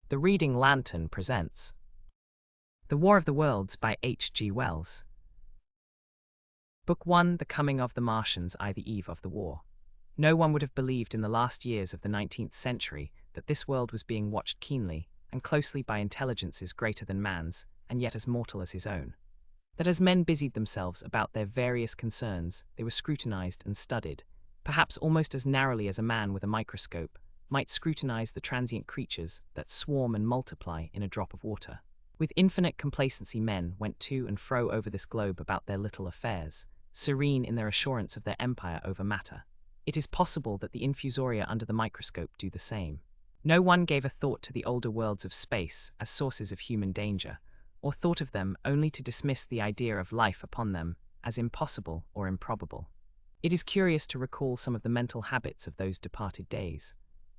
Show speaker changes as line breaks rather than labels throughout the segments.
The Reading Lantern presents The War of the Worlds by H.G. Wells. Book 1, The Coming of the Martians, the Eve of the War. No one would have believed in the last years of the 19th century that this world was being watched keenly and closely by intelligences greater than man's, and yet as mortal as his own. That as men busied themselves about their various concerns, they were scrutinized and studied, perhaps almost as narrowly as a man with a microscope might scrutinize the transient creatures that swarm and multiply in a drop of water. With infinite complacency men went to and fro over this globe about their little affairs, serene in their assurance of their empire over matter. It is possible that the infusoria under the microscope do the same. No one gave a thought to the older worlds of space as sources of human danger, or thought of them only to dismiss the idea of life upon them as impossible or improbable. It is curious to recall some of the mental habits of those departed days.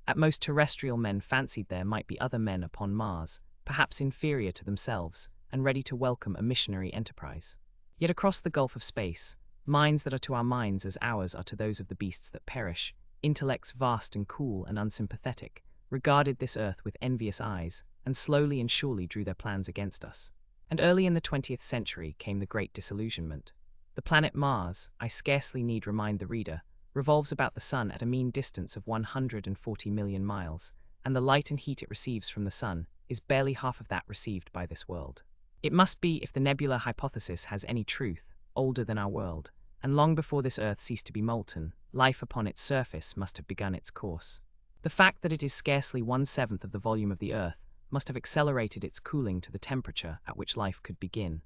At most, terrestrial men fancied there might be other men upon Mars, perhaps inferior to themselves, and ready to welcome a missionary enterprise. Yet across the gulf of space, minds that are to our minds as ours are to those of the beasts that perish, intellects vast and cool and unsympathetic, regarded this earth with envious eyes, and slowly and surely drew their plans against us. And early in the 20th century came the great disillusionment. The planet Mars, I scarcely need remind the reader, revolves about the Sun at a mean distance of 140 million miles, and the light and heat it receives from the Sun is barely half of that received by this world. It must be, if the nebular hypothesis has any truth, older than our world, and long before this Earth ceased to be molten, life upon its surface must have begun its course. The fact that it is scarcely 1/7 of the volume of the Earth must have accelerated its cooling to the temperature at which life could begin.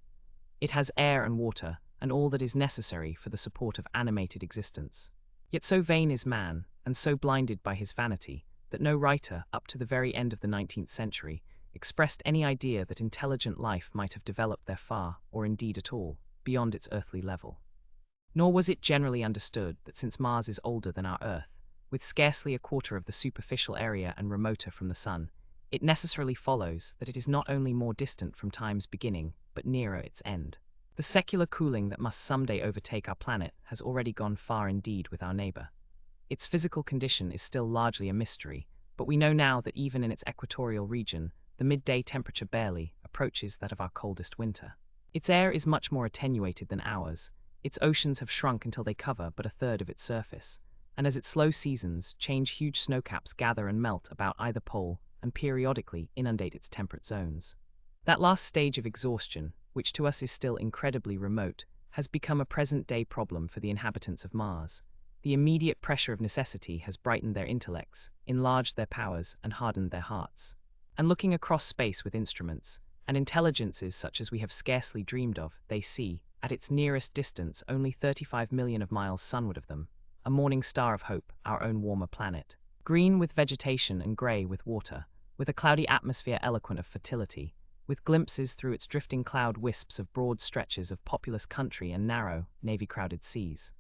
It has air and water, and all that is necessary for the support of animated existence. Yet so vain is man, and so blinded by his vanity, that no writer, up to the very end of the 19th century, expressed any idea that intelligent life might have developed there far, or indeed at all, beyond its earthly level. Nor was it generally understood that since Mars is older than our Earth, with scarcely a quarter of the superficial area and remoter from the Sun, it necessarily follows that it is not only more distant from time's beginning, but nearer its end. The secular cooling that must someday overtake our planet has already gone far indeed with our neighbor. Its physical condition is still largely a mystery, but we know now that even in its equatorial region, the midday temperature barely approaches that of our coldest winter. Its air is much more attenuated than ours, its oceans have shrunk until they cover but a third of its surface, and as its slow seasons change, huge snowcaps gather and melt about either pole and periodically inundate its temperate zones. That last stage of exhaustion, which to us is still incredibly remote, has become a present-day problem for the inhabitants of Mars. The immediate pressure of necessity has brightened their intellects, enlarged their powers, and hardened their hearts. And looking across space with instruments, and intelligences such as we have scarcely dreamed of, they see, at its nearest distance only 35 million of miles sunward of them, a morning star of hope, our own warmer planet. Green with vegetation and grey with water, with a cloudy atmosphere eloquent of fertility, with glimpses through its drifting cloud wisps of broad stretches of populous country and narrow, navy-crowded seas.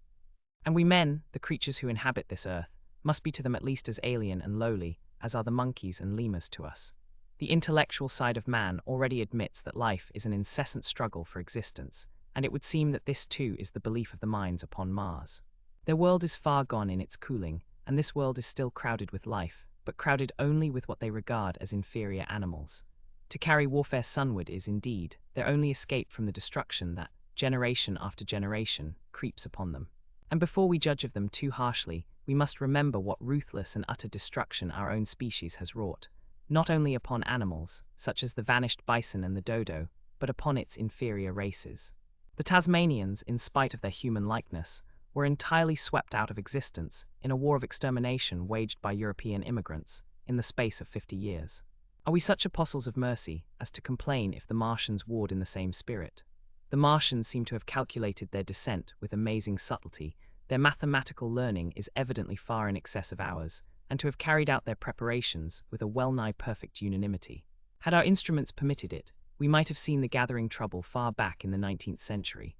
And we men, the creatures who inhabit this earth, must be to them at least as alien and lowly as are the monkeys and lemurs to us. The intellectual side of man already admits that life is an incessant struggle for existence, and it would seem that this too is the belief of the minds upon Mars. Their world is far gone in its cooling, and this world is still crowded with life, but crowded only with what they regard as inferior animals. To carry warfare sunward is, indeed, their only escape from the destruction that, generation after generation, creeps upon them. And before we judge of them too harshly, we must remember what ruthless and utter destruction our own species has wrought, not only upon animals, such as the vanished bison and the dodo, but upon its inferior races. The Tasmanians, in spite of their human likeness, were entirely swept out of existence in a war of extermination waged by European immigrants in the space of 50 years. Are we such apostles of mercy as to complain if the Martians warred in the same spirit? The Martians seem to have calculated their descent with amazing subtlety. Their mathematical learning is evidently far in excess of ours, and to have carried out their preparations with a well-nigh perfect unanimity. Had our instruments permitted it, we might have seen the gathering trouble far back in the 19th century.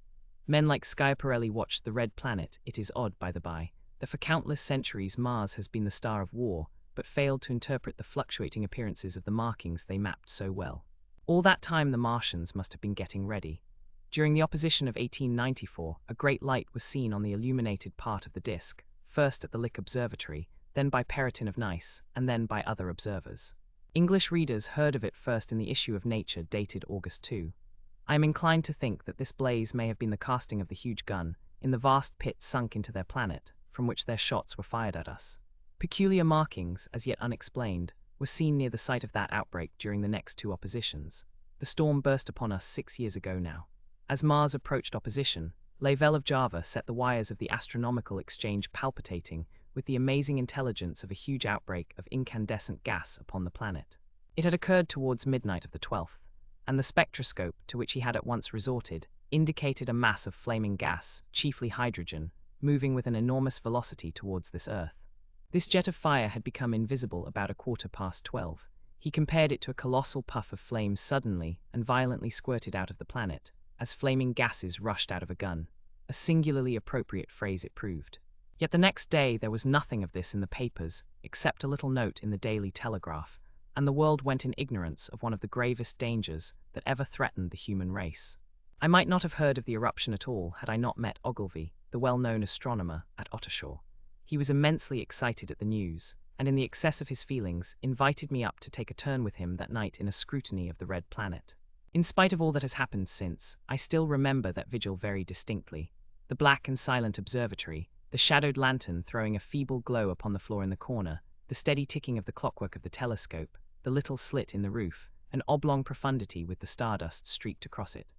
Men like Schiaparelli watched the red planet. It is odd, by the by, that for countless centuries Mars has been the star of war, but failed to interpret the fluctuating appearances of the markings they mapped so well. All that time the Martians must have been getting ready. During the opposition of 1894, a great light was seen on the illuminated part of the disk, first at the Lick Observatory, then by Perrotin of Nice, and then by other observers. English readers heard of it first in the issue of Nature dated August 2. I am inclined to think that this blaze may have been the casting of the huge gun in the vast pit sunk into their planet, from which their shots were fired at us. Peculiar markings, as yet unexplained, were seen near the site of that outbreak during the next two oppositions. The storm burst upon us 6 years ago now. As Mars approached opposition, Lavelle of Java set the wires of the astronomical exchange palpitating with the amazing intelligence of a huge outbreak of incandescent gas upon the planet. It had occurred towards midnight of the 12th, and the spectroscope, to which he had at once resorted, indicated a mass of flaming gas, chiefly hydrogen, moving with an enormous velocity towards this Earth. This jet of fire had become invisible about 12:15. He compared it to a colossal puff of flames suddenly and violently squirted out of the planet, as flaming gases rushed out of a gun. A singularly appropriate phrase it proved. Yet the next day there was nothing of this in the papers, except a little note in the Daily Telegraph, and the world went in ignorance of one of the gravest dangers that ever threatened the human race. I might not have heard of the eruption at all had I not met Ogilvy, the well-known astronomer, at Ottershaw. He was immensely excited at the news, and in the excess of his feelings, invited me up to take a turn with him that night in a scrutiny of the red planet. In spite of all that has happened since, I still remember that vigil very distinctly. The black and silent observatory, the shadowed lantern throwing a feeble glow upon the floor in the corner, the steady ticking of the clockwork of the telescope, the little slit in the roof, an oblong profundity with the stardust streaked across it.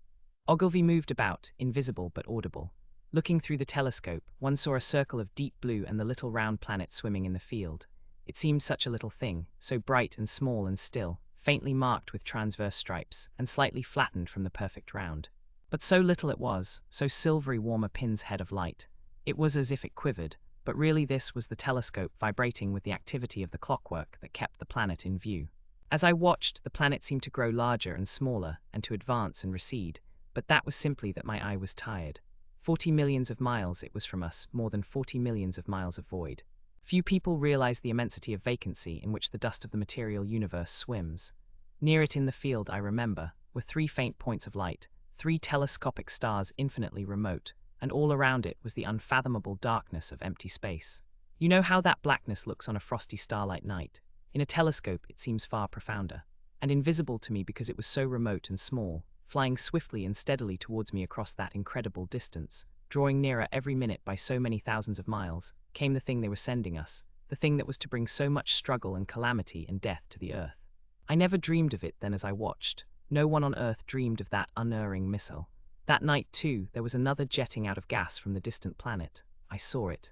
Ogilvy moved about, invisible but audible. Looking through the telescope, one saw a circle of deep blue and the little round planet swimming in the field. It seemed such a little thing, so bright and small and still, faintly marked with transverse stripes, and slightly flattened from the perfect round. But so little it was, so silvery warm a pin's head of light. It was as if it quivered, but really this was the telescope vibrating with the activity of the clockwork that kept the planet in view. As I watched, the planet seemed to grow larger and smaller, and to advance and recede, but that was simply that my eye was tired. 40 millions of miles it was from us, more than 40 millions of miles of void. Few people realize the immensity of vacancy in which the dust of the material universe swims. Near it in the field, I remember, were 3 faint points of light, 3 telescopic stars infinitely remote, and all around it was the unfathomable darkness of empty space. You know how that blackness looks on a frosty starlight night. In a telescope it seems far profounder, and invisible to me because it was so remote and small, flying swiftly and steadily towards me across that incredible distance, drawing nearer every minute by so many thousands of miles, came the thing they were sending us, the thing that was to bring so much struggle and calamity and death to the Earth. I never dreamed of it then as I watched. No one on Earth dreamed of that unerring missile. That night, too, there was another jetting out of gas from the distant planet. I saw it.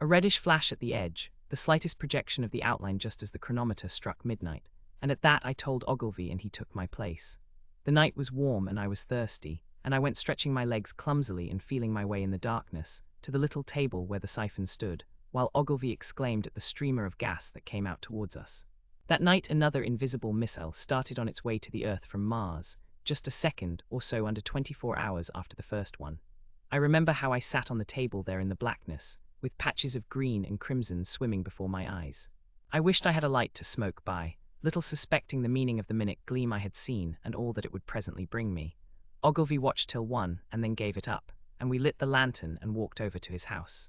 A reddish flash at the edge, the slightest projection of the outline just as the chronometer struck midnight, and at that I told Ogilvy and he took my place. The night was warm and I was thirsty, and I went stretching my legs clumsily and feeling my way in the darkness, to the little table where the siphon stood, while Ogilvy exclaimed at the streamer of gas that came out towards us. That night another invisible missile started on its way to the Earth from Mars, just a second or so under 24 hours after the first one. I remember how I sat on the table there in the blackness, with patches of green and crimson swimming before my eyes. I wished I had a light to smoke by, little suspecting the meaning of the minute gleam I had seen and all that it would presently bring me. Ogilvy watched till 1 and then gave it up, and we lit the lantern and walked over to his house.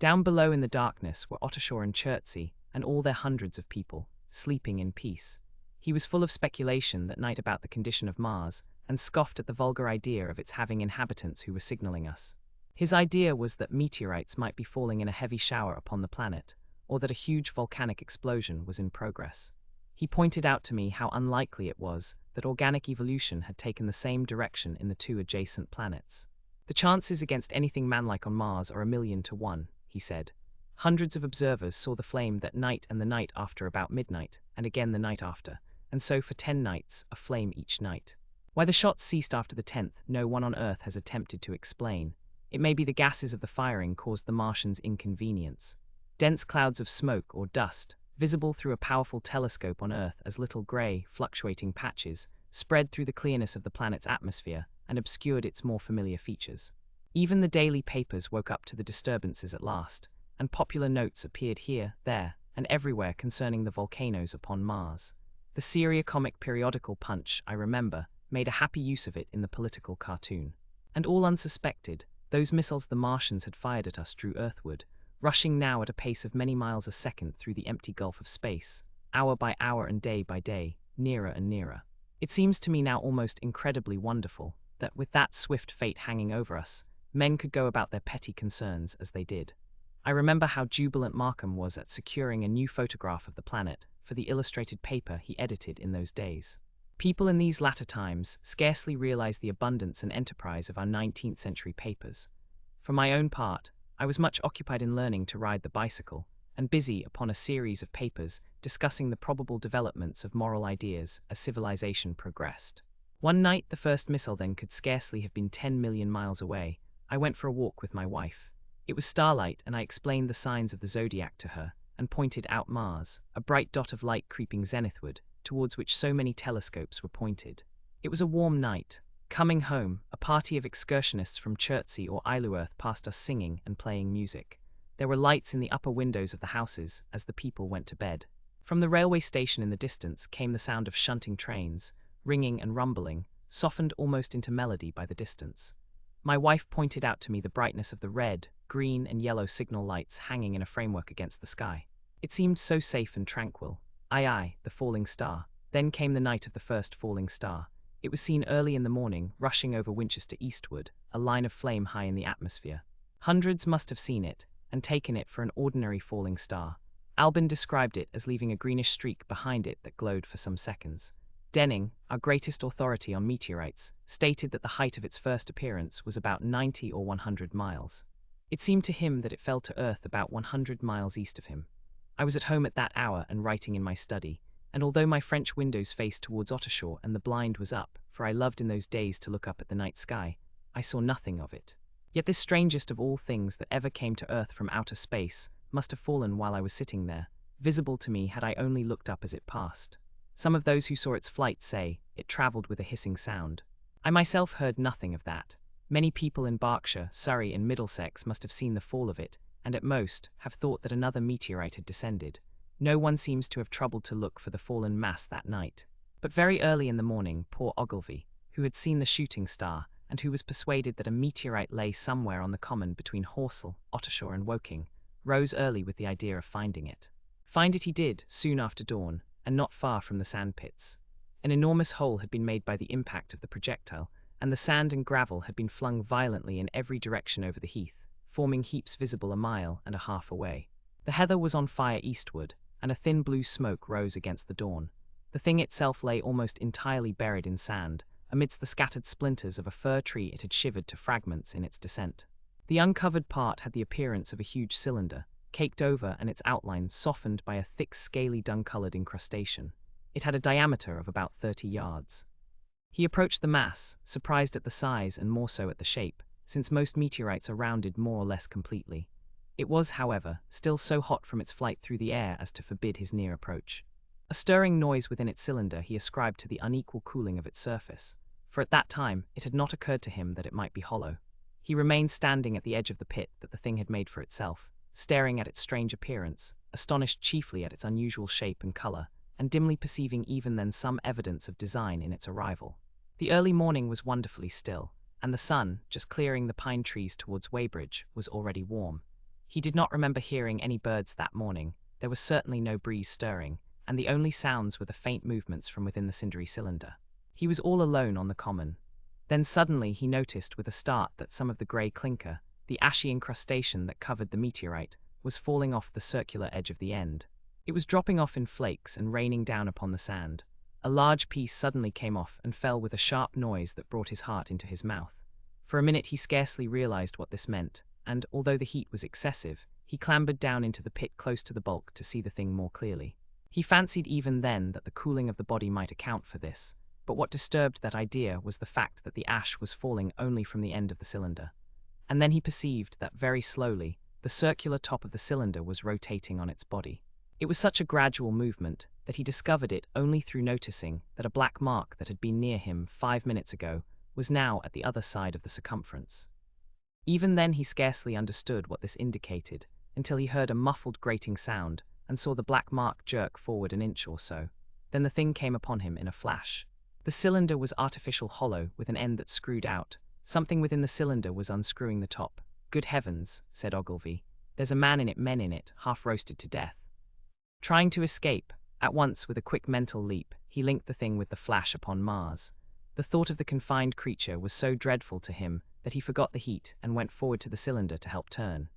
Down below in the darkness were Ottershaw and Chertsey and all their hundreds of people, sleeping in peace. He was full of speculation that night about the condition of Mars, and scoffed at the vulgar idea of its having inhabitants who were signaling us. His idea was that meteorites might be falling in a heavy shower upon the planet, or that a huge volcanic explosion was in progress. He pointed out to me how unlikely it was that organic evolution had taken the same direction in the 2 adjacent planets. The chances against anything manlike on Mars are 1,000,000 to 1, he said. Hundreds of observers saw the flame that night and the night after about midnight, and again the night after, and so for 10 nights, a flame each night. Why the shots ceased after the 10th, no one on Earth has attempted to explain. It may be the gases of the firing caused the Martians inconvenience. Dense clouds of smoke or dust, visible through a powerful telescope on Earth as little grey, fluctuating patches, spread through the clearness of the planet's atmosphere and obscured its more familiar features. Even the daily papers woke up to the disturbances at last, and popular notes appeared here, there, and everywhere concerning the volcanoes upon Mars. The seriocomic periodical Punch, I remember, made a happy use of it in the political cartoon. And all unsuspected, those missiles the Martians had fired at us drew earthward, rushing now at a pace of many miles a second through the empty gulf of space, hour by hour and day by day, nearer and nearer. It seems to me now almost incredibly wonderful that with that swift fate hanging over us, men could go about their petty concerns as they did. I remember how jubilant Markham was at securing a new photograph of the planet for the illustrated paper he edited in those days. People in these latter times scarcely realize the abundance and enterprise of our 19th century papers. For my own part, I was much occupied in learning to ride the bicycle, and busy upon a series of papers discussing the probable developments of moral ideas as civilization progressed. One night, the first missile then could scarcely have been 10 million miles away, I went for a walk with my wife. It was starlight, and I explained the signs of the zodiac to her, and pointed out Mars, a bright dot of light creeping zenithward, towards which so many telescopes were pointed. It was a warm night. Coming home, a party of excursionists from Chertsey or Isleworth passed us singing and playing music. There were lights in the upper windows of the houses as the people went to bed. From the railway station in the distance came the sound of shunting trains, ringing and rumbling, softened almost into melody by the distance. My wife pointed out to me the brightness of the red, green, and yellow signal lights hanging in a framework against the sky. It seemed so safe and tranquil. Aye, the falling star. Then came the night of the first falling star. It was seen early in the morning, rushing over Winchester eastward, a line of flame high in the atmosphere. Hundreds must have seen it, and taken it for an ordinary falling star. Albin described it as leaving a greenish streak behind it that glowed for some seconds. Denning, our greatest authority on meteorites, stated that the height of its first appearance was about 90 or 100 miles. It seemed to him that it fell to Earth about 100 miles east of him. I was at home at that hour and writing in my study, and although my French windows faced towards Ottershaw and the blind was up, for I loved in those days to look up at the night sky, I saw nothing of it. Yet this strangest of all things that ever came to Earth from outer space must have fallen while I was sitting there, visible to me had I only looked up as it passed. Some of those who saw its flight say it travelled with a hissing sound. I myself heard nothing of that. Many people in Berkshire, Surrey, and Middlesex must have seen the fall of it, and at most have thought that another meteorite had descended. No one seems to have troubled to look for the fallen mass that night. But very early in the morning, poor Ogilvy, who had seen the shooting star, and who was persuaded that a meteorite lay somewhere on the common between Horsell, Ottershaw, and Woking, rose early with the idea of finding it. Find it he did, soon after dawn, and not far from the sandpits. An enormous hole had been made by the impact of the projectile, and the sand and gravel had been flung violently in every direction over the heath, forming heaps visible a mile and a half away. The heather was on fire eastward, and a thin blue smoke rose against the dawn. The thing itself lay almost entirely buried in sand, amidst the scattered splinters of a fir tree it had shivered to fragments in its descent. The uncovered part had the appearance of a huge cylinder, caked over and its outline softened by a thick scaly dung-coloured incrustation. It had a diameter of about 30 yards. He approached the mass, surprised at the size and more so at the shape, since most meteorites are rounded more or less completely. It was, however, still so hot from its flight through the air as to forbid his near approach. A stirring noise within its cylinder he ascribed to the unequal cooling of its surface, for at that time it had not occurred to him that it might be hollow. He remained standing at the edge of the pit that the thing had made for itself, staring at its strange appearance, astonished chiefly at its unusual shape and colour, and dimly perceiving even then some evidence of design in its arrival. The early morning was wonderfully still, and the sun, just clearing the pine trees towards Weybridge, was already warm. He did not remember hearing any birds that morning, there was certainly no breeze stirring, and the only sounds were the faint movements from within the cindery cylinder. He was all alone on the common. Then suddenly he noticed with a start that some of the grey clinker, the ashy incrustation that covered the meteorite, was falling off the circular edge of the end. It was dropping off in flakes and raining down upon the sand. A large piece suddenly came off and fell with a sharp noise that brought his heart into his mouth. For a minute he scarcely realized what this meant, and, although the heat was excessive, he clambered down into the pit close to the bulk to see the thing more clearly. He fancied even then that the cooling of the body might account for this, but what disturbed that idea was the fact that the ash was falling only from the end of the cylinder. And then he perceived that, very slowly, the circular top of the cylinder was rotating on its body. It was such a gradual movement that he discovered it only through noticing that a black mark that had been near him 5 minutes ago was now at the other side of the circumference. Even then he scarcely understood what this indicated, until he heard a muffled grating sound and saw the black mark jerk forward an inch or so. Then the thing came upon him in a flash. The cylinder was artificial hollow with an end that screwed out. Something within the cylinder was unscrewing the top. "Good heavens," said Ogilvy. "There's a man in it, men in it, half roasted to death." Trying to escape, At once, with a quick mental leap, he linked the thing with the flash upon Mars. The thought of the confined creature was so dreadful to him that he forgot the heat and went forward to the cylinder to help turn.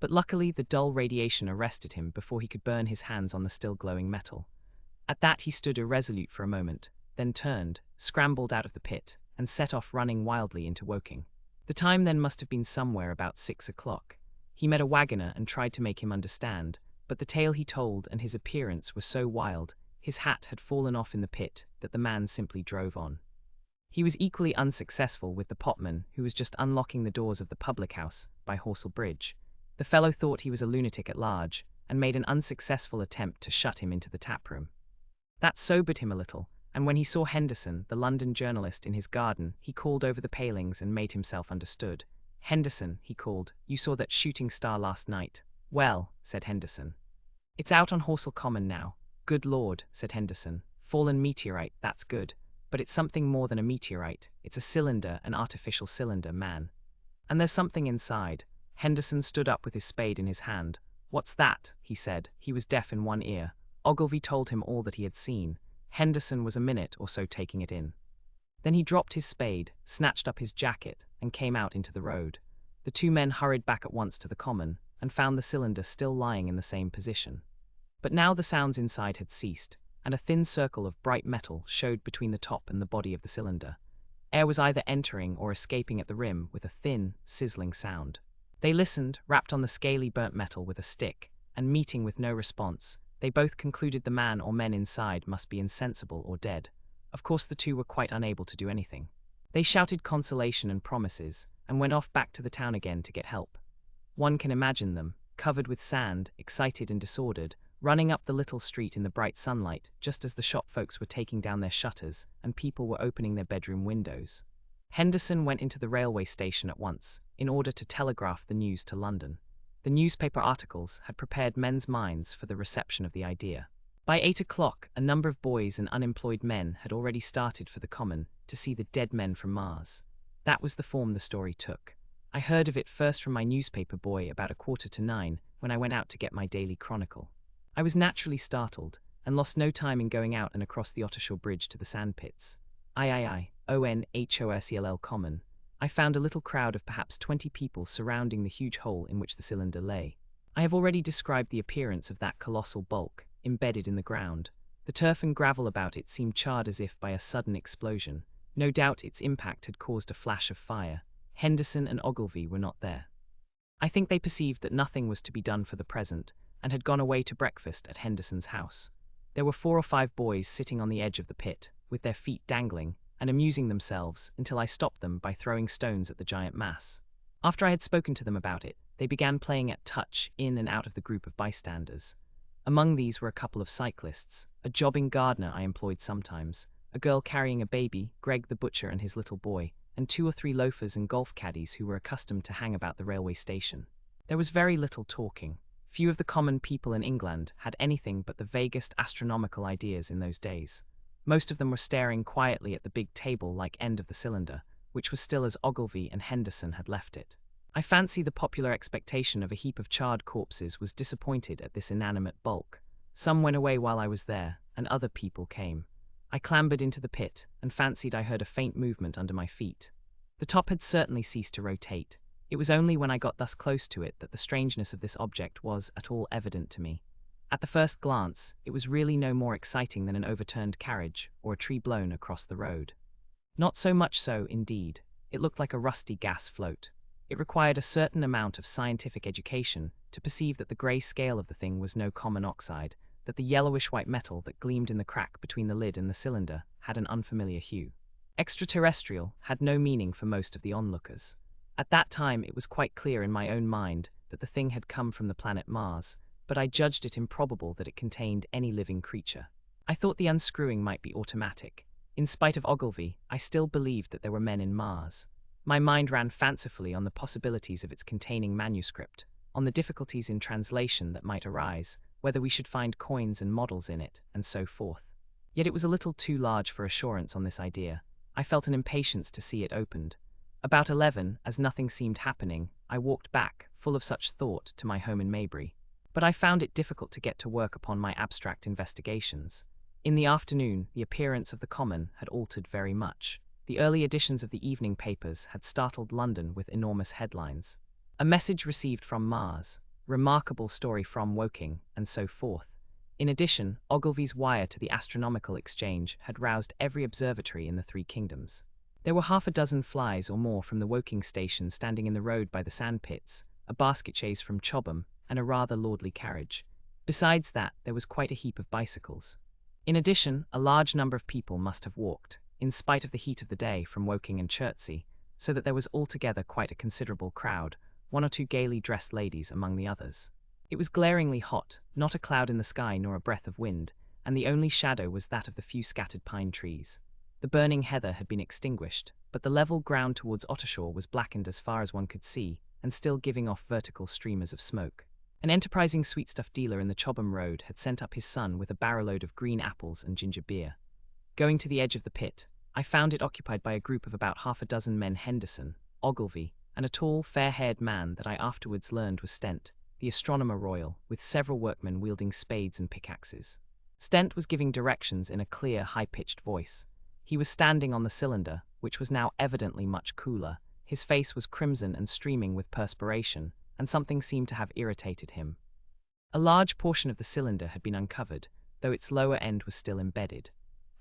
But luckily, the dull radiation arrested him before he could burn his hands on the still glowing metal. At that, he stood irresolute for a moment, then turned, scrambled out of the pit, and set off running wildly into Woking. The time then must have been somewhere about 6 o'clock. He met a wagoner and tried to make him understand, but the tale he told and his appearance were so wild, his hat had fallen off in the pit, that the man simply drove on. He was equally unsuccessful with the potman, who was just unlocking the doors of the public house by Horsell Bridge. The fellow thought he was a lunatic at large, and made an unsuccessful attempt to shut him into the tap-room. That sobered him a little, and when he saw Henderson, the London journalist, in his garden, he called over the palings and made himself understood. "Henderson," he called, "you saw that shooting star last night." "Well," said Henderson. "It's out on Horsell Common now." "Good Lord," said Henderson. "Fallen meteorite, that's good. But it's something more than a meteorite. It's a cylinder, an artificial cylinder, man. And there's something inside." Henderson stood up with his spade in his hand. "What's that?" he said. He was deaf in one ear. Ogilvy told him all that he had seen. Henderson was a minute or so taking it in. Then he dropped his spade, snatched up his jacket, and came out into the road. The two men hurried back at once to the common, and found the cylinder still lying in the same position. But now the sounds inside had ceased, and a thin circle of bright metal showed between the top and the body of the cylinder. Air was either entering or escaping at the rim with a thin, sizzling sound. They listened, rapped on the scaly burnt metal with a stick, and meeting with no response, they both concluded the man or men inside must be insensible or dead. Of course the two were quite unable to do anything. They shouted consolation and promises, and went off back to the town again to get help. One can imagine them, covered with sand, excited and disordered, running up the little street in the bright sunlight, just as the shop folks were taking down their shutters, and people were opening their bedroom windows. Henderson went into the railway station at once, in order to telegraph the news to London. The newspaper articles had prepared men's minds for the reception of the idea. By 8 o'clock, a number of boys and unemployed men had already started for the common to see the dead men from Mars. That was the form the story took. I heard of it first from my newspaper boy about 8:45, when I went out to get my daily chronicle. I was naturally startled, and lost no time in going out and across the Ottershaw Bridge to the sandpits. Onhorsell Common. I found a little crowd of perhaps 20 people surrounding the huge hole in which the cylinder lay. I have already described the appearance of that colossal bulk, embedded in the ground. The turf and gravel about it seemed charred as if by a sudden explosion. No doubt its impact had caused a flash of fire. Henderson and Ogilvy were not there. I think they perceived that nothing was to be done for the present, and had gone away to breakfast at Henderson's house. There were 4 or 5 boys sitting on the edge of the pit, with their feet dangling, and amusing themselves until I stopped them by throwing stones at the giant mass. After I had spoken to them about it, they began playing at touch in and out of the group of bystanders. Among these were a couple of cyclists, a jobbing gardener I employed sometimes, a girl carrying a baby, Greg the butcher and his little boy, and 2 or 3 loafers and golf caddies who were accustomed to hang about the railway station. There was very little talking. Few of the common people in England had anything but the vaguest astronomical ideas in those days. Most of them were staring quietly at the big table-like end of the cylinder, which was still as Ogilvy and Henderson had left it. I fancy the popular expectation of a heap of charred corpses was disappointed at this inanimate bulk. Some went away while I was there, and other people came. I clambered into the pit, and fancied I heard a faint movement under my feet. The top had certainly ceased to rotate. It was only when I got thus close to it that the strangeness of this object was at all evident to me. At the first glance, it was really no more exciting than an overturned carriage or a tree blown across the road. Not so much so, indeed. It looked like a rusty gas float. It required a certain amount of scientific education to perceive that the grey scale of the thing was no common oxide, that the yellowish-white metal that gleamed in the crack between the lid and the cylinder had an unfamiliar hue. Extraterrestrial had no meaning for most of the onlookers. At that time it was quite clear in my own mind that the thing had come from the planet Mars, but I judged it improbable that it contained any living creature. I thought the unscrewing might be automatic. In spite of Ogilvy, I still believed that there were men in Mars. My mind ran fancifully on the possibilities of its containing manuscript, on the difficulties in translation that might arise, whether we should find coins and models in it, and so forth. Yet it was a little too large for assurance on this idea. I felt an impatience to see it opened. About 11, as nothing seemed happening, I walked back, full of such thought, to my home in Maybury. but I found it difficult to get to work upon my abstract investigations. In the afternoon, the appearance of the common had altered very much. The early editions of the evening papers had startled London with enormous headlines. A message received from Mars, remarkable story from Woking, and so forth. In addition, Ogilvy's wire to the Astronomical Exchange had roused every observatory in the three kingdoms. There were half a dozen flies or more from the Woking station standing in the road by the sandpits, a basket chaise from Chobham, and a rather lordly carriage. Besides that, there was quite a heap of bicycles. In addition, a large number of people must have walked, in spite of the heat of the day, from Woking and Chertsey, so that there was altogether quite a considerable crowd, one or two gaily dressed ladies among the others. It was glaringly hot, not a cloud in the sky nor a breath of wind, and the only shadow was that of the few scattered pine trees. The burning heather had been extinguished, but the level ground towards Ottershaw was blackened as far as one could see, and still giving off vertical streamers of smoke. An enterprising sweetstuff dealer in the Chobham Road had sent up his son with a barrowload of green apples and ginger beer. Going to the edge of the pit, I found it occupied by a group of about half a dozen men: Henderson, Ogilvy, and a tall, fair-haired man that I afterwards learned was Stent, the astronomer royal, with several workmen wielding spades and pickaxes. Stent was giving directions in a clear, high-pitched voice. He was standing on the cylinder, which was now evidently much cooler. His face was crimson and streaming with perspiration, and something seemed to have irritated him. A large portion of the cylinder had been uncovered, though its lower end was still embedded.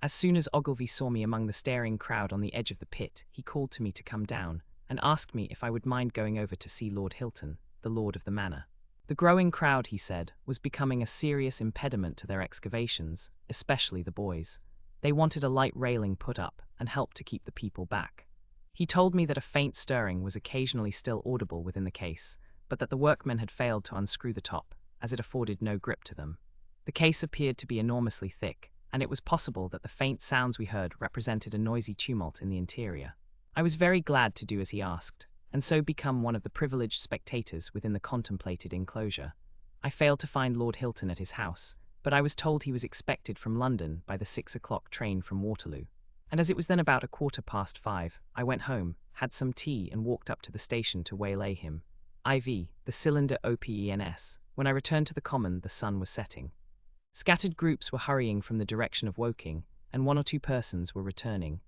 As soon as Ogilvy saw me among the staring crowd on the edge of the pit, he called to me to come down, and asked me if I would mind going over to see Lord Hilton, the lord of the manor. The growing crowd, he said, was becoming a serious impediment to their excavations, especially the boys. They wanted a light railing put up, and help to keep the people back. He told me that a faint stirring was occasionally still audible within the case, but that the workmen had failed to unscrew the top, as it afforded no grip to them. The case appeared to be enormously thick, and it was possible that the faint sounds we heard represented a noisy tumult in the interior. I was very glad to do as he asked, and so become one of the privileged spectators within the contemplated enclosure. I failed to find Lord Hilton at his house, but I was told he was expected from London by the 6 o'clock train from Waterloo. And as it was then about 5:15, I went home, had some tea, and walked up to the station to waylay him. IV, the cylinder OPENS. When I returned to the common, the sun was setting. Scattered groups were hurrying from the direction of Woking, and one or two persons were returning.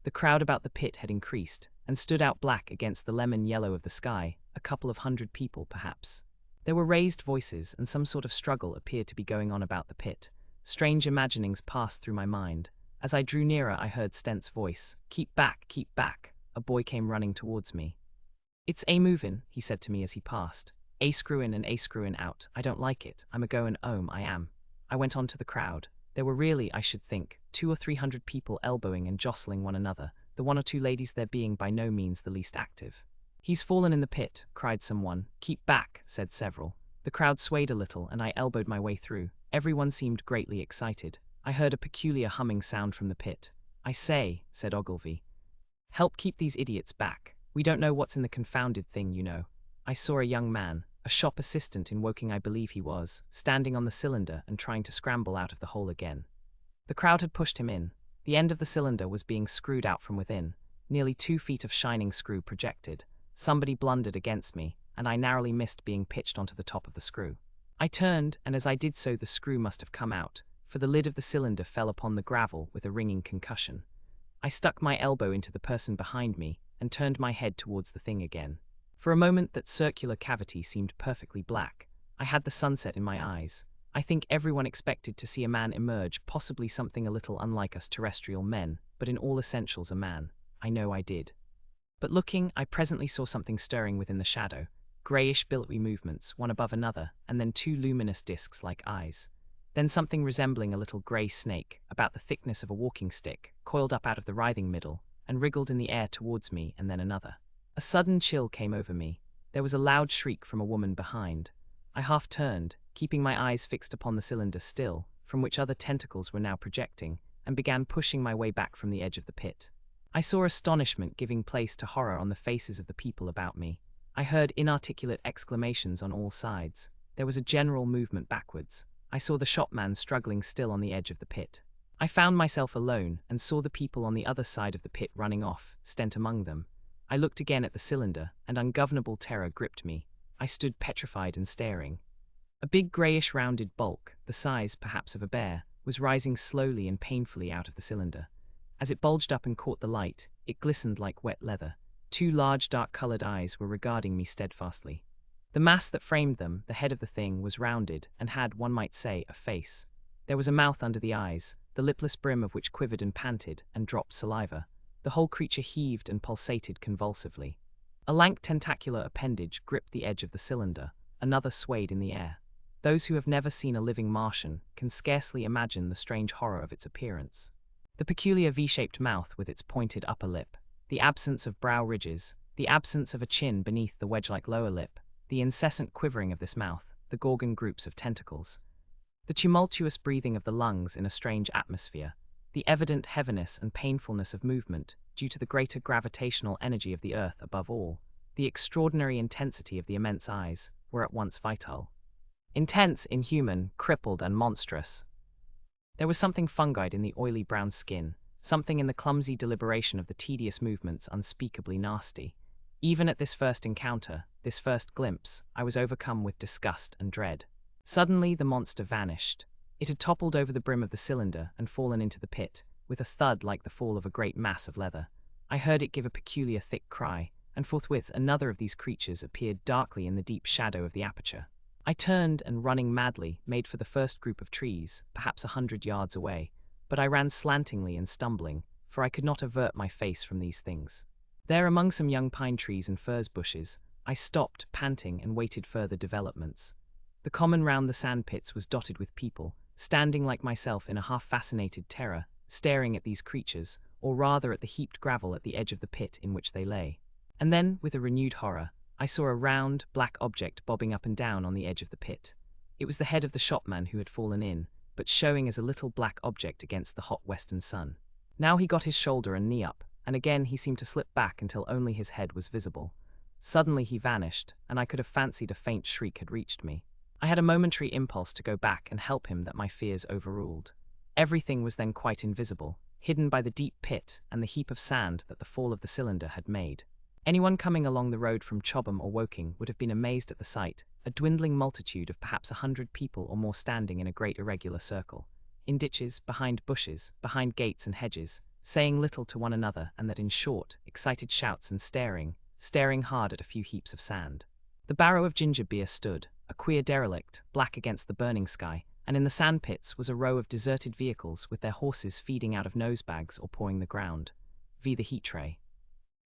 The crowd about the pit had increased, and stood out black against the lemon yellow of the sky, a couple of hundred people perhaps. There were raised voices, and some sort of struggle appeared to be going on about the pit. Strange imaginings passed through my mind. As I drew nearer, I heard Stent's voice. Keep back, keep back." A boy came running towards me. "It's a movin'," he said to me as he passed. "A screwin' and a screwin' out. I don't like it. I'm a goin' 'ome, I am." I went on to the crowd. There were really, I should think, 200 or 300 people elbowing and jostling one another, the one or two ladies there being by no means the least active. "He's fallen in the pit," cried someone. "Keep back," said several. The crowd swayed a little, and I elbowed my way through. Everyone seemed greatly excited. I heard a peculiar humming sound from the pit. "I say," said Ogilvy, "help keep these idiots back. We don't know what's in the confounded thing, you know." I saw a young man, a shop assistant in Woking I believe he was, standing on the cylinder and trying to scramble out of the hole again. The crowd had pushed him in. The end of the cylinder was being screwed out from within. Nearly 2 feet of shining screw projected. Somebody blundered against me, and I narrowly missed being pitched onto the top of the screw. I turned, and as I did so the screw must have come out, for the lid of the cylinder fell upon the gravel with a ringing concussion. I stuck my elbow into the person behind me, and turned my head towards the thing again. For a moment that circular cavity seemed perfectly black. I had the sunset in my eyes. I think everyone expected to see a man emerge, possibly something a little unlike us terrestrial men, but in all essentials a man. I know I did. But looking, I presently saw something stirring within the shadow, greyish billowy movements, one above another, and then 2 luminous discs like eyes. Then something resembling a little grey snake, about the thickness of a walking stick, coiled up out of the writhing middle, and wriggled in the air towards me, and then another. A sudden chill came over me. There was a loud shriek from a woman behind. I half turned, keeping my eyes fixed upon the cylinder still, from which other tentacles were now projecting, and began pushing my way back from the edge of the pit. I saw astonishment giving place to horror on the faces of the people about me. I heard inarticulate exclamations on all sides. There was a general movement backwards. I saw the shopman struggling still on the edge of the pit. I found myself alone, and saw the people on the other side of the pit running off, Stent among them. I looked again at the cylinder, and ungovernable terror gripped me. I stood petrified and staring. A big greyish rounded bulk, the size, perhaps, of a bear, was rising slowly and painfully out of the cylinder. As it bulged up and caught the light, it glistened like wet leather. Two large dark-colored eyes were regarding me steadfastly. The mass that framed them, the head of the thing, was rounded and had, one might say, a face. There was a mouth under the eyes, the lipless brim of which quivered and panted and dropped saliva. The whole creature heaved and pulsated convulsively. A lank tentacular appendage gripped the edge of the cylinder, another swayed in the air. Those who have never seen a living Martian can scarcely imagine the strange horror of its appearance. The peculiar V-shaped mouth with its pointed upper lip, the absence of brow ridges, the absence of a chin beneath the wedge-like lower lip, the incessant quivering of this mouth, the gorgon groups of tentacles, the tumultuous breathing of the lungs in a strange atmosphere, the evident heaviness and painfulness of movement due to the greater gravitational energy of the earth above all, the extraordinary intensity of the immense eyes, were at once vital. Intense, inhuman, crippled, and monstrous. There was something fungoid in the oily brown skin, something in the clumsy deliberation of the tedious movements unspeakably nasty. Even at this first encounter, this first glimpse, I was overcome with disgust and dread. Suddenly the monster vanished. It had toppled over the brim of the cylinder and fallen into the pit, with a thud like the fall of a great mass of leather. I heard it give a peculiar thick cry, and forthwith another of these creatures appeared darkly in the deep shadow of the aperture. I turned and, running madly, made for the first group of trees, perhaps 100 yards away, but I ran slantingly and stumbling, for I could not avert my face from these things. There, among some young pine trees and furze bushes, I stopped, panting, and waited further developments. The common round the sand pits was dotted with people, standing like myself in a half-fascinated terror, staring at these creatures, or rather at the heaped gravel at the edge of the pit in which they lay. And then, with a renewed horror, I saw a round, black object bobbing up and down on the edge of the pit. It was the head of the shopman who had fallen in, but showing as a little black object against the hot western sun. Now he got his shoulder and knee up, and again he seemed to slip back until only his head was visible. Suddenly he vanished, and I could have fancied a faint shriek had reached me. I had a momentary impulse to go back and help him that my fears overruled. Everything was then quite invisible, hidden by the deep pit and the heap of sand that the fall of the cylinder had made. Anyone coming along the road from Chobham or Woking would have been amazed at the sight, a dwindling multitude of perhaps 100 people or more standing in a great irregular circle, in ditches, behind bushes, behind gates and hedges, saying little to one another, and that in short, excited shouts and staring hard at a few heaps of sand. The barrow of ginger beer stood, a queer derelict, black against the burning sky, and in the sand pits was a row of deserted vehicles with their horses feeding out of nosebags or pawing the ground, the heat-ray.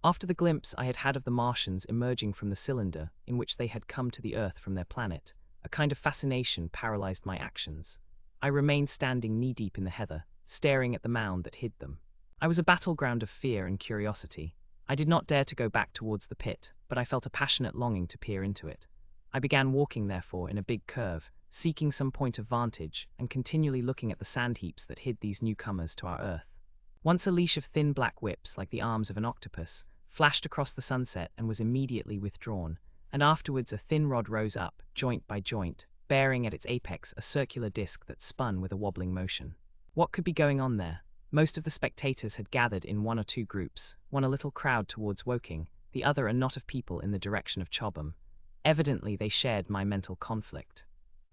After the glimpse I had had of the Martians emerging from the cylinder in which they had come to the Earth from their planet, a kind of fascination paralyzed my actions. I remained standing knee-deep in the heather, staring at the mound that hid them. I was a battleground of fear and curiosity. I did not dare to go back towards the pit, but I felt a passionate longing to peer into it. I began walking, therefore, in a big curve, seeking some point of vantage, and continually looking at the sand heaps that hid these newcomers to our Earth. Once a leash of thin black whips, like the arms of an octopus, flashed across the sunset and was immediately withdrawn, and afterwards a thin rod rose up, joint by joint, bearing at its apex a circular disc that spun with a wobbling motion. What could be going on there? Most of the spectators had gathered in one or two groups, one a little crowd towards Woking, the other a knot of people in the direction of Chobham. Evidently they shared my mental conflict.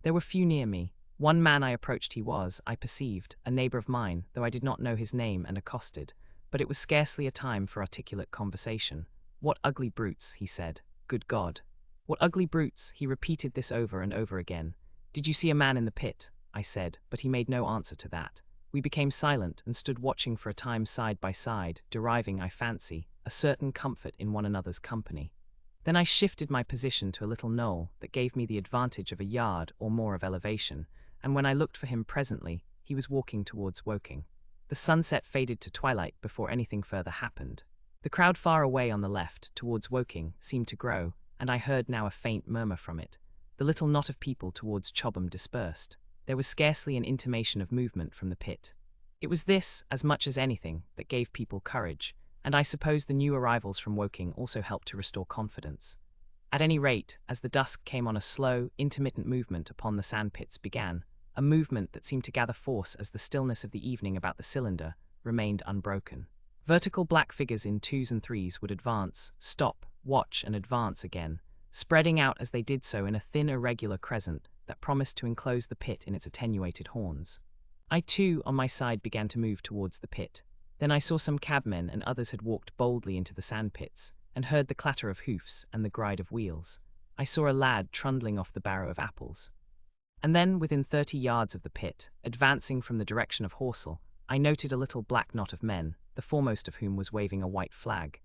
There were few near me. One man I approached. He was, I perceived, a neighbour of mine, though I did not know his name, and accosted. But it was scarcely a time for articulate conversation. "What ugly brutes," he said. "Good God! What ugly brutes!" He repeated this over and over again. "Did you see a man in the pit?" I said, but he made no answer to that. We became silent and stood watching for a time side by side, deriving, I fancy, a certain comfort in one another's company. Then I shifted my position to a little knoll that gave me the advantage of a yard or more of elevation, and when I looked for him presently, he was walking towards Woking. The sunset faded to twilight before anything further happened. The crowd far away on the left, towards Woking, seemed to grow, and I heard now a faint murmur from it. The little knot of people towards Chobham dispersed. There was scarcely an intimation of movement from the pit. It was this, as much as anything, that gave people courage, and I suppose the new arrivals from Woking also helped to restore confidence. At any rate, as the dusk came on, a slow, intermittent movement upon the sandpits began, a movement that seemed to gather force as the stillness of the evening about the cylinder remained unbroken. Vertical black figures in twos and threes would advance, stop, watch, and advance again, spreading out as they did so in a thin irregular crescent that promised to enclose the pit in its attenuated horns. I too, on my side, began to move towards the pit. Then I saw some cabmen and others had walked boldly into the sandpits, and heard the clatter of hoofs and the gride of wheels. I saw a lad trundling off the barrow of apples. And then, within 30 yards of the pit, advancing from the direction of Horsell, I noted a little black knot of men, the foremost of whom was waving a white flag.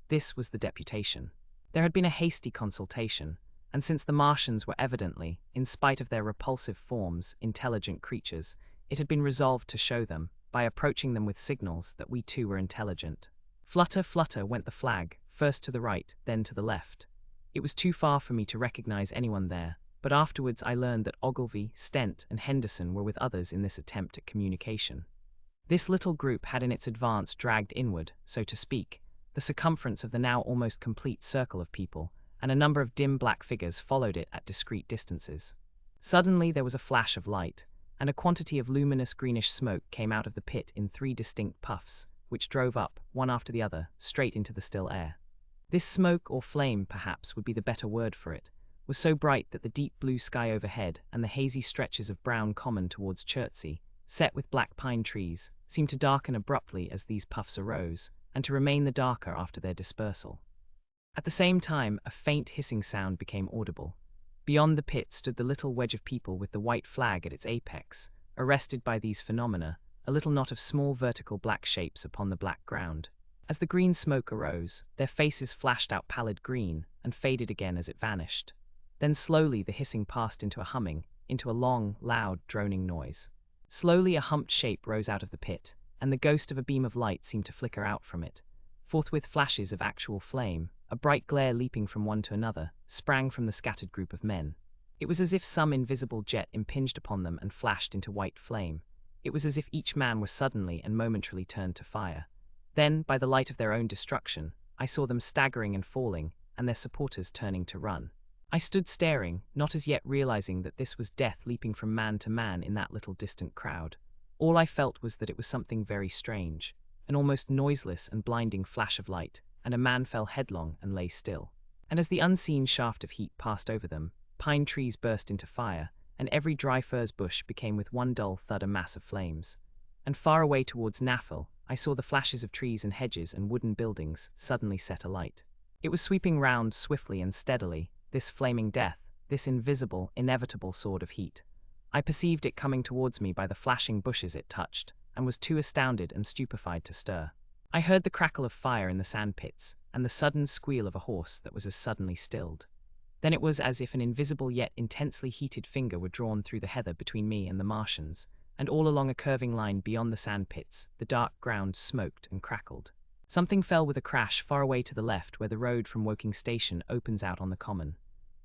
This was the deputation. There had been a hasty consultation, and since the Martians were evidently, in spite of their repulsive forms, intelligent creatures, it had been resolved to show them, by approaching them with signals, that we too were intelligent. Flutter, flutter went the flag, first to the right, then to the left. It was too far for me to recognize anyone there, but afterwards I learned that Ogilvy, Stent, and Henderson were with others in this attempt at communication. This little group had in its advance dragged inward, so to speak, the circumference of the now almost complete circle of people, and a number of dim black figures followed it at discreet distances. Suddenly there was a flash of light, and a quantity of luminous greenish smoke came out of the pit in 3 distinct puffs, which drove up, one after the other, straight into the still air. This smoke, or flame perhaps would be the better word for it, was so bright that the deep blue sky overhead and the hazy stretches of brown common towards Chertsey, set with black pine trees, seemed to darken abruptly as these puffs arose, and to remain the darker after their dispersal. At the same time, a faint hissing sound became audible. Beyond the pit stood the little wedge of people with the white flag at its apex, arrested by these phenomena, a little knot of small vertical black shapes upon the black ground. As the green smoke arose, their faces flashed out pallid green, and faded again as it vanished. Then slowly the hissing passed into a humming, into a long, loud, droning noise. Slowly a humped shape rose out of the pit, and the ghost of a beam of light seemed to flicker out from it. Forthwith flashes of actual flame, a bright glare leaping from one to another, sprang from the scattered group of men. It was as if some invisible jet impinged upon them and flashed into white flame. It was as if each man were suddenly and momentarily turned to fire. Then, by the light of their own destruction, I saw them staggering and falling, and their supporters turning to run. I stood staring, not as yet realizing that this was death leaping from man to man in that little distant crowd. All I felt was that it was something very strange, an almost noiseless and blinding flash of light, and a man fell headlong and lay still. And as the unseen shaft of heat passed over them, pine trees burst into fire, and every dry furze bush became with one dull thud a mass of flames. And far away towards Naffel, I saw the flashes of trees and hedges and wooden buildings suddenly set alight. It was sweeping round swiftly and steadily, this flaming death, this invisible, inevitable sword of heat. I perceived it coming towards me by the flashing bushes it touched, and was too astounded and stupefied to stir. I heard the crackle of fire in the sandpits, and the sudden squeal of a horse that was as suddenly stilled. Then it was as if an invisible yet intensely heated finger were drawn through the heather between me and the Martians, and all along a curving line beyond the sandpits, the dark ground smoked and crackled. Something fell with a crash far away to the left where the road from Woking Station opens out on the common.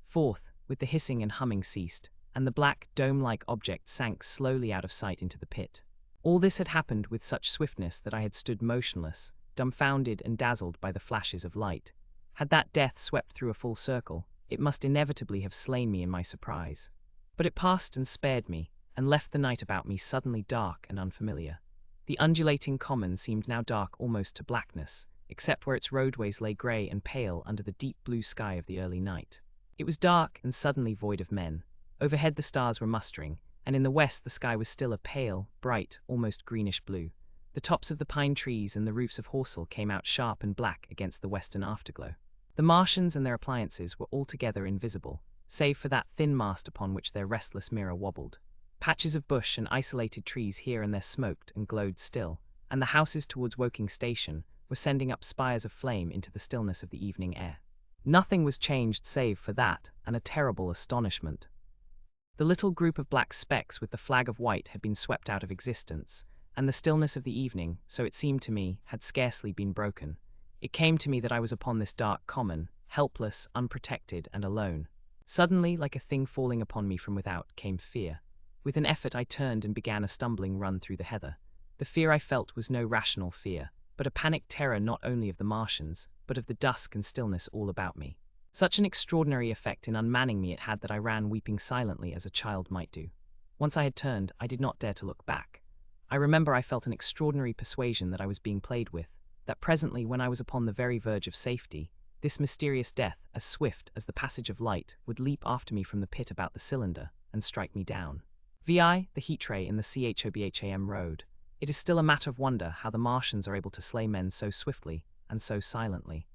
Forth, with the hissing and humming ceased, and the black, dome-like object sank slowly out of sight into the pit. All this had happened with such swiftness that I had stood motionless, dumbfounded and dazzled by the flashes of light. Had that death swept through a full circle, it must inevitably have slain me in my surprise. But it passed and spared me, and left the night about me suddenly dark and unfamiliar. The undulating common seemed now dark almost to blackness, except where its roadways lay grey and pale under the deep blue sky of the early night. It was dark and suddenly void of men. Overhead the stars were mustering, and in the west the sky was still a pale, bright, almost greenish blue. The tops of the pine trees and the roofs of Horsell came out sharp and black against the western afterglow. The Martians and their appliances were altogether invisible, save for that thin mast upon which their restless mirror wobbled. Patches of bush and isolated trees here and there smoked and glowed still, and the houses towards Woking Station were sending up spires of flame into the stillness of the evening air. Nothing was changed save for that, and a terrible astonishment. The little group of black specks with the flag of white had been swept out of existence, and the stillness of the evening, so it seemed to me, had scarcely been broken. It came to me that I was upon this dark common, helpless, unprotected, and alone. Suddenly, like a thing falling upon me from without, came fear. With an effort I turned and began a stumbling run through the heather. The fear I felt was no rational fear, but a panic terror not only of the Martians, but of the dusk and stillness all about me. Such an extraordinary effect in unmanning me it had that I ran weeping silently as a child might do. Once I had turned, I did not dare to look back. I remember I felt an extraordinary persuasion that I was being played with, that presently, when I was upon the very verge of safety, this mysterious death, as swift as the passage of light, would leap after me from the pit about the cylinder, and strike me down. VI, the heat ray in the CHOBHAM road. It is still a matter of wonder how the Martians are able to slay men so swiftly and so silently.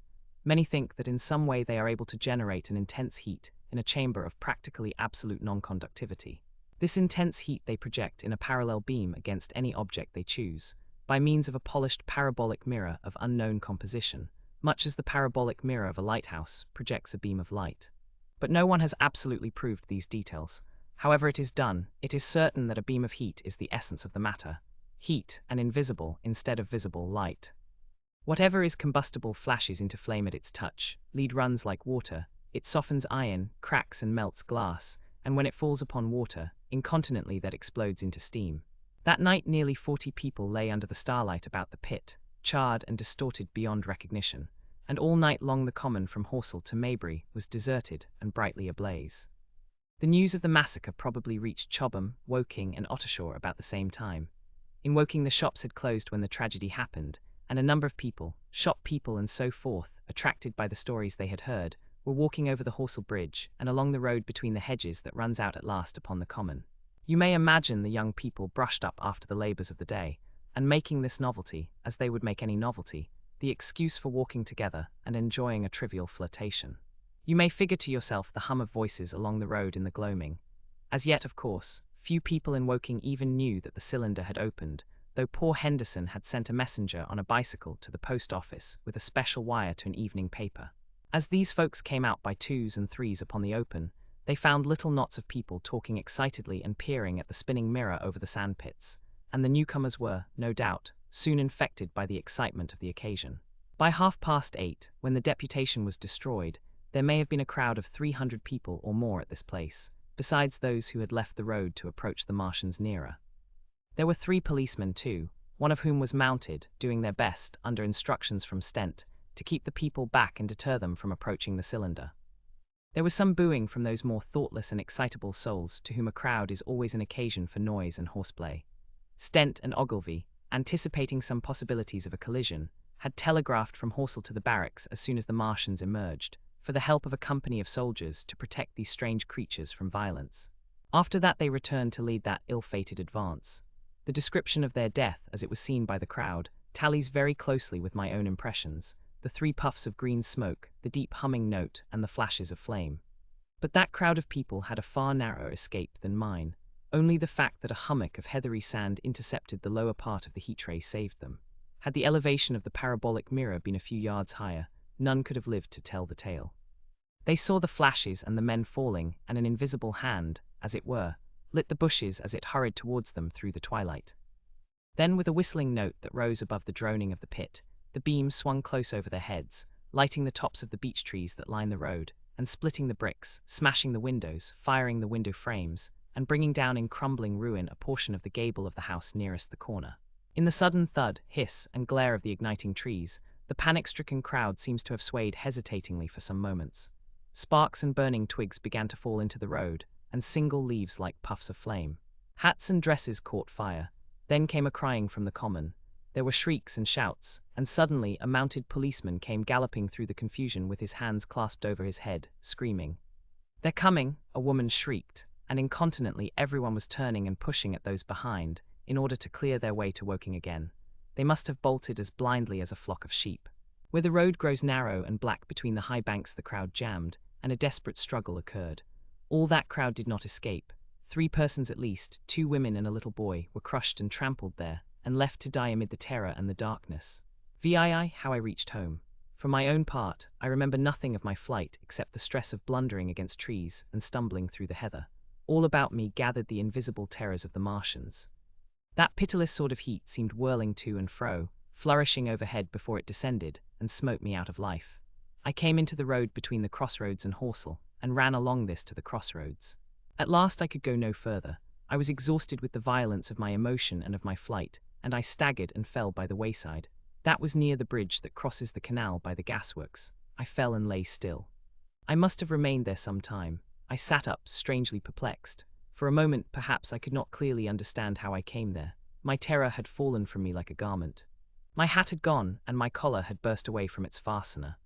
Many think that in some way they are able to generate an intense heat in a chamber of practically absolute non-conductivity. This intense heat they project in a parallel beam against any object they choose, by means of a polished parabolic mirror of unknown composition, much as the parabolic mirror of a lighthouse projects a beam of light. But no one has absolutely proved these details. However it is done, it is certain that a beam of heat is the essence of the matter. Heat, and invisible instead of visible light. Whatever is combustible flashes into flame at its touch, lead runs like water, it softens iron, cracks and melts glass, and when it falls upon water, incontinently that explodes into steam. That night nearly 40 people lay under the starlight about the pit, charred and distorted beyond recognition, and all night long the common from Horsell to Maybury was deserted and brightly ablaze. The news of the massacre probably reached Chobham, Woking and Ottershaw about the same time. In Woking the shops had closed when the tragedy happened, and a number of people, shop people and so forth, attracted by the stories they had heard, were walking over the Horsell Bridge and along the road between the hedges that runs out at last upon the common. You may imagine the young people brushed up after the labours of the day, and making this novelty, as they would make any novelty, the excuse for walking together and enjoying a trivial flirtation. You may figure to yourself the hum of voices along the road in the gloaming. As yet, of course, few people in Woking even knew that the cylinder had opened, though poor Henderson had sent a messenger on a bicycle to the post office with a special wire to an evening paper. As these folks came out by twos and threes upon the open, they found little knots of people talking excitedly and peering at the spinning mirror over the sandpits, and the newcomers were, no doubt, soon infected by the excitement of the occasion. By 8:30, when the deputation was destroyed, there may have been a crowd of 300 people or more at this place, besides those who had left the road to approach the Martians nearer. There were 3 policemen too, one of whom was mounted, doing their best, under instructions from Stent, to keep the people back and deter them from approaching the cylinder. There was some booing from those more thoughtless and excitable souls to whom a crowd is always an occasion for noise and horseplay. Stent and Ogilvy, anticipating some possibilities of a collision, had telegraphed from Horsell to the barracks as soon as the Martians emerged, for the help of a company of soldiers to protect these strange creatures from violence. After that they returned to lead that ill-fated advance. The description of their death, as it was seen by the crowd, tallies very closely with my own impressions, the 3 puffs of green smoke, the deep humming note, and the flashes of flame. But that crowd of people had a far narrower escape than mine. Only the fact that a hummock of heathery sand intercepted the lower part of the heat ray saved them. Had the elevation of the parabolic mirror been a few yards higher, none could have lived to tell the tale. They saw the flashes and the men falling, and an invisible hand, as it were, lit the bushes as it hurried towards them through the twilight. Then, with a whistling note that rose above the droning of the pit, the beam swung close over their heads, lighting the tops of the beech trees that line the road, and splitting the bricks, smashing the windows, firing the window frames, and bringing down in crumbling ruin a portion of the gable of the house nearest the corner. In the sudden thud, hiss, and glare of the igniting trees, the panic-stricken crowd seems to have swayed hesitatingly for some moments. Sparks and burning twigs began to fall into the road, and single leaves like puffs of flame. Hats and dresses caught fire. Then came a crying from the common. There were shrieks and shouts, and suddenly a mounted policeman came galloping through the confusion with his hands clasped over his head, screaming. "They're coming!" a woman shrieked, and incontinently everyone was turning and pushing at those behind, in order to clear their way to Woking again. They must have bolted as blindly as a flock of sheep. Where the road grows narrow and black between the high banks the crowd jammed, and a desperate struggle occurred. All that crowd did not escape. 3 persons at least, 2 women and a little boy, were crushed and trampled there, and left to die amid the terror and the darkness. VII, how I reached home. For my own part, I remember nothing of my flight except the stress of blundering against trees and stumbling through the heather. All about me gathered the invisible terrors of the Martians. That pitiless sort of heat seemed whirling to and fro, flourishing overhead before it descended, and smote me out of life. I came into the road between the crossroads and Horsell, and ran along this to the crossroads. At last I could go no further. I was exhausted with the violence of my emotion and of my flight, and I staggered and fell by the wayside. That was near the bridge that crosses the canal by the gasworks. I fell and lay still. I must have remained there some time. I sat up, strangely perplexed. For a moment, perhaps, I could not clearly understand how I came there. My terror had fallen from me like a garment. My hat had gone, and my collar had burst away from its fastener.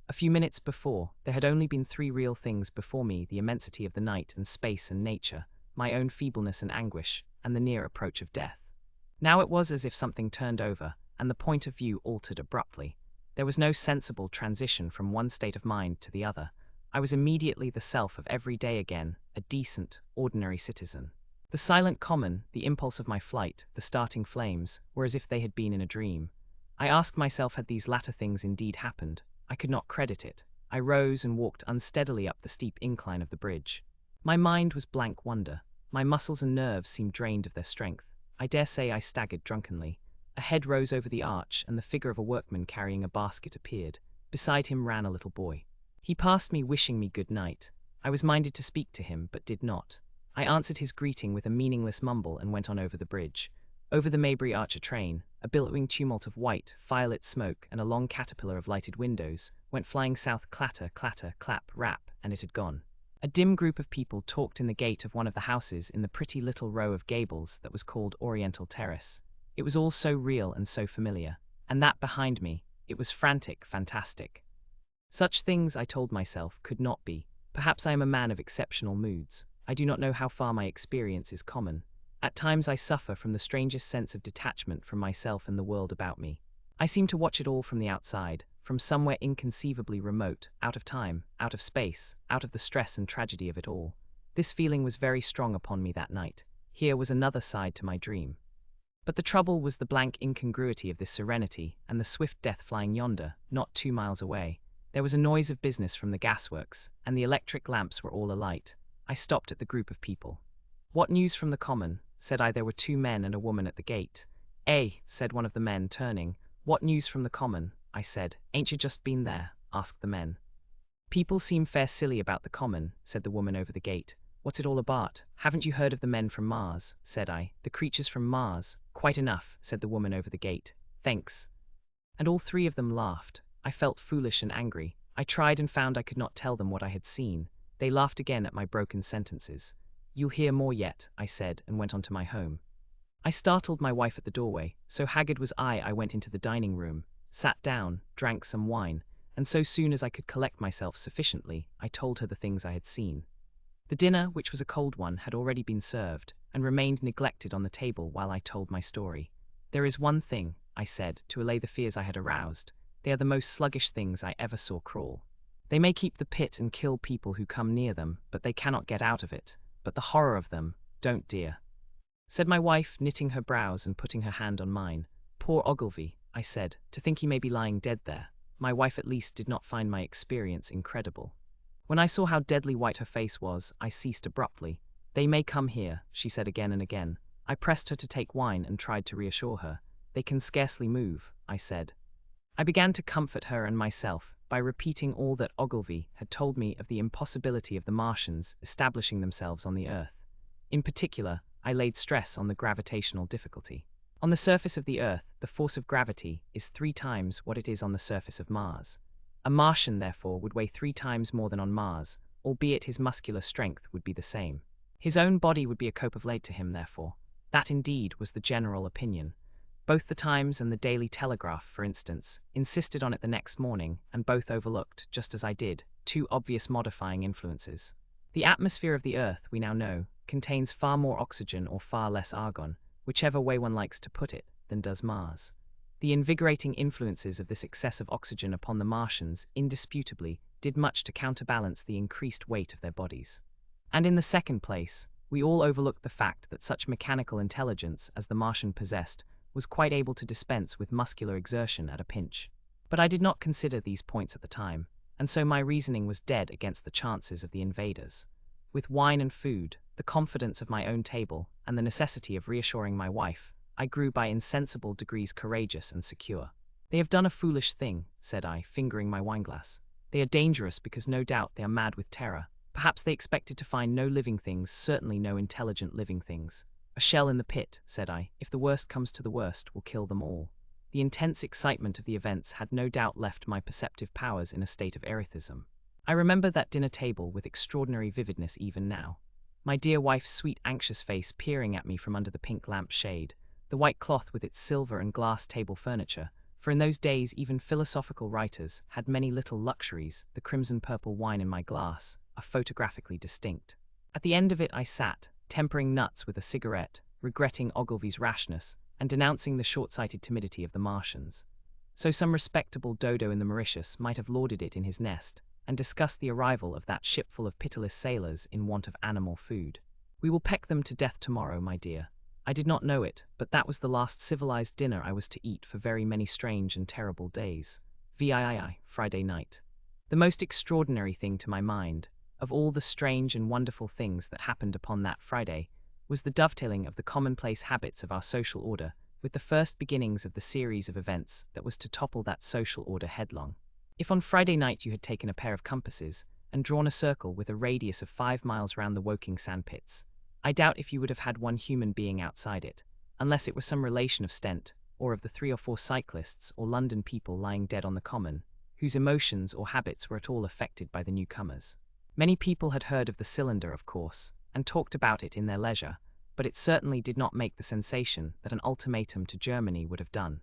A few minutes before, there had only been 3 real things before me: the immensity of the night and space and nature, my own feebleness and anguish, and the near approach of death. Now it was as if something turned over, and the point of view altered abruptly. There was no sensible transition from one state of mind to the other. I was immediately the self of every day again, a decent, ordinary citizen. The silent common, the impulse of my flight, the starting flames, were as if they had been in a dream. I asked myself, had these latter things indeed happened? I could not credit it. I rose and walked unsteadily up the steep incline of the bridge. My mind was blank wonder. My muscles and nerves seemed drained of their strength. I dare say I staggered drunkenly. A head rose over the arch, and the figure of a workman carrying a basket appeared. Beside him ran a little boy. He passed me, wishing me good night. I was minded to speak to him, but did not. I answered his greeting with a meaningless mumble and went on over the bridge. Over the Maybury Archer train, a billowing tumult of white, firelit smoke and a long caterpillar of lighted windows went flying south, clatter, clatter, clap, rap, and it had gone. A dim group of people talked in the gate of one of the houses in the pretty little row of gables that was called Oriental Terrace. It was all so real and so familiar. And that behind me, it was frantic, fantastic. Such things, I told myself, could not be. Perhaps I am a man of exceptional moods. I do not know how far my experience is common. At times I suffer from the strangest sense of detachment from myself and the world about me. I seem to watch it all from the outside, from somewhere inconceivably remote, out of time, out of space, out of the stress and tragedy of it all. This feeling was very strong upon me that night. Here was another side to my dream. But the trouble was the blank incongruity of this serenity and the swift death flying yonder, not 2 miles away. There was a noise of business from the gasworks, and the electric lamps were all alight. I stopped at the group of people. "What news from the common?" said I. There were 2 men and a woman at the gate. "Eh," said one of the men, turning. "What news from the common?" I said. "Ain't you just been there?" asked the men. "People seem fair silly about the common," said the woman over the gate. "What's it all about? Haven't you heard of the men from Mars?" said I. "The creatures from Mars? Quite enough," said the woman over the gate. "Thanks." And all 3 of them laughed. I felt foolish and angry. I tried and found I could not tell them what I had seen. They laughed again at my broken sentences. "You'll hear more yet," I said, and went on to my home. I startled my wife at the doorway. So haggard was I went into the dining room, sat down, drank some wine, and so soon as I could collect myself sufficiently, I told her the things I had seen. The dinner, which was a cold one, had already been served, and remained neglected on the table while I told my story. "There is one thing," I said, to allay the fears I had aroused. "They are the most sluggish things I ever saw crawl. They may keep the pit and kill people who come near them, but they cannot get out of it. But the horror of them, don't, dear," said my wife, knitting her brows and putting her hand on mine. "Poor Ogilvy," I said, "to think he may be lying dead there." My wife at least did not find my experience incredible. When I saw how deadly white her face was, I ceased abruptly. "They may come here," she said again and again. I pressed her to take wine and tried to reassure her. "They can scarcely move," I said. I began to comfort her and myself by repeating all that Ogilvy had told me of the impossibility of the Martians establishing themselves on the Earth. In particular, I laid stress on the gravitational difficulty. On the surface of the Earth, the force of gravity is 3 times what it is on the surface of Mars. A Martian, therefore, would weigh 3 times more than on Mars, albeit his muscular strength would be the same. His own body would be a cope of lead to him, therefore. That indeed was the general opinion. Both the Times and the Daily Telegraph, for instance, insisted on it the next morning, and both overlooked, just as I did, 2 obvious modifying influences. The atmosphere of the Earth, we now know, contains far more oxygen or far less argon, whichever way one likes to put it, than does Mars. The invigorating influences of this excess of oxygen upon the Martians indisputably did much to counterbalance the increased weight of their bodies. And in the second place, we all overlooked the fact that such mechanical intelligence as the Martian possessed was quite able to dispense with muscular exertion at a pinch. But I did not consider these points at the time, and so my reasoning was dead against the chances of the invaders. With wine and food, the confidence of my own table, and the necessity of reassuring my wife, I grew by insensible degrees courageous and secure. "They have done a foolish thing," said I, fingering my wineglass. "They are dangerous because no doubt they are mad with terror. Perhaps they expected to find no living things, certainly no intelligent living things. A shell in the pit," said I, "if the worst comes to the worst, will kill them all." The intense excitement of the events had no doubt left my perceptive powers in a state of erethism. I remember that dinner table with extraordinary vividness even now. My dear wife's sweet anxious face peering at me from under the pink lamp shade, the white cloth with its silver and glass table furniture, for in those days even philosophical writers had many little luxuries, the crimson purple wine in my glass, are photographically distinct. At the end of it I sat, tempering nuts with a cigarette, regretting Ogilvy's rashness, and denouncing the short-sighted timidity of the Martians. So some respectable dodo in the Mauritius might have lauded it in his nest, and discussed the arrival of that shipful of pitiless sailors in want of animal food. "We will peck them to death tomorrow, my dear. I did not know it, but that was the last civilized dinner I was to eat for very many strange and terrible days. VII, Friday night. The most extraordinary thing to my mind, of all the strange and wonderful things that happened upon that Friday, was the dovetailing of the commonplace habits of our social order with the first beginnings of the series of events that was to topple that social order headlong. If on Friday night you had taken a pair of compasses and drawn a circle with a radius of 5 miles round the Woking sandpits, I doubt if you would have had one human being outside it, unless it were some relation of Stent, or of the 3 or 4 cyclists or London people lying dead on the common, whose emotions or habits were at all affected by the newcomers. Many people had heard of the cylinder, of course, and talked about it in their leisure, but it certainly did not make the sensation that an ultimatum to Germany would have done.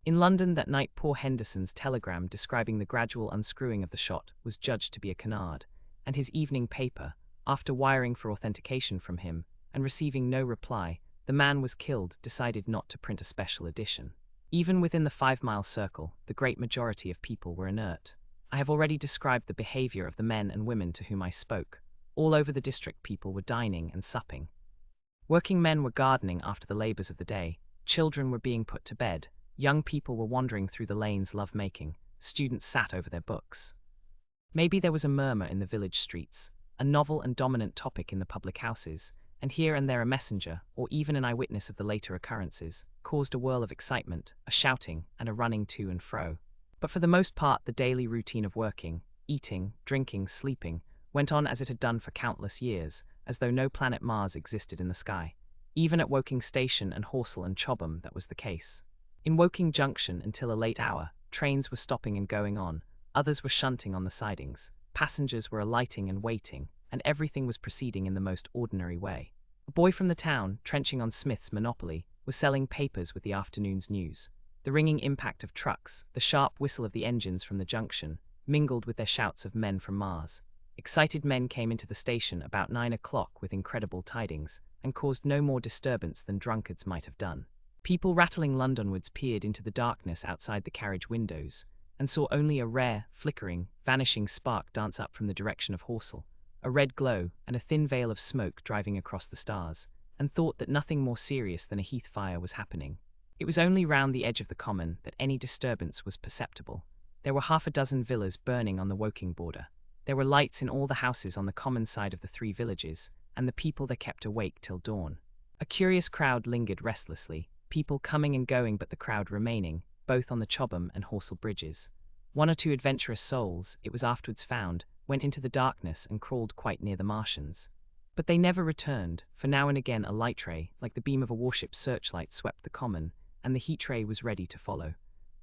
In London that night poor Henderson's telegram describing the gradual unscrewing of the shot was judged to be a canard, and his evening paper, after wiring for authentication from him, and receiving no reply, the man was killed, decided not to print a special edition. Even within the 5-mile circle, the great majority of people were inert. I have already described the behavior of the men and women to whom I spoke. All over the district people were dining and supping. Working men were gardening after the labors of the day, children were being put to bed, young people were wandering through the lanes love-making, students sat over their books. Maybe there was a murmur in the village streets, a novel and dominant topic in the public houses, and here and there a messenger, or even an eyewitness of the later occurrences, caused a whirl of excitement, a shouting, and a running to and fro. But for the most part the daily routine of working, eating, drinking, sleeping, went on as it had done for countless years, as though no planet Mars existed in the sky. Even at Woking Station and Horsell and Chobham that was the case. In Woking Junction until a late hour, trains were stopping and going on, others were shunting on the sidings, passengers were alighting and waiting, and everything was proceeding in the most ordinary way. A boy from the town, trenching on Smith's Monopoly, was selling papers with the afternoon's news. The ringing impact of trucks, the sharp whistle of the engines from the junction, mingled with their shouts of men from Mars. Excited men came into the station about 9 o'clock with incredible tidings, and caused no more disturbance than drunkards might have done. People rattling Londonwards peered into the darkness outside the carriage windows, and saw only a rare, flickering, vanishing spark dance up from the direction of Horsell, a red glow and a thin veil of smoke driving across the stars, and thought that nothing more serious than a heath fire was happening. It was only round the edge of the common that any disturbance was perceptible. There were 6 villas burning on the Woking border. There were lights in all the houses on the common side of the 3 villages, and the people there kept awake till dawn. A curious crowd lingered restlessly, people coming and going but the crowd remaining, both on the Chobham and Horsell bridges. 1 or 2 adventurous souls, it was afterwards found, went into the darkness and crawled quite near the Martians. But they never returned, for now and again a light ray, like the beam of a warship's searchlight, swept the common, and the heat ray was ready to follow.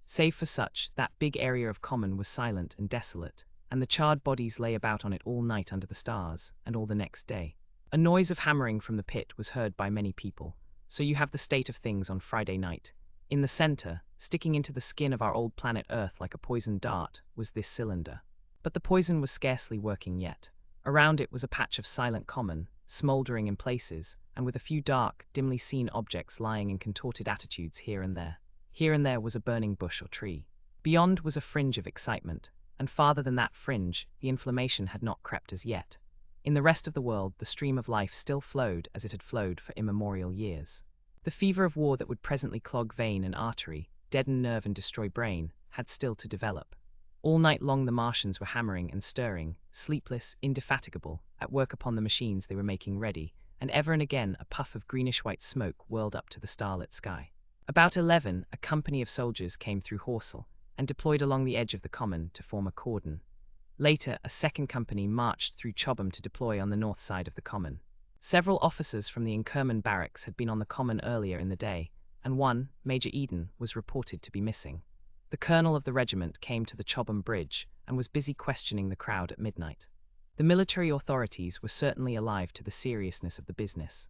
Save for such, that big area of common was silent and desolate, and the charred bodies lay about on it all night under the stars, and all the next day. A noise of hammering from the pit was heard by many people. So you have the state of things on Friday night. In the center, sticking into the skin of our old planet Earth like a poisoned dart, was this cylinder. But the poison was scarcely working yet. Around it was a patch of silent common, smouldering in places, and with a few dark, dimly seen objects lying in contorted attitudes here and there. Here and there was a burning bush or tree. Beyond was a fringe of excitement, and farther than that fringe, the inflammation had not crept as yet. In the rest of the world, the stream of life still flowed as it had flowed for immemorial years. The fever of war that would presently clog vein and artery, deaden nerve and destroy brain, had still to develop. All night long the Martians were hammering and stirring, sleepless, indefatigable, at work upon the machines they were making ready, and ever and again a puff of greenish-white smoke whirled up to the starlit sky. About 11, a company of soldiers came through Horsell, and deployed along the edge of the common to form a cordon. Later, a second company marched through Chobham to deploy on the north side of the common. Several officers from the Inkerman barracks had been on the common earlier in the day, and one, Major Eden, was reported to be missing. The colonel of the regiment came to the Chobham Bridge and was busy questioning the crowd at midnight. The military authorities were certainly alive to the seriousness of the business.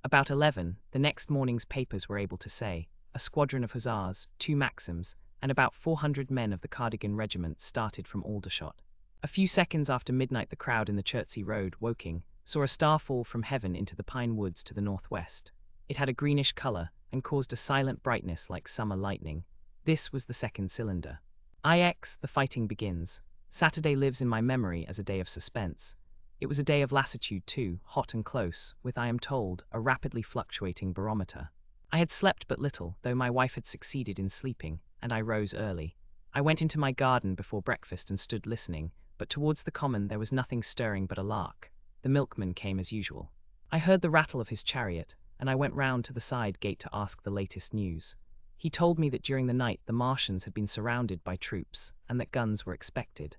About 11, the next morning's papers were able to say, a squadron of hussars, 2 Maxims, and about 400 men of the Cardigan regiment started from Aldershot. A few seconds after midnight the crowd in the Chertsey Road, Woking, saw a star fall from heaven into the pine woods to the northwest. It had a greenish color and caused a silent brightness like summer lightning. This was the second cylinder. The fighting begins. Saturday lives in my memory as a day of suspense. It was a day of lassitude too, hot and close, with, I am told, a rapidly fluctuating barometer. I had slept but little, though my wife had succeeded in sleeping, and I rose early. I went into my garden before breakfast and stood listening, but towards the common there was nothing stirring but a lark. The milkman came as usual. I heard the rattle of his chariot, and I went round to the side gate to ask the latest news. He told me that during the night the Martians had been surrounded by troops, and that guns were expected.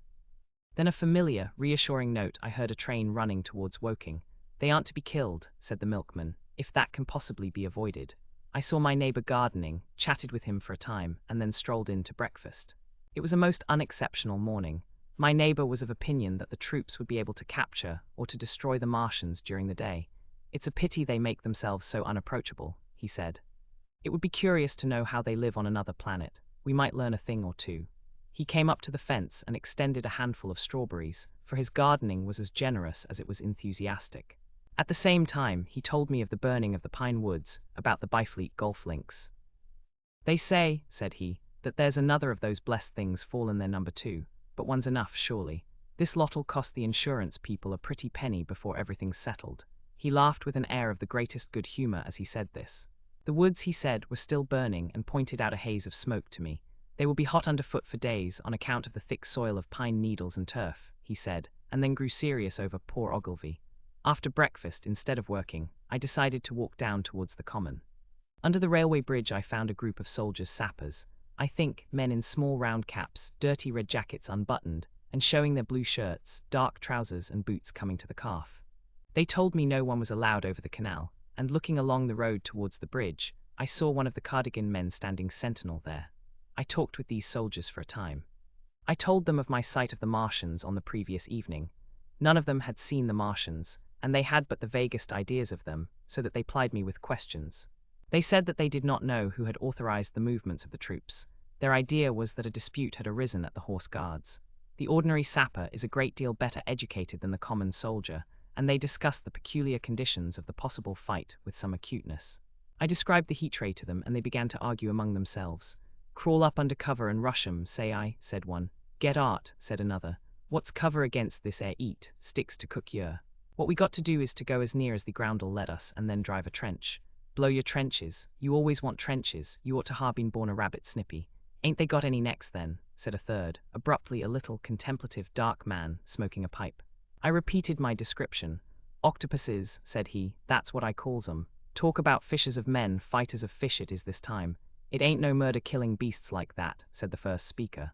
Then a familiar, reassuring note: I heard a train running towards Woking. They aren't to be killed, said the milkman, if that can possibly be avoided. I saw my neighbour gardening, chatted with him for a time, and then strolled in to breakfast. It was a most unexceptional morning. My neighbour was of opinion that the troops would be able to capture or to destroy the Martians during the day. It's a pity they make themselves so unapproachable, he said. It would be curious to know how they live on another planet. We might learn a thing or two. He came up to the fence and extended a handful of strawberries, for his gardening was as generous as it was enthusiastic. At the same time, he told me of the burning of the pine woods, about the Byfleet golf links. They say, said he, that there's another of those blessed things fallen there number 2, but one's enough, surely. This lot'll cost the insurance people a pretty penny before everything's settled. He laughed with an air of the greatest good humour as he said this. The woods, he said, were still burning, and pointed out a haze of smoke to me. They will be hot underfoot for days on account of the thick soil of pine needles and turf, he said, and then grew serious over poor Ogilvy. After breakfast, instead of working, I decided to walk down towards the common. Under the railway bridge I found a group of soldiers, sappers, I think, men in small round caps, dirty red jackets unbuttoned, and showing their blue shirts, dark trousers and boots coming to the calf. They told me no one was allowed over the canal, and looking along the road towards the bridge, I saw one of the cardigan men standing sentinel there. I talked with these soldiers for a time. I told them of my sight of the Martians on the previous evening. None of them had seen the Martians, and they had but the vaguest ideas of them, so that they plied me with questions. They said that they did not know who had authorized the movements of the troops. Their idea was that a dispute had arisen at the Horse Guards. The ordinary sapper is a great deal better educated than the common soldier, and they discussed the peculiar conditions of the possible fight with some acuteness. I described the heat ray to them, and they began to argue among themselves. Crawl up under cover and rush 'em, say I, said one. Get art, said another. What's cover against this air eat, sticks to cook yer. What we got to do is to go as near as the ground'll let us, and then drive a trench. Blow your trenches, you always want trenches, you ought to ha' been born a rabbit snippy. Ain't they got any necks then, said a third, abruptly, a little, contemplative, dark man, smoking a pipe. I repeated my description. Octopuses, said he, that's what I calls 'em. Talk about fishers of men, fighters of fish it is this time. It ain't no murder-killing beasts like that, said the first speaker.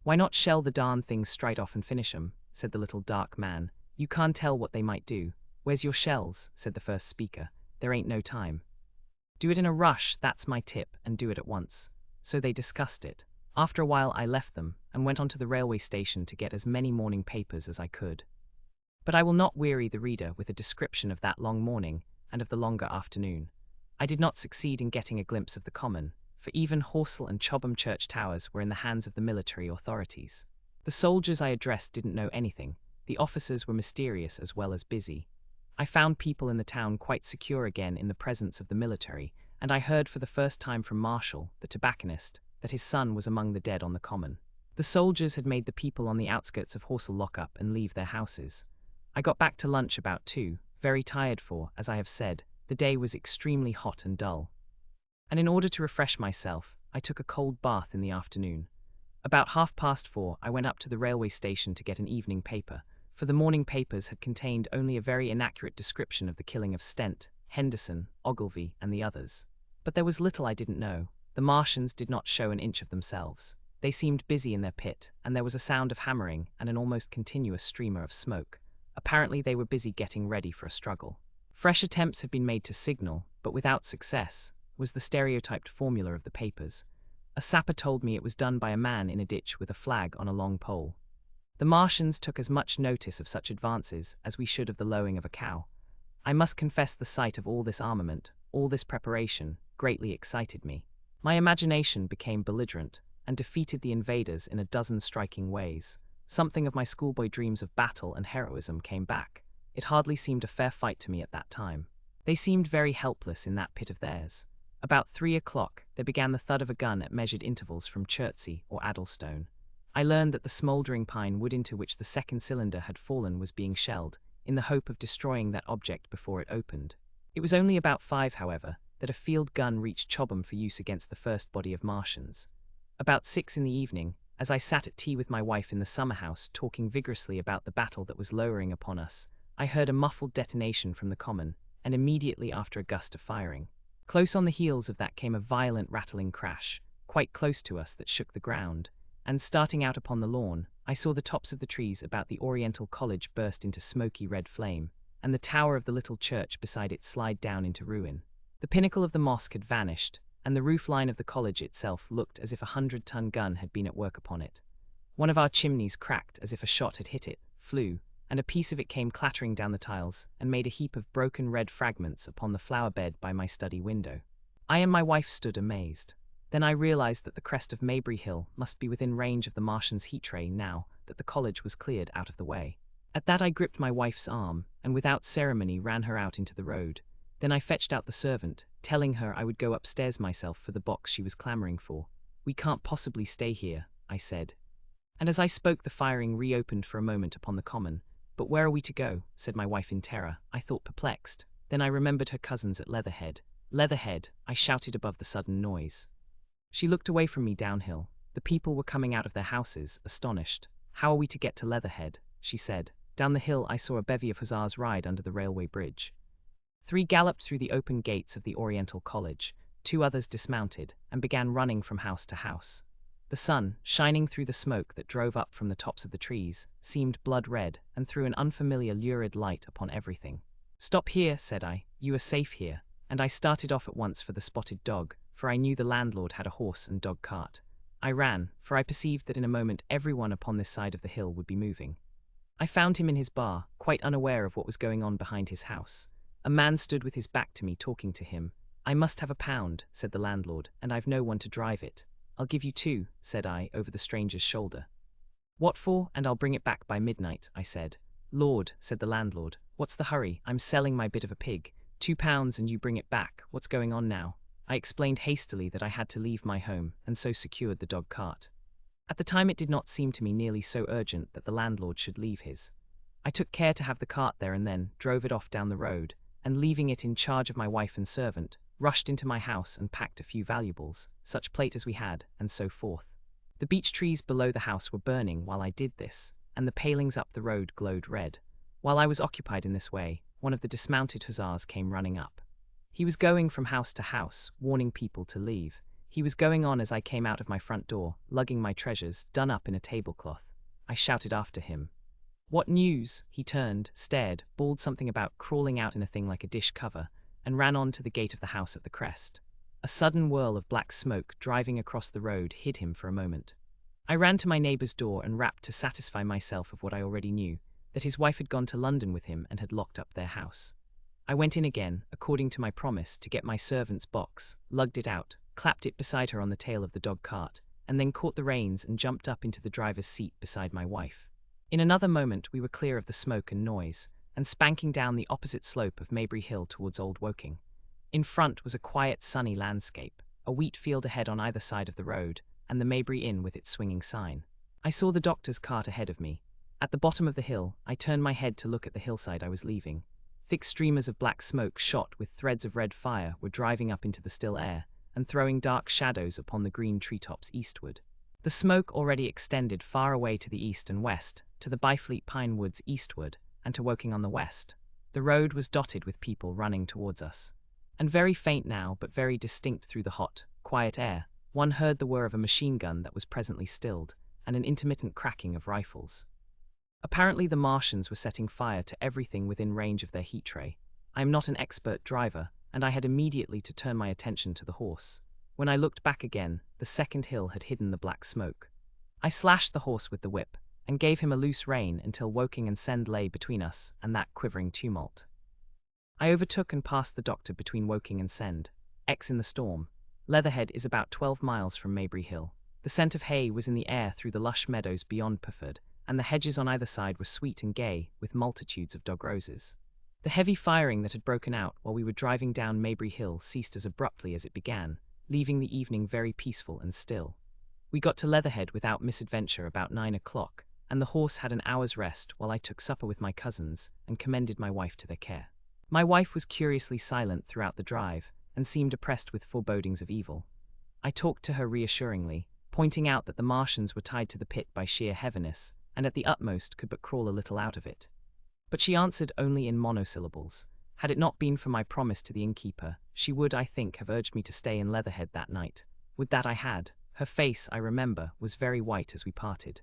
Why not shell the darn things straight off and finish 'em, said the little dark man. You can't tell what they might do. Where's your shells, said the first speaker. There ain't no time. Do it in a rush, that's my tip, and do it at once. So they discussed it. After a while I left them, and went on to the railway station to get as many morning papers as I could. But I will not weary the reader with a description of that long morning, and of the longer afternoon. I did not succeed in getting a glimpse of the common, for even Horsell and Chobham church towers were in the hands of the military authorities. The soldiers I addressed didn't know anything. The officers were mysterious as well as busy. I found people in the town quite secure again in the presence of the military, and I heard for the first time from Marshall, the tobacconist, that his son was among the dead on the common. The soldiers had made the people on the outskirts of Horsell lock up and leave their houses. I got back to lunch about 2, very tired for, as I have said, the day was extremely hot and dull. And in order to refresh myself, I took a cold bath in the afternoon. About 4:30 I went up to the railway station to get an evening paper, for the morning papers had contained only a very inaccurate description of the killing of Stent, Henderson, Ogilvy, and the others. But there was little I didn't know. The Martians did not show an inch of themselves. They seemed busy in their pit, and there was a sound of hammering and an almost continuous streamer of smoke. Apparently they were busy getting ready for a struggle. Fresh attempts have been made to signal, but without success, was the stereotyped formula of the papers. A sapper told me it was done by a man in a ditch with a flag on a long pole. The Martians took as much notice of such advances as we should of the lowing of a cow. I must confess the sight of all this armament, all this preparation, greatly excited me. My imagination became belligerent, and defeated the invaders in a dozen striking ways. Something of my schoolboy dreams of battle and heroism came back. it hardly seemed a fair fight to me at that time. They seemed very helpless in that pit of theirs. About 3 o'clock, there began the thud of a gun at measured intervals from Chertsey or Addlestone. I learned that the smouldering pine wood into which the second cylinder had fallen was being shelled, in the hope of destroying that object before it opened. It was only about 5, however, that a field gun reached Chobham for use against the first body of Martians. About 6 in the evening, as I sat at tea with my wife in the summer house talking vigorously about the battle that was lowering upon us, I heard a muffled detonation from the common, and immediately after a gust of firing. Close on the heels of that came a violent rattling crash, quite close to us, that shook the ground, and starting out upon the lawn, I saw the tops of the trees about the Oriental College burst into smoky red flame, and the tower of the little church beside it slide down into ruin. The pinnacle of the mosque had vanished, and the roof line of the college itself looked as if a 100-ton gun had been at work upon it. One of our chimneys cracked as if a shot had hit it, flew, and a piece of it came clattering down the tiles and made a heap of broken red fragments upon the flower bed by my study window. I and my wife stood amazed. Then I realized that the crest of Maybury Hill must be within range of the Martian's heat ray now that the college was cleared out of the way. At that I gripped my wife's arm, and without ceremony ran her out into the road. Then I fetched out the servant, telling her I would go upstairs myself for the box she was clamoring for. "We can't possibly stay here," I said. And as I spoke the firing reopened for a moment upon the common. "But where are we to go?" said my wife in terror. I thought, perplexed. Then I remembered her cousins at Leatherhead. "Leatherhead," I shouted above the sudden noise. She looked away from me downhill. The people were coming out of their houses, astonished. "How are we to get to Leatherhead?" she said. Down the hill I saw a bevy of hussars ride under the railway bridge. 3 galloped through the open gates of the Oriental College, 2 others dismounted, and began running from house to house. The sun, shining through the smoke that drove up from the tops of the trees, seemed blood-red, and threw an unfamiliar lurid light upon everything. "Stop here," said I. "You are safe here." And I started off at once for the Spotted Dog, for I knew the landlord had a horse and dog cart. I ran, for I perceived that in a moment everyone upon this side of the hill would be moving. I found him in his bar, quite unaware of what was going on behind his house. A man stood with his back to me talking to him. "I must have £1," said the landlord, "and I've no one to drive it." "I'll give you 2, said I, over the stranger's shoulder. "What for? And I'll bring it back by midnight," I said. "Lord," said the landlord, "what's the hurry? I'm selling my bit of a pig. £2 and you bring it back. What's going on now?" I explained hastily that I had to leave my home, and so secured the dog cart. At the time it did not seem to me nearly so urgent that the landlord should leave his. I took care to have the cart there and then, drove it off down the road, and leaving it in charge of my wife and servant, rushed into my house and packed a few valuables, such plate as we had, and so forth. The beech trees below the house were burning while I did this, and the palings up the road glowed red. While I was occupied in this way, one of the dismounted hussars came running up. He was going from house to house, warning people to leave. He was going on as I came out of my front door, lugging my treasures, done up in a tablecloth. I shouted after him. "What news?" He turned, stared, bawled something about crawling out in a thing like a dish cover, and ran on to the gate of the house at the crest. A sudden whirl of black smoke driving across the road hid him for a moment. I ran to my neighbour's door and rapped to satisfy myself of what I already knew, that his wife had gone to London with him and had locked up their house. I went in again, according to my promise, to get my servant's box, lugged it out, clapped it beside her on the tail of the dog cart, and then caught the reins and jumped up into the driver's seat beside my wife. In another moment we were clear of the smoke and noise, and spanking down the opposite slope of Maybury Hill towards Old Woking. In front was a quiet, sunny landscape, a wheat field ahead on either side of the road, and the Maybury Inn with its swinging sign. I saw the doctor's cart ahead of me. At the bottom of the hill, I turned my head to look at the hillside I was leaving. Thick streamers of black smoke shot with threads of red fire were driving up into the still air, and throwing dark shadows upon the green treetops eastward. The smoke already extended far away to the east and west, to the Byfleet pine woods eastward, and to Woking on the west. The road was dotted with people running towards us. And very faint now, but very distinct through the hot, quiet air, one heard the whir of a machine gun that was presently stilled, and an intermittent cracking of rifles. Apparently the Martians were setting fire to everything within range of their heat ray. I am not an expert driver, and I had immediately to turn my attention to the horse. When I looked back again, the second hill had hidden the black smoke. I slashed the horse with the whip, and gave him a loose rein until Woking and Send lay between us and that quivering tumult. I overtook and passed the doctor between Woking and Send. X in the storm. Leatherhead is about 12 miles from Maybury Hill. The scent of hay was in the air through the lush meadows beyond Pufford, and the hedges on either side were sweet and gay with multitudes of dog roses. The heavy firing that had broken out while we were driving down Maybury Hill ceased as abruptly as it began, leaving the evening very peaceful and still. We got to Leatherhead without misadventure about 9 o'clock, and the horse had an hour's rest while I took supper with my cousins and commended my wife to their care. My wife was curiously silent throughout the drive and seemed oppressed with forebodings of evil. I talked to her reassuringly, pointing out that the Martians were tied to the pit by sheer heaviness, and at the utmost could but crawl a little out of it. But she answered only in monosyllables. Had it not been for my promise to the innkeeper, she would, I think, have urged me to stay in Leatherhead that night. Would that I had. Her face, I remember, was very white as we parted.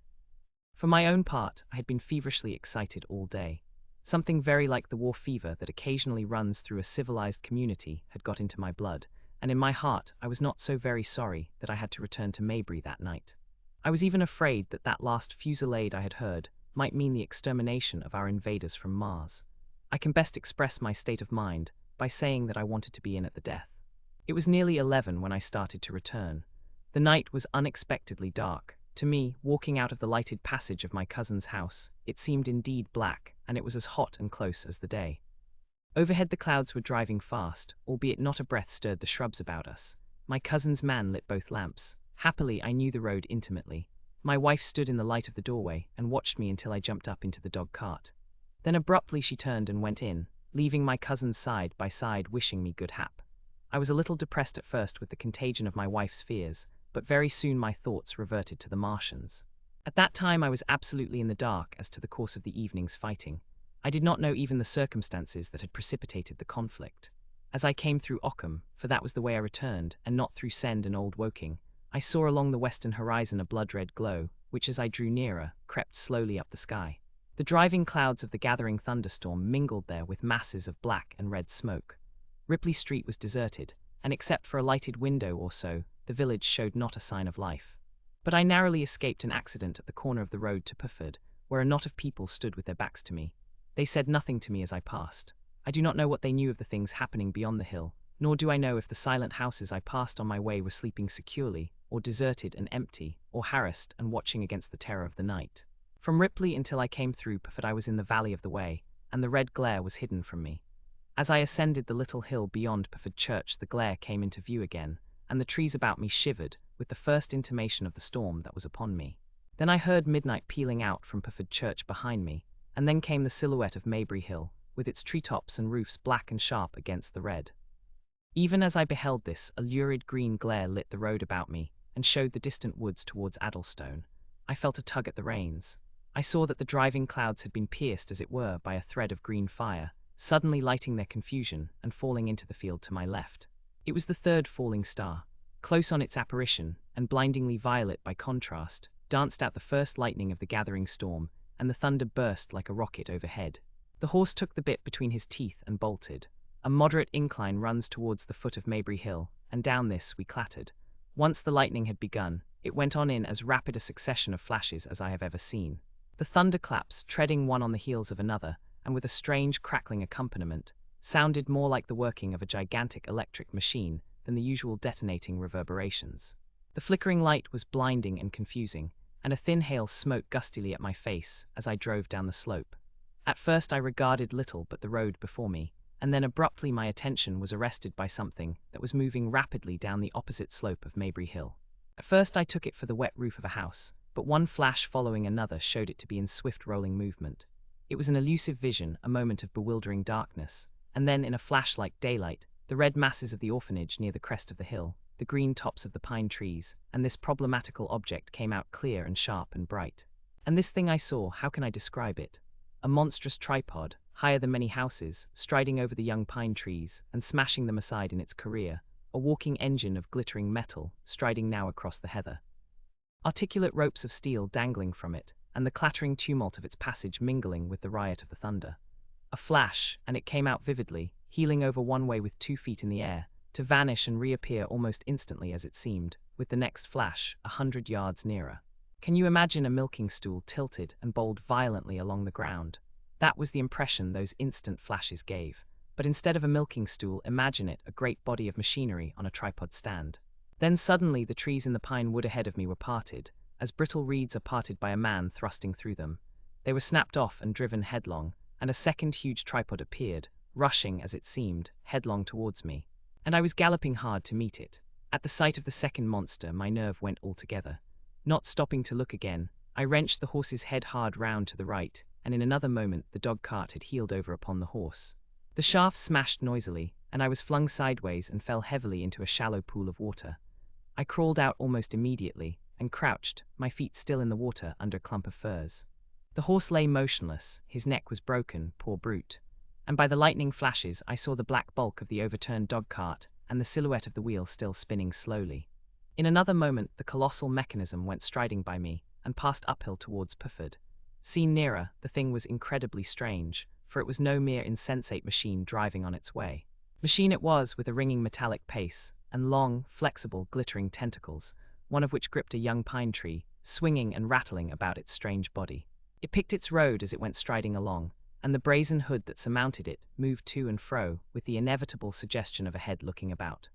For my own part, I had been feverishly excited all day. Something very like the war fever that occasionally runs through a civilized community had got into my blood, and in my heart I was not so very sorry that I had to return to Maybury that night. I was even afraid that that last fusillade I had heard might mean the extermination of our invaders from Mars. I can best express my state of mind by saying that I wanted to be in at the death. It was nearly 11 when I started to return. The night was unexpectedly dark. To me, walking out of the lighted passage of my cousin's house, it seemed indeed black, and it was as hot and close as the day. Overhead the clouds were driving fast, albeit not a breath stirred the shrubs about us. My cousin's man lit both lamps. Happily, I knew the road intimately. My wife stood in the light of the doorway and watched me until I jumped up into the dog cart. Then abruptly she turned and went in, leaving my cousins side by side wishing me good hap. I was a little depressed at first with the contagion of my wife's fears, but very soon my thoughts reverted to the Martians. At that time I was absolutely in the dark as to the course of the evening's fighting. I did not know even the circumstances that had precipitated the conflict. As I came through Ockham, for that was the way I returned, and not through Send and Old Woking, I saw along the western horizon a blood-red glow, which as I drew nearer, crept slowly up the sky. The driving clouds of the gathering thunderstorm mingled there with masses of black and red smoke. Ripley Street was deserted, and except for a lighted window or so, the village showed not a sign of life. But I narrowly escaped an accident at the corner of the road to Pufford, where a knot of people stood with their backs to me. They said nothing to me as I passed. I do not know what they knew of the things happening beyond the hill, nor do I know if the silent houses I passed on my way were sleeping securely, or deserted and empty, or harassed and watching against the terror of the night. From Ripley until I came through Pufford I was in the valley of the Wey, and the red glare was hidden from me. As I ascended the little hill beyond Pufford Church the glare came into view again, and the trees about me shivered with the first intimation of the storm that was upon me. Then I heard midnight pealing out from Pufford Church behind me, and then came the silhouette of Maybury Hill, with its treetops and roofs black and sharp against the red. Even as I beheld this, a lurid green glare lit the road about me, and showed the distant woods towards Addlestone. I felt a tug at the reins. I saw that the driving clouds had been pierced as it were by a thread of green fire, suddenly lighting their confusion and falling into the field to my left. It was the third falling star. Close on its apparition, and blindingly violet by contrast, danced out the first lightning of the gathering storm, and the thunder burst like a rocket overhead. The horse took the bit between his teeth and bolted. A moderate incline runs towards the foot of Maybury Hill, and down this we clattered. Once the lightning had begun, it went on in as rapid a succession of flashes as I have ever seen. The thunderclaps, treading one on the heels of another, and with a strange crackling accompaniment, sounded more like the working of a gigantic electric machine than the usual detonating reverberations. The flickering light was blinding and confusing, and a thin hail smote gustily at my face as I drove down the slope. At first I regarded little but the road before me, and then abruptly my attention was arrested by something that was moving rapidly down the opposite slope of Maybury Hill. At first I took it for the wet roof of a house, but one flash following another showed it to be in swift rolling movement. It was an elusive vision, a moment of bewildering darkness, and then in a flash like daylight, the red masses of the orphanage near the crest of the hill, the green tops of the pine trees, and this problematical object came out clear and sharp and bright. And this thing I saw, how can I describe it? A monstrous tripod, higher than many houses, striding over the young pine trees and smashing them aside in its career, a walking engine of glittering metal, striding now across the heather. Articulate ropes of steel dangling from it, and the clattering tumult of its passage mingling with the riot of the thunder. A flash, and it came out vividly, heeling over one way with 2 feet in the air, to vanish and reappear almost instantly as it seemed, with the next flash, 100 yards nearer. Can you imagine a milking stool tilted and bowled violently along the ground? That was the impression those instant flashes gave. But instead of a milking stool, imagine it, a great body of machinery on a tripod stand. Then suddenly the trees in the pine wood ahead of me were parted, as brittle reeds are parted by a man thrusting through them. They were snapped off and driven headlong, and a second huge tripod appeared, rushing, as it seemed, headlong towards me. And I was galloping hard to meet it. At the sight of the second monster, my nerve went altogether. Not stopping to look again, I wrenched the horse's head hard round to the right, and in another moment the dog cart had heeled over upon the horse. The shaft smashed noisily, and I was flung sideways and fell heavily into a shallow pool of water. I crawled out almost immediately, and crouched, my feet still in the water, under a clump of firs. The horse lay motionless, his neck was broken, poor brute. And by the lightning flashes I saw the black bulk of the overturned dog-cart, and the silhouette of the wheel still spinning slowly. In another moment the colossal mechanism went striding by me, and passed uphill towards Pufford. Seen nearer, the thing was incredibly strange, for it was no mere insensate machine driving on its way. Machine it was, with a ringing metallic pace, and long, flexible, glittering tentacles, one of which gripped a young pine tree, swinging and rattling about its strange body. It picked its road as it went striding along, and the brazen hood that surmounted it moved to and fro, with the inevitable suggestion of a head looking about.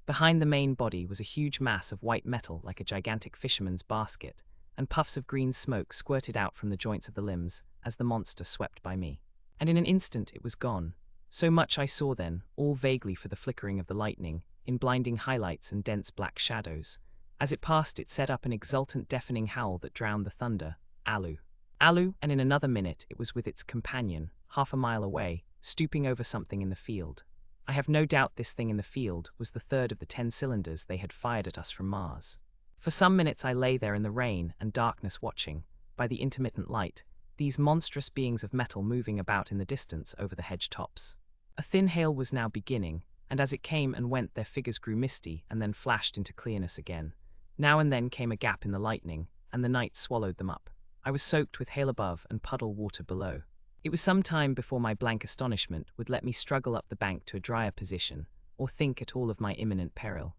Behind the main body was a huge mass of white metal like a gigantic fisherman's basket, and puffs of green smoke squirted out from the joints of the limbs as the monster swept by me. And in an instant it was gone. So much I saw then, all vaguely for the flickering of the lightning, in blinding highlights and dense black shadows. As it passed it set up an exultant deafening howl that drowned the thunder. Alu. Alu, and in another minute it was with its companion, half a mile away, stooping over something in the field. I have no doubt this thing in the field was the third of the 10 cylinders they had fired at us from Mars. For some minutes I lay there in the rain and darkness watching, by the intermittent light, these monstrous beings of metal moving about in the distance over the hedge tops. A thin hail was now beginning, and as it came and went their figures grew misty and then flashed into clearness again. Now and then came a gap in the lightning, and the night swallowed them up. I was soaked with hail above and puddle water below. It was some time before my blank astonishment would let me struggle up the bank to a drier position, or think at all of my imminent peril.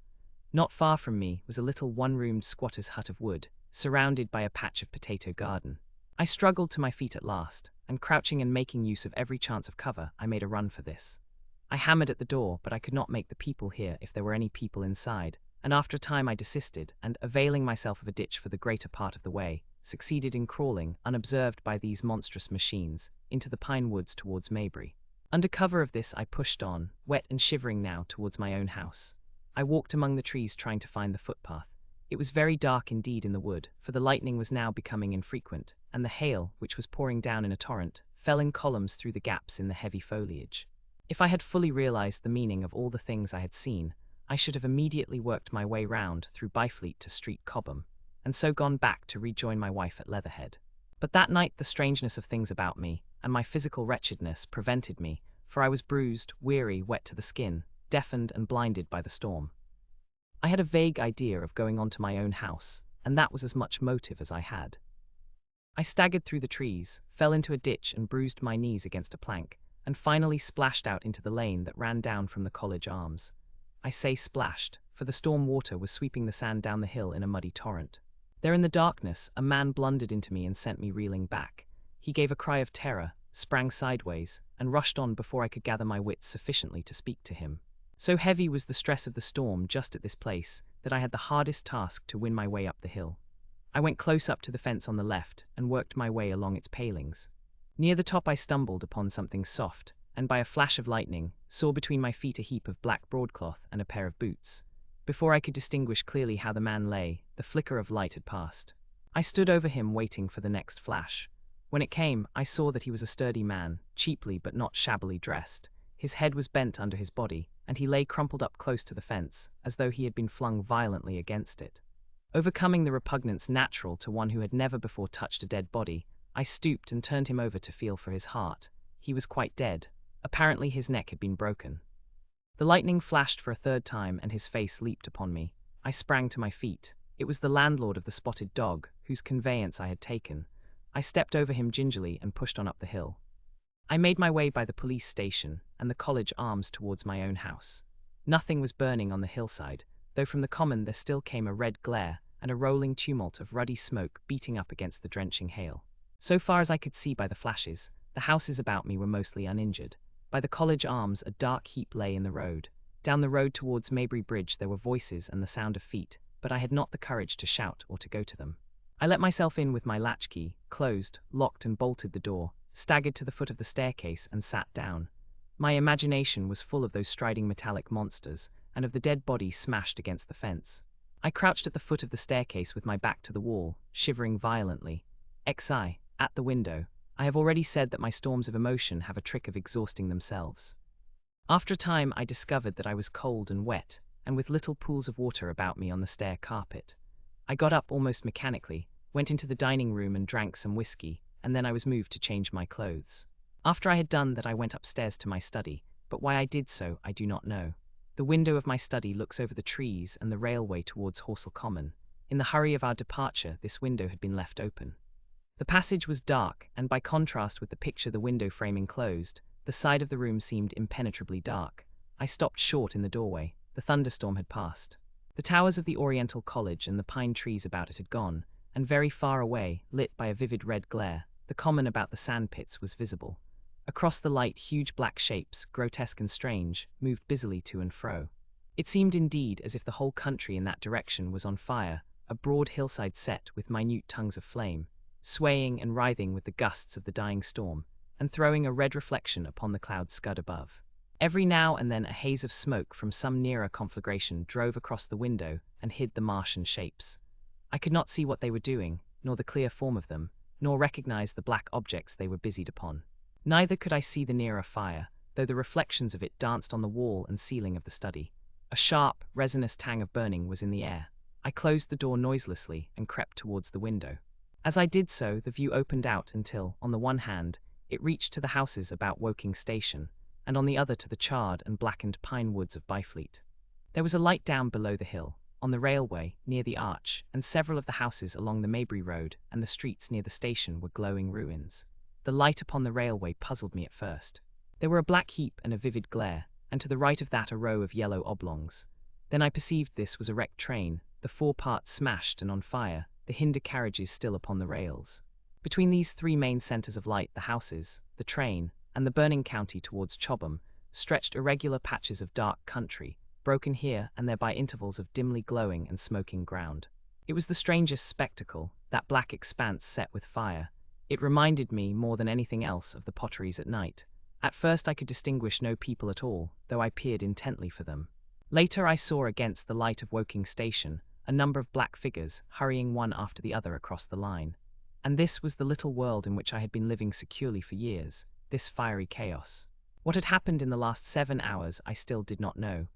Not far from me was a little one-roomed squatter's hut of wood, surrounded by a patch of potato garden. I struggled to my feet at last, and crouching and making use of every chance of cover, I made a run for this. I hammered at the door, but I could not make the people hear if there were any people inside, and after a time I desisted, and, availing myself of a ditch for the greater part of the way, succeeded in crawling, unobserved by these monstrous machines, into the pine woods towards Maybury. Under cover of this I pushed on, wet and shivering now, towards my own house. I walked among the trees trying to find the footpath. It was very dark indeed in the wood, for the lightning was now becoming infrequent, and the hail, which was pouring down in a torrent, fell in columns through the gaps in the heavy foliage. If I had fully realized the meaning of all the things I had seen, I should have immediately worked my way round through Byfleet to Street Cobham, and so gone back to rejoin my wife at Leatherhead. But that night the strangeness of things about me, and my physical wretchedness, prevented me, for I was bruised, weary, wet to the skin, deafened and blinded by the storm. I had a vague idea of going on to my own house, and that was as much motive as I had. I staggered through the trees, fell into a ditch and bruised my knees against a plank, and finally splashed out into the lane that ran down from the College Arms. I say splashed, for the storm water was sweeping the sand down the hill in a muddy torrent. There in the darkness, a man blundered into me and sent me reeling back. He gave a cry of terror, sprang sideways, and rushed on before I could gather my wits sufficiently to speak to him. So heavy was the stress of the storm just at this place, that I had the hardest task to win my way up the hill. I went close up to the fence on the left, and worked my way along its palings. Near the top I stumbled upon something soft, and by a flash of lightning, saw between my feet a heap of black broadcloth and a pair of boots. Before I could distinguish clearly how the man lay, the flicker of light had passed. I stood over him waiting for the next flash. When it came, I saw that he was a sturdy man, cheaply but not shabbily dressed. His head was bent under his body, and he lay crumpled up close to the fence, as though he had been flung violently against it. Overcoming the repugnance natural to one who had never before touched a dead body, I stooped and turned him over to feel for his heart. He was quite dead. Apparently his neck had been broken. The lightning flashed for a third time, and his face leaped upon me. I sprang to my feet. It was the landlord of the Spotted Dog, whose conveyance I had taken. I stepped over him gingerly and pushed on up the hill. I made my way by the police station and the College Arms towards my own house. Nothing was burning on the hillside, though from the common there still came a red glare and a rolling tumult of ruddy smoke beating up against the drenching hail. So far as I could see by the flashes, the houses about me were mostly uninjured. By the College Arms a dark heap lay in the road. Down the road towards Maybury Bridge there were voices and the sound of feet, but I had not the courage to shout or to go to them. I let myself in with my latchkey, closed, locked and bolted the door, staggered to the foot of the staircase and sat down. My imagination was full of those striding metallic monsters, and of the dead body smashed against the fence. I crouched at the foot of the staircase with my back to the wall, shivering violently. At the window. I have already said that my storms of emotion have a trick of exhausting themselves. After a time I discovered that I was cold and wet, and with little pools of water about me on the stair carpet. I got up almost mechanically, went into the dining room and drank some whiskey, and then I was moved to change my clothes. After I had done that I went upstairs to my study, but why I did so I do not know. The window of my study looks over the trees and the railway towards Horsell Common. In the hurry of our departure, this window had been left open. The passage was dark, and by contrast with the picture the window frame enclosed, the side of the room seemed impenetrably dark. I stopped short in the doorway. The thunderstorm had passed. The towers of the Oriental College and the pine trees about it had gone, and very far away, lit by a vivid red glare, the common about the sandpits was visible. Across the light, huge black shapes, grotesque and strange, moved busily to and fro. It seemed indeed as if the whole country in that direction was on fire, a broad hillside set with minute tongues of flame, swaying and writhing with the gusts of the dying storm, and throwing a red reflection upon the cloud scud above. Every now and then a haze of smoke from some nearer conflagration drove across the window and hid the Martian shapes. I could not see what they were doing, nor the clear form of them, nor recognize the black objects they were busied upon. Neither could I see the nearer fire, though the reflections of it danced on the wall and ceiling of the study. A sharp, resinous tang of burning was in the air. I closed the door noiselessly and crept towards the window. As I did so, the view opened out until, on the one hand, it reached to the houses about Woking Station, and on the other to the charred and blackened pine woods of Byfleet. There was a light down below the hill, on the railway, near the arch, and several of the houses along the Maybury Road and the streets near the station were glowing ruins. The light upon the railway puzzled me at first. There were a black heap and a vivid glare, and to the right of that a row of yellow oblongs. Then I perceived this was a wrecked train, the foreparts smashed and on fire, the hinder carriages still upon the rails. Between these three main centres of light, the houses, the train, and the burning county towards Chobham, stretched irregular patches of dark country, broken here and there by intervals of dimly glowing and smoking ground. It was the strangest spectacle, that black expanse set with fire. It reminded me more than anything else of the potteries at night. At first I could distinguish no people at all, though I peered intently for them. Later I saw against the light of Woking Station a number of black figures hurrying one after the other across the line. And this was the little world in which I had been living securely for years, this fiery chaos. What had happened in the last 7 hours I still did not know,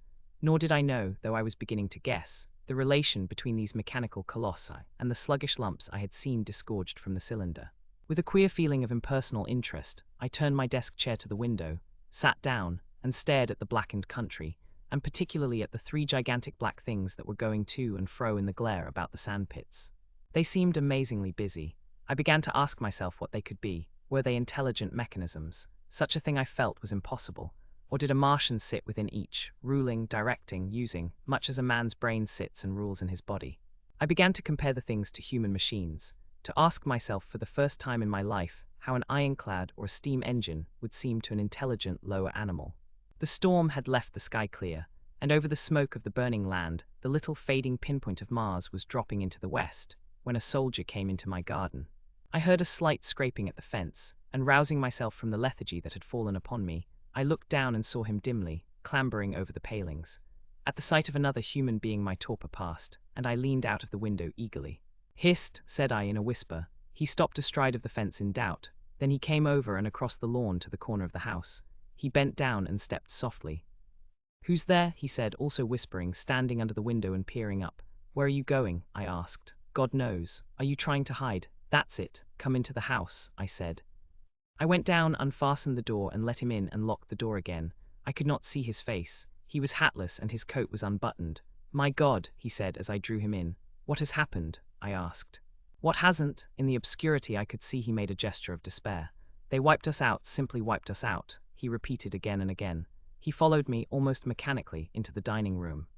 nor did I know, though I was beginning to guess, the relation between these mechanical colossi and the sluggish lumps I had seen disgorged from the cylinder. With a queer feeling of impersonal interest, I turned my desk chair to the window, sat down, and stared at the blackened country, and particularly at the 3 gigantic black things that were going to and fro in the glare about the sandpits. They seemed amazingly busy. I began to ask myself what they could be. Were they intelligent mechanisms? Such a thing I felt was impossible. Or did a Martian sit within each, ruling, directing, using, much as a man's brain sits and rules in his body? I began to compare the things to human machines, to ask myself for the first time in my life how an ironclad or a steam engine would seem to an intelligent lower animal. The storm had left the sky clear, and over the smoke of the burning land, the little fading pinpoint of Mars was dropping into the west, when a soldier came into my garden. I heard a slight scraping at the fence, and rousing myself from the lethargy that had fallen upon me, I looked down and saw him dimly, clambering over the palings. At the sight of another human being my torpor passed, and I leaned out of the window eagerly. "Hist," said I in a whisper. He stopped astride of the fence in doubt. Then he came over and across the lawn to the corner of the house. He bent down and stepped softly. "Who's there?" he said, also whispering, standing under the window and peering up. "Where are you going?" I asked. "God knows. Are you trying to hide?" "That's it. Come into the house," I said. I went down, unfastened the door, and let him in and locked the door again. I could not see his face. He was hatless and his coat was unbuttoned. "My God," he said as I drew him in. "What has happened?" I asked. "What hasn't?" In the obscurity I could see he made a gesture of despair. "They wiped us out, simply wiped us out," he repeated again and again. He followed me, almost mechanically, into the dining room.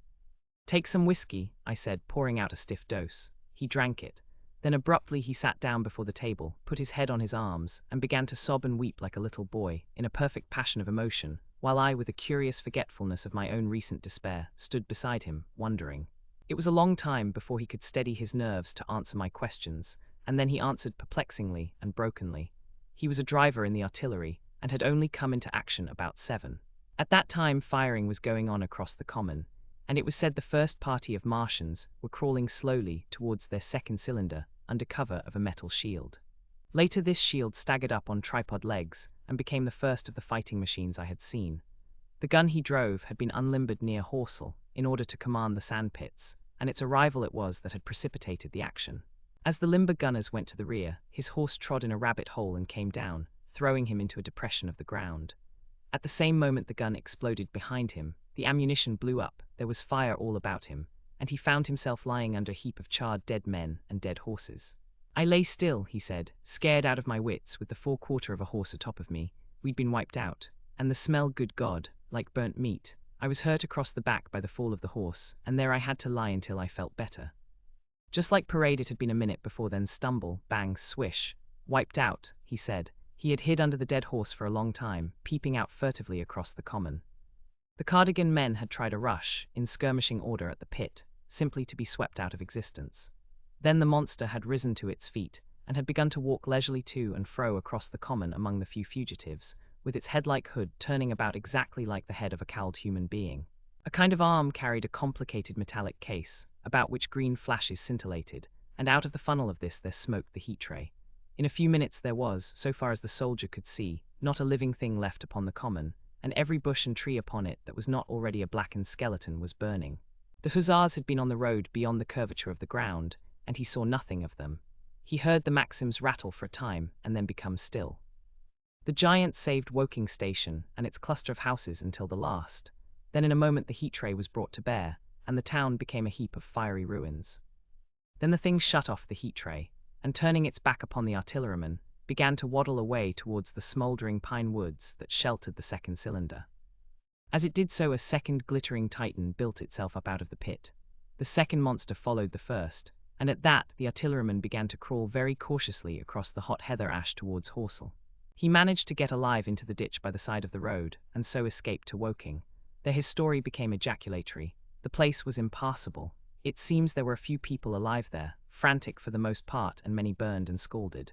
"Take some whiskey," I said, pouring out a stiff dose. He drank it. Then abruptly he sat down before the table, put his head on his arms, and began to sob and weep like a little boy, in a perfect passion of emotion, while I, with a curious forgetfulness of my own recent despair, stood beside him, wondering. It was a long time before he could steady his nerves to answer my questions, and then he answered perplexingly and brokenly. He was a driver in the artillery, and had only come into action about 7. At that time firing was going on across the common, and it was said the first party of Martians were crawling slowly towards their second cylinder under cover of a metal shield. Later this shield staggered up on tripod legs and became the first of the fighting machines I had seen. The gun he drove had been unlimbered near Horsell in order to command the sandpits, and its arrival it was that had precipitated the action. As the limber gunners went to the rear, his horse trod in a rabbit hole and came down, throwing him into a depression of the ground. At the same moment the gun exploded behind him, the ammunition blew up, there was fire all about him, and he found himself lying under a heap of charred dead men and dead horses. I lay still, he said, scared out of my wits with the forequarter of a horse atop of me. We'd been wiped out, and the smell, good God, like burnt meat. I was hurt across the back by the fall of the horse, and there I had to lie until I felt better. Just like parade it had been a minute before then stumble, bang, swish. Wiped out, he said. He had hid under the dead horse for a long time, peeping out furtively across the common. The Cardigan men had tried a rush, in skirmishing order at the pit, simply to be swept out of existence. Then the monster had risen to its feet, and had begun to walk leisurely to and fro across the common among the few fugitives, with its head-like hood turning about exactly like the head of a cowled human being. A kind of arm carried a complicated metallic case, about which green flashes scintillated, and out of the funnel of this there smoked the heat ray. In a few minutes there was, so far as the soldier could see, not a living thing left upon the common, and every bush and tree upon it that was not already a blackened skeleton was burning. The hussars had been on the road beyond the curvature of the ground, and he saw nothing of them. He heard the Maxims rattle for a time, and then become still. The giants saved Woking Station and its cluster of houses until the last. Then in a moment the heat ray was brought to bear, and the town became a heap of fiery ruins. Then the thing shut off the heat ray, and turning its back upon the artilleryman, began to waddle away towards the smouldering pine woods that sheltered the second cylinder. As it did so, a second glittering titan built itself up out of the pit. The second monster followed the first, and at that the artilleryman began to crawl very cautiously across the hot heather ash towards Horsell. He managed to get alive into the ditch by the side of the road, and so escaped to Woking. There his story became ejaculatory. The place was impassable. It seems there were a few people alive there, frantic for the most part, and many burned and scalded.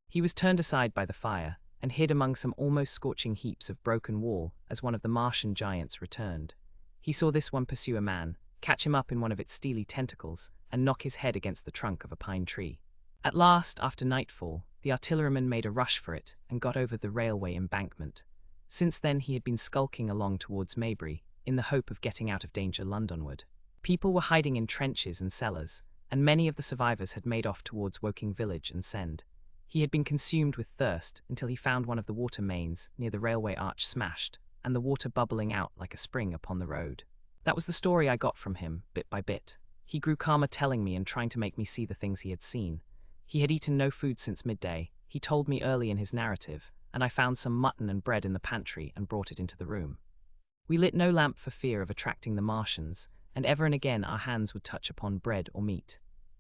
He was turned aside by the fire, and hid among some almost scorching heaps of broken wall as one of the Martian giants returned. He saw this one pursue a man, catch him up in one of its steely tentacles, and knock his head against the trunk of a pine tree. At last, after nightfall, the artilleryman made a rush for it and got over the railway embankment. Since then he had been skulking along towards Maybury, in the hope of getting out of danger Londonward. People were hiding in trenches and cellars, and many of the survivors had made off towards Woking village and Send. He had been consumed with thirst until he found one of the water mains near the railway arch smashed, and the water bubbling out like a spring upon the road. That was the story I got from him, bit by bit. He grew calmer telling me and trying to make me see the things he had seen. He had eaten no food since midday, he told me early in his narrative, and I found some mutton and bread in the pantry and brought it into the room. We lit no lamp for fear of attracting the Martians, and ever and again our hands would touch upon bread or meat.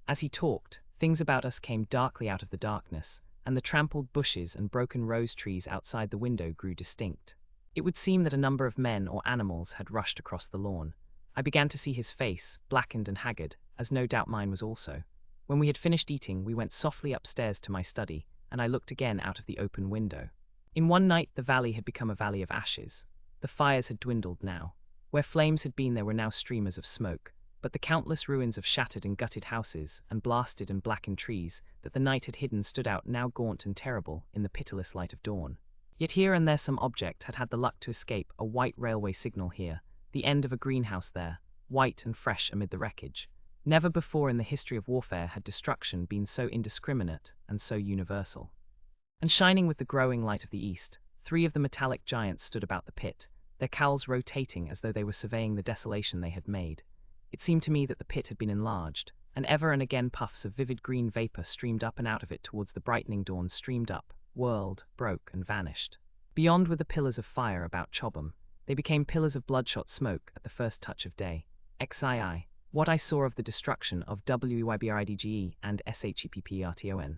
As he talked, things about us came darkly out of the darkness, and the trampled bushes and broken rose trees outside the window grew distinct. It would seem that a number of men or animals had rushed across the lawn. I began to see his face, blackened and haggard, as no doubt mine was also. When we had finished eating, we went softly upstairs to my study, and I looked again out of the open window. In one night the valley had become a valley of ashes. The fires had dwindled now. Where flames had been there were now streamers of smoke, but the countless ruins of shattered and gutted houses and blasted and blackened trees that the night had hidden stood out now gaunt and terrible in the pitiless light of dawn. Yet here and there some object had had the luck to escape, a white railway signal here, the end of a greenhouse there, white and fresh amid the wreckage. Never before in the history of warfare had destruction been so indiscriminate and so universal. And shining with the growing light of the east, 3 of the metallic giants stood about the pit, their cowls rotating as though they were surveying the desolation they had made. It seemed to me that the pit had been enlarged, and ever and again puffs of vivid green vapor streamed up and out of it towards the brightening dawn, streamed up, whirled, broke, and vanished. Beyond were the pillars of fire about Chobham. They became pillars of bloodshot smoke at the first touch of day. XII. What I saw of the destruction of WEYBRIDGE and SHEPPRTON.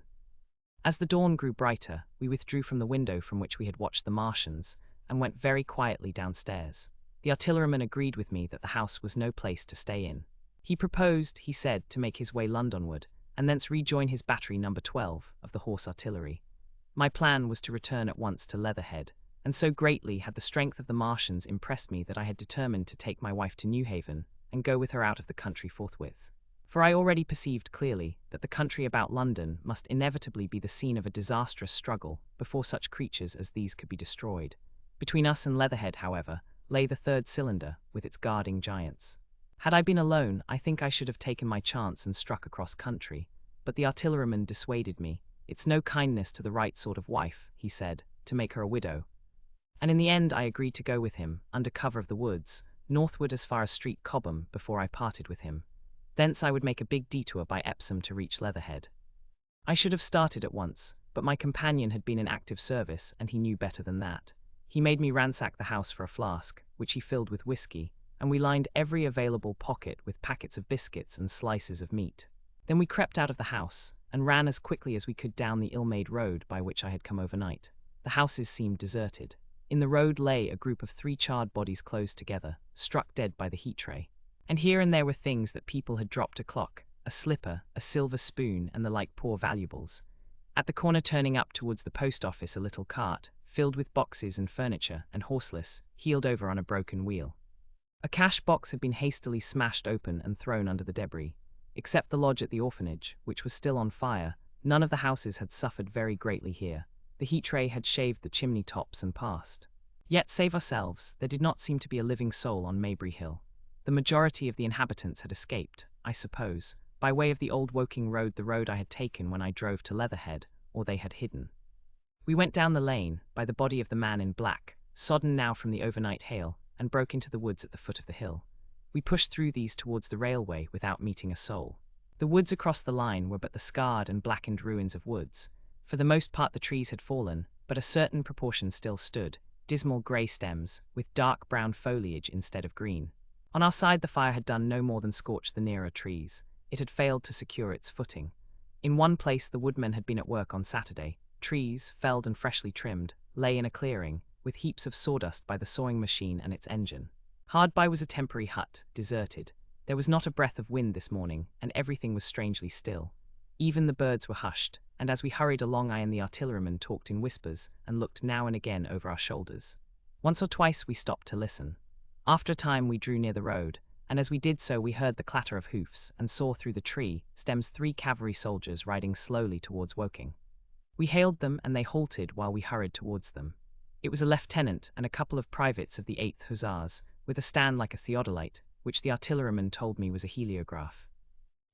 As the dawn grew brighter, we withdrew from the window from which we had watched the Martians, and went very quietly downstairs. The artilleryman agreed with me that the house was no place to stay in. He proposed, he said, to make his way Londonward, and thence rejoin his battery number 12 of the Horse Artillery. My plan was to return at once to Leatherhead, and so greatly had the strength of the Martians impressed me that I had determined to take my wife to Newhaven and go with her out of the country forthwith. For I already perceived clearly that the country about London must inevitably be the scene of a disastrous struggle before such creatures as these could be destroyed. Between us and Leatherhead, however, lay the third cylinder with its guarding giants. Had I been alone, I think I should have taken my chance and struck across country, but the artilleryman dissuaded me. It's no kindness to the right sort of wife, he said, to make her a widow. And in the end I agreed to go with him, under cover of the woods, northward as far as Street Cobham before I parted with him. Thence I would make a big detour by Epsom to reach Leatherhead. I should have started at once, but my companion had been in active service, and he knew better than that. He made me ransack the house for a flask, which he filled with whiskey, and we lined every available pocket with packets of biscuits and slices of meat. Then we crept out of the house, and ran as quickly as we could down the ill-made road by which I had come overnight. The houses seemed deserted. In the road lay a group of 3 charred bodies close together, struck dead by the heat ray. And here and there were things that people had dropped: a clock, a slipper, a silver spoon, and the like poor valuables. At the corner turning up towards the post office, a little cart, filled with boxes and furniture, and horseless, heeled over on a broken wheel. A cash box had been hastily smashed open and thrown under the debris. Except the lodge at the orphanage, which was still on fire, none of the houses had suffered very greatly here. The heat ray had shaved the chimney tops and passed. Yet, save ourselves, there did not seem to be a living soul on Maybury Hill. The majority of the inhabitants had escaped, I suppose, by way of the old Woking road, the road I had taken when I drove to Leatherhead, or they had hidden. We went down the lane, by the body of the man in black, sodden now from the overnight hail, and broke into the woods at the foot of the hill. We pushed through these towards the railway without meeting a soul. The woods across the line were but the scarred and blackened ruins of woods. For the most part the trees had fallen, but a certain proportion still stood, dismal grey stems, with dark brown foliage instead of green. On our side the fire had done no more than scorch the nearer trees. It had failed to secure its footing. In one place the woodmen had been at work on Saturday. Trees, felled and freshly trimmed, lay in a clearing, with heaps of sawdust by the sawing machine and its engine. Hard by was a temporary hut, deserted. There was not a breath of wind this morning, and everything was strangely still. Even the birds were hushed, and as we hurried along I and the artilleryman talked in whispers and looked now and again over our shoulders. Once or twice we stopped to listen. After a time we drew near the road, and as we did so we heard the clatter of hoofs and saw through the tree stems 3 cavalry soldiers riding slowly towards Woking. We hailed them and they halted while we hurried towards them. It was a lieutenant and a couple of privates of the 8th Hussars, with a stand like a theodolite, which the artilleryman told me was a heliograph.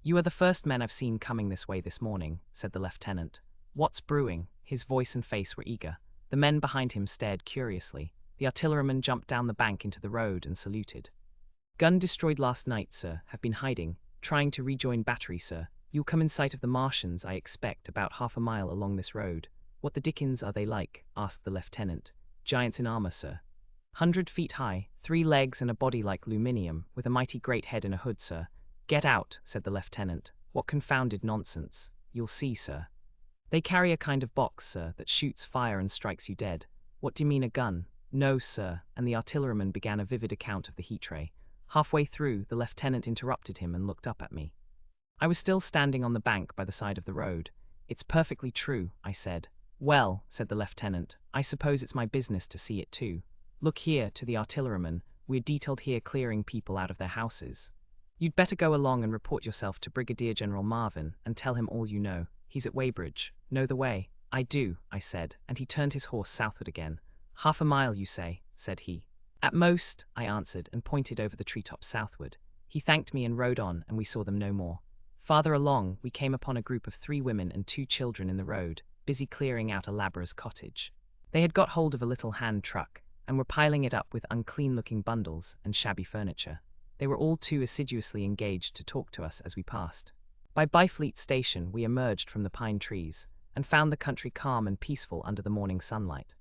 "You are the first men I've seen coming this way this morning," said the lieutenant. "What's brewing?" His voice and face were eager. The men behind him stared curiously. The artilleryman jumped down the bank into the road and saluted. "Gun destroyed last night, sir. Have been hiding. Trying to rejoin battery, sir. You'll come in sight of the Martians, I expect, about half a mile along this road." "What the dickens are they like?" asked the lieutenant. "Giants in armour, sir. 100 feet high, 3 legs and a body like aluminium, with a mighty great head and a hood, sir." "Get out," said the lieutenant. "What confounded nonsense." "You'll see, sir. They carry a kind of box, sir, that shoots fire and strikes you dead." "What do you mean, a gun?" "No, sir," and the artilleryman began a vivid account of the heat ray. Halfway through, the lieutenant interrupted him and looked up at me. I was still standing on the bank by the side of the road. "It's perfectly true," I said. "Well," said the lieutenant, "I suppose it's my business to see it too. Look here," to the artilleryman, "we're detailed here clearing people out of their houses. You'd better go along and report yourself to Brigadier General Marvin and tell him all you know. He's at Weybridge. Know the way?" "I do," I said, and he turned his horse southward again. "Half a mile, you say?" said he. "At most," I answered, and pointed over the treetops southward. He thanked me and rode on, and we saw them no more. Farther along, we came upon a group of 3 women and 2 children in the road, busy clearing out a labourer's cottage. They had got hold of a little hand truck, and were piling it up with unclean-looking bundles and shabby furniture. They were all too assiduously engaged to talk to us as we passed. By Byfleet Station we emerged from the pine trees, and found the country calm and peaceful under the morning sunlight.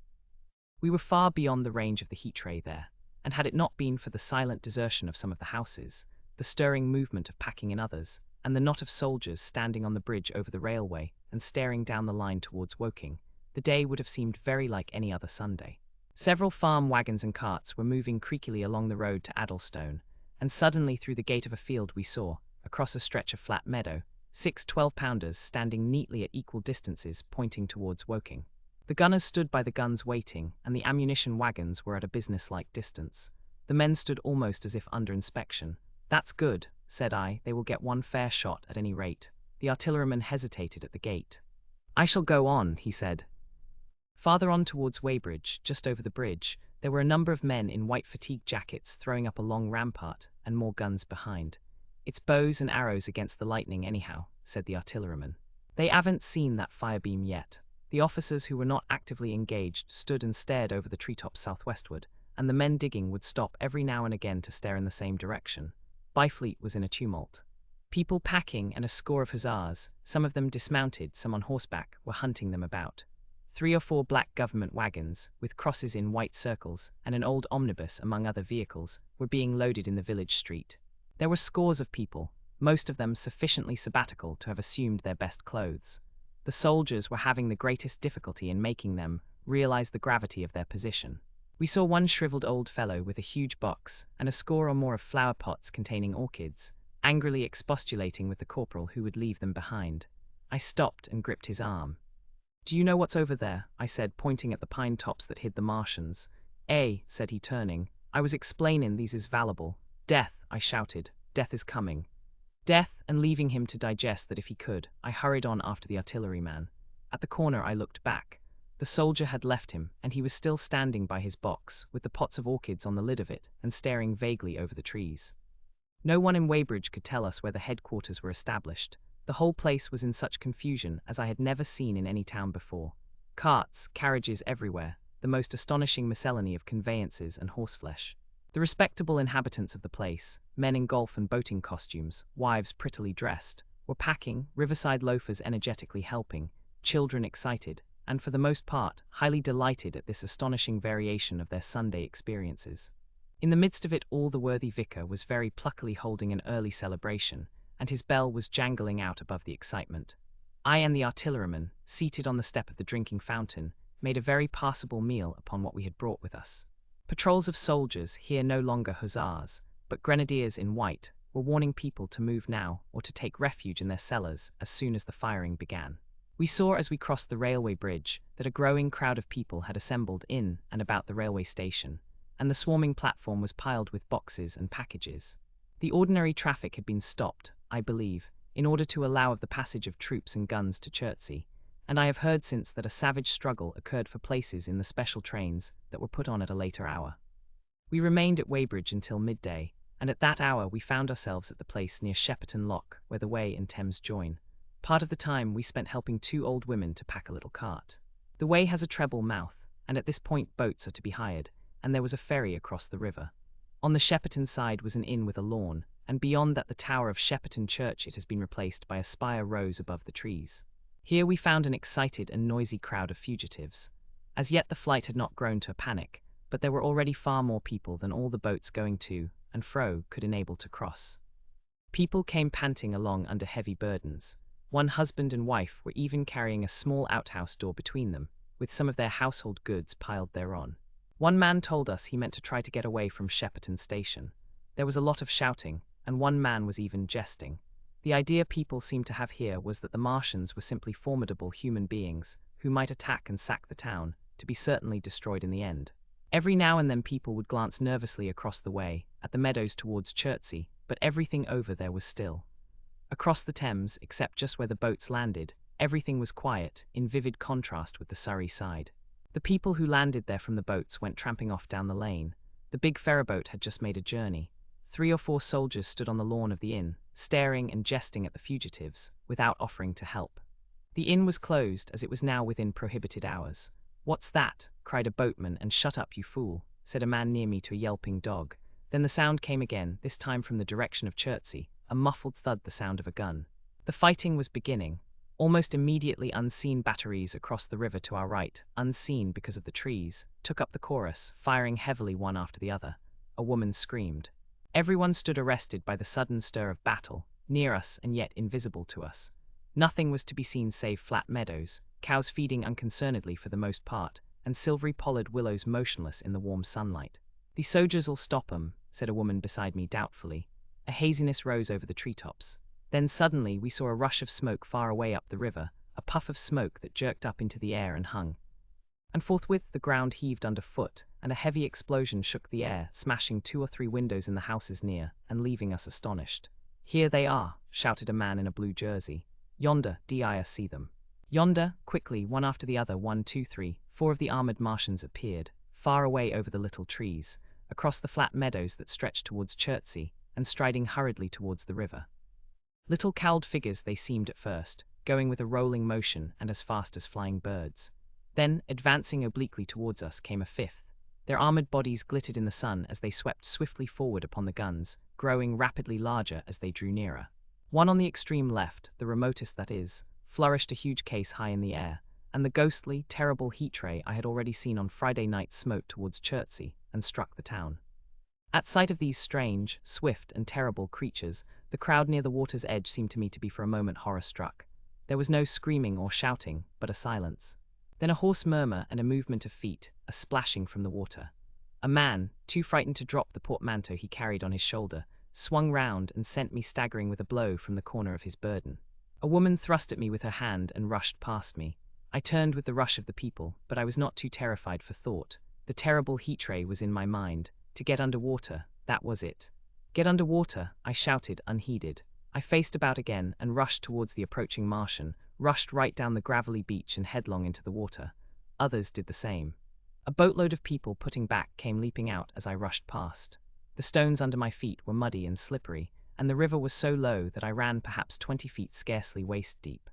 We were far beyond the range of the heat ray there, and had it not been for the silent desertion of some of the houses, the stirring movement of packing in others, and the knot of soldiers standing on the bridge over the railway and staring down the line towards Woking, the day would have seemed very like any other Sunday. Several farm wagons and carts were moving creakily along the road to Addlestone, and suddenly through the gate of a field we saw, across a stretch of flat meadow, 6 12-pounders standing neatly at equal distances pointing towards Woking. The gunners stood by the guns waiting, and the ammunition wagons were at a business-like distance. The men stood almost as if under inspection. "That's good," said I, "they will get one fair shot at any rate." The artilleryman hesitated at the gate. "I shall go on," he said. Farther on towards Weybridge, just over the bridge, there were a number of men in white fatigue jackets throwing up a long rampart, and more guns behind. "It's bows and arrows against the lightning anyhow," said the artilleryman. "They haven't seen that firebeam yet." The officers who were not actively engaged stood and stared over the treetops southwestward, and the men digging would stop every now and again to stare in the same direction. Byfleet was in a tumult. People packing and a score of hussars, some of them dismounted, some on horseback, were hunting them about. 3 or 4 black government wagons, with crosses in white circles, and an old omnibus among other vehicles, were being loaded in the village street. There were scores of people, most of them sufficiently sabbatical to have assumed their best clothes. The soldiers were having the greatest difficulty in making them realize the gravity of their position. We saw one shriveled old fellow with a huge box, and a score or more of flower pots containing orchids, angrily expostulating with the corporal who would leave them behind. I stopped and gripped his arm. "Do you know what's over there?" I said, pointing at the pine tops that hid the Martians. Said he, turning. "I was explainin' these is valuable." "Death," I shouted. "Death is coming." Death, and leaving him to digest that if he could, I hurried on after the artilleryman. At the corner I looked back. The soldier had left him, and he was still standing by his box, with the pots of orchids on the lid of it, and staring vaguely over the trees. No one in Weybridge could tell us where the headquarters were established. The whole place was in such confusion as I had never seen in any town before. Carts, carriages everywhere, the most astonishing miscellany of conveyances and horseflesh. The respectable inhabitants of the place, men in golf and boating costumes, wives prettily dressed, were packing, riverside loafers energetically helping, children excited, and for the most part, highly delighted at this astonishing variation of their Sunday experiences. In the midst of it all the worthy vicar was very pluckily holding an early celebration, and his bell was jangling out above the excitement. I and the artilleryman, seated on the step of the drinking fountain, made a very passable meal upon what we had brought with us. Patrols of soldiers, here no longer hussars, but grenadiers in white, were warning people to move now or to take refuge in their cellars as soon as the firing began. We saw as we crossed the railway bridge that a growing crowd of people had assembled in and about the railway station, and the swarming platform was piled with boxes and packages. The ordinary traffic had been stopped, I believe, in order to allow of the passage of troops and guns to Chertsey, and I have heard since that a savage struggle occurred for places in the special trains that were put on at a later hour. We remained at Weybridge until midday, and at that hour we found ourselves at the place near Shepperton Lock, where the Wey and Thames join. Part of the time we spent helping 2 old women to pack a little cart. The Wey has a treble mouth, and at this point boats are to be hired, and there was a ferry across the river. On the Shepperton side was an inn with a lawn, and beyond that the tower of Shepperton Church. It has been replaced by a spire rose above the trees. Here we found an excited and noisy crowd of fugitives. As yet the flight had not grown to a panic, but there were already far more people than all the boats going to and fro could enable to cross. People came panting along under heavy burdens. One husband and wife were even carrying a small outhouse door between them, with some of their household goods piled thereon. One man told us he meant to try to get away from Shepperton Station. There was a lot of shouting, and one man was even jesting. The idea people seemed to have here was that the Martians were simply formidable human beings, who might attack and sack the town, to be certainly destroyed in the end. Every now and then people would glance nervously across the way, at the meadows towards Chertsey, but everything over there was still. Across the Thames, except just where the boats landed, everything was quiet, in vivid contrast with the Surrey side. The people who landed there from the boats went tramping off down the lane. The big ferryboat had just made a journey. 3 or 4 soldiers stood on the lawn of the inn, staring and jesting at the fugitives, without offering to help. The inn was closed, as it was now within prohibited hours. "What's that?" cried a boatman, and "Shut up, you fool," said a man near me to a yelping dog. Then the sound came again, this time from the direction of Chertsey, a muffled thud, the sound of a gun. The fighting was beginning. Almost immediately unseen batteries across the river to our right, unseen because of the trees, took up the chorus, firing heavily one after the other. A woman screamed. Everyone stood arrested by the sudden stir of battle, near us and yet invisible to us. Nothing was to be seen save flat meadows, cows feeding unconcernedly for the most part, and silvery pollard willows motionless in the warm sunlight. "The soldiers'll stop 'em," said a woman beside me doubtfully. A haziness rose over the treetops. Then suddenly we saw a rush of smoke far away up the river, a puff of smoke that jerked up into the air and hung. And forthwith the ground heaved underfoot, and a heavy explosion shook the air, smashing 2 or 3 windows in the houses near, and leaving us astonished. "Here they are," shouted a man in a blue jersey. "Yonder, I see them." Yonder, quickly, one after the other, 1, 2, 3, 4 of the armored Martians appeared, far away over the little trees, across the flat meadows that stretched towards Chertsey, and striding hurriedly towards the river. Little cowled figures they seemed at first, going with a rolling motion and as fast as flying birds. Then, advancing obliquely towards us, came a fifth. Their armored bodies glittered in the sun as they swept swiftly forward upon the guns, growing rapidly larger as they drew nearer. One on the extreme left, the remotest that is, flourished a huge case high in the air, and the ghostly, terrible heat-ray I had already seen on Friday night smote towards Chertsey and struck the town. At sight of these strange, swift, and terrible creatures, the crowd near the water's edge seemed to me to be for a moment horror-struck. There was no screaming or shouting, but a silence. Then a hoarse murmur and a movement of feet, a splashing from the water. A man, too frightened to drop the portmanteau he carried on his shoulder, swung round and sent me staggering with a blow from the corner of his burden. A woman thrust at me with her hand and rushed past me. I turned with the rush of the people, but I was not too terrified for thought. The terrible heat-ray was in my mind. To get under water, that was it. "Get under water," I shouted, unheeded. I faced about again and rushed towards the approaching Martian, rushed right down the gravelly beach and headlong into the water. Others did the same. A boatload of people putting back came leaping out as I rushed past. The stones under my feet were muddy and slippery, and the river was so low that I ran perhaps 20 feet scarcely waist deep.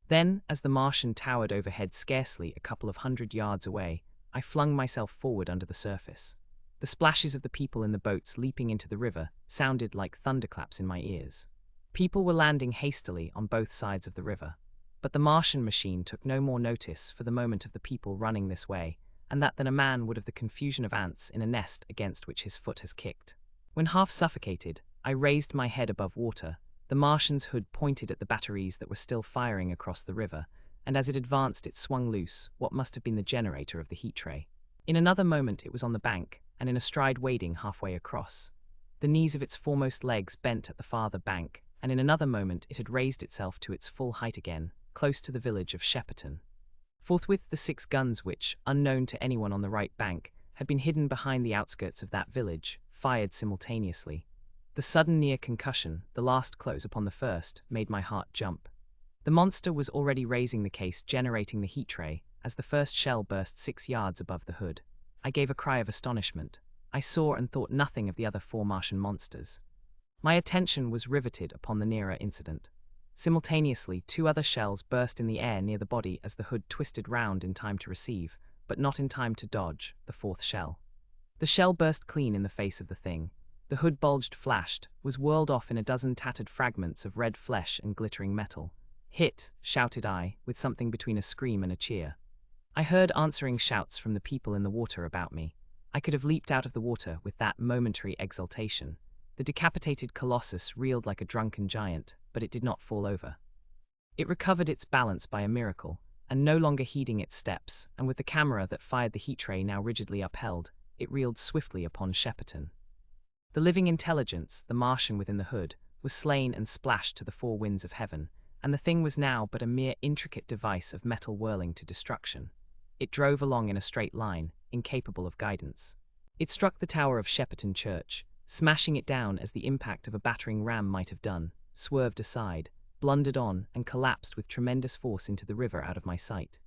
Then, as the Martian towered overhead scarcely a couple of 100 yards away, I flung myself forward under the surface. The splashes of the people in the boats leaping into the river sounded like thunderclaps in my ears. People were landing hastily on both sides of the river. But the Martian machine took no more notice for the moment of the people running this way, and that than a man would of the confusion of ants in a nest against which his foot has kicked. When half suffocated, I raised my head above water. The Martian's hood pointed at the batteries that were still firing across the river, and as it advanced it swung loose what must have been the generator of the heat-ray. In another moment it was on the bank, and in a stride wading halfway across. The knees of its foremost legs bent at the farther bank, and in another moment it had raised itself to its full height again, close to the village of Shepperton. Forthwith the 6 guns which, unknown to anyone on the right bank, had been hidden behind the outskirts of that village, fired simultaneously. The sudden near concussion, the last close upon the first, made my heart jump. The monster was already raising the case generating the heat-ray, as the first shell burst 6 yards above the hood. I gave a cry of astonishment. I saw and thought nothing of the other 4 Martian monsters. My attention was riveted upon the nearer incident. Simultaneously, 2 other shells burst in the air near the body as the hood twisted round in time to receive, but not in time to dodge, the 4th shell. The shell burst clean in the face of the thing. The hood bulged, flashed, was whirled off in a dozen tattered fragments of red flesh and glittering metal. "Hit!" shouted I, with something between a scream and a cheer. I heard answering shouts from the people in the water about me. I could have leaped out of the water with that momentary exultation. The decapitated colossus reeled like a drunken giant, but it did not fall over. It recovered its balance by a miracle, and no longer heeding its steps, and with the camera that fired the heat-ray now rigidly upheld, it reeled swiftly upon Shepperton. The living intelligence, the Martian within the hood, was slain and splashed to the 4 winds of heaven, and the thing was now but a mere intricate device of metal whirling to destruction. It drove along in a straight line, incapable of guidance. It struck the tower of Shepperton Church, smashing it down as the impact of a battering ram might have done, swerved aside, blundered on, and collapsed with tremendous force into the river out of my sight.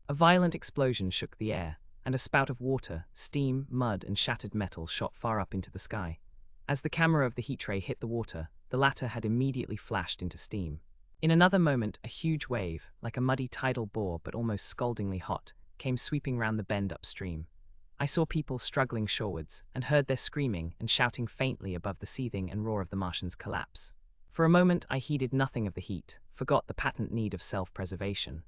A violent explosion shook the air, and a spout of water, steam, mud, and shattered metal shot far up into the sky. As the camera of the heat-ray hit the water, the latter had immediately flashed into steam. In another moment, a huge wave, like a muddy tidal bore but almost scaldingly hot, came sweeping round the bend upstream. I saw people struggling shorewards, and heard their screaming and shouting faintly above the seething and roar of the Martian's collapse. For a moment I heeded nothing of the heat, forgot the patent need of self-preservation.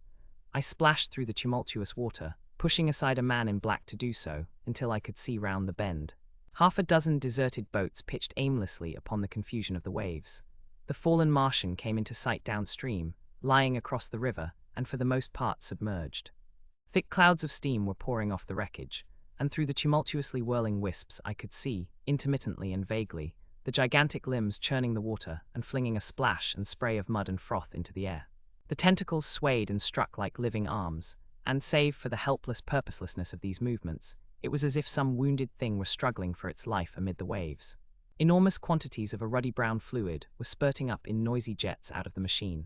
I splashed through the tumultuous water, pushing aside a man in black to do so, until I could see round the bend. Half a dozen deserted boats pitched aimlessly upon the confusion of the waves. The fallen Martian came into sight downstream, lying across the river, and for the most part submerged. Thick clouds of steam were pouring off the wreckage, and through the tumultuously whirling wisps I could see, intermittently and vaguely, the gigantic limbs churning the water and flinging a splash and spray of mud and froth into the air. The tentacles swayed and struck like living arms, and save for the helpless purposelessness of these movements, it was as if some wounded thing were struggling for its life amid the waves. Enormous quantities of a ruddy brown fluid were spurting up in noisy jets out of the machine.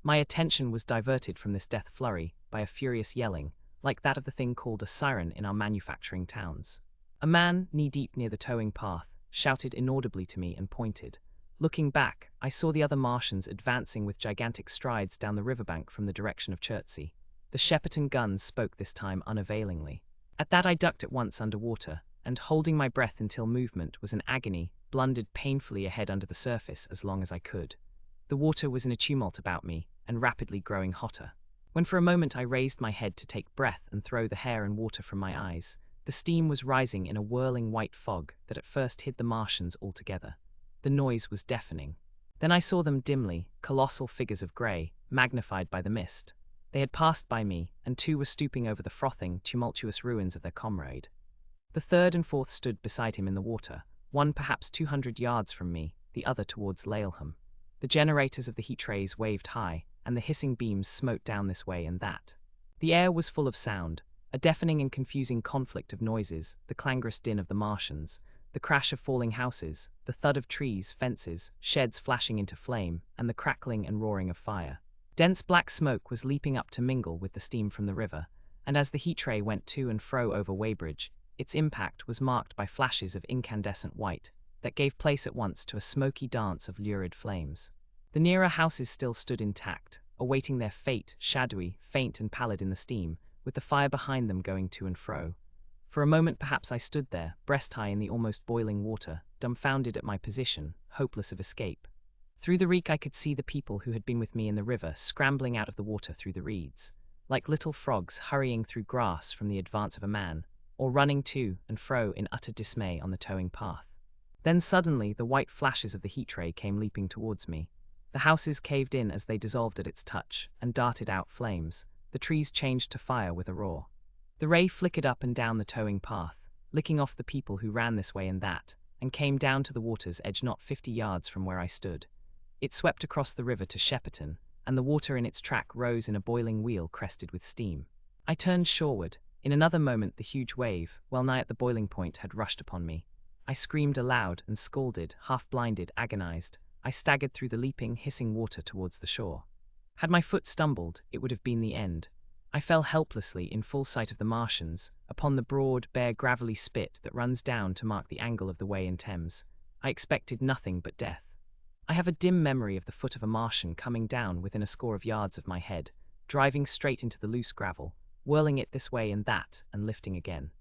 My attention was diverted from this death flurry by a furious yelling, like that of the thing called a siren in our manufacturing towns. A man, knee-deep near the towing path, shouted inaudibly to me and pointed. Looking back, I saw the other Martians advancing with gigantic strides down the riverbank from the direction of Chertsey. The Shepperton guns spoke this time unavailingly. At that I ducked at once under water, and holding my breath until movement was an agony, blundered painfully ahead under the surface as long as I could. The water was in a tumult about me, and rapidly growing hotter. When for a moment I raised my head to take breath and throw the hair and water from my eyes, the steam was rising in a whirling white fog that at first hid the Martians altogether. The noise was deafening. Then I saw them dimly, colossal figures of grey, magnified by the mist. They had passed by me, and two were stooping over the frothing, tumultuous ruins of their comrade. The third and fourth stood beside him in the water, one perhaps 200 yards from me, the other towards Laleham. The generators of the heat rays waved high, and the hissing beams smote down this way and that. The air was full of sound, a deafening and confusing conflict of noises, the clangorous din of the Martians, the crash of falling houses, the thud of trees, fences, sheds flashing into flame, and the crackling and roaring of fire. Dense black smoke was leaping up to mingle with the steam from the river, and as the heat ray went to and fro over Weybridge, its impact was marked by flashes of incandescent white that gave place at once to a smoky dance of lurid flames. The nearer houses still stood intact, awaiting their fate, shadowy, faint and pallid in the steam, with the fire behind them going to and fro. For a moment perhaps I stood there, breast-high in the almost boiling water, dumbfounded at my position, hopeless of escape. Through the reek I could see the people who had been with me in the river scrambling out of the water through the reeds, like little frogs hurrying through grass from the advance of a man, or running to and fro in utter dismay on the towing path. Then suddenly the white flashes of the heat ray came leaping towards me. The houses caved in as they dissolved at its touch, and darted out flames. The trees changed to fire with a roar. The ray flickered up and down the towing path, licking off the people who ran this way and that, and came down to the water's edge not 50 yards from where I stood. It swept across the river to Shepperton, and the water in its track rose in a boiling wheel crested with steam. I turned shoreward. In another moment the huge wave, well nigh at the boiling point, had rushed upon me. I screamed aloud and scalded, half-blinded, agonized. I staggered through the leaping, hissing water towards the shore. Had my foot stumbled, it would have been the end. I fell helplessly, in full sight of the Martians, upon the broad, bare, gravelly spit that runs down to mark the angle of the Wey and Thames. I expected nothing but death. I have a dim memory of the foot of a Martian coming down within a score of yards of my head, driving straight into the loose gravel, whirling it this way and that, and lifting again.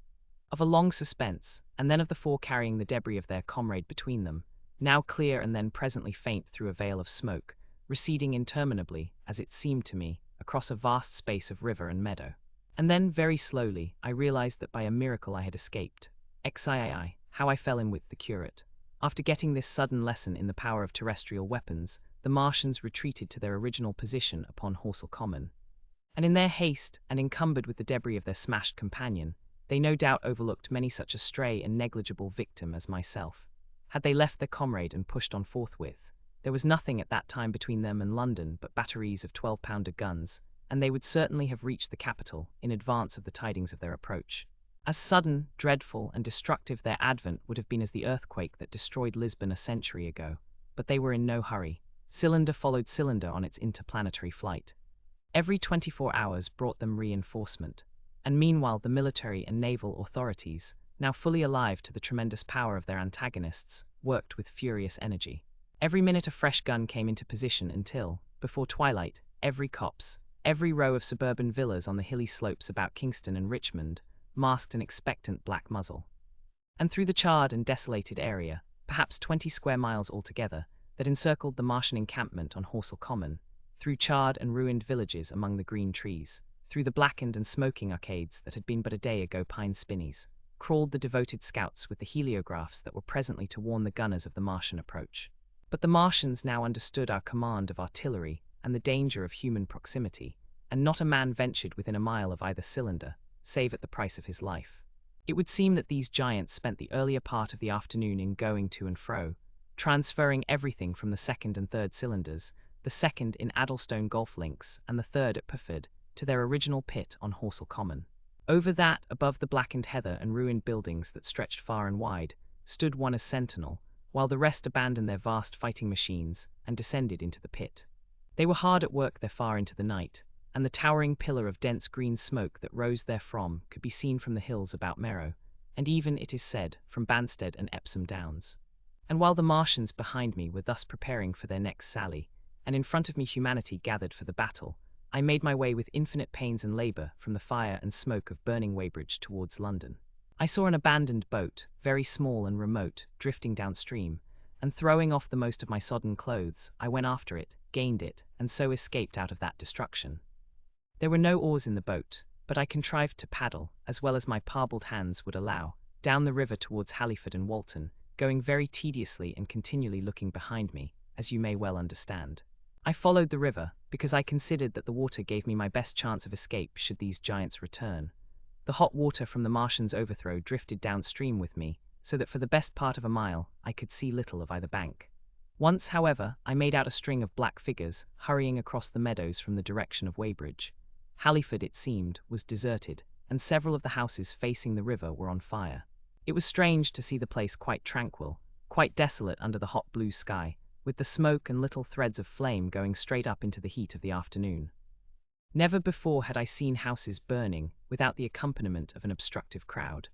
Of a long suspense, and then of the four carrying the debris of their comrade between them, now clear and then presently faint through a veil of smoke, receding interminably, as it seemed to me, across a vast space of river and meadow. And then, very slowly, I realized that by a miracle I had escaped. XII, how I fell in with the curate. After getting this sudden lesson in the power of terrestrial weapons, the Martians retreated to their original position upon Horsell Common. And in their haste, and encumbered with the debris of their smashed companion, they no doubt overlooked many such a stray and negligible victim as myself. Had they left their comrade and pushed on forthwith, there was nothing at that time between them and London but batteries of 12-pounder guns, and they would certainly have reached the capital in advance of the tidings of their approach. As sudden, dreadful, and destructive their advent would have been as the earthquake that destroyed Lisbon a century ago, but they were in no hurry. Cylinder followed cylinder on its interplanetary flight. Every 24 hours brought them reinforcement, and meanwhile the military and naval authorities, now fully alive to the tremendous power of their antagonists, worked with furious energy. Every minute a fresh gun came into position until, before twilight, every copse, every row of suburban villas on the hilly slopes about Kingston and Richmond, masked an expectant black muzzle. And through the charred and desolated area, perhaps 20 square miles altogether, that encircled the Martian encampment on Horsell Common, through charred and ruined villages among the green trees, through the blackened and smoking arcades that had been but a day ago pine spinneys, crawled the devoted scouts with the heliographs that were presently to warn the gunners of the Martian approach. But the Martians now understood our command of artillery and the danger of human proximity, and not a man ventured within a mile of either cylinder, save at the price of his life. It would seem that these giants spent the earlier part of the afternoon in going to and fro, transferring everything from the second and third cylinders, the second in Addlestone golf links and the third at Pufford, to their original pit on Horsell Common. Over that, above the blackened heather and ruined buildings that stretched far and wide, stood one as sentinel, while the rest abandoned their vast fighting machines and descended into the pit. They were hard at work there far into the night, and the towering pillar of dense green smoke that rose therefrom could be seen from the hills about Merrow, and even, it is said, from Banstead and Epsom Downs. And while the Martians behind me were thus preparing for their next sally, and in front of me humanity gathered for the battle, I made my way with infinite pains and labour from the fire and smoke of burning Weybridge towards London. I saw an abandoned boat, very small and remote, drifting downstream, and throwing off the most of my sodden clothes, I went after it, gained it, and so escaped out of that destruction. There were no oars in the boat, but I contrived to paddle, as well as my parbled hands would allow, down the river towards Halliford and Walton, going very tediously and continually looking behind me, as you may well understand. I followed the river, because I considered that the water gave me my best chance of escape should these giants return. The hot water from the Martian's overthrow drifted downstream with me, so that for the best part of a mile I could see little of either bank. Once, however, I made out a string of black figures hurrying across the meadows from the direction of Weybridge. Halliford, it seemed, was deserted, and several of the houses facing the river were on fire. It was strange to see the place quite tranquil, quite desolate under the hot blue sky, with the smoke and little threads of flame going straight up into the heat of the afternoon. Never before had I seen houses burning without the accompaniment of an obstructive crowd.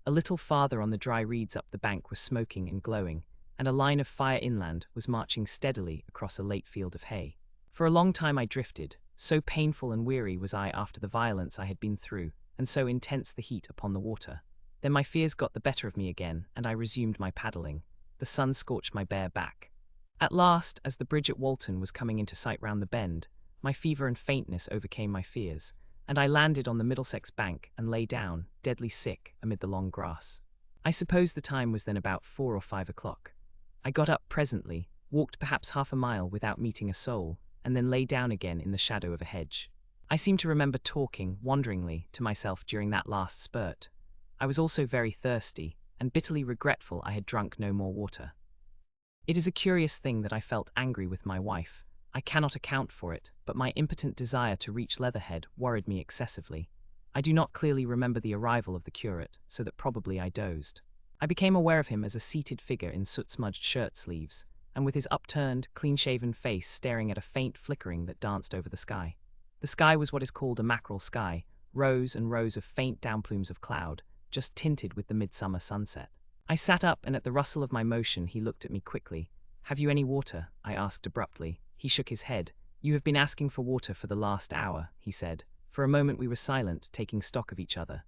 A little farther on the dry reeds up the bank was smoking and glowing, and a line of fire inland was marching steadily across a late field of hay. For a long time I drifted, so painful and weary was I after the violence I had been through, and so intense the heat upon the water. Then my fears got the better of me again, and I resumed my paddling. The sun scorched my bare back. At last, as the bridge at Walton was coming into sight round the bend, my fever and faintness overcame my fears, and I landed on the Middlesex bank and lay down, deadly sick, amid the long grass. I suppose the time was then about 4 or 5 o'clock. I got up presently, walked perhaps half a mile without meeting a soul, and then lay down again in the shadow of a hedge. I seem to remember talking, wonderingly, to myself during that last spurt. I was also very thirsty, and bitterly regretful I had drunk no more water. It is a curious thing that I felt angry with my wife. I cannot account for it, but my impotent desire to reach Leatherhead worried me excessively. I do not clearly remember the arrival of the curate, so that probably I dozed. I became aware of him as a seated figure in soot-smudged shirt-sleeves, and with his upturned, clean-shaven face staring at a faint flickering that danced over the sky. The sky was what is called a mackerel sky, rows and rows of faint downplumes of cloud, just tinted with the midsummer sunset. I sat up, and at the rustle of my motion he looked at me quickly. "Have you any water?" I asked abruptly. He shook his head. "You have been asking for water for the last hour," he said. For a moment we were silent, taking stock of each other.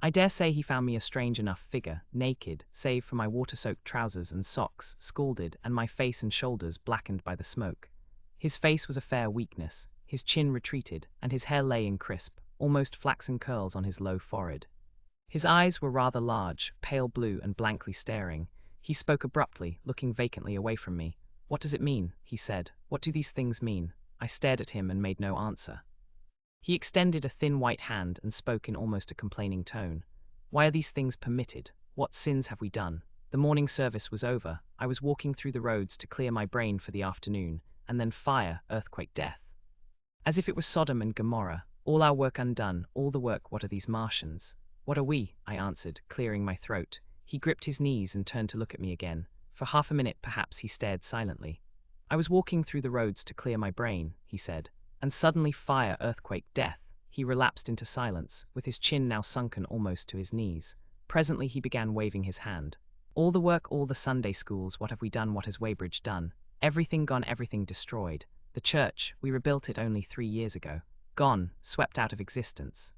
I dare say he found me a strange enough figure, naked, save for my water-soaked trousers and socks, scalded, and my face and shoulders blackened by the smoke. His face was a fair weakness, his chin retreated, and his hair lay in crisp, almost flaxen curls on his low forehead. His eyes were rather large, pale blue and blankly staring. He spoke abruptly, looking vacantly away from me. "What does it mean?" he said. "What do these things mean?" I stared at him and made no answer. He extended a thin white hand and spoke in almost a complaining tone. "Why are these things permitted? What sins have we done?" The morning service was over. I was walking through the roads to clear my brain for the afternoon, and then fire, earthquake, death. As if it were Sodom and Gomorrah, all our work undone, all the work. What are these Martians? "What are we?" I answered, clearing my throat. He gripped his knees and turned to look at me again. For half a minute perhaps he stared silently. "I was walking through the roads to clear my brain," he said. And suddenly fire, earthquake, death. He relapsed into silence, with his chin now sunken almost to his knees. Presently he began waving his hand. "All the work, all the Sunday schools, what have we done, what has Weybridge done? Everything gone, everything destroyed. The church, we rebuilt it only 3 years ago. Gone, swept out of existence.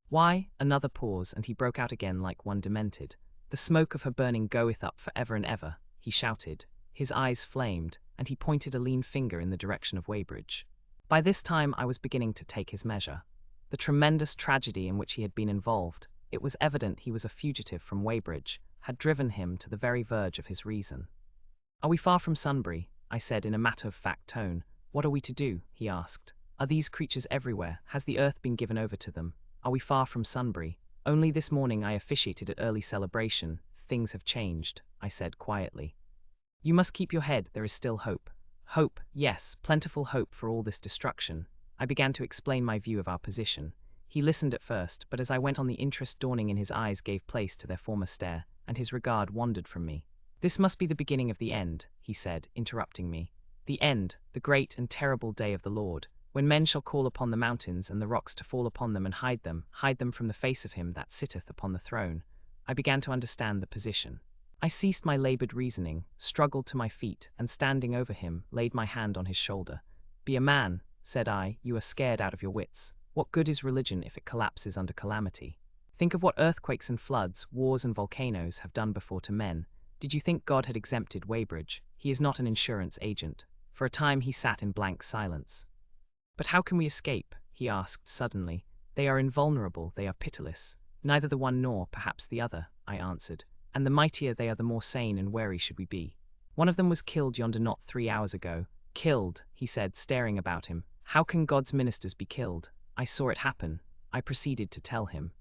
Why?" Another pause, and he broke out again like one demented. "The smoke of her burning goeth up for ever and ever," he shouted. His eyes flamed, and he pointed a lean finger in the direction of Weybridge. By this time I was beginning to take his measure. The tremendous tragedy in which he had been involved, it was evident he was a fugitive from Weybridge, had driven him to the very verge of his reason. "Are we far from Sunbury?" I said in a matter-of-fact tone. "What are we to do?" he asked. "Are these creatures everywhere? Has the earth been given over to them? Are we far from Sunbury?" Only this morning I officiated at early celebration. Things have changed, I said quietly. You must keep your head, there is still hope. Hope, yes, plentiful hope for all this destruction. I began to explain my view of our position. He listened at first, but as I went on, the interest dawning in his eyes gave place to their former stare, and his regard wandered from me. This must be the beginning of the end, he said, interrupting me. The end, the great and terrible day of the Lord, when men shall call upon the mountains and the rocks to fall upon them and hide them from the face of him that sitteth upon the throne. I began to understand the position. I ceased my labored reasoning, struggled to my feet, and standing over him, laid my hand on his shoulder. Be a man, said I, you are scared out of your wits. What good is religion if it collapses under calamity? Think of what earthquakes and floods, wars and volcanoes have done before to men. Did you think God had exempted Weybridge? He is not an insurance agent. For a time he sat in blank silence. But how can we escape? He asked suddenly. They are invulnerable, they are pitiless. Neither the one nor, perhaps, the other, I answered. And the mightier they are, the more sane and wary should we be. One of them was killed yonder not 3 hours ago. Killed, he said, staring about him. How can God's ministers be killed? I saw it happen. I proceeded to tell him.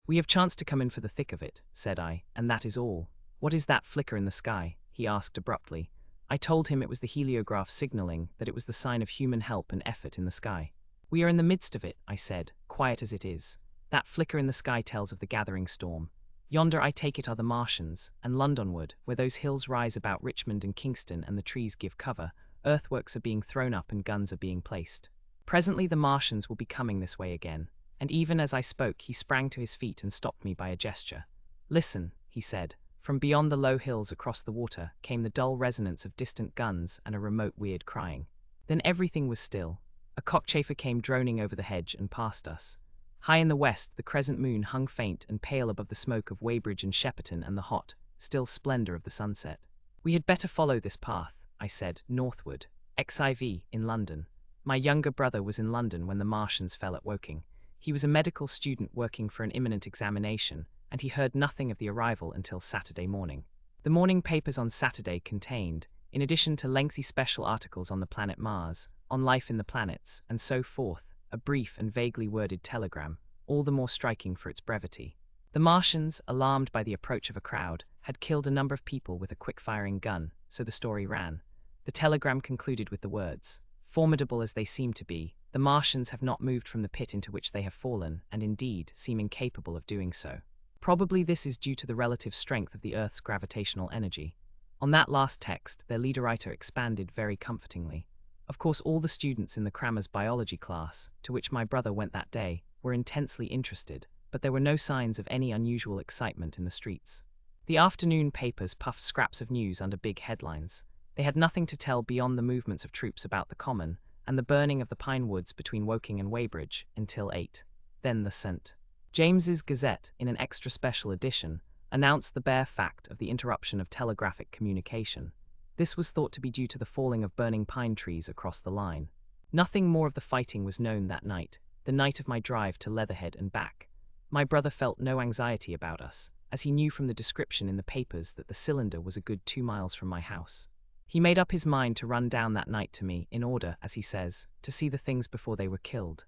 We have chanced to come in for the thick of it, said I, and that is all. What is that flicker in the sky? He asked abruptly. I told him it was the heliograph signaling that it was the sign of human help and effort in the sky. We are in the midst of it, I said, quiet as it is. That flicker in the sky tells of the gathering storm. Yonder, I take it, are the Martians, and Londonward, where those hills rise about Richmond and Kingston and the trees give cover, earthworks are being thrown up and guns are being placed. Presently the Martians will be coming this way again, and even as I spoke he sprang to his feet and stopped me by a gesture. Listen, he said. From beyond the low hills across the water came the dull resonance of distant guns and a remote weird crying. Then everything was still. A cockchafer came droning over the hedge and past us. High in the west the crescent moon hung faint and pale above the smoke of Weybridge and Shepperton and the hot, still splendor of the sunset. We had better follow this path, I said, northward. XIV, in London. My younger brother was in London when the Martians fell at Woking. He was a medical student working for an imminent examination, and he heard nothing of the arrival until Saturday morning. The morning papers on Saturday contained, in addition to lengthy special articles on the planet Mars, on life in the planets, and so forth, a brief and vaguely worded telegram, all the more striking for its brevity. The Martians, alarmed by the approach of a crowd, had killed a number of people with a quick-firing gun, so the story ran. The telegram concluded with the words, formidable as they seem to be, the Martians have not moved from the pit into which they have fallen, and indeed seem incapable of doing so. Probably this is due to the relative strength of the Earth's gravitational energy. On that last text, their leader-writer expanded very comfortingly. Of course, all the students in the Crammers biology class, to which my brother went that day, were intensely interested, but there were no signs of any unusual excitement in the streets. The afternoon papers puffed scraps of news under big headlines. They had nothing to tell beyond the movements of troops about the common, and the burning of the pine woods between Woking and Weybridge, until 8. Then the St. James's Gazette, in an extra special edition, announced the bare fact of the interruption of telegraphic communication. This was thought to be due to the falling of burning pine trees across the line. Nothing more of the fighting was known that night, the night of my drive to Leatherhead and back. My brother felt no anxiety about us, as he knew from the description in the papers that the cylinder was a good 2 miles from my house. He made up his mind to run down that night to me, in order, as he says, to see the things before they were killed.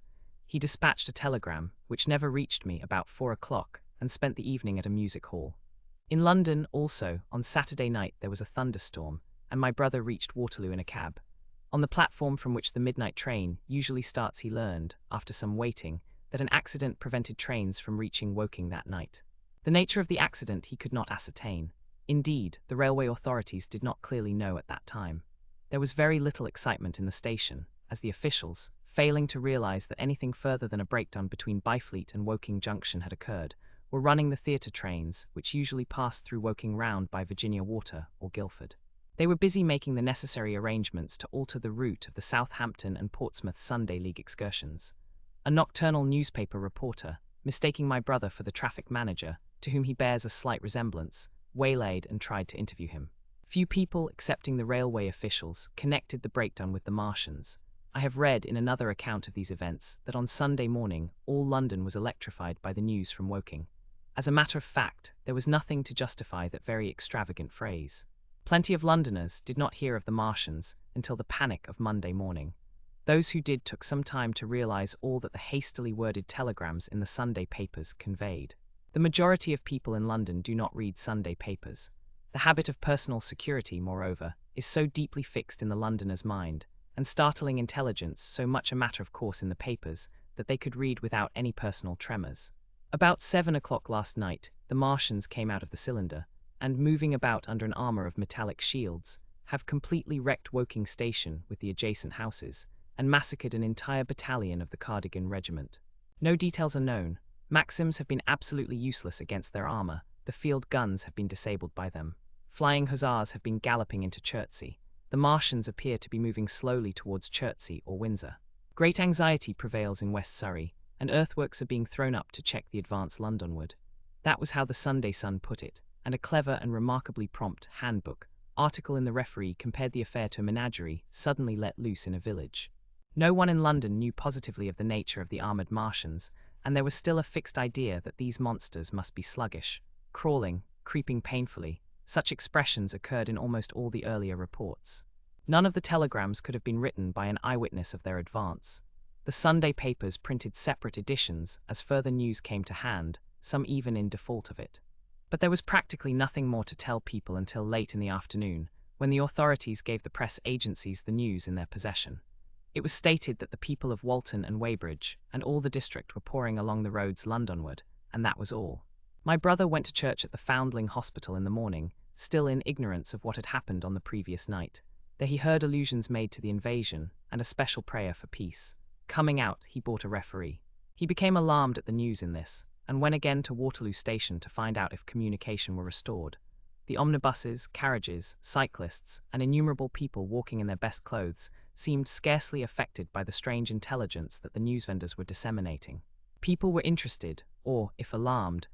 He dispatched a telegram, which never reached me, about 4 o'clock, and spent the evening at a music hall. In London, also, on Saturday night there was a thunderstorm, and my brother reached Waterloo in a cab. On the platform from which the midnight train usually starts he learned, after some waiting, that an accident prevented trains from reaching Woking that night. The nature of the accident he could not ascertain. Indeed, the railway authorities did not clearly know at that time. There was very little excitement in the station, as the officials, failing to realize that anything further than a breakdown between Byfleet and Woking Junction had occurred, were running the theatre trains, which usually passed through Woking round by Virginia Water or Guildford. They were busy making the necessary arrangements to alter the route of the Southampton and Portsmouth Sunday League excursions. A nocturnal newspaper reporter, mistaking my brother for the traffic manager, to whom he bears a slight resemblance, waylaid and tried to interview him. Few people, excepting the railway officials, connected the breakdown with the Martians. I have read in another account of these events that on Sunday morning all London was electrified by the news from Woking. As a matter of fact, there was nothing to justify that very extravagant phrase. Plenty of Londoners did not hear of the Martians until the panic of Monday morning. Those who did took some time to realize all that the hastily worded telegrams in the Sunday papers conveyed. The majority of people in London do not read Sunday papers. The habit of personal security, moreover, is so deeply fixed in the Londoner's mind, and startling intelligence so much a matter of course in the papers, that they could read without any personal tremors. About 7 o'clock last night, the Martians came out of the cylinder, and moving about under an armor of metallic shields, have completely wrecked Woking Station with the adjacent houses, and massacred an entire battalion of the Cardigan Regiment. No details are known. Maxims have been absolutely useless against their armor, the field guns have been disabled by them. Flying hussars have been galloping into Chertsey. The Martians appear to be moving slowly towards Chertsey or Windsor. Great anxiety prevails in West Surrey, and earthworks are being thrown up to check the advance Londonward. That was how the Sunday Sun put it, and a clever and remarkably prompt handbook article in the Referee compared the affair to a menagerie suddenly let loose in a village. No one in London knew positively of the nature of the armoured Martians, and there was still a fixed idea that these monsters must be sluggish, crawling, creeping painfully. Such expressions occurred in almost all the earlier reports. None of the telegrams could have been written by an eyewitness of their advance. The Sunday papers printed separate editions as further news came to hand, some even in default of it. But there was practically nothing more to tell people until late in the afternoon, when the authorities gave the press agencies the news in their possession. It was stated that the people of Walton and Weybridge and all the district were pouring along the roads Londonward, and that was all. My brother went to church at the Foundling Hospital in the morning, still in ignorance of what had happened on the previous night. There he heard allusions made to the invasion, and a special prayer for peace. Coming out, he bought a Referee. He became alarmed at the news in this, and went again to Waterloo Station to find out if communication were restored. The omnibuses, carriages, cyclists, and innumerable people walking in their best clothes seemed scarcely affected by the strange intelligence that the newsvendors were disseminating. People were interested, or, if alarmed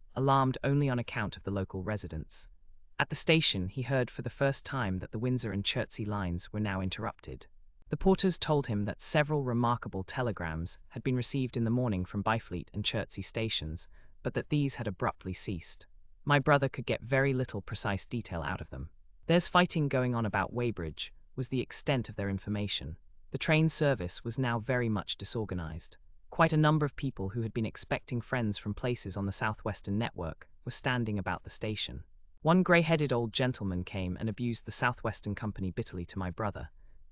only on account of the local residents. At the station, he heard for the first time that the Windsor and Chertsey lines were now interrupted. The porters told him that several remarkable telegrams had been received in the morning from Byfleet and Chertsey stations, but that these had abruptly ceased. My brother could get very little precise detail out of them. "There's fighting going on about Weybridge," was the extent of their information. The train service was now very much disorganized. Quite a number of people who had been expecting friends from places on the Southwestern network were standing about the station. One grey-headed old gentleman came and abused the Southwestern Company bitterly to my brother.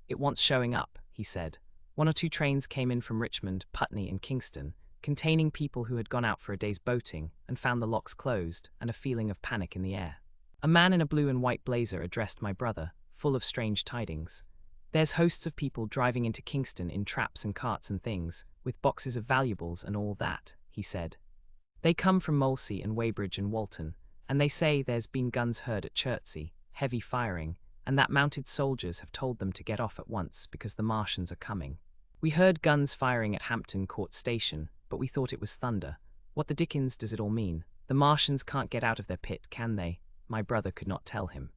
"It wants showing up," he said. 1 or 2 trains came in from Richmond, Putney, and Kingston, containing people who had gone out for a day's boating and found the locks closed, and a feeling of panic in the air. A man in a blue and white blazer addressed my brother, full of strange tidings. "There's hosts of people driving into Kingston in traps and carts and things, with boxes of valuables and all that," he said. "They come from Molesey and Weybridge and Walton, and they say there's been guns heard at Chertsey, heavy firing, and that mounted soldiers have told them to get off at once because the Martians are coming. We heard guns firing at Hampton Court Station, but we thought it was thunder. What the dickens does it all mean? The Martians can't get out of their pit, can they?" My brother could not tell him.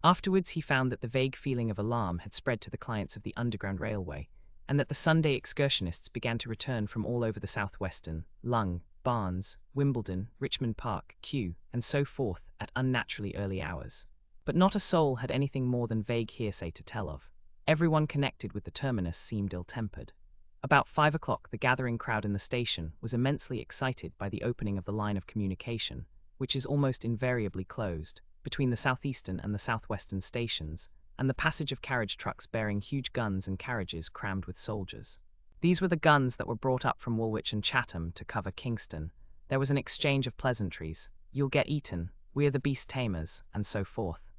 Afterwards he found that the vague feeling of alarm had spread to the clients of the Underground Railway, and that the Sunday excursionists began to return from all over the Southwestern, Lung, Barnes, Wimbledon, Richmond Park, Kew, and so forth at unnaturally early hours. But not a soul had anything more than vague hearsay to tell of. Everyone connected with the terminus seemed ill-tempered. About 5 o'clock the gathering crowd in the station was immensely excited by the opening of the line of communication, which is almost invariably closed, between the southeastern and the southwestern stations, and the passage of carriage trucks bearing huge guns and carriages crammed with soldiers. These were the guns that were brought up from Woolwich and Chatham to cover Kingston. There was an exchange of pleasantries: "You'll get eaten," "We're the beast tamers," and so forth.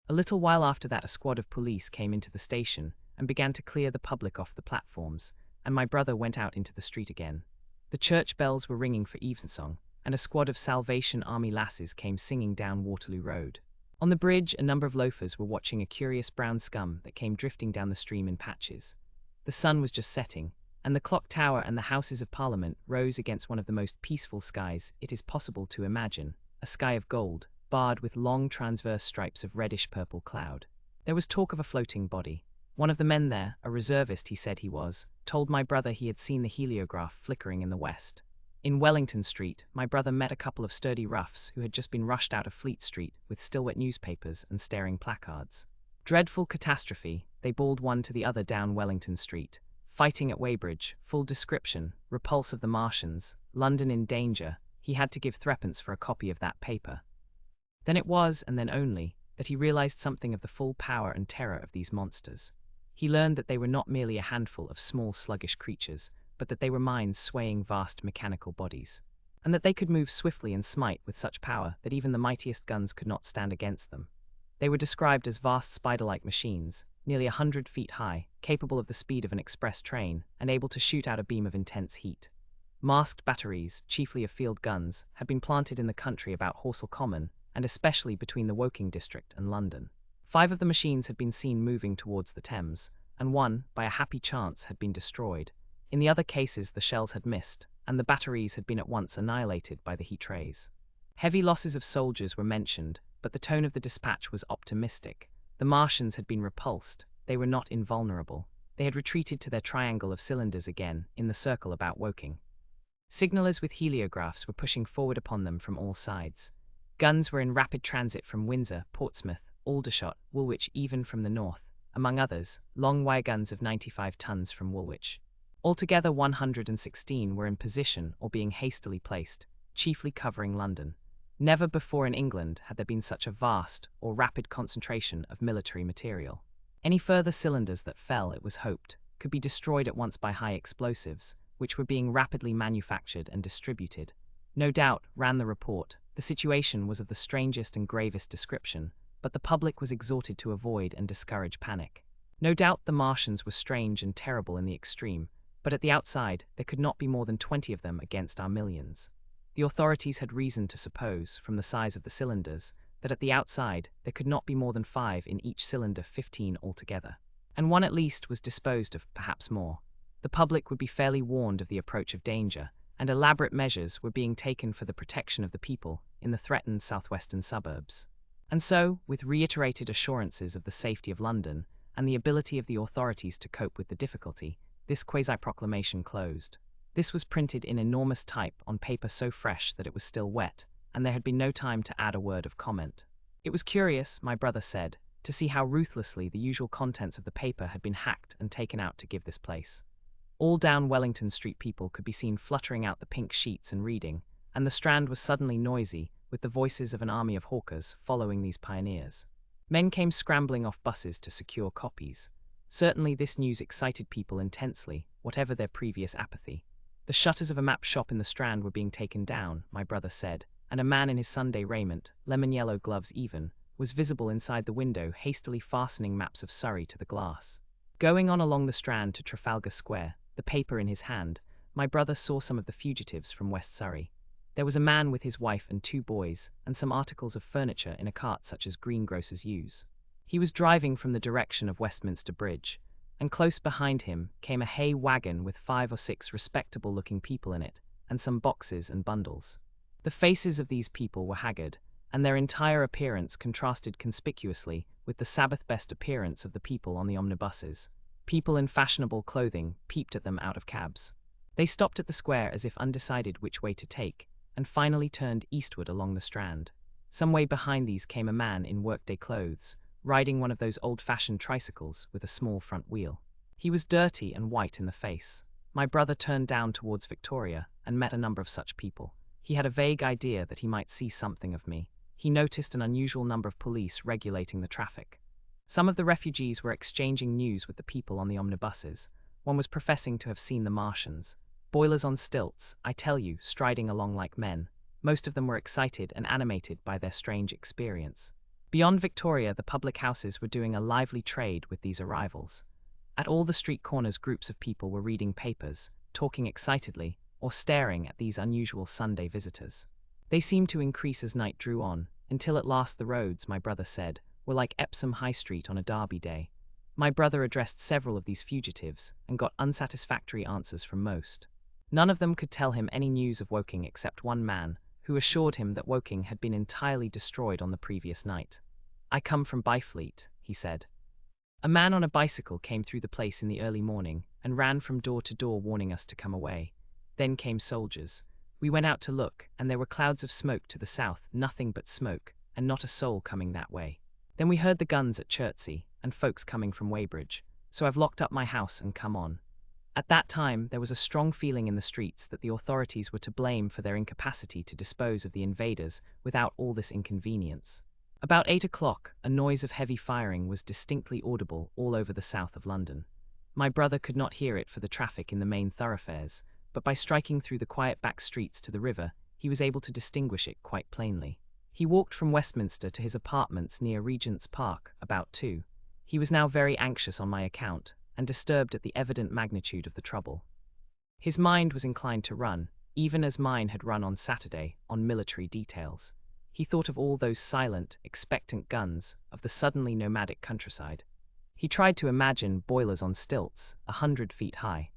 A little while after that a squad of police came into the station and began to clear the public off the platforms, and my brother went out into the street again. The church bells were ringing for evensong, and a squad of Salvation Army lasses came singing down Waterloo Road. On the bridge a number of loafers were watching a curious brown scum that came drifting down the stream in patches. The sun was just setting, and the clock tower and the Houses of Parliament rose against one of the most peaceful skies it is possible to imagine, a sky of gold, barred with long transverse stripes of reddish-purple cloud. There was talk of a floating body. One of the men there, a reservist he said he was, told my brother he had seen the heliograph flickering in the west. In Wellington Street, my brother met a couple of sturdy roughs who had just been rushed out of Fleet Street with still-wet newspapers and staring placards. Dreadful catastrophe, they bawled one to the other down Wellington Street. Fighting at Weybridge, full description, repulse of the Martians, London in danger. he had to give threepence for a copy of that paper. Then it was, and then only, that he realized something of the full power and terror of these monsters. He learned that they were not merely a handful of small sluggish creatures, but that they were minds swaying vast mechanical bodies, and that they could move swiftly and smite with such power that even the mightiest guns could not stand against them. They were described as vast spider-like machines, nearly 100 feet high, capable of the speed of an express train, and able to shoot out a beam of intense heat. Masked batteries, chiefly of field guns, had been planted in the country about Horsell Common, and especially between the Woking district and London. 5 of the machines had been seen moving towards the Thames, and one, by a happy chance, had been destroyed. In the other cases the shells had missed, and the batteries had been at once annihilated by the heat rays. Heavy losses of soldiers were mentioned, but the tone of the dispatch was optimistic. The Martians had been repulsed, they were not invulnerable. They had retreated to their triangle of cylinders again, in the circle about Woking. Signallers with heliographs were pushing forward upon them from all sides. Guns were in rapid transit from Windsor, Portsmouth, Aldershot, Woolwich, even from the north, among others, long wire guns of 95 tons from Woolwich. Altogether 116 were in position or being hastily placed, chiefly covering London. Never before in England had there been such a vast or rapid concentration of military material. Any further cylinders that fell, it was hoped, could be destroyed at once by high explosives, which were being rapidly manufactured and distributed. No doubt, ran the report, the situation was of the strangest and gravest description, but the public was exhorted to avoid and discourage panic. No doubt the Martians were strange and terrible in the extreme, but at the outside there could not be more than 20 of them against our millions. The authorities had reason to suppose, from the size of the cylinders, that at the outside there could not be more than 5 in each cylinder, 15 altogether. And one at least was disposed of, perhaps more. The public would be fairly warned of the approach of danger, and elaborate measures were being taken for the protection of the people in the threatened southwestern suburbs. And so, with reiterated assurances of the safety of London, and the ability of the authorities to cope with the difficulty, this quasi-proclamation closed. This was printed in enormous type on paper so fresh that it was still wet, and there had been no time to add a word of comment. It was curious, my brother said, to see how ruthlessly the usual contents of the paper had been hacked and taken out to give this place. All down Wellington Street people could be seen fluttering out the pink sheets and reading, and the Strand was suddenly noisy, with the voices of an army of hawkers following these pioneers. Men came scrambling off buses to secure copies. Certainly this news excited people intensely, whatever their previous apathy. The shutters of a map shop in the Strand were being taken down, my brother said, and a man in his Sunday raiment, lemon-yellow gloves even, was visible inside the window hastily fastening maps of Surrey to the glass. Going on along the Strand to Trafalgar Square, the paper in his hand, my brother saw some of the fugitives from West Surrey. There was a man with his wife and 2 boys, and some articles of furniture in a cart such as greengrocers use. He was driving from the direction of Westminster Bridge, and close behind him came a hay wagon with 5 or 6 respectable-looking people in it, and some boxes and bundles. The faces of these people were haggard, and their entire appearance contrasted conspicuously with the Sabbath-best appearance of the people on the omnibuses. People in fashionable clothing peeped at them out of cabs. They stopped at the square as if undecided which way to take, and finally turned eastward along the Strand. Some way behind these came a man in workday clothes, riding one of those old-fashioned tricycles with a small front wheel. He was dirty and white in the face. My brother turned down towards Victoria and met a number of such people. He had a vague idea that he might see something of me. He noticed an unusual number of police regulating the traffic. Some of the refugees were exchanging news with the people on the omnibuses. One was professing to have seen the Martians. Boilers on stilts, I tell you, striding along like men. Most of them were excited and animated by their strange experience. Beyond Victoria, the public houses were doing a lively trade with these arrivals. At all the street corners groups of people were reading papers, talking excitedly, or staring at these unusual Sunday visitors. They seemed to increase as night drew on, until at last the roads, my brother said, were like Epsom High Street on a Derby day. My brother addressed several of these fugitives, and got unsatisfactory answers from most. None of them could tell him any news of Woking except one man, who assured him that Woking had been entirely destroyed on the previous night. I come from Byfleet, he said. A man on a bicycle came through the place in the early morning, and ran from door to door warning us to come away. Then came soldiers. We went out to look, and there were clouds of smoke to the south, nothing but smoke, and not a soul coming that way. Then we heard the guns at Chertsey, and folks coming from Weybridge, so I've locked up my house and come on. At that time, there was a strong feeling in the streets that the authorities were to blame for their incapacity to dispose of the invaders without all this inconvenience. About 8 o'clock, a noise of heavy firing was distinctly audible all over the south of London. My brother could not hear it for the traffic in the main thoroughfares, but by striking through the quiet back streets to the river, he was able to distinguish it quite plainly. He walked from Westminster to his apartments near Regent's Park about 2. He was now very anxious on my account, and disturbed at the evident magnitude of the trouble. His mind was inclined to run, even as mine had run on Saturday, on military details. He thought of all those silent, expectant guns, of the suddenly nomadic countryside. He tried to imagine boilers on stilts, 100 feet high.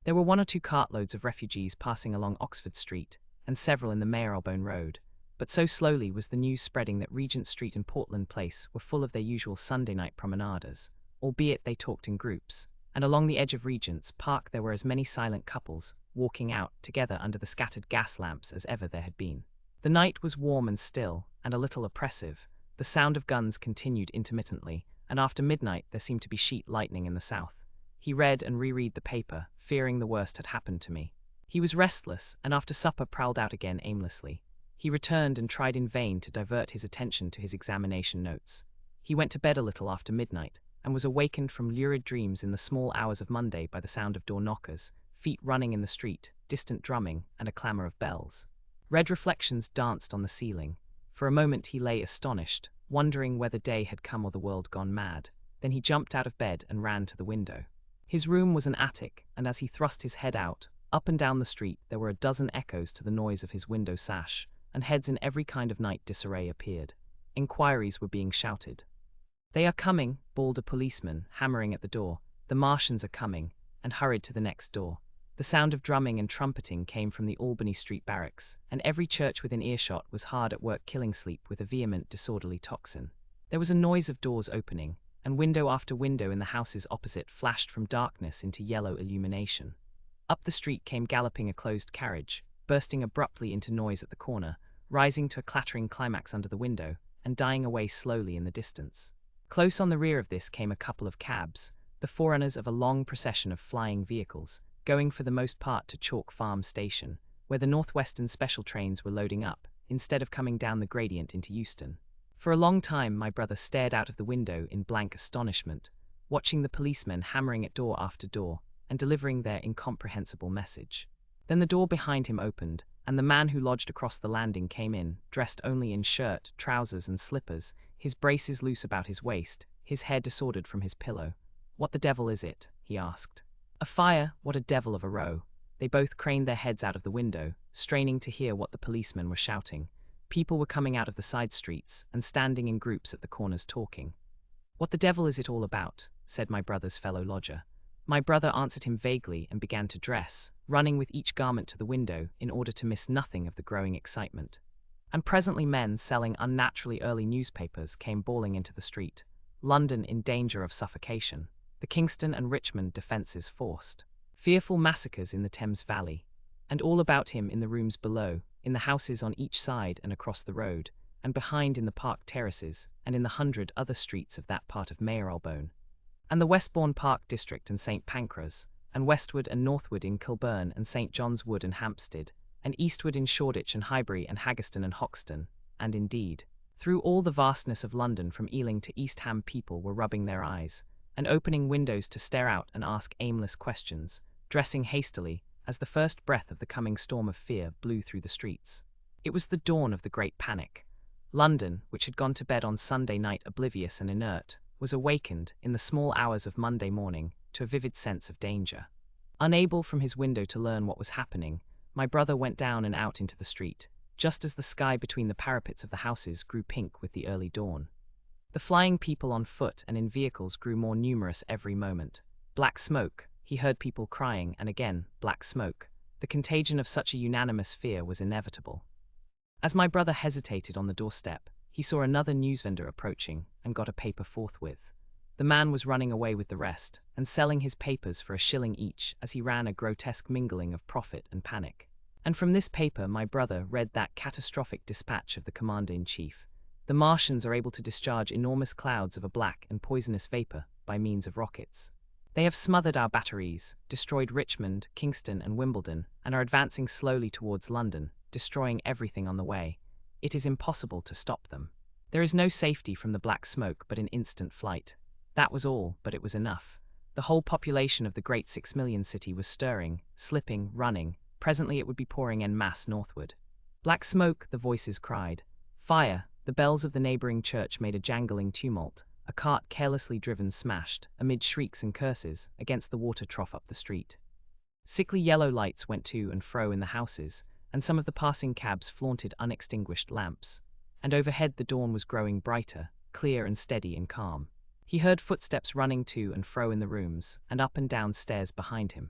There were 1 or 2 cartloads of refugees passing along Oxford Street, and several in the Marylebone Road, but so slowly was the news spreading that Regent Street and Portland Place were full of their usual Sunday night promenaders, albeit they talked in groups, and along the edge of Regent's Park there were as many silent couples, walking out together under the scattered gas lamps as ever there had been. The night was warm and still, and a little oppressive. The sound of guns continued intermittently, and after midnight there seemed to be sheet lightning in the south. He read and reread the paper, fearing the worst had happened to me. He was restless, and after supper prowled out again aimlessly. He returned and tried in vain to divert his attention to his examination notes. He went to bed a little after midnight, and was awakened from lurid dreams in the small hours of Monday by the sound of door knockers, feet running in the street, distant drumming, and a clamour of bells. Red reflections danced on the ceiling. For a moment he lay astonished, wondering whether day had come or the world gone mad. Then he jumped out of bed and ran to the window. His room was an attic, and as he thrust his head out, up and down the street there were a dozen echoes to the noise of his window sash, and heads in every kind of night disarray appeared. Inquiries were being shouted. "They are coming," bawled a policeman, hammering at the door. "The Martians are coming," and hurried to the next door. The sound of drumming and trumpeting came from the Albany Street barracks, and every church within earshot was hard at work killing sleep with a vehement, disorderly tocsin. There was a noise of doors opening, and window after window in the houses opposite flashed from darkness into yellow illumination. Up the street came galloping a closed carriage, bursting abruptly into noise at the corner, rising to a clattering climax under the window, and dying away slowly in the distance. Close on the rear of this came a couple of cabs, the forerunners of a long procession of flying vehicles, going for the most part to Chalk Farm Station, where the Northwestern special trains were loading up, instead of coming down the gradient into Euston. For a long time my brother stared out of the window in blank astonishment, watching the policemen hammering at door after door, and delivering their incomprehensible message. Then the door behind him opened, and the man who lodged across the landing came in, dressed only in shirt, trousers, and slippers, his braces loose about his waist, his hair disordered from his pillow. "What the devil is it?" he asked. "A fire, what a devil of a row." They both craned their heads out of the window, straining to hear what the policemen were shouting. People were coming out of the side streets, and standing in groups at the corners talking. "What the devil is it all about?" said my brother's fellow lodger. My brother answered him vaguely and began to dress, running with each garment to the window in order to miss nothing of the growing excitement. And presently men selling unnaturally early newspapers came bawling into the street. London in danger of suffocation. The Kingston and Richmond defences forced. Fearful massacres in the Thames Valley. And all about him in the rooms below, in the houses on each side and across the road, and behind in the park terraces, and in the 100 other streets of that part of Marylebone, and the Westbourne Park district and St. Pancras, and westward and northward in Kilburn and St. John's Wood and Hampstead, and eastward in Shoreditch and Highbury and Haggerston and Hoxton, and indeed, through all the vastness of London from Ealing to East Ham people were rubbing their eyes, and opening windows to stare out and ask aimless questions, dressing hastily, as the first breath of the coming storm of fear blew through the streets. It was the dawn of the great panic. London, which had gone to bed on Sunday night oblivious and inert, was awakened, in the small hours of Monday morning, to a vivid sense of danger. Unable from his window to learn what was happening, my brother went down and out into the street, just as the sky between the parapets of the houses grew pink with the early dawn. The flying people on foot and in vehicles grew more numerous every moment. Black smoke, he heard people crying, and again, black smoke. The contagion of such a unanimous fear was inevitable. As my brother hesitated on the doorstep, he saw another newsvendor approaching, and got a paper forthwith. The man was running away with the rest, and selling his papers for $1 each as he ran a grotesque mingling of profit and panic. And from this paper my brother read that catastrophic dispatch of the Commander-in-Chief. The Martians are able to discharge enormous clouds of a black and poisonous vapor by means of rockets. They have smothered our batteries, destroyed Richmond, Kingston, and Wimbledon, and are advancing slowly towards London, destroying everything on the way. It is impossible to stop them. There is no safety from the black smoke but in instant flight. That was all, but it was enough. The whole population of the great 6 million city was stirring, slipping, running. Presently it would be pouring en masse northward. Black smoke, the voices cried. Fire, the bells of the neighboring church made a jangling tumult. A cart carelessly driven smashed, amid shrieks and curses, against the water trough up the street. Sickly yellow lights went to and fro in the houses, and some of the passing cabs flaunted unextinguished lamps. And overhead the dawn was growing brighter, clear and steady and calm. He heard footsteps running to and fro in the rooms, and up and down stairs behind him.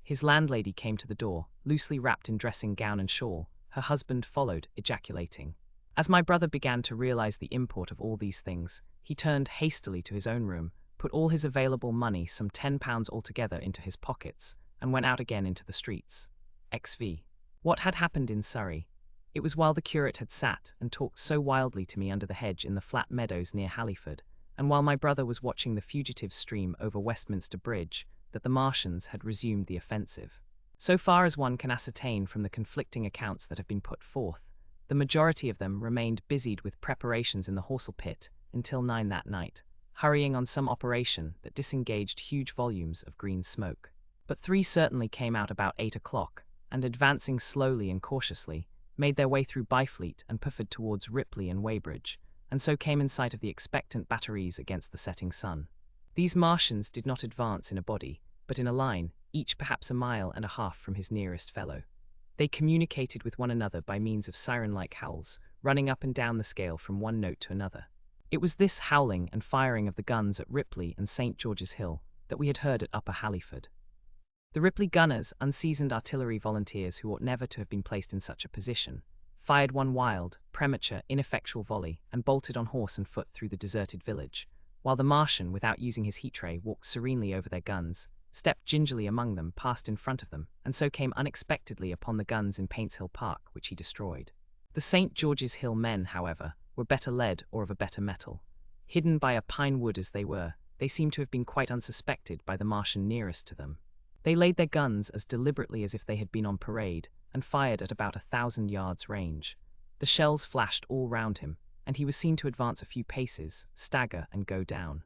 His landlady came to the door, loosely wrapped in dressing gown and shawl. Her husband followed, ejaculating. As my brother began to realize the import of all these things, he turned hastily to his own room, put all his available money, some £10 altogether, into his pockets, and went out again into the streets. XV. What had happened in Surrey? It was while the curate had sat and talked so wildly to me under the hedge in the flat meadows near Halliford, and while my brother was watching the fugitives stream over Westminster Bridge, that the Martians had resumed the offensive. So far as one can ascertain from the conflicting accounts that have been put forth, the majority of them remained busied with preparations in the Horsell pit until 9 that night, hurrying on some operation that disengaged huge volumes of green smoke. But 3 certainly came out about 8 o'clock, and advancing slowly and cautiously, made their way through Byfleet and puffered towards Ripley and Weybridge, and so came in sight of the expectant batteries against the setting sun. These Martians did not advance in a body, but in a line, each perhaps a mile and a half from his nearest fellow. They communicated with one another by means of siren-like howls, running up and down the scale from one note to another. It was this howling and firing of the guns at Ripley and St. George's Hill that we had heard at Upper Halliford. The Ripley gunners, unseasoned artillery volunteers who ought never to have been placed in such a position, fired one wild, premature, ineffectual volley and bolted on horse and foot through the deserted village, while the Martian, without using his heat-ray, walked serenely over their guns, stepped gingerly among them, passed in front of them, and so came unexpectedly upon the guns in Paintshill Park, which he destroyed. The St. George's Hill men, however, were better led or of a better metal. Hidden by a pine wood as they were, they seemed to have been quite unsuspected by the Martian nearest to them. They laid their guns as deliberately as if they had been on parade, and fired at about 1,000 yards range. The shells flashed all round him, and he was seen to advance a few paces, stagger, and go down.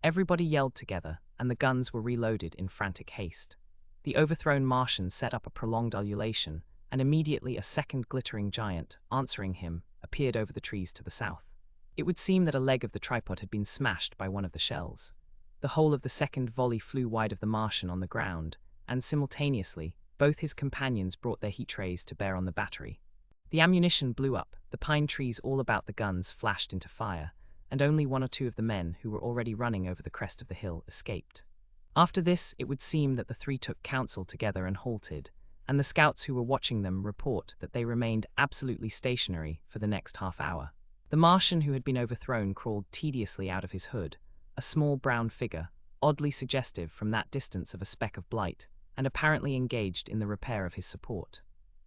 Everybody yelled together, and the guns were reloaded in frantic haste. The overthrown Martian set up a prolonged ululation, and immediately a second glittering giant, answering him, appeared over the trees to the south. It would seem that a leg of the tripod had been smashed by one of the shells. The whole of the second volley flew wide of the Martian on the ground, and simultaneously, both his companions brought their heat-rays to bear on the battery. The ammunition blew up, the pine trees all about the guns flashed into fire, and only 1 or 2 of the men who were already running over the crest of the hill escaped. After this, it would seem that the 3 took counsel together and halted, and the scouts who were watching them report that they remained absolutely stationary for the next half hour. The Martian who had been overthrown crawled tediously out of his hood, a small brown figure, oddly suggestive from that distance of a speck of blight, and apparently engaged in the repair of his support.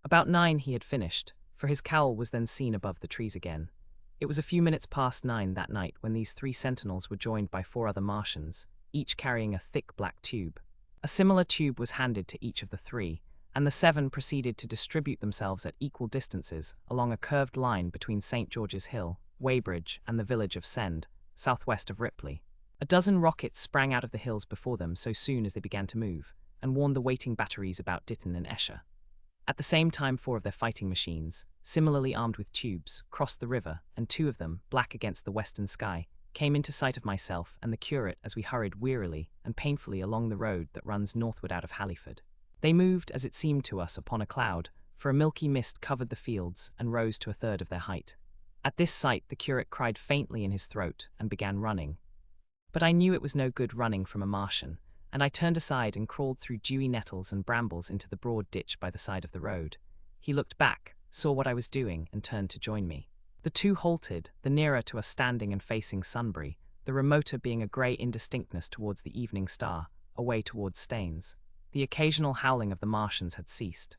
About 9 he had finished, for his cowl was then seen above the trees again. It was a few minutes past 9 that night when these 3 sentinels were joined by 4 other Martians, each carrying a thick black tube. A similar tube was handed to each of the 3, and the 7 proceeded to distribute themselves at equal distances along a curved line between St. George's Hill, Weybridge, and the village of Send, southwest of Ripley. A dozen rockets sprang out of the hills before them so soon as they began to move, and warned the waiting batteries about Ditton and Esher. At the same time 4 of their fighting machines, similarly armed with tubes, crossed the river, and 2 of them, black against the western sky, came into sight of myself and the curate as we hurried wearily and painfully along the road that runs northward out of Halliford. They moved, as it seemed to us, upon a cloud, for a milky mist covered the fields and rose to 1/3 of their height. At this sight the curate cried faintly in his throat and began running. But I knew it was no good running from a Martian, and I turned aside and crawled through dewy nettles and brambles into the broad ditch by the side of the road. He looked back, saw what I was doing, and turned to join me. The 2 halted, the nearer to us standing and facing Sunbury, the remoter being a grey indistinctness towards the evening star, away towards Staines. The occasional howling of the Martians had ceased.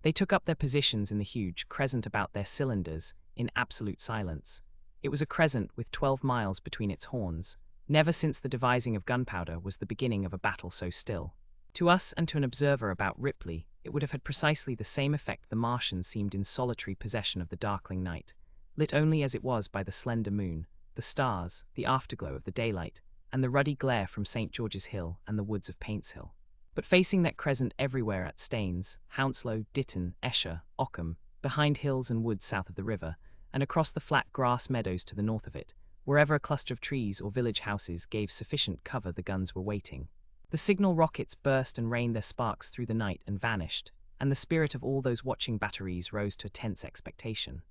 They took up their positions in the huge crescent about their cylinders, in absolute silence. It was a crescent with 12 miles between its horns, Never since the devising of gunpowder was the beginning of a battle so still. To us and to an observer about Ripley, it would have had precisely the same effect. The Martian seemed in solitary possession of the darkling night, lit only as it was by the slender moon, the stars, the afterglow of the daylight, and the ruddy glare from St. George's Hill and the woods of Paintshill. But facing that crescent everywhere at Staines, Hounslow, Ditton, Esher, Ockham, behind hills and woods south of the river, and across the flat grass meadows to the north of it, wherever a cluster of trees or village houses gave sufficient cover, the guns were waiting. The signal rockets burst and rained their sparks through the night and vanished, and the spirit of all those watching batteries rose to a tense expectation.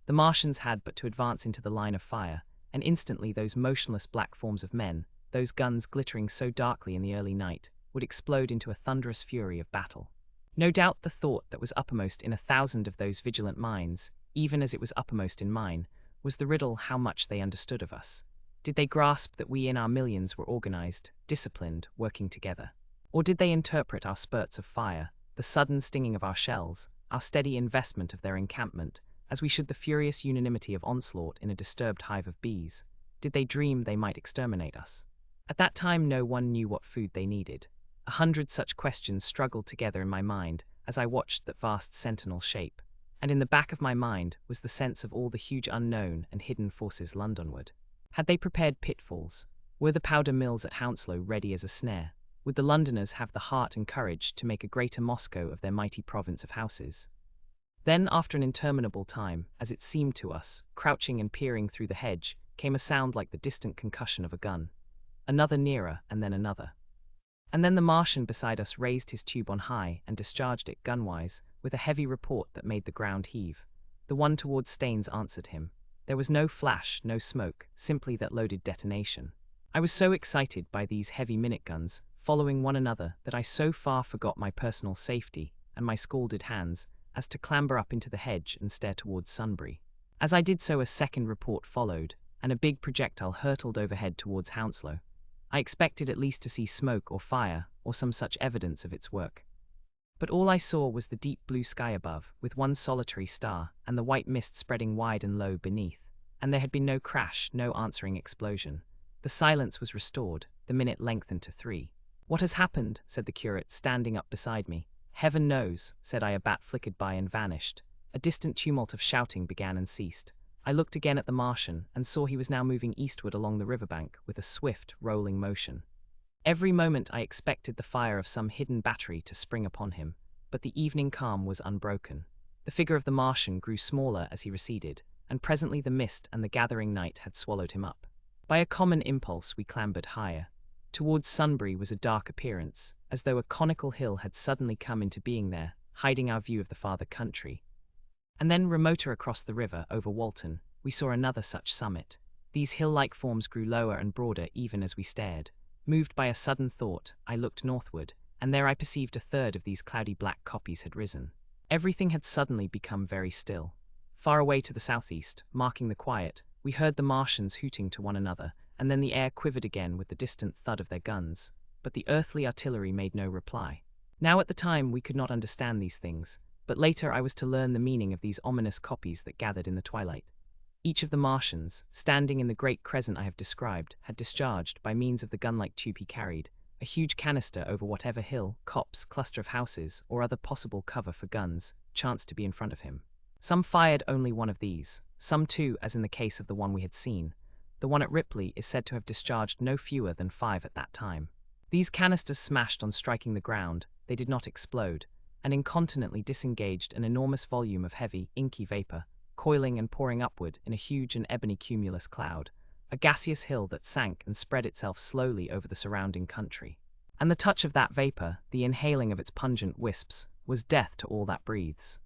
The Martians had but to advance into the line of fire, and instantly those motionless black forms of men, those guns glittering so darkly in the early night, would explode into a thunderous fury of battle. No doubt the thought that was uppermost in 1,000 of those vigilant minds, even as it was uppermost in mine, was the riddle: how much they understood of us. Did they grasp that we in our millions were organized, disciplined, working together? Or did they interpret our spurts of fire, the sudden stinging of our shells, our steady investment of their encampment, as we should the furious unanimity of onslaught in a disturbed hive of bees? Did they dream they might exterminate us? At that time no one knew what food they needed. 100 such questions struggled together in my mind as I watched that vast sentinel shape, and in the back of my mind was the sense of all the huge unknown and hidden forces Londonward. Had they prepared pitfalls? Were the powder mills at Hounslow ready as a snare? Would the Londoners have the heart and courage to make a greater Moscow of their mighty province of houses? Then, after an interminable time, as it seemed to us, crouching and peering through the hedge, came a sound like the distant concussion of a gun. Another nearer, and then another. And then the Martian beside us raised his tube on high and discharged it gunwise, with a heavy report that made the ground heave. The one towards Staines answered him. There was no flash, no smoke, simply that loaded detonation. I was so excited by these heavy minute guns, following one another, that I so far forgot my personal safety and my scalded hands as to clamber up into the hedge and stare towards Sunbury. As I did so, a second report followed, and a big projectile hurtled overhead towards Hounslow. I expected at least to see smoke or fire, or some such evidence of its work. But all I saw was the deep blue sky above, with one solitary star, and the white mist spreading wide and low beneath. And there had been no crash, no answering explosion. The silence was restored, the minute lengthened to 3. "What has happened?" said the curate, standing up beside me. "Heaven knows," said I. A bat flickered by and vanished. A distant tumult of shouting began and ceased. I looked again at the Martian, and saw he was now moving eastward along the riverbank with a swift, rolling motion. Every moment I expected the fire of some hidden battery to spring upon him, but the evening calm was unbroken. The figure of the Martian grew smaller as he receded, and presently the mist and the gathering night had swallowed him up. By a common impulse we clambered higher. Towards Sunbury was a dark appearance, as though a conical hill had suddenly come into being there, hiding our view of the farther country. And then, remoter across the river, over Walton, we saw another such summit. These hill-like forms grew lower and broader even as we stared. Moved by a sudden thought, I looked northward, and there I perceived a third of these cloudy black copies had risen. Everything had suddenly become very still. Far away to the southeast, marking the quiet, we heard the Martians hooting to one another, and then the air quivered again with the distant thud of their guns, but the earthly artillery made no reply. Now at the time we could not understand these things, but later I was to learn the meaning of these ominous copies that gathered in the twilight. Each of the Martians, standing in the great crescent I have described, had discharged, by means of the gun-like tube he carried, a huge canister over whatever hill, copse, cluster of houses, or other possible cover for guns, chanced to be in front of him. Some fired only one of these, some 2, as in the case of the one we had seen. The one at Ripley is said to have discharged no fewer than 5 at that time. These canisters smashed on striking the ground, they did not explode, and incontinently disengaged an enormous volume of heavy, inky vapor, coiling and pouring upward in a huge and ebony cumulus cloud, a gaseous hill that sank and spread itself slowly over the surrounding country. And the touch of that vapor, the inhaling of its pungent wisps, was death to all that breathes.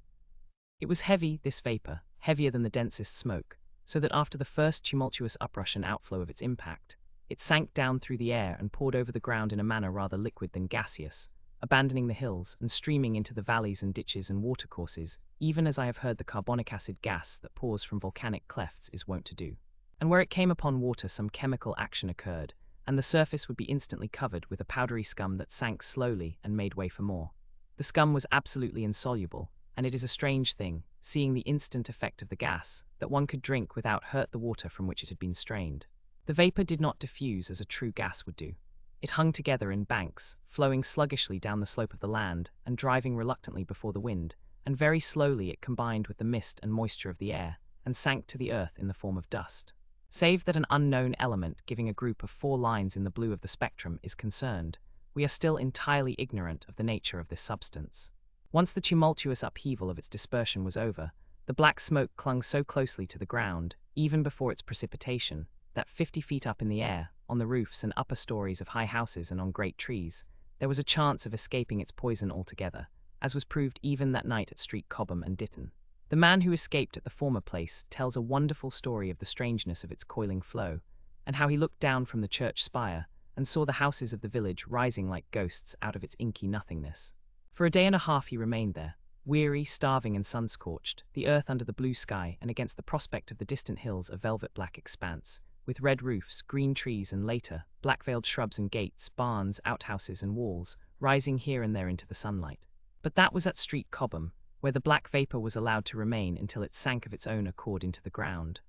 It was heavy, this vapor, heavier than the densest smoke, so that after the first tumultuous uprush and outflow of its impact, it sank down through the air and poured over the ground in a manner rather liquid than gaseous, abandoning the hills and streaming into the valleys and ditches and watercourses, even as I have heard the carbonic acid gas that pours from volcanic clefts is wont to do. And where it came upon water some chemical action occurred, and the surface would be instantly covered with a powdery scum that sank slowly and made way for more. The scum was absolutely insoluble, and it is a strange thing, seeing the instant effect of the gas, that one could drink without hurt the water from which it had been strained. The vapor did not diffuse as a true gas would do. It hung together in banks, flowing sluggishly down the slope of the land and driving reluctantly before the wind, and very slowly it combined with the mist and moisture of the air, and sank to the earth in the form of dust. Save that an unknown element giving a group of 4 lines in the blue of the spectrum is concerned, we are still entirely ignorant of the nature of this substance. Once the tumultuous upheaval of its dispersion was over, the black smoke clung so closely to the ground, even before its precipitation, that 50 feet up in the air, on the roofs and upper stories of high houses and on great trees, there was a chance of escaping its poison altogether, as was proved even that night at Street Cobham and Ditton. The man who escaped at the former place tells a wonderful story of the strangeness of its coiling flow, and how he looked down from the church spire and saw the houses of the village rising like ghosts out of its inky nothingness. For a day and a half he remained there, weary, starving and sun-scorched, the earth under the blue sky and against the prospect of the distant hills a velvet-black expanse, with red roofs, green trees and later, black-veiled shrubs and gates, barns, outhouses and walls, rising here and there into the sunlight. But that was at Street Cobham, where the black vapor was allowed to remain until it sank of its own accord into the ground.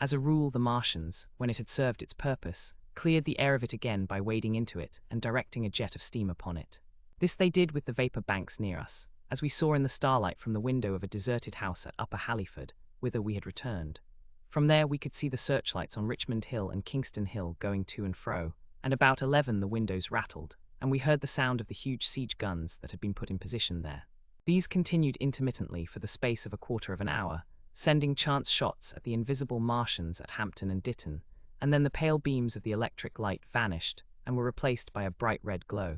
As a rule, the Martians, when it had served its purpose, cleared the air of it again by wading into it and directing a jet of steam upon it. This they did with the vapor banks near us, as we saw in the starlight from the window of a deserted house at Upper Halliford, whither we had returned. From there we could see the searchlights on Richmond Hill and Kingston Hill going to and fro, and about 11 the windows rattled, and we heard the sound of the huge siege guns that had been put in position there. These continued intermittently for the space of a quarter of an hour, sending chance shots at the invisible Martians at Hampton and Ditton, and then the pale beams of the electric light vanished and were replaced by a bright red glow.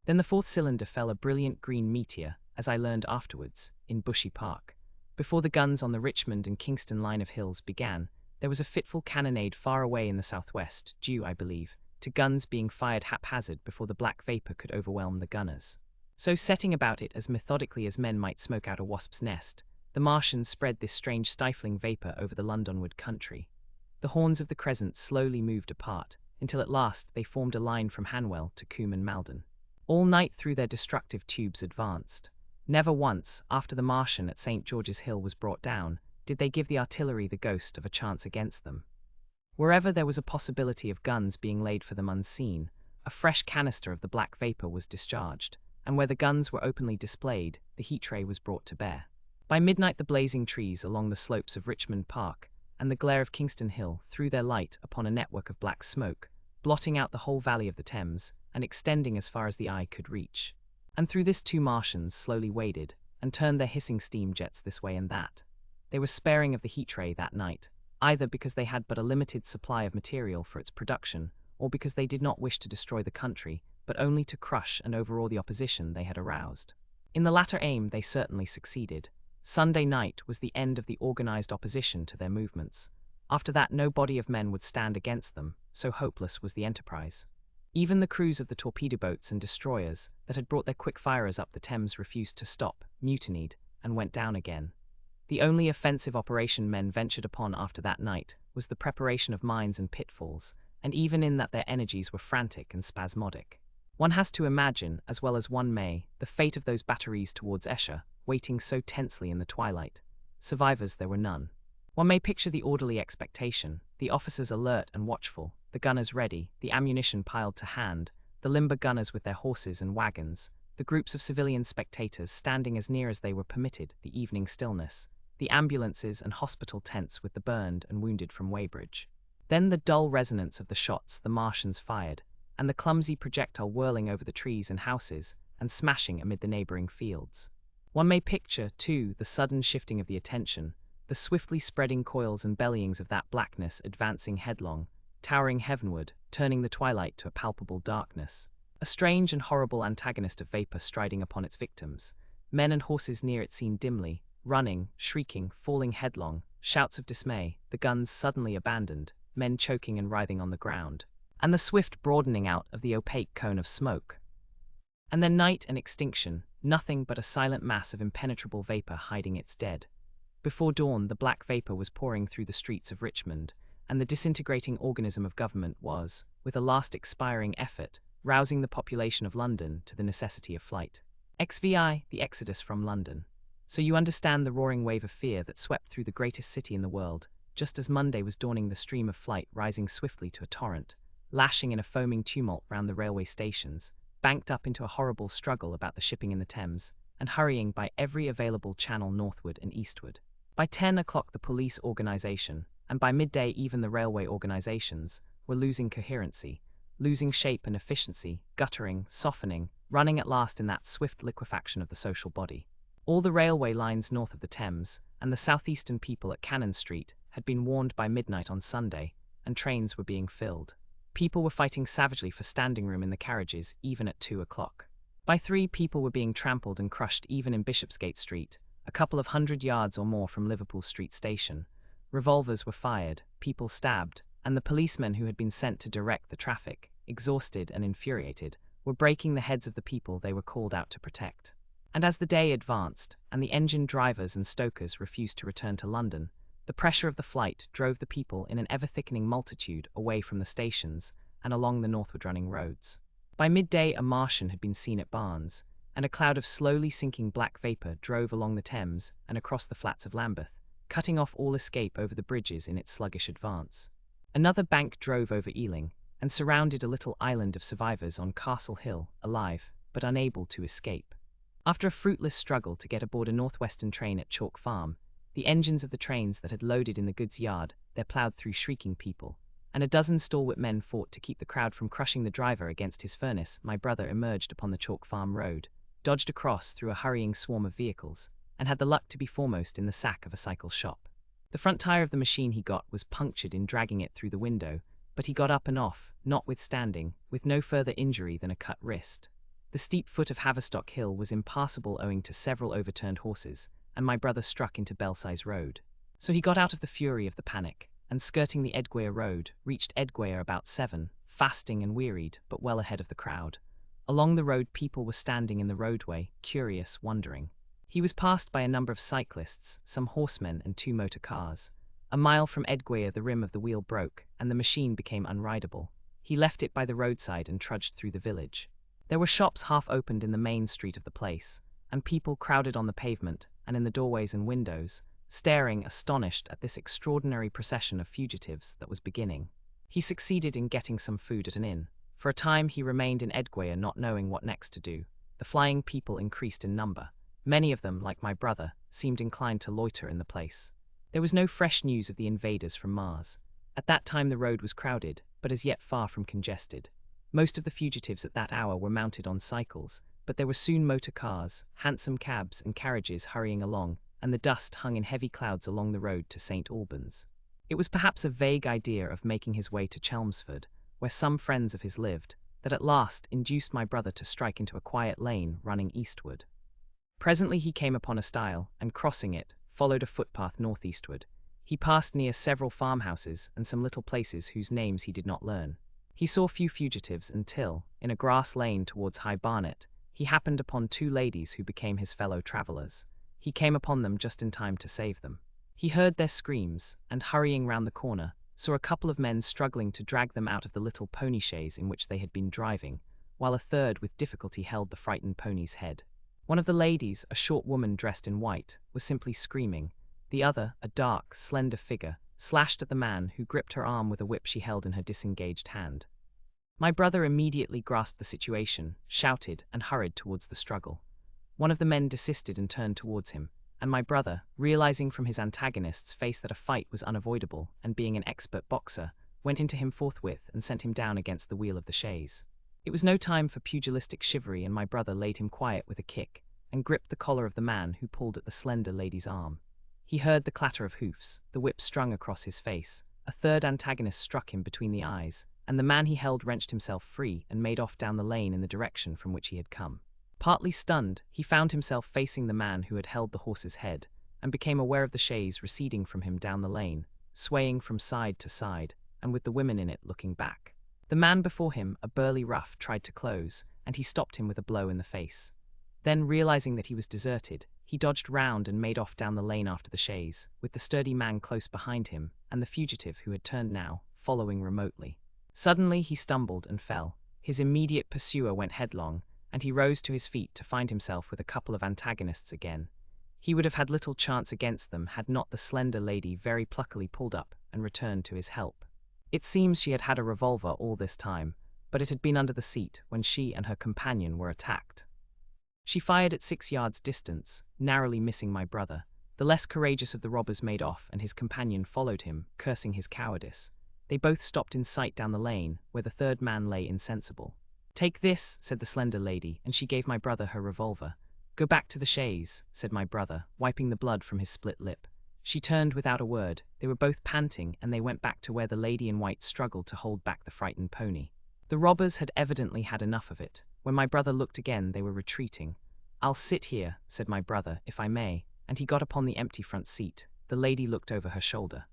Then the 4th cylinder fell a brilliant green meteor, as I learned afterwards, in Bushy Park. Before the guns on the Richmond and Kingston line of hills began, there was a fitful cannonade far away in the southwest, due, I believe, to guns being fired haphazard before the black vapor could overwhelm the gunners. So setting about it as methodically as men might smoke out a wasp's nest, the Martians spread this strange stifling vapor over the Londonward country. The horns of the crescent slowly moved apart, until at last they formed a line from Hanwell to Combe and Malden. All night through their destructive tubes advanced. Never once, after the Martian at St. George's Hill was brought down, did they give the artillery the ghost of a chance against them. Wherever there was a possibility of guns being laid for them unseen, a fresh canister of the black vapor was discharged, and where the guns were openly displayed, the heat ray was brought to bear. By midnight the blazing trees along the slopes of Richmond Park and the glare of Kingston Hill threw their light upon a network of black smoke, blotting out the whole valley of the Thames and extending as far as the eye could reach. And through this 2 Martians slowly waded, and turned their hissing steam jets this way and that. They were sparing of the heat ray that night, either because they had but a limited supply of material for its production, or because they did not wish to destroy the country, but only to crush and overawe the opposition they had aroused. In the latter aim they certainly succeeded. Sunday night was the end of the organized opposition to their movements. After that no body of men would stand against them, so hopeless was the enterprise. Even the crews of the torpedo boats and destroyers that had brought their quick firers up the Thames refused to stop, mutinied, and went down again. The only offensive operation men ventured upon after that night was the preparation of mines and pitfalls, and even in that their energies were frantic and spasmodic. One has to imagine, as well as one may, the fate of those batteries towards Esher, waiting so tensely in the twilight. Survivors there were none. One may picture the orderly expectation, the officers alert and watchful, the gunners ready, the ammunition piled to hand, the limber gunners with their horses and wagons, the groups of civilian spectators standing as near as they were permitted, the evening stillness, the ambulances and hospital tents with the burned and wounded from Weybridge. Then the dull resonance of the shots the Martians fired, and the clumsy projectile whirling over the trees and houses and smashing amid the neighboring fields. One may picture, too, the sudden shifting of the attention, the swiftly spreading coils and bellyings of that blackness advancing headlong, towering heavenward, turning the twilight to a palpable darkness. A strange and horrible antagonist of vapor striding upon its victims. Men and horses near it seen dimly, running, shrieking, falling headlong, shouts of dismay, the guns suddenly abandoned, men choking and writhing on the ground, and the swift broadening out of the opaque cone of smoke. And then night and extinction, nothing but a silent mass of impenetrable vapor hiding its dead. Before dawn the black vapor was pouring through the streets of Richmond, and the disintegrating organism of government was, with a last expiring effort, rousing the population of London to the necessity of flight. XVI, the exodus from London. So you understand the roaring wave of fear that swept through the greatest city in the world, just as Monday was dawning, the stream of flight rising swiftly to a torrent, lashing in a foaming tumult round the railway stations, banked up into a horrible struggle about the shipping in the Thames, and hurrying by every available channel northward and eastward. By 10 o'clock the police organisation, and by midday even the railway organisations, were losing coherency, losing shape and efficiency, guttering, softening, running at last in that swift liquefaction of the social body. All the railway lines north of the Thames, and the southeastern people at Cannon Street, had been warned by midnight on Sunday, and trains were being filled. People were fighting savagely for standing room in the carriages, even at 2 o'clock. By 3, people were being trampled and crushed even in Bishopsgate Street, a couple of 100 yards or more from Liverpool Street Station. Revolvers were fired, people stabbed, and the policemen who had been sent to direct the traffic, exhausted and infuriated, were breaking the heads of the people they were called out to protect. And as the day advanced, and the engine drivers and stokers refused to return to London, the pressure of the flight drove the people in an ever-thickening multitude away from the stations and along the northward-running roads. By midday a Martian had been seen at Barnes, and a cloud of slowly sinking black vapour drove along the Thames and across the flats of Lambeth, cutting off all escape over the bridges in its sluggish advance. Another bank drove over Ealing, and surrounded a little island of survivors on Castle Hill, alive, but unable to escape. After a fruitless struggle to get aboard a northwestern train at Chalk Farm, the engines of the trains that had loaded in the goods yard there ploughed through shrieking people, and a dozen stalwart men fought to keep the crowd from crushing the driver against his furnace. My brother emerged upon the Chalk Farm road, dodged across through a hurrying swarm of vehicles, and had the luck to be foremost in the sack of a cycle shop. The front tire of the machine he got was punctured in dragging it through the window, but he got up and off, notwithstanding, with no further injury than a cut wrist. The steep foot of Haverstock Hill was impassable owing to several overturned horses, and my brother struck into Belsize Road. So he got out of the fury of the panic, and skirting the Edgware Road, reached Edgware about 7, fasting and wearied, but well ahead of the crowd. Along the road people were standing in the roadway, curious, wondering. He was passed by a number of cyclists, some horsemen and 2 motor cars. A mile from Edgware the rim of the wheel broke, and the machine became unrideable. He left it by the roadside and trudged through the village. There were shops half opened in the main street of the place, and people crowded on the pavement and in the doorways and windows, staring astonished at this extraordinary procession of fugitives that was beginning. He succeeded in getting some food at an inn. For a time he remained in Edgware, not knowing what next to do. The flying people increased in number. Many of them, like my brother, seemed inclined to loiter in the place. There was no fresh news of the invaders from Mars. At that time the road was crowded, but as yet far from congested. Most of the fugitives at that hour were mounted on cycles, but there were soon motor cars, hansom cabs and carriages hurrying along, and the dust hung in heavy clouds along the road to St. Albans. It was perhaps a vague idea of making his way to Chelmsford, where some friends of his lived, that at last induced my brother to strike into a quiet lane running eastward. Presently he came upon a stile, and crossing it, followed a footpath northeastward. He passed near several farmhouses and some little places whose names he did not learn. He saw few fugitives until, in a grass lane towards High Barnet, he happened upon 2 ladies who became his fellow travellers. He came upon them just in time to save them. He heard their screams, and hurrying round the corner, saw a couple of men struggling to drag them out of the little pony chaise in which they had been driving, while a third with difficulty held the frightened pony's head. One of the ladies, a short woman dressed in white, was simply screaming. The other, a dark, slender figure, slashed at the man who gripped her arm with a whip she held in her disengaged hand. My brother immediately grasped the situation, shouted, and hurried towards the struggle. One of the men desisted and turned towards him, and my brother, realizing from his antagonist's face that a fight was unavoidable, and being an expert boxer, went into him forthwith and sent him down against the wheel of the chaise. It was no time for pugilistic chivalry, and my brother laid him quiet with a kick, and gripped the collar of the man who pulled at the slender lady's arm. He heard the clatter of hoofs, the whip strung across his face. A third antagonist struck him between the eyes, and the man he held wrenched himself free and made off down the lane in the direction from which he had come. Partly stunned, he found himself facing the man who had held the horse's head, and became aware of the chaise receding from him down the lane, swaying from side to side, and with the women in it looking back. The man before him, a burly rough, tried to close, and he stopped him with a blow in the face. Then, realizing that he was deserted, he dodged round and made off down the lane after the chaise, with the sturdy man close behind him, and the fugitive, who had turned now, following remotely. Suddenly he stumbled and fell. His immediate pursuer went headlong, and he rose to his feet to find himself with a couple of antagonists again. He would have had little chance against them had not the slender lady very pluckily pulled up and returned to his help. It seems she had had a revolver all this time, but it had been under the seat when she and her companion were attacked. She fired at 6 yards distance, narrowly missing my brother. The less courageous of the robbers made off, and his companion followed him, cursing his cowardice. They both stopped in sight down the lane, where the third man lay insensible. "Take this," said the slender lady, and she gave my brother her revolver. "Go back to the chaise," said my brother, wiping the blood from his split lip. She turned without a word. They were both panting, and they went back to where the lady in white struggled to hold back the frightened pony. The robbers had evidently had enough of it. When my brother looked again, they were retreating. "I'll sit here," said my brother, "if I may," and he got upon the empty front seat. The lady looked over her shoulder.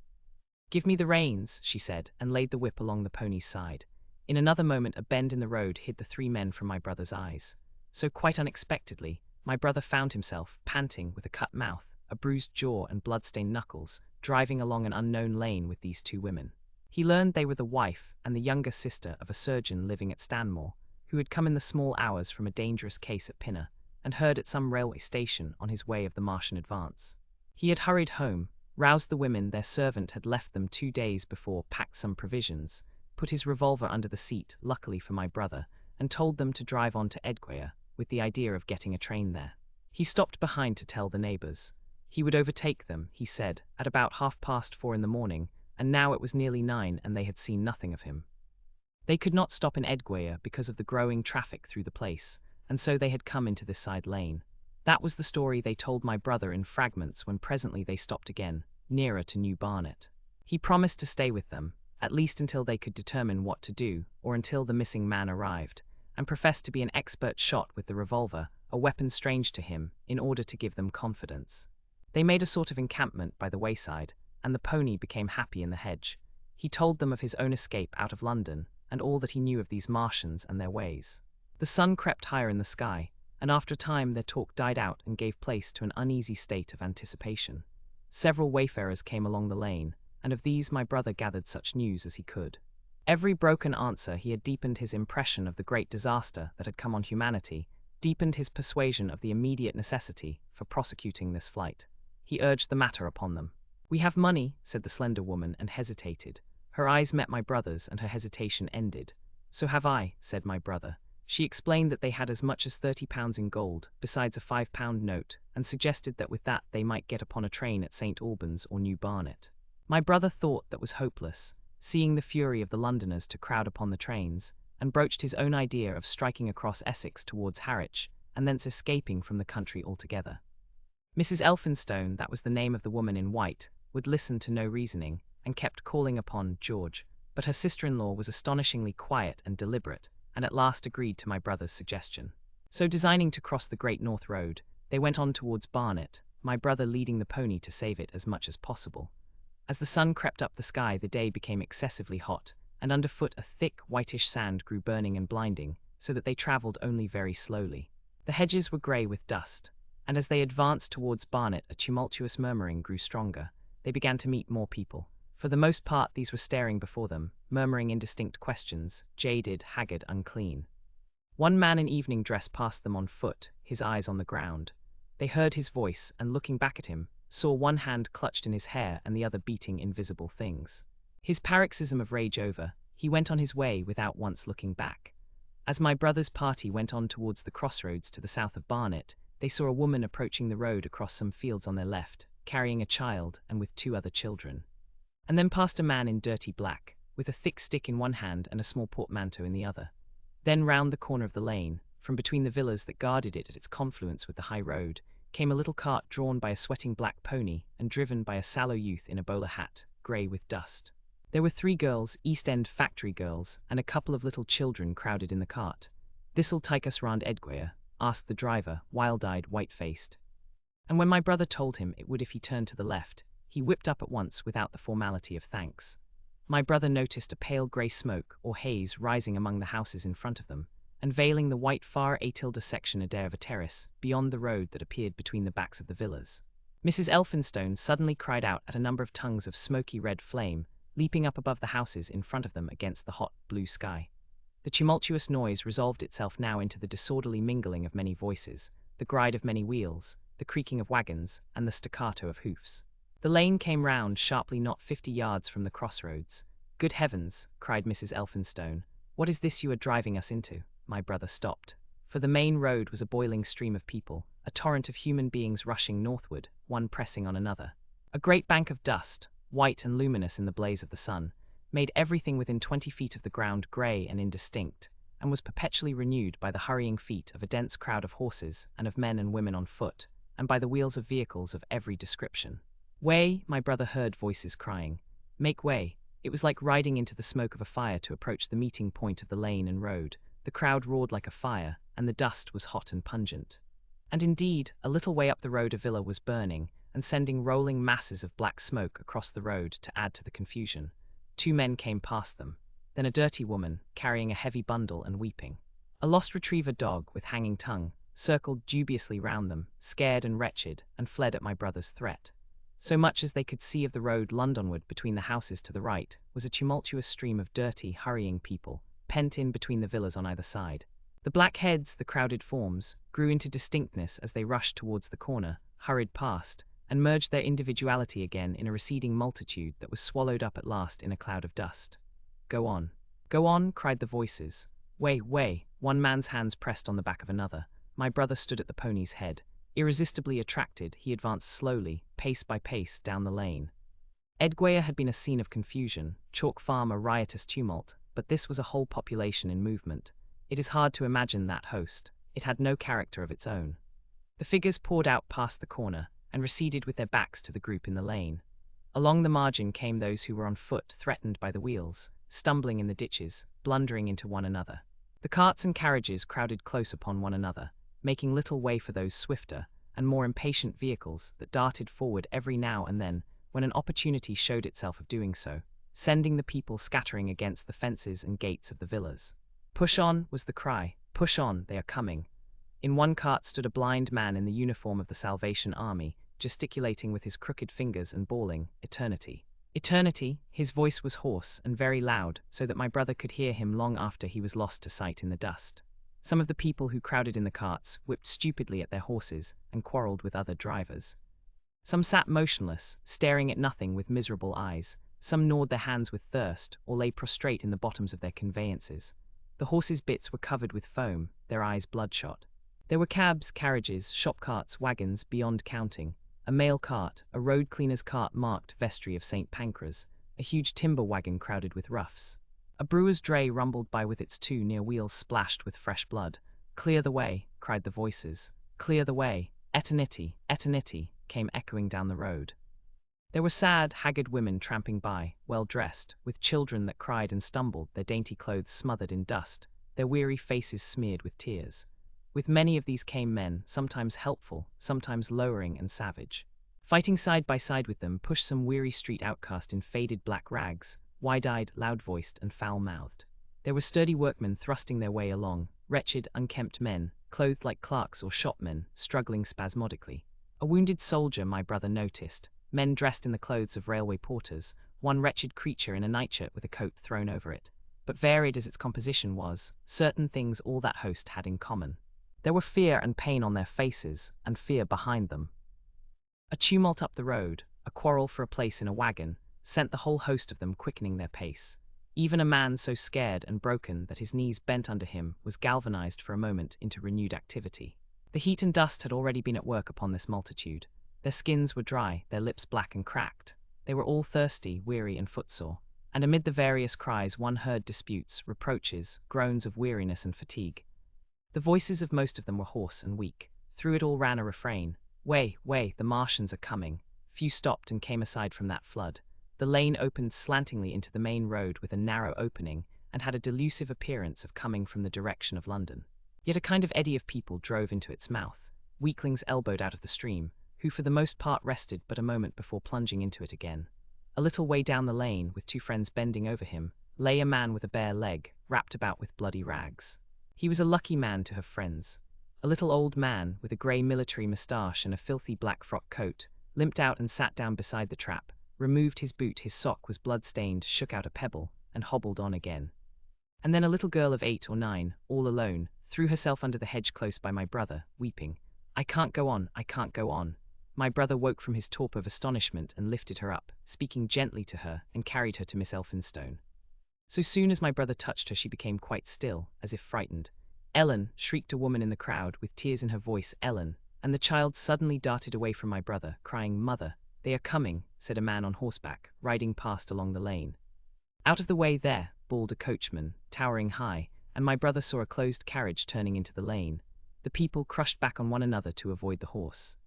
"Give me the reins," she said, and laid the whip along the pony's side. In another moment a bend in the road hid the 3 men from my brother's eyes. So quite unexpectedly, my brother found himself, panting, with a cut mouth, a bruised jaw and blood-stained knuckles, driving along an unknown lane with these 2 women. He learned they were the wife and the younger sister of a surgeon living at Stanmore, who had come in the small hours from a dangerous case at Pinner, and heard at some railway station on his way of the Martian advance. He had hurried home, roused the women their servant had left them 2 days before, packed some provisions, put his revolver under the seat, luckily for my brother, and told them to drive on to Edgware, with the idea of getting a train there. He stopped behind to tell the neighbours. He would overtake them, he said, at about 4:30 in the morning, and now it was nearly 9 and they had seen nothing of him. They could not stop in Edgware because of the growing traffic through the place, and so they had come into this side lane. That was the story they told my brother in fragments when presently they stopped again, nearer to New Barnet. He promised to stay with them, at least until they could determine what to do, or until the missing man arrived, and professed to be an expert shot with the revolver, a weapon strange to him, in order to give them confidence. They made a sort of encampment by the wayside, and the pony became happy in the hedge. He told them of his own escape out of London, and all that he knew of these Martians and their ways. The sun crept higher in the sky, and after a time their talk died out and gave place to an uneasy state of anticipation. Several wayfarers came along the lane, and of these my brother gathered such news as he could. Every broken answer he had deepened his impression of the great disaster that had come on humanity, deepened his persuasion of the immediate necessity for prosecuting this flight. He urged the matter upon them. "We have money," said the slender woman, and hesitated. Her eyes met my brother's, and her hesitation ended. "So have I," said my brother. She explained that they had as much as £30 in gold, besides a £5 note, and suggested that with that they might get upon a train at St. Albans or New Barnet. My brother thought that was hopeless, seeing the fury of the Londoners to crowd upon the trains, and broached his own idea of striking across Essex towards Harwich, and thence escaping from the country altogether. Mrs. Elphinstone, that was the name of the woman in white, would listen to no reasoning, and kept calling upon George, but her sister-in-law was astonishingly quiet and deliberate, and at last agreed to my brother's suggestion. So, designing to cross the Great North Road, they went on towards Barnet, my brother leading the pony to save it as much as possible. As the sun crept up the sky, the day became excessively hot, and underfoot a thick, whitish sand grew burning and blinding, so that they travelled only very slowly. The hedges were grey with dust, and as they advanced towards Barnet a tumultuous murmuring grew stronger. They began to meet more people. For the most part these were staring before them, murmuring indistinct questions, jaded, haggard, unclean. One man in evening dress passed them on foot, his eyes on the ground. They heard his voice, and looking back at him, saw one hand clutched in his hair and the other beating invisible things. His paroxysm of rage over, he went on his way without once looking back. As my brother's party went on towards the crossroads to the south of Barnet, they saw a woman approaching the road across some fields on their left, carrying a child and with 2 other children. And then passed a man in dirty black, with a thick stick in one hand and a small portmanteau in the other. Then round the corner of the lane, from between the villas that guarded it at its confluence with the high road, came a little cart drawn by a sweating black pony and driven by a sallow youth in a bowler hat, grey with dust. There were 3 girls, East End factory girls, and a couple of little children crowded in the cart. "This'll take us round Edgware?" asked the driver, wild-eyed, white-faced. And when my brother told him it would if he turned to the left, he whipped up at once without the formality of thanks. My brother noticed a pale grey smoke or haze rising among the houses in front of them, and veiling the white far Atilda section Adair of a terrace beyond the road that appeared between the backs of the villas. Mrs. Elphinstone suddenly cried out at a number of tongues of smoky red flame, leaping up above the houses in front of them against the hot blue sky. The tumultuous noise resolved itself now into the disorderly mingling of many voices, the gride of many wheels, the creaking of wagons, and the staccato of hoofs. The lane came round sharply not 50 yards from the crossroads. "Good heavens," cried Mrs. Elphinstone. "What is this you are driving us into?" My brother stopped. For the main road was a boiling stream of people, a torrent of human beings rushing northward, one pressing on another. A great bank of dust, white and luminous in the blaze of the sun, made everything within 20 feet of the ground grey and indistinct, and was perpetually renewed by the hurrying feet of a dense crowd of horses and of men and women on foot, and by the wheels of vehicles of every description. "Way," my brother heard voices crying. "Make way." It was like riding into the smoke of a fire to approach the meeting point of the lane and road. The crowd roared like a fire, and the dust was hot and pungent. And indeed, a little way up the road a villa was burning, and sending rolling masses of black smoke across the road to add to the confusion. 2 men came past them. Then a dirty woman, carrying a heavy bundle and weeping. A lost retriever dog, with hanging tongue, circled dubiously round them, scared and wretched, and fled at my brother's threat. So much as they could see of the road Londonward between the houses to the right was a tumultuous stream of dirty, hurrying people, pent in between the villas on either side. The black heads, the crowded forms, grew into distinctness as they rushed towards the corner, hurried past, and merged their individuality again in a receding multitude that was swallowed up at last in a cloud of dust. "Go on. Go on," cried the voices. "Way, way." One man's hands pressed on the back of another. My brother stood at the pony's head. Irresistibly attracted, he advanced slowly, pace by pace, down the lane. Edgware had been a scene of confusion, Chalk Farm a riotous tumult, but this was a whole population in movement. It is hard to imagine that host. It had no character of its own. The figures poured out past the corner, and receded with their backs to the group in the lane. Along the margin came those who were on foot, threatened by the wheels, stumbling in the ditches, blundering into one another. The carts and carriages crowded close upon one another, making little way for those swifter and more impatient vehicles that darted forward every now and then when an opportunity showed itself of doing so, sending the people scattering against the fences and gates of the villas. "Push on," was the cry. "Push on, they are coming." In one cart stood a blind man in the uniform of the Salvation Army, gesticulating with his crooked fingers and bawling, "Eternity! Eternity!" His voice was hoarse and very loud, so that my brother could hear him long after he was lost to sight in the dust. Some of the people who crowded in the carts whipped stupidly at their horses and quarreled with other drivers. Some sat motionless, staring at nothing with miserable eyes. Some gnawed their hands with thirst, or lay prostrate in the bottoms of their conveyances. The horses' bits were covered with foam, their eyes bloodshot. There were cabs, carriages, shop carts, wagons, beyond counting. A mail cart, a road cleaner's cart marked Vestry of St. Pancras, a huge timber wagon crowded with roughs. A brewer's dray rumbled by with its 2 near wheels splashed with fresh blood. "Clear the way," cried the voices. "Clear the way." "Eternity, eternity," came echoing down the road. There were sad, haggard women tramping by, well dressed, with children that cried and stumbled, their dainty clothes smothered in dust, their weary faces smeared with tears. With many of these came men, sometimes helpful, sometimes lowering and savage. Fighting side by side with them pushed some weary street outcast in faded black rags, wide-eyed, loud-voiced, and foul-mouthed. There were sturdy workmen thrusting their way along, wretched, unkempt men, clothed like clerks or shopmen, struggling spasmodically. A wounded soldier my brother noticed, men dressed in the clothes of railway porters, one wretched creature in a nightshirt with a coat thrown over it. But varied as its composition was, certain things all that host had in common. There were fear and pain on their faces, and fear behind them. A tumult up the road, a quarrel for a place in a wagon, sent the whole host of them quickening their pace. Even a man so scared and broken that his knees bent under him was galvanized for a moment into renewed activity. The heat and dust had already been at work upon this multitude. Their skins were dry, their lips black and cracked. They were all thirsty, weary, and footsore. And amid the various cries one heard disputes, reproaches, groans of weariness and fatigue. The voices of most of them were hoarse and weak. Through it all ran a refrain: "Way, way, the Martians are coming." Few stopped and came aside from that flood. The lane opened slantingly into the main road with a narrow opening, and had a delusive appearance of coming from the direction of London. Yet a kind of eddy of people drove into its mouth, weaklings elbowed out of the stream, who for the most part rested but a moment before plunging into it again. A little way down the lane, with 2 friends bending over him, lay a man with a bare leg, wrapped about with bloody rags. He was a lucky man to have friends. A little old man, with a grey military moustache and a filthy black frock coat, limped out and sat down beside the trap, removed his boot, his sock was blood-stained, shook out a pebble, and hobbled on again. And then a little girl of 8 or 9, all alone, threw herself under the hedge close by my brother, weeping. I can't go on, I can't go on. My brother woke from his torpor of astonishment and lifted her up, speaking gently to her, and carried her to Miss Elphinstone. So soon as my brother touched her, she became quite still, as if frightened. Ellen, shrieked a woman in the crowd, with tears in her voice, Ellen, and the child suddenly darted away from my brother, crying, Mother, they are coming, said a man on horseback, riding past along the lane. Out of the way there, bawled a coachman, towering high, and my brother saw a closed carriage turning into the lane. The people crushed back on one another to avoid the horse.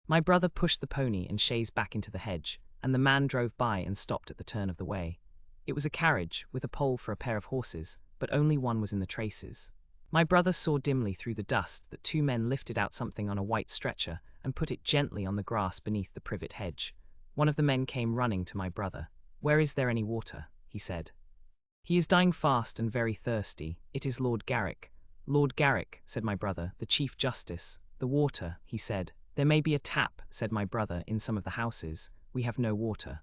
My brother pushed the pony and chaise back into the hedge, and the man drove by and stopped at the turn of the way. It was a carriage, with a pole for a pair of horses, but only one was in the traces. My brother saw dimly through the dust that two men lifted out something on a white stretcher and put it gently on the grass beneath the privet hedge. One of the men came running to my brother. Where is there any water? He said. He is dying fast and very thirsty. It is Lord Garrick. Lord Garrick, said my brother, the Chief Justice. The water, he said. There may be a tap, said my brother, in some of the houses. We have no water.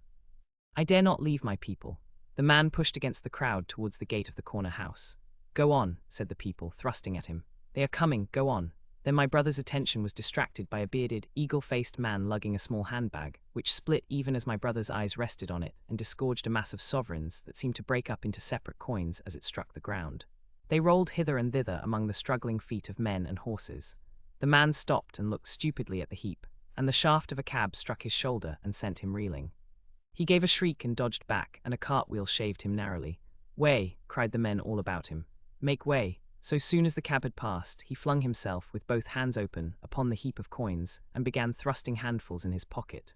I dare not leave my people. The man pushed against the crowd towards the gate of the corner house. Go on, said the people, thrusting at him. They are coming, go on. Then my brother's attention was distracted by a bearded, eagle-faced man lugging a small handbag, which split even as my brother's eyes rested on it and disgorged a mass of sovereigns that seemed to break up into separate coins as it struck the ground. They rolled hither and thither among the struggling feet of men and horses. The man stopped and looked stupidly at the heap, and the shaft of a cab struck his shoulder and sent him reeling. He gave a shriek and dodged back, and a cartwheel shaved him narrowly. Way, cried the men all about him. Make way. So soon as the cab had passed, he flung himself, with both hands open, upon the heap of coins, and began thrusting handfuls in his pocket.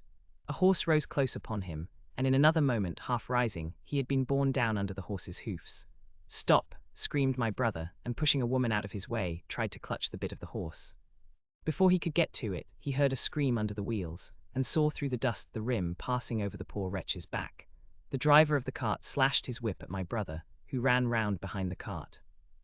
A horse rose close upon him, and in another moment, half rising, he had been borne down under the horse's hoofs. Stop, screamed my brother, and pushing a woman out of his way, tried to clutch the bit of the horse. Before he could get to it, he heard a scream under the wheels, and saw through the dust the rim passing over the poor wretch's back. The driver of the cart slashed his whip at my brother, who ran round behind the cart.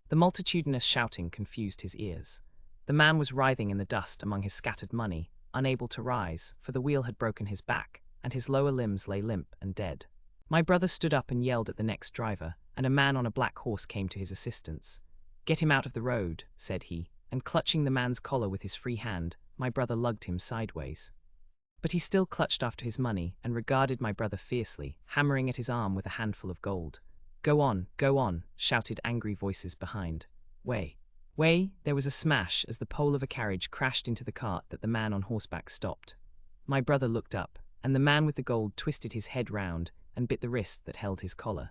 The multitudinous shouting confused his ears. The man was writhing in the dust among his scattered money, unable to rise, for the wheel had broken his back, and his lower limbs lay limp and dead. My brother stood up and yelled at the next driver, and a man on a black horse came to his assistance. Get him out of the road, said he, and clutching the man's collar with his free hand, my brother lugged him sideways. But he still clutched after his money and regarded my brother fiercely, hammering at his arm with a handful of gold. Go on, shouted angry voices behind. Way. There was a smash as the pole of a carriage crashed into the cart that the man on horseback stopped. My brother looked up, and the man with the gold twisted his head round and bit the wrist that held his collar.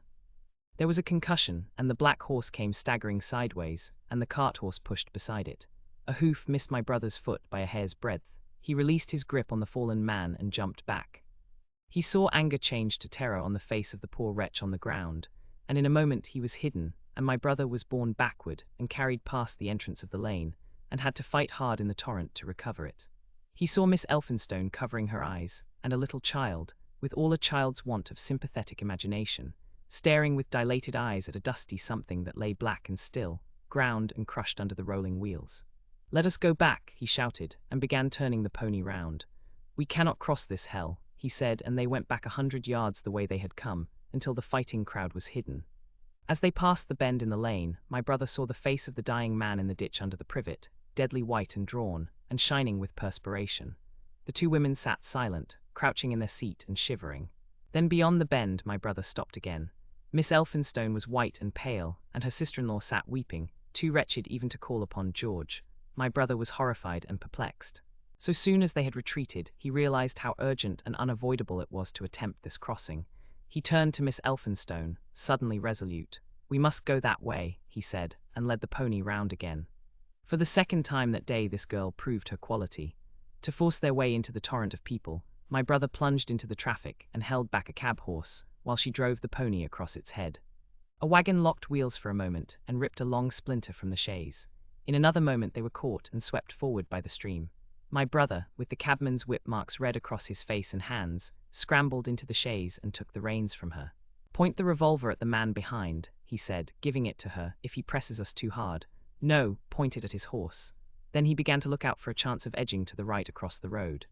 There was a concussion, and the black horse came staggering sideways, and the cart horse pushed beside it. A hoof missed my brother's foot by a hair's breadth. He released his grip on the fallen man and jumped back. He saw anger change to terror on the face of the poor wretch on the ground, and in a moment he was hidden, and my brother was borne backward and carried past the entrance of the lane, and had to fight hard in the torrent to recover it. He saw Miss Elphinstone covering her eyes, and a little child, with all a child's want of sympathetic imagination, staring with dilated eyes at a dusty something that lay black and still, ground and crushed under the rolling wheels. Let us go back, he shouted, and began turning the pony round. We cannot cross this hell, he said, and they went back 100 yards the way they had come, until the fighting crowd was hidden. As they passed the bend in the lane, my brother saw the face of the dying man in the ditch under the privet, deadly white and drawn, and shining with perspiration. The two women sat silent, crouching in their seat and shivering. Then beyond the bend my brother stopped again. Miss Elphinstone was white and pale, and her sister-in-law sat weeping, too wretched even to call upon George. My brother was horrified and perplexed. So soon as they had retreated, he realized how urgent and unavoidable it was to attempt this crossing. He turned to Miss Elphinstone, suddenly resolute. We must go that way, he said, and led the pony round again. For the second time that day this girl proved her quality. To force their way into the torrent of people, my brother plunged into the traffic and held back a cab horse, while she drove the pony across its head. A wagon locked wheels for a moment and ripped a long splinter from the chaise. In another moment they were caught and swept forward by the stream. My brother, with the cabman's whip marks red across his face and hands, scrambled into the chaise and took the reins from her. Point the revolver at the man behind, he said, giving it to her, if he presses us too hard. No, point it at his horse. Then he began to look out for a chance of edging to the right across the road.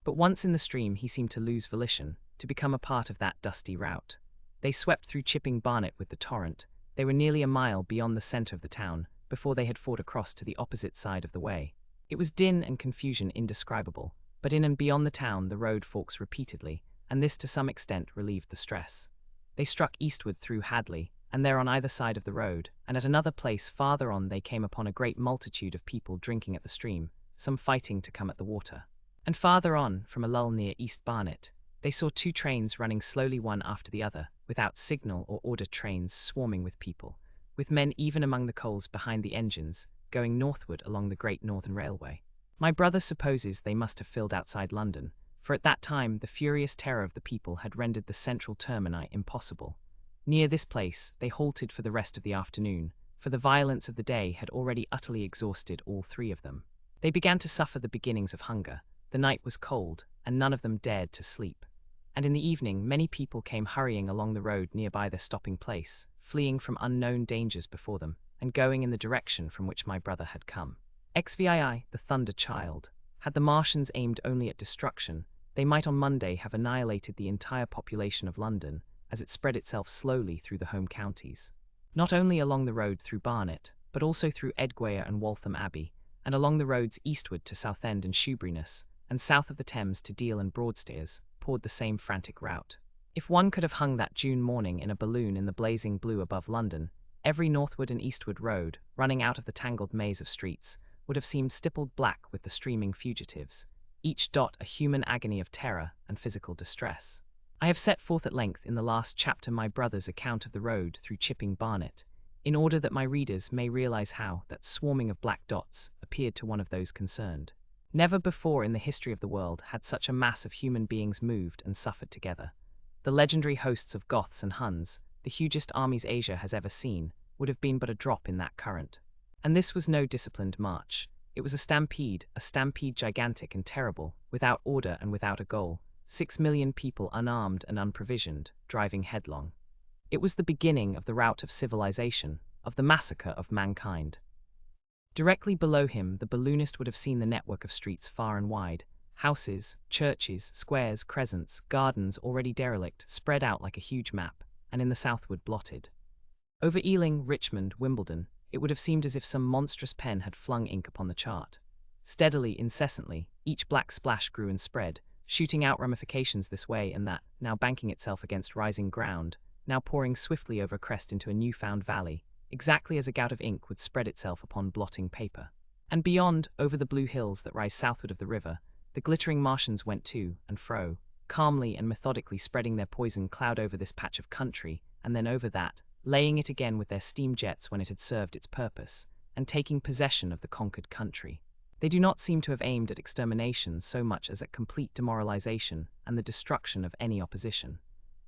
But once in the stream he seemed to lose volition, to become a part of that dusty rout. They swept through Chipping Barnet with the torrent. They were nearly a mile beyond the centre of the town, before they had fought across to the opposite side of the way. It was din and confusion indescribable, but in and beyond the town the road forks repeatedly, and this to some extent relieved the stress. They struck eastward through Hadley, and there on either side of the road, and at another place farther on they came upon a great multitude of people drinking at the stream, some fighting to come at the water. And farther on, from a lull near East Barnet, they saw 2 trains running slowly one after the other, without signal or order, trains swarming with people, with men even among the coals behind the engines, going northward along the Great Northern Railway. My brother supposes they must have filled outside London, for at that time the furious terror of the people had rendered the central termini impossible. Near this place they halted for the rest of the afternoon, for the violence of the day had already utterly exhausted all 3 of them. They began to suffer the beginnings of hunger, the night was cold, and none of them dared to sleep. And in the evening many people came hurrying along the road nearby their stopping place, fleeing from unknown dangers before them, and going in the direction from which my brother had come. XVII, the Thunder Child. Had the Martians aimed only at destruction, they might on Monday have annihilated the entire population of London, as it spread itself slowly through the home counties. Not only along the road through Barnet, but also through Edgware and Waltham Abbey, and along the roads eastward to Southend and Shoeburyness, and south of the Thames to Deal and Broadstairs, poured the same frantic rout. If one could have hung that June morning in a balloon in the blazing blue above London, every northward and eastward road, running out of the tangled maze of streets, would have seemed stippled black with the streaming fugitives, each dot a human agony of terror and physical distress. I have set forth at length in the last chapter my brother's account of the road through Chipping Barnet, in order that my readers may realize how that swarming of black dots appeared to one of those concerned. Never before in the history of the world had such a mass of human beings moved and suffered together. The legendary hosts of Goths and Huns, the hugest armies Asia has ever seen, would have been but a drop in that current. And this was no disciplined march. It was a stampede gigantic and terrible, without order and without a goal, 6 million people unarmed and unprovisioned, driving headlong. It was the beginning of the rout of civilization, of the massacre of mankind. Directly below him the balloonist would have seen the network of streets far and wide, houses, churches, squares, crescents, gardens already derelict, spread out like a huge map, and in the southward blotted. Over Ealing, Richmond, Wimbledon, it would have seemed as if some monstrous pen had flung ink upon the chart. Steadily, incessantly, each black splash grew and spread, shooting out ramifications this way and that, now banking itself against rising ground, now pouring swiftly over crest into a new-found valley, exactly as a gout of ink would spread itself upon blotting paper. And beyond, over the blue hills that rise southward of the river, the glittering Martians went to and fro, calmly and methodically spreading their poison cloud over this patch of country, and then over that, laying it again with their steam jets when it had served its purpose, and taking possession of the conquered country. They do not seem to have aimed at extermination so much as at complete demoralization and the destruction of any opposition.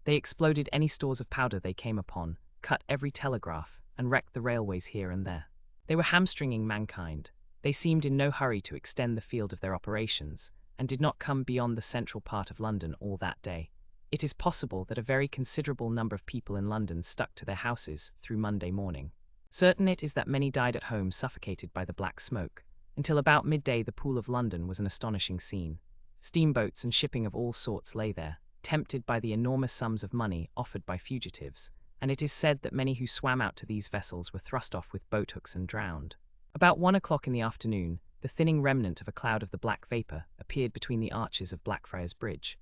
They exploded any stores of powder they came upon, cut every telegraph, and wrecked the railways here and there. They were hamstringing mankind. They seemed in no hurry to extend the field of their operations, and did not come beyond the central part of London all that day. It is possible that a very considerable number of people in London stuck to their houses through Monday morning. Certain it is that many died at home suffocated by the black smoke. Until about midday the Pool of London was an astonishing scene. Steamboats and shipping of all sorts lay there, tempted by the enormous sums of money offered by fugitives, and it is said that many who swam out to these vessels were thrust off with boat-hooks and drowned. About 1 o'clock in the afternoon, the thinning remnant of a cloud of the black vapour appeared between the arches of Blackfriars Bridge.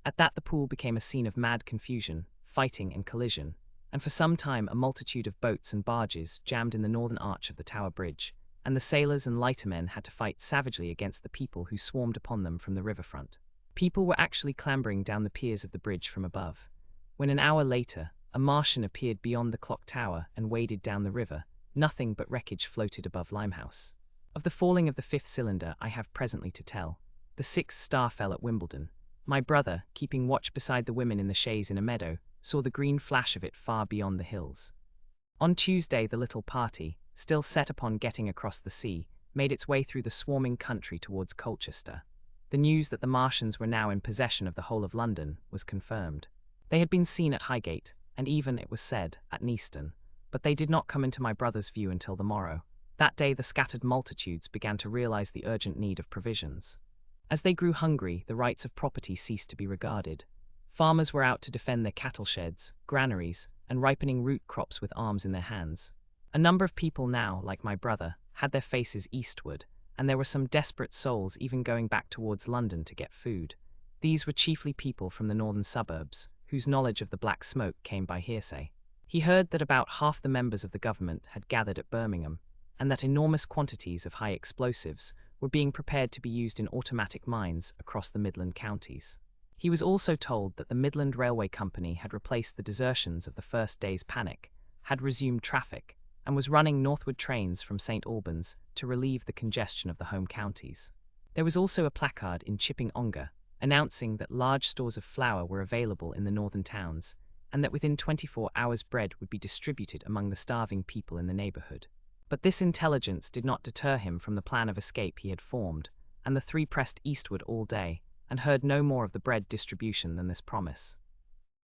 At that the pool became a scene of mad confusion, fighting and collision, and for some time a multitude of boats and barges jammed in the northern arch of the Tower Bridge, and the sailors and lightermen had to fight savagely against the people who swarmed upon them from the riverfront. People were actually clambering down the piers of the bridge from above. When an hour later, a Martian appeared beyond the clock tower and waded down the river, nothing but wreckage floated above Limehouse. Of the falling of the 5th cylinder I have presently to tell. The 6th star fell at Wimbledon. My brother, keeping watch beside the women in the chaise in a meadow, saw the green flash of it far beyond the hills. On Tuesday the little party, still set upon getting across the sea, made its way through the swarming country towards Colchester. The news that the Martians were now in possession of the whole of London was confirmed. They had been seen at Highgate, and even, it was said, at Neaston, but they did not come into my brother's view until the morrow. That day the scattered multitudes began to realize the urgent need of provisions. As they grew hungry, the rights of property ceased to be regarded. Farmers were out to defend their cattle sheds, granaries, and ripening root crops with arms in their hands. A number of people now, like my brother, had their faces eastward, and there were some desperate souls even going back towards London to get food. These were chiefly people from the northern suburbs, whose knowledge of the black smoke came by hearsay. He heard that about half the members of the government had gathered at Birmingham, and that enormous quantities of high explosives were being prepared to be used in automatic mines across the Midland counties. He was also told that the Midland Railway Company had replaced the desertions of the first day's panic, had resumed traffic, and was running northward trains from St. Albans to relieve the congestion of the home counties. There was also a placard in Chipping Ongar announcing that large stores of flour were available in the northern towns, and that within 24 hours bread would be distributed among the starving people in the neighborhood. But this intelligence did not deter him from the plan of escape he had formed, and the three pressed eastward all day, and heard no more of the bread distribution than this promise.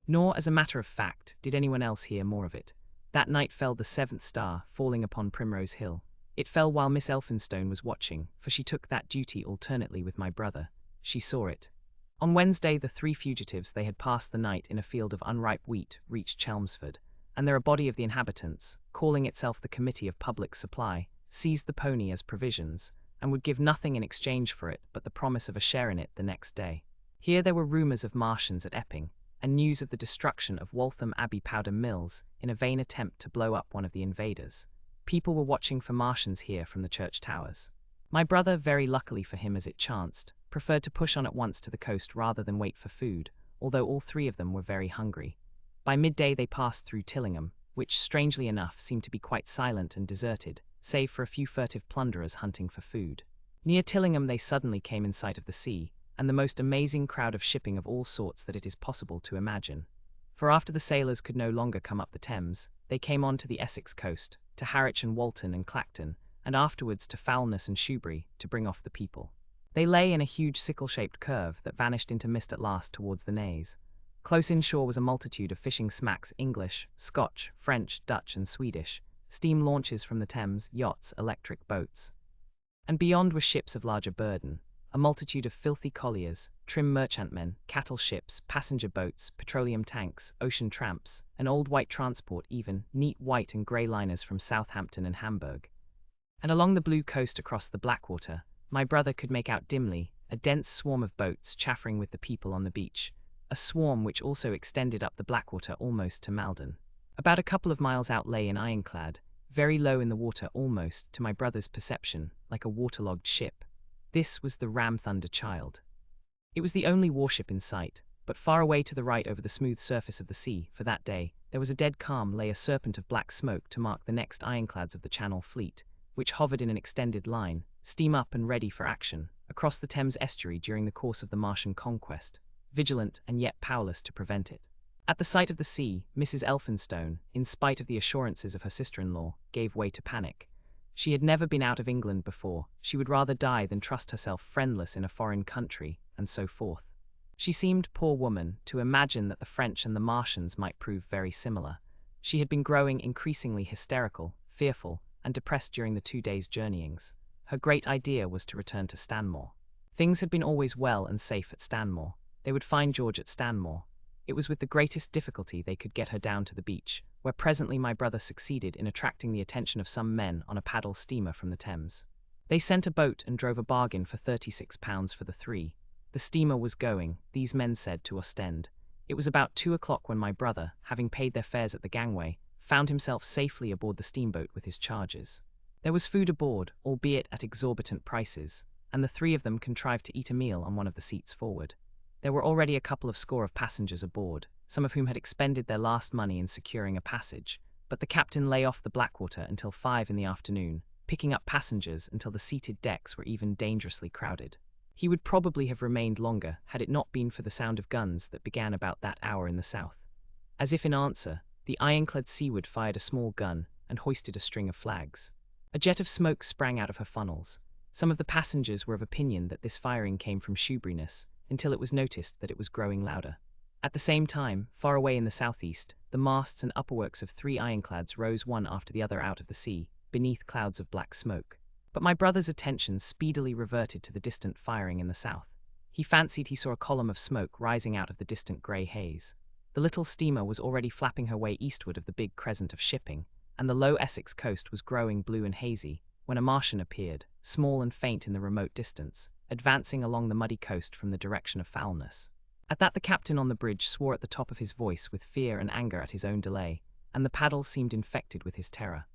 Nor, as a matter of fact, did anyone else hear more of it. That night fell the seventh star, falling upon Primrose Hill. It fell while Miss Elphinstone was watching, for she took that duty alternately with my brother. She saw it. On Wednesday, the three fugitives they had passed the night in a field of unripe wheat reached Chelmsford, and there a body of the inhabitants, calling itself the Committee of Public Supply, seized the pony as provisions, and would give nothing in exchange for it but the promise of a share in it the next day. Here there were rumours of Martians at Epping, and news of the destruction of Waltham Abbey powder mills in a vain attempt to blow up one of the invaders. People were watching for Martians here from the church towers. My brother, very luckily for him as it chanced, preferred to push on at once to the coast rather than wait for food, although all three of them were very hungry. By midday they passed through Tillingham, which, strangely enough, seemed to be quite silent and deserted, save for a few furtive plunderers hunting for food. Near Tillingham they suddenly came in sight of the sea, and the most amazing crowd of shipping of all sorts that it is possible to imagine. For after the sailors could no longer come up the Thames, they came on to the Essex coast, to Harwich and Walton and Clacton, and afterwards to Foulness and Shoebury, to bring off the people. They lay in a huge sickle-shaped curve that vanished into mist at last towards the Naze. Close inshore was a multitude of fishing smacks, English, Scotch, French, Dutch, and Swedish, steam launches from the Thames, yachts, electric boats. And beyond were ships of larger burden, a multitude of filthy colliers, trim merchantmen, cattle ships, passenger boats, petroleum tanks, ocean tramps, an old white transport even, neat white and grey liners from Southampton and Hamburg. And along the blue coast across the Blackwater, my brother could make out dimly a dense swarm of boats chaffering with the people on the beach, a swarm which also extended up the Blackwater almost to Malden. About a couple of miles out lay an ironclad, very low in the water almost, to my brother's perception, like a waterlogged ship. This was the Ramthunder Child. It was the only warship in sight, but far away to the right over the smooth surface of the sea, for that day, there was a dead calm, lay a serpent of black smoke to mark the next ironclads of the Channel Fleet, which hovered in an extended line, steam up and ready for action, across the Thames estuary during the course of the Martian conquest, vigilant and yet powerless to prevent it. At the sight of the sea, Mrs. Elphinstone, in spite of the assurances of her sister-in-law, gave way to panic. She had never been out of England before, she would rather die than trust herself friendless in a foreign country, and so forth. She seemed, poor woman, to imagine that the French and the Martians might prove very similar. She had been growing increasingly hysterical, fearful, and depressed during the 2 days' journeyings. Her great idea was to return to Stanmore. Things had been always well and safe at Stanmore. They would find George at Stanmore. It was with the greatest difficulty they could get her down to the beach, where presently my brother succeeded in attracting the attention of some men on a paddle steamer from the Thames. They sent a boat and drove a bargain for £36 for the three. The steamer was going, these men said, to Ostend. It was about 2 o'clock when my brother, having paid their fares at the gangway, found himself safely aboard the steamboat with his charges. There was food aboard, albeit at exorbitant prices, and the three of them contrived to eat a meal on one of the seats forward. There were already a couple of score of passengers aboard, some of whom had expended their last money in securing a passage, but the captain lay off the Blackwater until 5 in the afternoon, picking up passengers until the seated decks were even dangerously crowded. He would probably have remained longer had it not been for the sound of guns that began about that hour in the south. As if in answer, the ironclad Seaward fired a small gun and hoisted a string of flags. A jet of smoke sprang out of her funnels. Some of the passengers were of opinion that this firing came from Shoeburyness, until it was noticed that it was growing louder. At the same time, far away in the southeast, the masts and upperworks of 3 ironclads rose one after the other out of the sea, beneath clouds of black smoke. But my brother's attention speedily reverted to the distant firing in the south. He fancied he saw a column of smoke rising out of the distant grey haze. The little steamer was already flapping her way eastward of the big crescent of shipping, and the low Essex coast was growing blue and hazy, when a Martian appeared, small and faint in the remote distance, advancing along the muddy coast from the direction of foulness. At that the captain on the bridge swore at the top of his voice with fear and anger at his own delay, and the paddles seemed infected with his terror.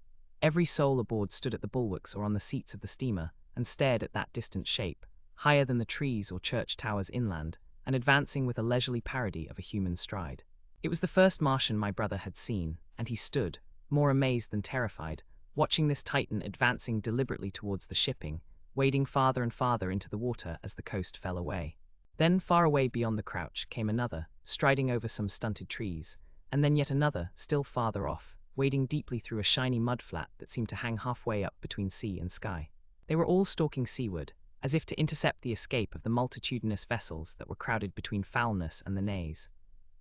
Every soul aboard stood at the bulwarks or on the seats of the steamer, and stared at that distant shape, higher than the trees or church towers inland, and advancing with a leisurely parody of a human stride. It was the first Martian my brother had seen, and he stood, more amazed than terrified, watching this Titan advancing deliberately towards the shipping, wading farther and farther into the water as the coast fell away. Then, far away beyond the crouch, came another, striding over some stunted trees, and then yet another, still farther off, wading deeply through a shiny mudflat that seemed to hang halfway up between sea and sky. They were all stalking seaward, as if to intercept the escape of the multitudinous vessels that were crowded between foulness and the Naze.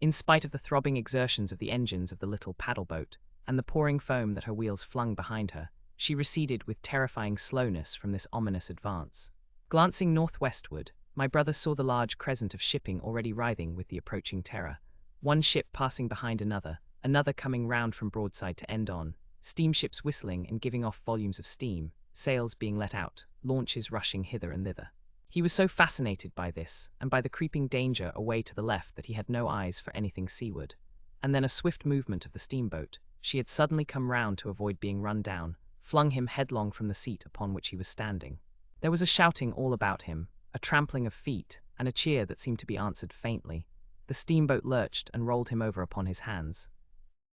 In spite of the throbbing exertions of the engines of the little paddle boat, and the pouring foam that her wheels flung behind her, she receded with terrifying slowness from this ominous advance. Glancing northwestward, my brother saw the large crescent of shipping already writhing with the approaching terror. One ship passing behind another, another coming round from broadside to end on, steamships whistling and giving off volumes of steam, sails being let out, launches rushing hither and thither. He was so fascinated by this, and by the creeping danger away to the left, that he had no eyes for anything seaward. And then a swift movement of the steamboat, she had suddenly come round to avoid being run down, flung him headlong from the seat upon which he was standing. There was a shouting all about him, a trampling of feet, and a cheer that seemed to be answered faintly. The steamboat lurched and rolled him over upon his hands.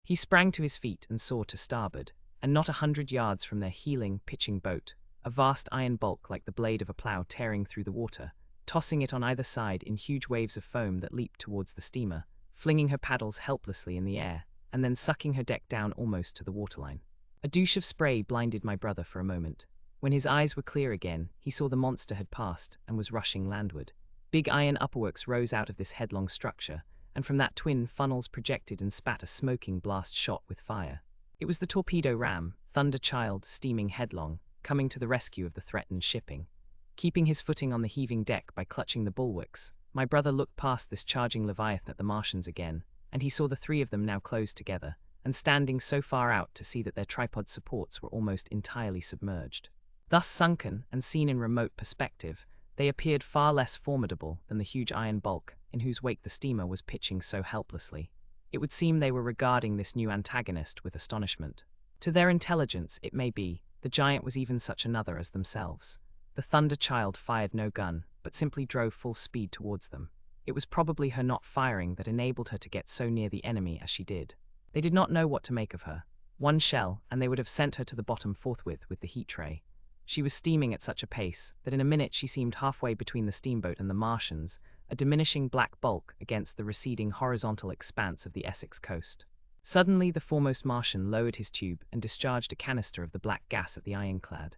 He sprang to his feet and saw to starboard, and not 100 yards from their heeling, pitching boat, a vast iron bulk like the blade of a plough tearing through the water, tossing it on either side in huge waves of foam that leaped towards the steamer, flinging her paddles helplessly in the air, and then sucking her deck down almost to the waterline. A douche of spray blinded my brother for a moment. When his eyes were clear again, he saw the monster had passed and was rushing landward. Big iron upperworks rose out of this headlong structure, and from that twin funnels projected and spat a smoking blast shot with fire. It was the torpedo ram, Thunder Child, steaming headlong, coming to the rescue of the threatened shipping. Keeping his footing on the heaving deck by clutching the bulwarks, my brother looked past this charging leviathan at the Martians again, and he saw the three of them now close together, and standing so far out to see that their tripod supports were almost entirely submerged. Thus sunken, and seen in remote perspective, they appeared far less formidable than the huge iron bulk in whose wake the steamer was pitching so helplessly. It would seem they were regarding this new antagonist with astonishment. To their intelligence, it may be, the giant was even such another as themselves. The Thunder Child fired no gun, but simply drove full speed towards them. It was probably her not firing that enabled her to get so near the enemy as she did. They did not know what to make of her. One shell, and they would have sent her to the bottom forthwith with the heat ray. She was steaming at such a pace that in a minute she seemed halfway between the steamboat and the Martians, a diminishing black bulk against the receding horizontal expanse of the Essex coast. Suddenly the foremost Martian lowered his tube and discharged a canister of the black gas at the ironclad.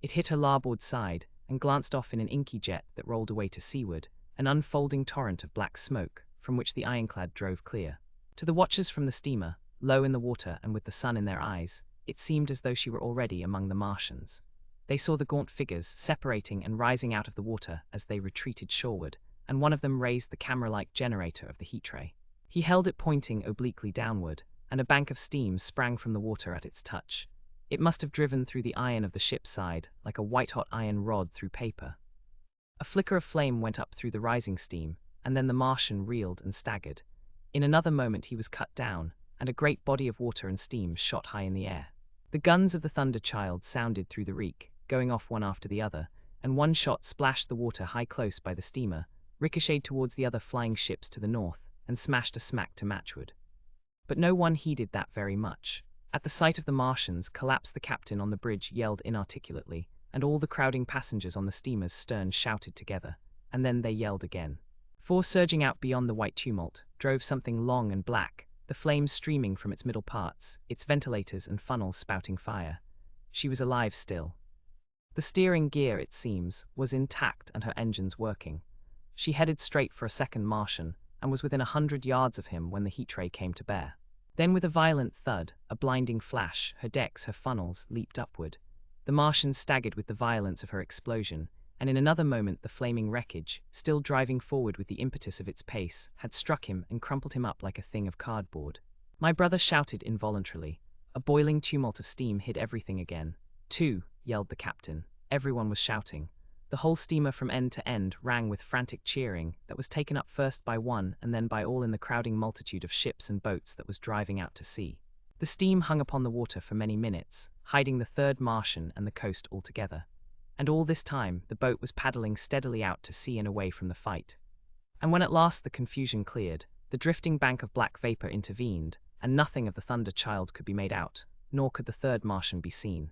It hit her larboard side and glanced off in an inky jet that rolled away to seaward, an unfolding torrent of black smoke, from which the ironclad drove clear. To the watchers from the steamer, low in the water and with the sun in their eyes, it seemed as though she were already among the Martians. They saw the gaunt figures separating and rising out of the water as they retreated shoreward, and one of them raised the camera-like generator of the heat ray. He held it pointing obliquely downward, and a bank of steam sprang from the water at its touch. It must have driven through the iron of the ship's side, like a white-hot iron rod through paper. A flicker of flame went up through the rising steam, and then the Martian reeled and staggered. In another moment he was cut down, and a great body of water and steam shot high in the air. The guns of the Thunder Child sounded through the reek, going off one after the other, and one shot splashed the water high close by the steamer, ricocheted towards the other flying ships to the north, and smashed a smack to matchwood. But no one heeded that very much. At the sight of the Martians, collapsed the captain on the bridge yelled inarticulately, and all the crowding passengers on the steamer's stern shouted together, and then they yelled again. For surging out beyond the white tumult, drove something long and black, the flames streaming from its middle parts, its ventilators and funnels spouting fire. She was alive still. The steering gear, it seems, was intact and her engines working. She headed straight for a second Martian, and was within 100 yards of him when the heat ray came to bear. Then with a violent thud, a blinding flash, her decks, her funnels, leaped upward. The Martian staggered with the violence of her explosion, and in another moment the flaming wreckage, still driving forward with the impetus of its pace, had struck him and crumpled him up like a thing of cardboard. My brother shouted involuntarily. A boiling tumult of steam hid everything again. 2 yelled the captain. Everyone was shouting. The whole steamer from end to end rang with frantic cheering that was taken up first by one and then by all in the crowding multitude of ships and boats that was driving out to sea. The steam hung upon the water for many minutes, hiding the third Martian and the coast altogether. And all this time, the boat was paddling steadily out to sea and away from the fight. And when at last the confusion cleared, the drifting bank of black vapor intervened, and nothing of the Thunder Child could be made out, nor could the third Martian be seen.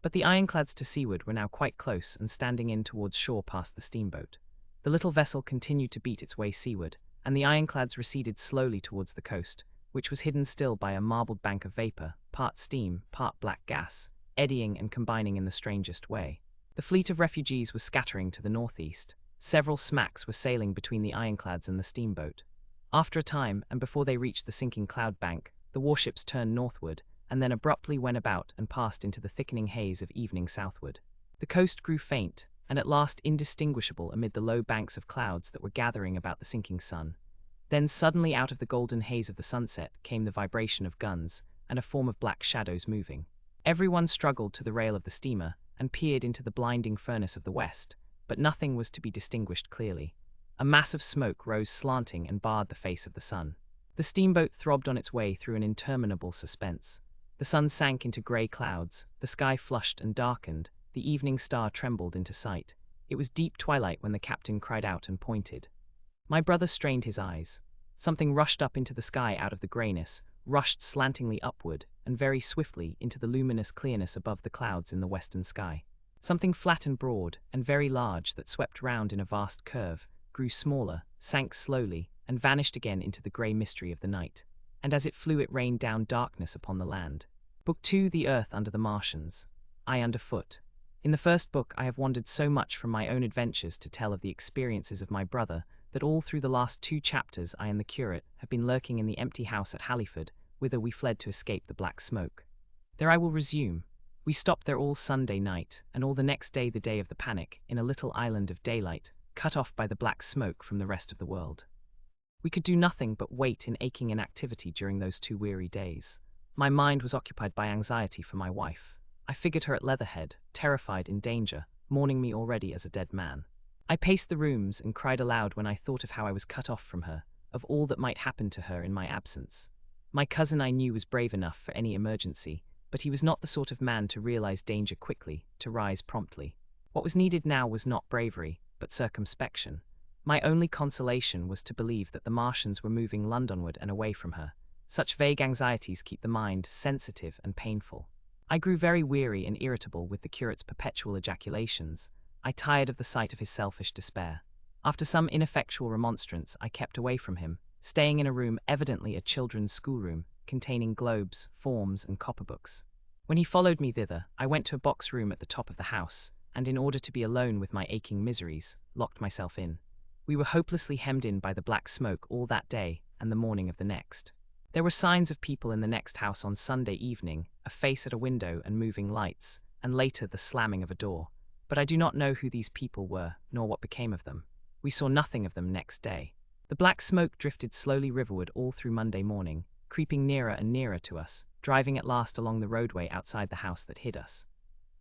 But the ironclads to seaward were now quite close and standing in towards shore past the steamboat. The little vessel continued to beat its way seaward, and the ironclads receded slowly towards the coast, which was hidden still by a marbled bank of vapor, part steam, part black gas, eddying and combining in the strangest way. The fleet of refugees was scattering to the northeast. Several smacks were sailing between the ironclads and the steamboat. After a time, and before they reached the sinking cloud bank, the warships turned northward, and then abruptly went about and passed into the thickening haze of evening southward. The coast grew faint, and at last indistinguishable amid the low banks of clouds that were gathering about the sinking sun. Then suddenly out of the golden haze of the sunset came the vibration of guns, and a form of black shadows moving. Everyone struggled to the rail of the steamer, and peered into the blinding furnace of the west, but nothing was to be distinguished clearly. A mass of smoke rose slanting and barred the face of the sun. The steamboat throbbed on its way through an interminable suspense. The sun sank into grey clouds, the sky flushed and darkened, the evening star trembled into sight. It was deep twilight when the captain cried out and pointed. My brother strained his eyes. Something rushed up into the sky out of the greyness, rushed slantingly upward, and very swiftly into the luminous clearness above the clouds in the western sky. Something flat and broad, and very large that swept round in a vast curve, grew smaller, sank slowly, and vanished again into the grey mystery of the night. And as it flew it rained down darkness upon the land. Book 2, The Earth Under the Martians. I Underfoot. In the first book I have wandered so much from my own adventures to tell of the experiences of my brother that all through the last 2 chapters I and the curate have been lurking in the empty house at Halliford, whither we fled to escape the black smoke. There I will resume. We stopped there all Sunday night, and all the next day the day of the panic, in a little island of daylight, cut off by the black smoke from the rest of the world. We could do nothing but wait in aching inactivity during those 2 weary days. My mind was occupied by anxiety for my wife. I figured her at Leatherhead, terrified, in danger, mourning me already as a dead man. I paced the rooms and cried aloud when I thought of how I was cut off from her, of all that might happen to her in my absence. My cousin I knew was brave enough for any emergency, but he was not the sort of man to realize danger quickly, to rise promptly. What was needed now was not bravery, but circumspection. My only consolation was to believe that the Martians were moving Londonward and away from her. Such vague anxieties keep the mind sensitive and painful. I grew very weary and irritable with the curate's perpetual ejaculations. I tired of the sight of his selfish despair. After some ineffectual remonstrance, I kept away from him, staying in a room evidently a children's schoolroom, containing globes, forms, and copperbooks. When he followed me thither, I went to a box room at the top of the house, and in order to be alone with my aching miseries, locked myself in. We were hopelessly hemmed in by the black smoke all that day and the morning of the next. There were signs of people in the next house on Sunday evening, a face at a window and moving lights, and later the slamming of a door. But I do not know who these people were, nor what became of them. We saw nothing of them next day. The black smoke drifted slowly riverward all through Monday morning, creeping nearer and nearer to us, driving at last along the roadway outside the house that hid us.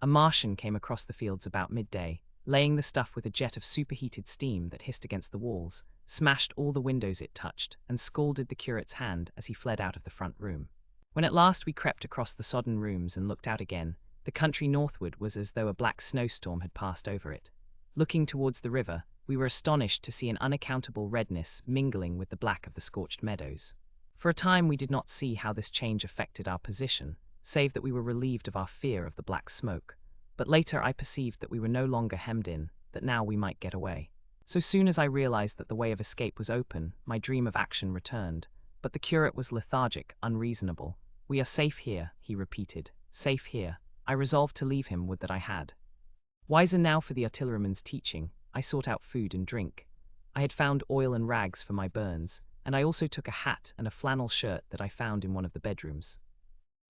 A Martian came across the fields about midday, laying the stuff with a jet of superheated steam that hissed against the walls, smashed all the windows it touched, and scalded the curate's hand as he fled out of the front room. When at last we crept across the sodden rooms and looked out again, the country northward was as though a black snowstorm had passed over it. Looking towards the river, we were astonished to see an unaccountable redness mingling with the black of the scorched meadows. For a time we did not see how this change affected our position, save that we were relieved of our fear of the black smoke. But later I perceived that we were no longer hemmed in, that now we might get away. So soon as I realized that the way of escape was open, my dream of action returned. But the curate was lethargic, unreasonable. "We are safe here," he repeated. "Safe here." I resolved to leave him, would that I had. Wiser now for the artilleryman's teaching, I sought out food and drink. I had found oil and rags for my burns, and I also took a hat and a flannel shirt that I found in one of the bedrooms.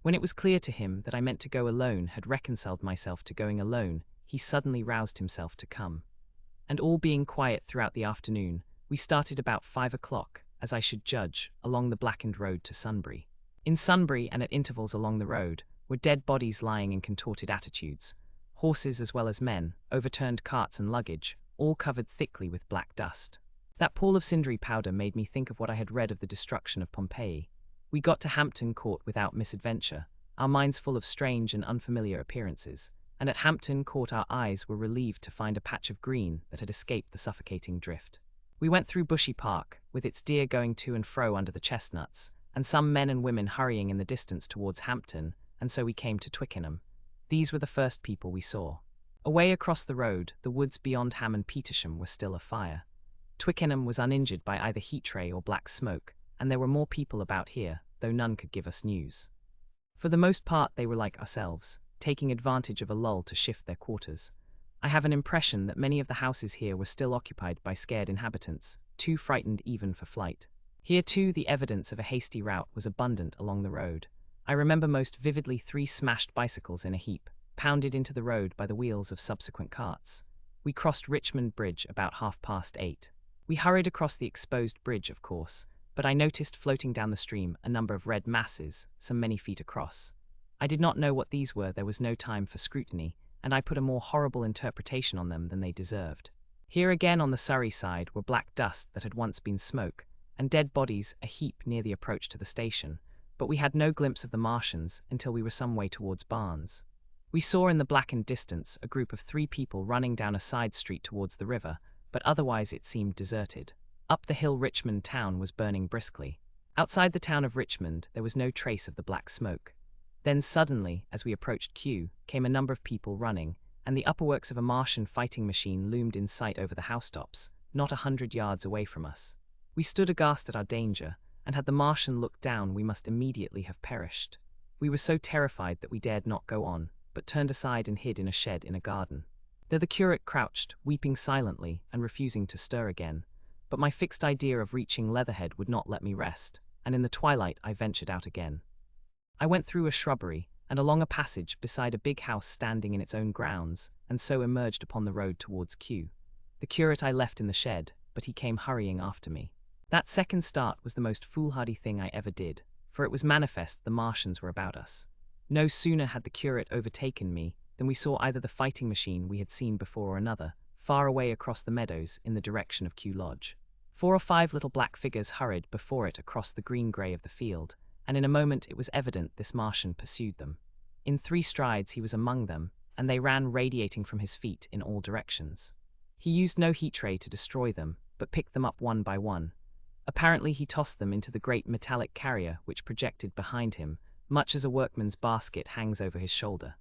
When it was clear to him that I meant to go alone, had reconciled myself to going alone, he suddenly roused himself to come. And all being quiet throughout the afternoon, we started about 5 o'clock, as I should judge, along the blackened road to Sunbury. In Sunbury, and at intervals along the road, were dead bodies lying in contorted attitudes. horses as well as men, overturned carts and luggage, all covered thickly with black dust. That pool of cindery powder made me think of what I had read of the destruction of Pompeii. We got to Hampton Court without misadventure, our minds full of strange and unfamiliar appearances, and at Hampton Court our eyes were relieved to find a patch of green that had escaped the suffocating drift. We went through Bushy Park, with its deer going to and fro under the chestnuts, and some men and women hurrying in the distance towards Hampton, and so we came to Twickenham. These were the first people we saw. Away across the road, the woods beyond Ham and Petersham were still afire. Twickenham was uninjured by either heat ray or black smoke, and there were more people about here, though none could give us news. For the most part they were like ourselves, taking advantage of a lull to shift their quarters. I have an impression that many of the houses here were still occupied by scared inhabitants, too frightened even for flight. Here too the evidence of a hasty rout was abundant along the road. I remember most vividly 3 smashed bicycles in a heap, pounded into the road by the wheels of subsequent carts. We crossed Richmond Bridge about 8:30. We hurried across the exposed bridge, of course, but I noticed floating down the stream a number of red masses, some many feet across. I did not know what these were, there was no time for scrutiny, and I put a more horrible interpretation on them than they deserved. Here again on the Surrey side were black dust that had once been smoke, and dead bodies a heap near the approach to the station, but we had no glimpse of the Martians until we were some way towards Barnes. We saw in the blackened distance a group of 3 people running down a side street towards the river, but otherwise it seemed deserted. Up the hill Richmond town was burning briskly. Outside the town of Richmond there was no trace of the black smoke. Then suddenly, as we approached Kew, came a number of people running, and the upperworks of a Martian fighting machine loomed in sight over the housetops, not 100 yards away from us. We stood aghast at our danger, and had the Martian looked down we must immediately have perished. We were so terrified that we dared not go on, but turned aside and hid in a shed in a garden. There the curate crouched, weeping silently and refusing to stir again, but my fixed idea of reaching Leatherhead would not let me rest, and in the twilight I ventured out again. I went through a shrubbery, and along a passage beside a big house standing in its own grounds, and so emerged upon the road towards Kew. The curate I left in the shed, but he came hurrying after me. That second start was the most foolhardy thing I ever did, for it was manifest the Martians were about us. No sooner had the curate overtaken me than we saw either the fighting machine we had seen before or another, far away across the meadows in the direction of Kew Lodge. 4 or 5 little black figures hurried before it across the green-grey of the field, and in a moment it was evident this Martian pursued them. In 3 strides he was among them, and they ran radiating from his feet in all directions. He used no heat ray to destroy them, but picked them up one by one. Apparently he tossed them into the great metallic carrier which projected behind him, much as a workman's basket hangs over his shoulder.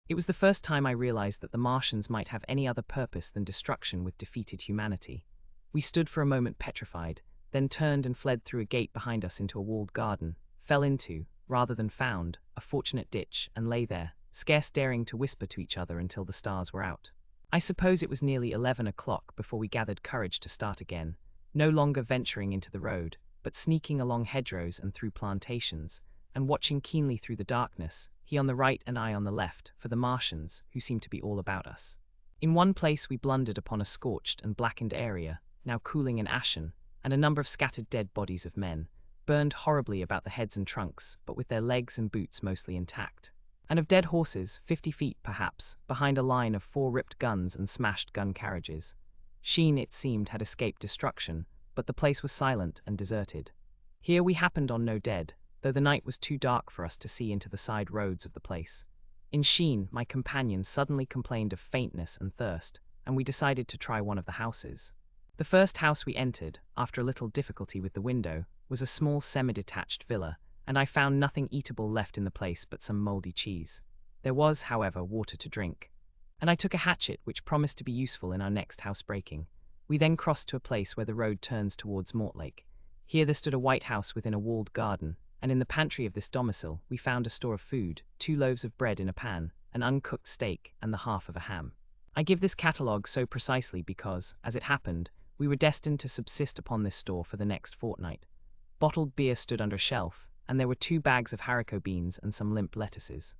It was the first time I realized that the Martians might have any other purpose than destruction with defeated humanity. We stood for a moment petrified, then turned and fled through a gate behind us into a walled garden, fell into, rather than found, a fortunate ditch, and lay there, scarce daring to whisper to each other until the stars were out. I suppose it was nearly 11 o'clock before we gathered courage to start again, no longer venturing into the road, but sneaking along hedgerows and through plantations, and watching keenly through the darkness, he on the right and I on the left, for the Martians, who seemed to be all about us. In one place we blundered upon a scorched and blackened area, now cooling and ashen, and a number of scattered dead bodies of men, burned horribly about the heads and trunks, but with their legs and boots mostly intact. And of dead horses, 50 feet, perhaps, behind a line of 4 ripped guns and smashed gun carriages. Sheen, it seemed, had escaped destruction, but the place was silent and deserted. Here we happened on no dead, though the night was too dark for us to see into the side roads of the place. In Sheen, my companion suddenly complained of faintness and thirst, and we decided to try one of the houses. The first house we entered, after a little difficulty with the window, was a small semi-detached villa, and I found nothing eatable left in the place but some mouldy cheese. There was, however, water to drink. And I took a hatchet which promised to be useful in our next housebreaking. We then crossed to a place where the road turns towards Mortlake. Here there stood a white house within a walled garden, and in the pantry of this domicile we found a store of food, 2 loaves of bread in a pan, an uncooked steak, and the half of a ham. I give this catalogue so precisely because, as it happened, we were destined to subsist upon this store for the next fortnight. Bottled beer stood under a shelf, and there were 2 bags of haricot beans and some limp lettuces.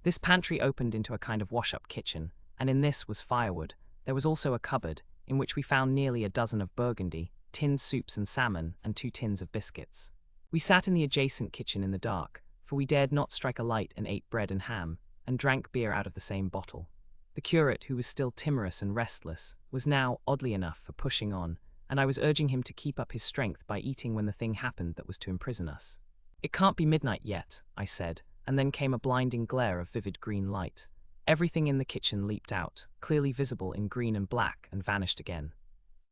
This pantry opened into a kind of wash-up kitchen, and in this was firewood. There was also a cupboard, in which we found nearly a dozen of burgundy, tinned soups and salmon, and 2 tins of biscuits. We sat in the adjacent kitchen in the dark, for we dared not strike a light, and ate bread and ham, and drank beer out of the same bottle. The curate, who was still timorous and restless, was now, oddly enough, for pushing on, and I was urging him to keep up his strength by eating when the thing happened that was to imprison us. "It can't be midnight yet," I said, and then came a blinding glare of vivid green light. Everything in the kitchen leaped out, clearly visible in green and black, and vanished again.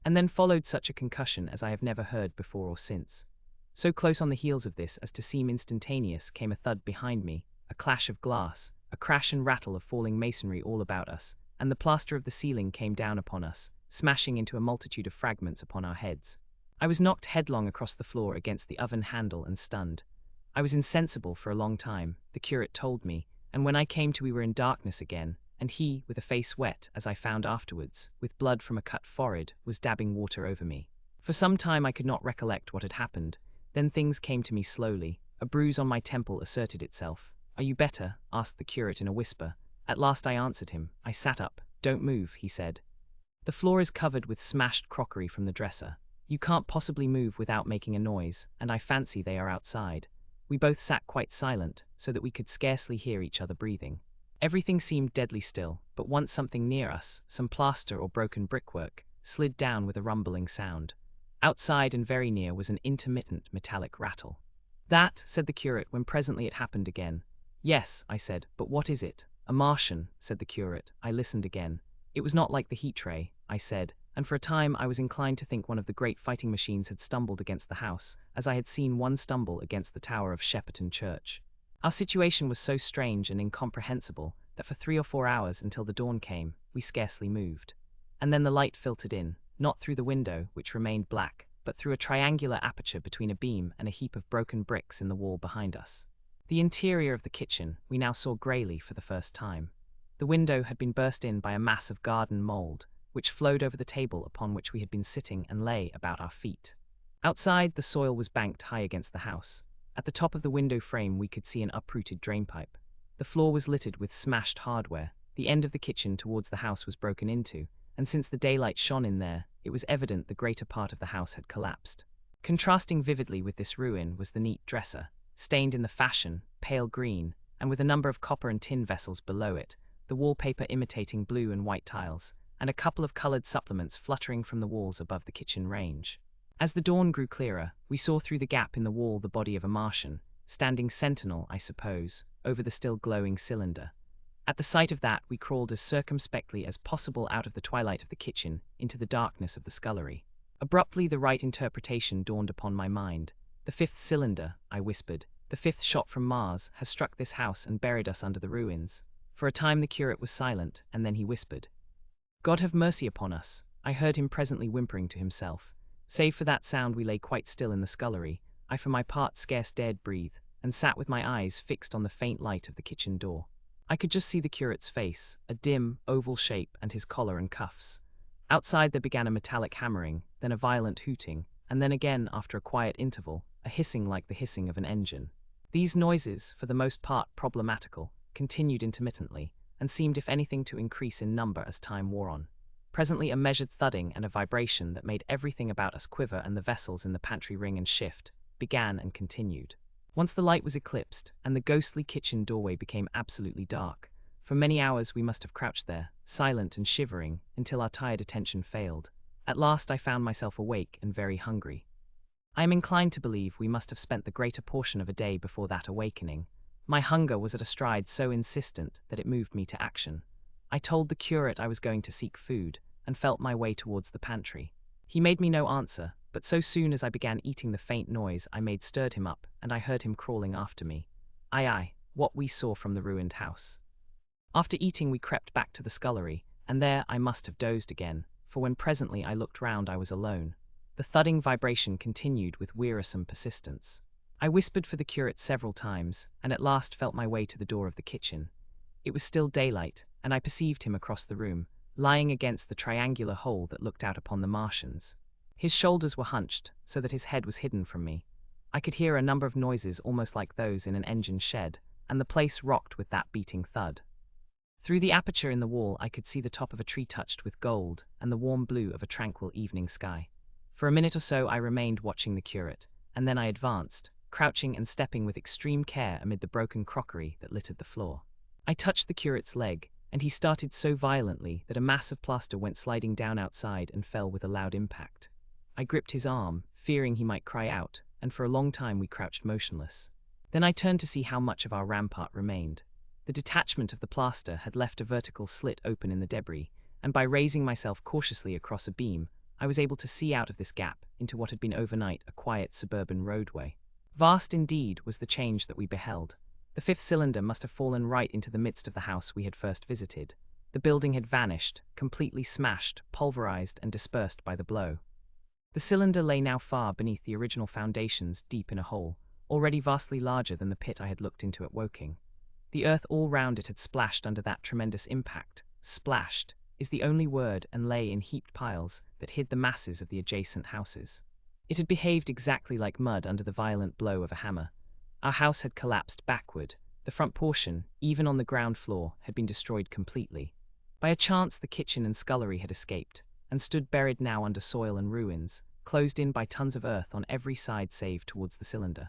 And then followed such a concussion as I have never heard before or since. So close on the heels of this as to seem instantaneous came a thud behind me, a clash of glass, a crash and rattle of falling masonry all about us, and the plaster of the ceiling came down upon us, smashing into a multitude of fragments upon our heads. I was knocked headlong across the floor against the oven handle and stunned. I was insensible for a long time, the curate told me, and when I came to we were in darkness again, and he, with a face wet, as I found afterwards, with blood from a cut forehead, was dabbing water over me. For some time I could not recollect what had happened. Then things came to me slowly. A bruise on my temple asserted itself. "Are you better?" asked the curate in a whisper. At last I answered him. I sat up. "Don't move," he said. "The floor is covered with smashed crockery from the dresser. You can't possibly move without making a noise, and I fancy they are outside." We both sat quite silent, so that we could scarcely hear each other breathing. Everything seemed deadly still, but once something near us, some plaster or broken brickwork, slid down with a rumbling sound. Outside and very near was an intermittent metallic rattle. "That," said the curate, when presently it happened again. "Yes," I said, "but what is it?" "A Martian," said the curate. I listened again. It was not like the heat ray, I said, and for a time I was inclined to think one of the great fighting machines had stumbled against the house, as I had seen one stumble against the tower of Shepperton Church. Our situation was so strange and incomprehensible that for 3 or 4 hours, until the dawn came, we scarcely moved. And then the light filtered in, not through the window, which remained black, but through a triangular aperture between a beam and a heap of broken bricks in the wall behind us. The interior of the kitchen we now saw greyly for the first time. The window had been burst in by a mass of garden mould, which flowed over the table upon which we had been sitting and lay about our feet. Outside, the soil was banked high against the house. At the top of the window frame we could see an uprooted drainpipe. The floor was littered with smashed hardware. The end of the kitchen towards the house was broken into, and since the daylight shone in there, it was evident the greater part of the house had collapsed. Contrasting vividly with this ruin was the neat dresser, stained in the fashion, pale green, and with a number of copper and tin vessels below it, the wallpaper imitating blue and white tiles, and a couple of coloured supplements fluttering from the walls above the kitchen range. As the dawn grew clearer, we saw through the gap in the wall the body of a Martian, standing sentinel, I suppose, over the still glowing cylinder. At the sight of that, we crawled as circumspectly as possible out of the twilight of the kitchen into the darkness of the scullery. Abruptly the right interpretation dawned upon my mind. "The 5th cylinder," I whispered, "the 5th shot from Mars, has struck this house and buried us under the ruins." For a time the curate was silent, and then he whispered, "God have mercy upon us." I heard him presently whimpering to himself. Save for that sound we lay quite still in the scullery. I for my part scarce dared breathe, and sat with my eyes fixed on the faint light of the kitchen door. I could just see the curate's face, a dim, oval shape, and his collar and cuffs. Outside there began a metallic hammering, then a violent hooting, and then again, after a quiet interval, a hissing like the hissing of an engine. These noises, for the most part problematical, continued intermittently, and seemed if anything to increase in number as time wore on. Presently a measured thudding and a vibration that made everything about us quiver and the vessels in the pantry ring and shift, began and continued. Once the light was eclipsed, and the ghostly kitchen doorway became absolutely dark. For many hours we must have crouched there, silent and shivering, until our tired attention failed. At last I found myself awake and very hungry. I am inclined to believe we must have spent the greater portion of a day before that awakening. My hunger was at a stride so insistent that it moved me to action. I told the curate I was going to seek food, and felt my way towards the pantry. He made me no answer, but so soon as I began eating the faint noise I made stirred him up, and I heard him crawling after me. Aye, what we saw from the ruined house. After eating we crept back to the scullery, and there I must have dozed again, for when presently I looked round I was alone. The thudding vibration continued with wearisome persistence. I whispered for the curate several times, and at last felt my way to the door of the kitchen. It was still daylight, and I perceived him across the room, lying against the triangular hole that looked out upon the Martians. His shoulders were hunched, so that his head was hidden from me. I could hear a number of noises almost like those in an engine shed, and the place rocked with that beating thud. Through the aperture in the wall I could see the top of a tree touched with gold, and the warm blue of a tranquil evening sky. For a minute or so I remained watching the curate, and then I advanced, crouching and stepping with extreme care amid the broken crockery that littered the floor. I touched the curate's leg, and he started so violently that a mass of plaster went sliding down outside and fell with a loud impact. I gripped his arm, fearing he might cry out, and for a long time we crouched motionless. Then I turned to see how much of our rampart remained. The detachment of the plaster had left a vertical slit open in the debris, and by raising myself cautiously across a beam, I was able to see out of this gap into what had been overnight a quiet suburban roadway. Vast indeed was the change that we beheld. The fifth cylinder must have fallen right into the midst of the house we had first visited. The building had vanished, completely smashed, pulverized, and dispersed by the blow. The cylinder lay now far beneath the original foundations, deep in a hole, already vastly larger than the pit I had looked into at Woking. The earth all round it had splashed under that tremendous impact. Splashed is the only word, and lay in heaped piles that hid the masses of the adjacent houses. It had behaved exactly like mud under the violent blow of a hammer. Our house had collapsed backward. The front portion, even on the ground floor, had been destroyed completely. By a chance the kitchen and scullery had escaped, and stood buried now under soil and ruins, closed in by tons of earth on every side save towards the cylinder.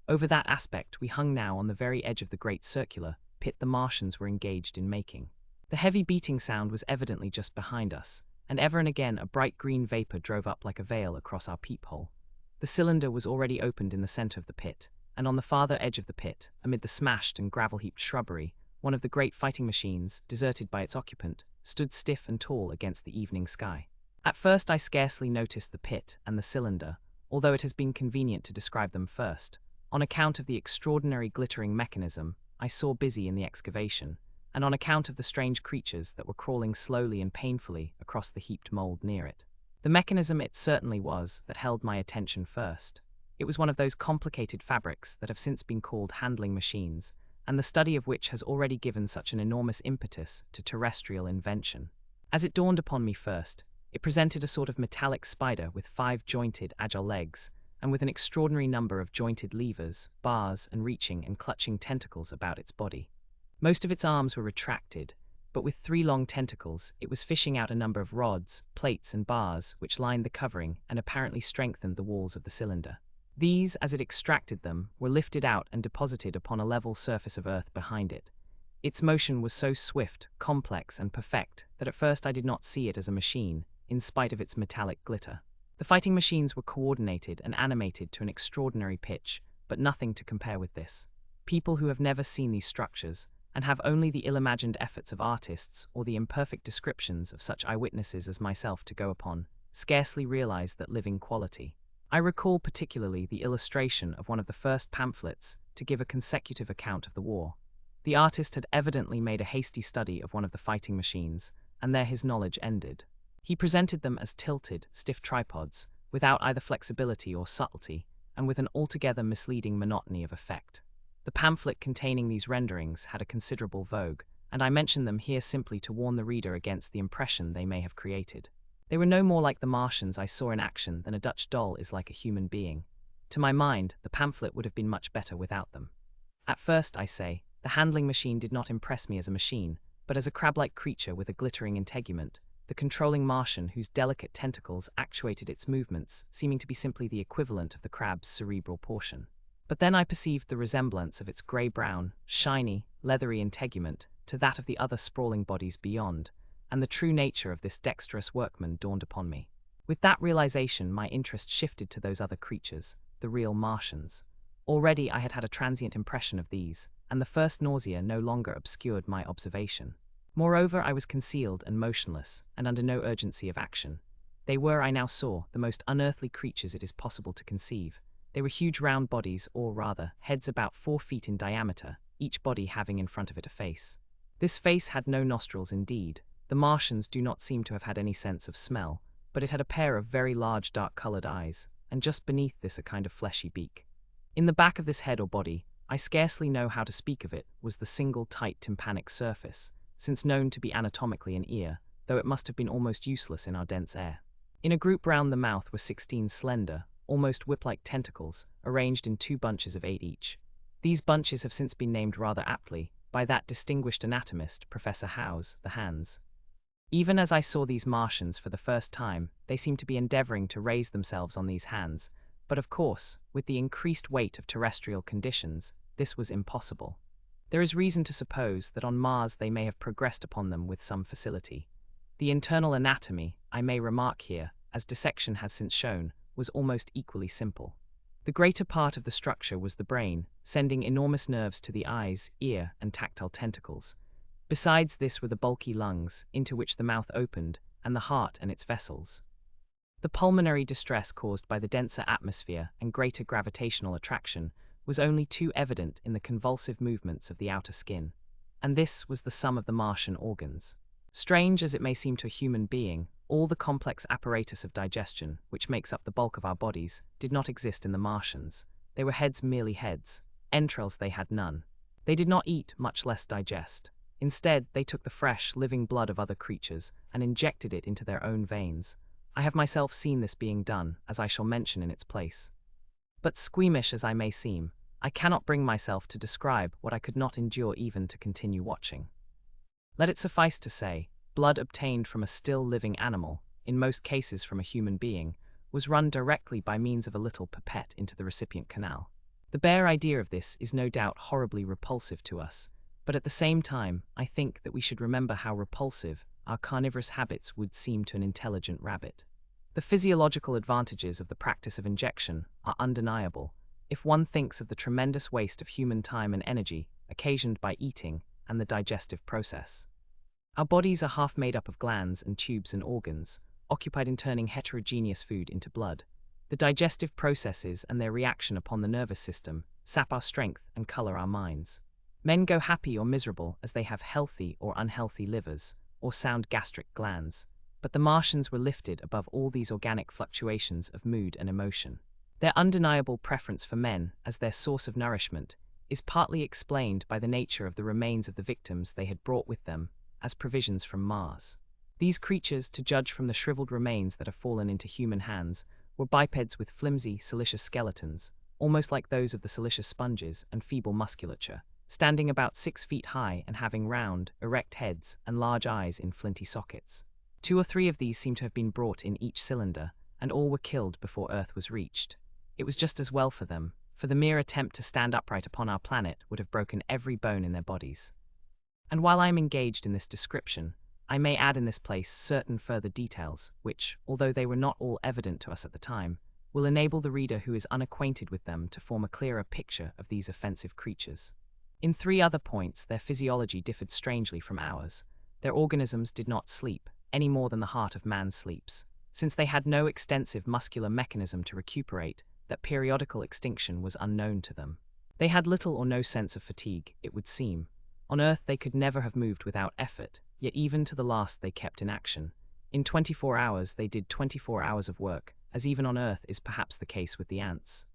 Over that aspect we hung now on the very edge of the great circular pit the Martians were engaged in making. The heavy beating sound was evidently just behind us, and ever and again a bright green vapor drove up like a veil across our peephole. The cylinder was already opened in the center of the pit, and on the farther edge of the pit, amid the smashed and gravel-heaped shrubbery, one of the great fighting machines, deserted by its occupant, stood stiff and tall against the evening sky. At first I scarcely noticed the pit and the cylinder, although it has been convenient to describe them first, on account of the extraordinary glittering mechanism I saw busy in the excavation, and on account of the strange creatures that were crawling slowly and painfully across the heaped mold near it. The mechanism it certainly was that held my attention first. It was one of those complicated fabrics that have since been called handling machines, and the study of which has already given such an enormous impetus to terrestrial invention. As it dawned upon me first, it presented a sort of metallic spider with 5 jointed, agile legs, and with an extraordinary number of jointed levers, bars, and reaching and clutching tentacles about its body. Most of its arms were retracted, but with 3 long tentacles it was fishing out a number of rods, plates, and bars which lined the covering and apparently strengthened the walls of the cylinder. These, as it extracted them, were lifted out and deposited upon a level surface of earth behind it. Its motion was so swift, complex, and perfect that at first I did not see it as a machine, in spite of its metallic glitter. The fighting machines were coordinated and animated to an extraordinary pitch, but nothing to compare with this. People who have never seen these structures, and have only the ill-imagined efforts of artists or the imperfect descriptions of such eyewitnesses as myself to go upon, scarcely realize that living quality. I recall particularly the illustration of one of the first pamphlets to give a consecutive account of the war. The artist had evidently made a hasty study of one of the fighting machines, and there his knowledge ended. He presented them as tilted, stiff tripods, without either flexibility or subtlety, and with an altogether misleading monotony of effect. The pamphlet containing these renderings had a considerable vogue, and I mention them here simply to warn the reader against the impression they may have created. They were no more like the Martians I saw in action than a Dutch doll is like a human being. To my mind, the pamphlet would have been much better without them. At first, I say, the handling machine did not impress me as a machine, but as a crab-like creature with a glittering integument, the controlling Martian whose delicate tentacles actuated its movements, seeming to be simply the equivalent of the crab's cerebral portion. But then I perceived the resemblance of its grey-brown, shiny, leathery integument to that of the other sprawling bodies beyond, and the true nature of this dexterous workman dawned upon me. With that realization my interest shifted to those other creatures, the real Martians. Already I had had a transient impression of these, and the first nausea no longer obscured my observation. Moreover, I was concealed and motionless, and under no urgency of action. They were, I now saw, the most unearthly creatures it is possible to conceive. They were huge round bodies, or rather, heads about 4 feet in diameter, each body having in front of it a face. This face had no nostrils indeed. The Martians do not seem to have had any sense of smell, but it had a pair of very large dark-colored eyes, and just beneath this a kind of fleshy beak. In the back of this head or body, I scarcely know how to speak of it, was the single tight tympanic surface, since known to be anatomically an ear, though it must have been almost useless in our dense air. In a group round the mouth were 16 slender, almost whip-like tentacles, arranged in 2 bunches of 8 each. These bunches have since been named rather aptly, by that distinguished anatomist, Professor Howes, the hands. Even as I saw these Martians for the first time, they seemed to be endeavoring to raise themselves on these hands, but of course, with the increased weight of terrestrial conditions, this was impossible. There is reason to suppose that on Mars they may have progressed upon them with some facility. The internal anatomy, I may remark here, as dissection has since shown, was almost equally simple. The greater part of the structure was the brain, sending enormous nerves to the eyes, ear, and tactile tentacles. Besides this were the bulky lungs, into which the mouth opened, and the heart and its vessels. The pulmonary distress caused by the denser atmosphere and greater gravitational attraction was only too evident in the convulsive movements of the outer skin, and this was the sum of the Martian organs. Strange as it may seem to a human being, all the complex apparatus of digestion, which makes up the bulk of our bodies, did not exist in the Martians. They were heads merely heads, entrails they had none. They did not eat, much less digest. Instead, they took the fresh, living blood of other creatures and injected it into their own veins. I have myself seen this being done, as I shall mention in its place. But squeamish as I may seem, I cannot bring myself to describe what I could not endure even to continue watching. Let it suffice to say, blood obtained from a still living animal, in most cases from a human being, was run directly by means of a little pipette into the recipient canal. The bare idea of this is no doubt horribly repulsive to us, but at the same time, I think that we should remember how repulsive our carnivorous habits would seem to an intelligent rabbit. The physiological advantages of the practice of injection are undeniable, if one thinks of the tremendous waste of human time and energy occasioned by eating and the digestive process. Our bodies are half made up of glands and tubes and organs, occupied in turning heterogeneous food into blood. The digestive processes and their reaction upon the nervous system sap our strength and color our minds. Men go happy or miserable as they have healthy or unhealthy livers, or sound gastric glands, but the Martians were lifted above all these organic fluctuations of mood and emotion. Their undeniable preference for men as their source of nourishment is partly explained by the nature of the remains of the victims they had brought with them as provisions from Mars. These creatures, to judge from the shriveled remains that have fallen into human hands, were bipeds with flimsy, siliceous skeletons, almost like those of the siliceous sponges, and feeble musculature, standing about 6 feet high and having round, erect heads and large eyes in flinty sockets. 2 or 3 of these seem to have been brought in each cylinder, and all were killed before Earth was reached. It was just as well for them, for the mere attempt to stand upright upon our planet would have broken every bone in their bodies. And while I am engaged in this description, I may add in this place certain further details, which, although they were not all evident to us at the time, will enable the reader who is unacquainted with them to form a clearer picture of these offensive creatures. In 3 other points, their physiology differed strangely from ours. Their organisms did not sleep, any more than the heart of man sleeps. Since they had no extensive muscular mechanism to recuperate, that periodical extinction was unknown to them. They had little or no sense of fatigue, it would seem. On Earth they could never have moved without effort, yet even to the last they kept in action. In 24 hours they did 24 hours of work, as even on Earth is perhaps the case with the ants.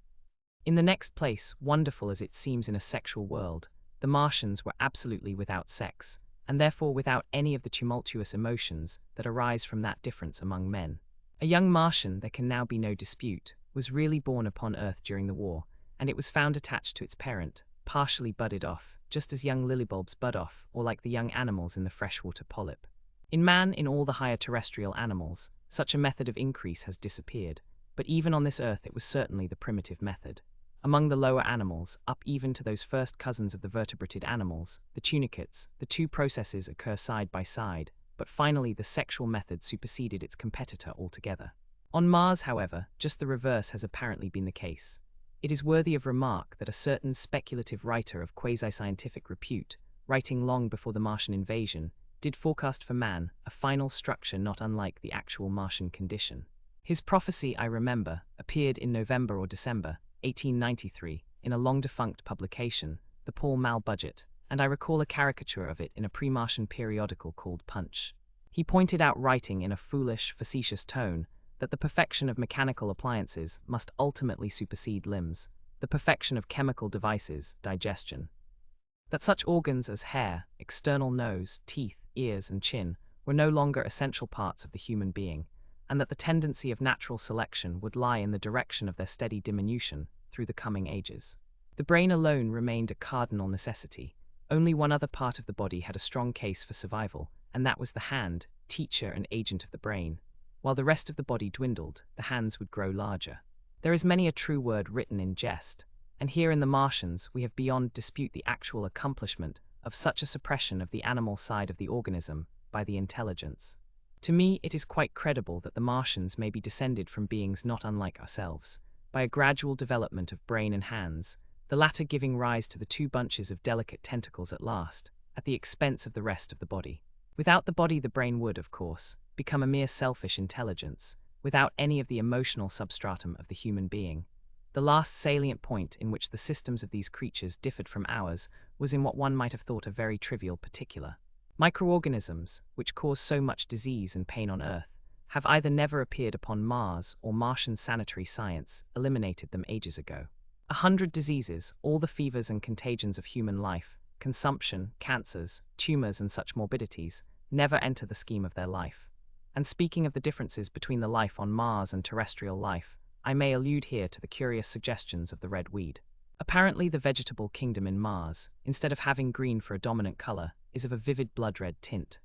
In the next place, wonderful as it seems in a sexual world, the Martians were absolutely without sex, and therefore without any of the tumultuous emotions that arise from that difference among men. A young Martian, there can now be no dispute, was really born upon Earth during the war, and it was found attached to its parent, partially budded off, just as young lilybulbs bud off, or like the young animals in the freshwater polyp. In man, in all the higher terrestrial animals, such a method of increase has disappeared, but even on this Earth it was certainly the primitive method. Among the lower animals, up even to those first cousins of the vertebrated animals, the tunicates, the 2 processes occur side by side, but finally the sexual method superseded its competitor altogether. On Mars, however, just the reverse has apparently been the case. It is worthy of remark that a certain speculative writer of quasi-scientific repute, writing long before the Martian invasion, did forecast for man a final structure not unlike the actual Martian condition. His prophecy, I remember, appeared in November or December 1893 in a long-defunct publication, the Pall Mall Budget, and I recall a caricature of it in a pre-Martian periodical called Punch. He pointed out, writing in a foolish, facetious tone, that the perfection of mechanical appliances must ultimately supersede limbs, the perfection of chemical devices, digestion. That such organs as hair, external nose, teeth, ears, and chin were no longer essential parts of the human being, and that the tendency of natural selection would lie in the direction of their steady diminution through the coming ages. The brain alone remained a cardinal necessity. Only one other part of the body had a strong case for survival, and that was the hand, teacher and agent of the brain. While the rest of the body dwindled, the hands would grow larger. There is many a true word written in jest, and here in the Martians we have beyond dispute the actual accomplishment of such a suppression of the animal side of the organism by the intelligence. To me, it is quite credible that the Martians may be descended from beings not unlike ourselves, by a gradual development of brain and hands, the latter giving rise to the two bunches of delicate tentacles at last, at the expense of the rest of the body. Without the body, the brain would, of course, become a mere selfish intelligence, without any of the emotional substratum of the human being. The last salient point in which the systems of these creatures differed from ours was in what one might have thought a very trivial particular. Microorganisms, which cause so much disease and pain on Earth, have either never appeared upon Mars or Martian sanitary science eliminated them ages ago. 100 diseases, all the fevers and contagions of human life, consumption, cancers, tumors and such morbidities, never enter the scheme of their life. And speaking of the differences between the life on Mars and terrestrial life, I may allude here to the curious suggestions of the red weed. Apparently the vegetable kingdom in Mars, instead of having green for a dominant color, is of a vivid blood-red tint.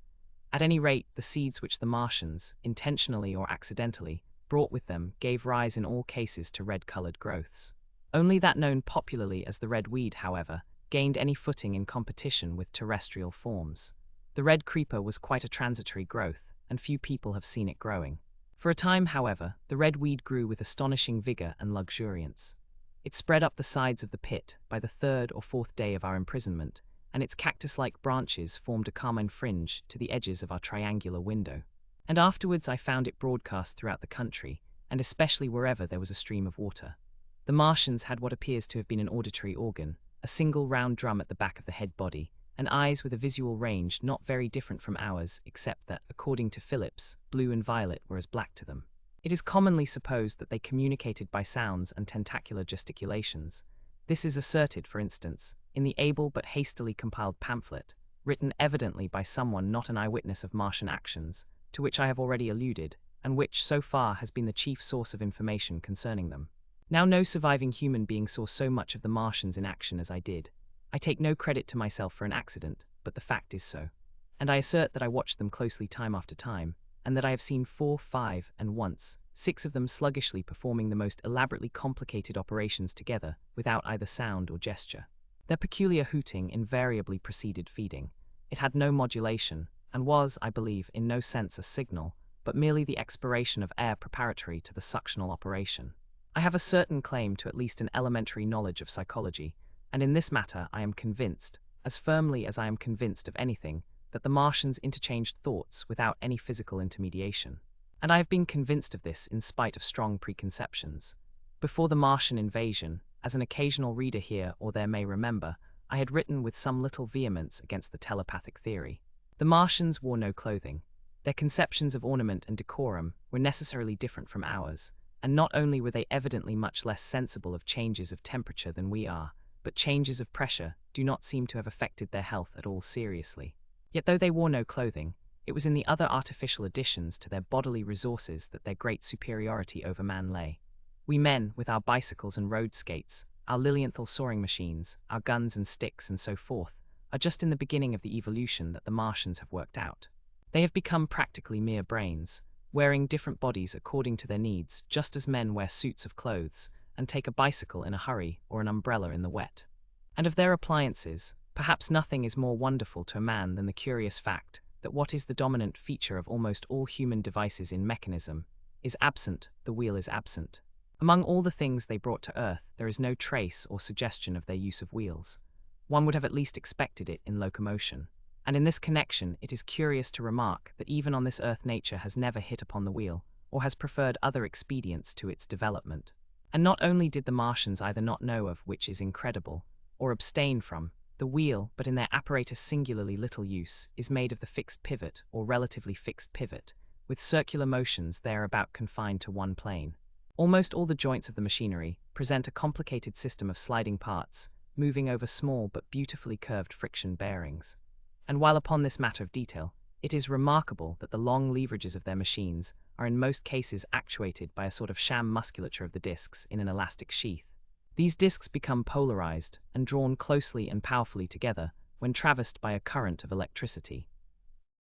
At any rate, the seeds which the Martians, intentionally or accidentally, brought with them gave rise in all cases to red-colored growths. Only that known popularly as the red weed, however, gained any footing in competition with terrestrial forms. The red creeper was quite a transitory growth, and few people have seen it growing. For a time, however, the red weed grew with astonishing vigor and luxuriance. It spread up the sides of the pit by the third or fourth day of our imprisonment, and its cactus-like branches formed a carmine fringe to the edges of our triangular window. And afterwards I found it broadcast throughout the country, and especially wherever there was a stream of water. The Martians had what appears to have been an auditory organ, a single round drum at the back of the head body, and eyes with a visual range not very different from ours, except that, according to Phillips, blue and violet were as black to them. It is commonly supposed that they communicated by sounds and tentacular gesticulations. This is asserted, for instance, in the able but hastily compiled pamphlet, written evidently by someone not an eyewitness of Martian actions, to which I have already alluded, and which, so far, has been the chief source of information concerning them. Now, no surviving human being saw so much of the Martians in action as I did. I take no credit to myself for an accident, but the fact is so. And I assert that I watched them closely time after time, and that I have seen 4, 5, and once 6 of them sluggishly performing the most elaborately complicated operations together, without either sound or gesture. Their peculiar hooting invariably preceded feeding. It had no modulation, and was, I believe, in no sense a signal, but merely the expiration of air preparatory to the suctional operation. I have a certain claim to at least an elementary knowledge of psychology, and in this matter I am convinced, as firmly as I am convinced of anything, that the Martians interchanged thoughts without any physical intermediation. And I have been convinced of this in spite of strong preconceptions. Before the Martian invasion, as an occasional reader here or there may remember, I had written with some little vehemence against the telepathic theory. The Martians wore no clothing. Their conceptions of ornament and decorum were necessarily different from ours, and not only were they evidently much less sensible of changes of temperature than we are, but changes of pressure do not seem to have affected their health at all seriously. Yet though they wore no clothing, it was in the other artificial additions to their bodily resources that their great superiority over man lay. We men, with our bicycles and road skates, our Lilienthal soaring machines, our guns and sticks and so forth, are just in the beginning of the evolution that the Martians have worked out. They have become practically mere brains, wearing different bodies according to their needs, just as men wear suits of clothes, and take a bicycle in a hurry or an umbrella in the wet. And of their appliances, perhaps nothing is more wonderful to a man than the curious fact that what is the dominant feature of almost all human devices in mechanism is absent. The wheel is absent. Among all the things they brought to Earth, there is no trace or suggestion of their use of wheels. One would have at least expected it in locomotion. And in this connection, it is curious to remark that even on this Earth nature has never hit upon the wheel, or has preferred other expedients to its development. And not only did the Martians either not know of, which is incredible, or abstain from, the wheel, but in their apparatus singularly little use, is made of the fixed pivot, or relatively fixed pivot, with circular motions thereabout confined to one plane. Almost all the joints of the machinery present a complicated system of sliding parts, moving over small but beautifully curved friction bearings. And while upon this matter of detail, it is remarkable that the long leverages of their machines are in most cases actuated by a sort of sham musculature of the discs in an elastic sheath. These discs become polarized and drawn closely and powerfully together when traversed by a current of electricity.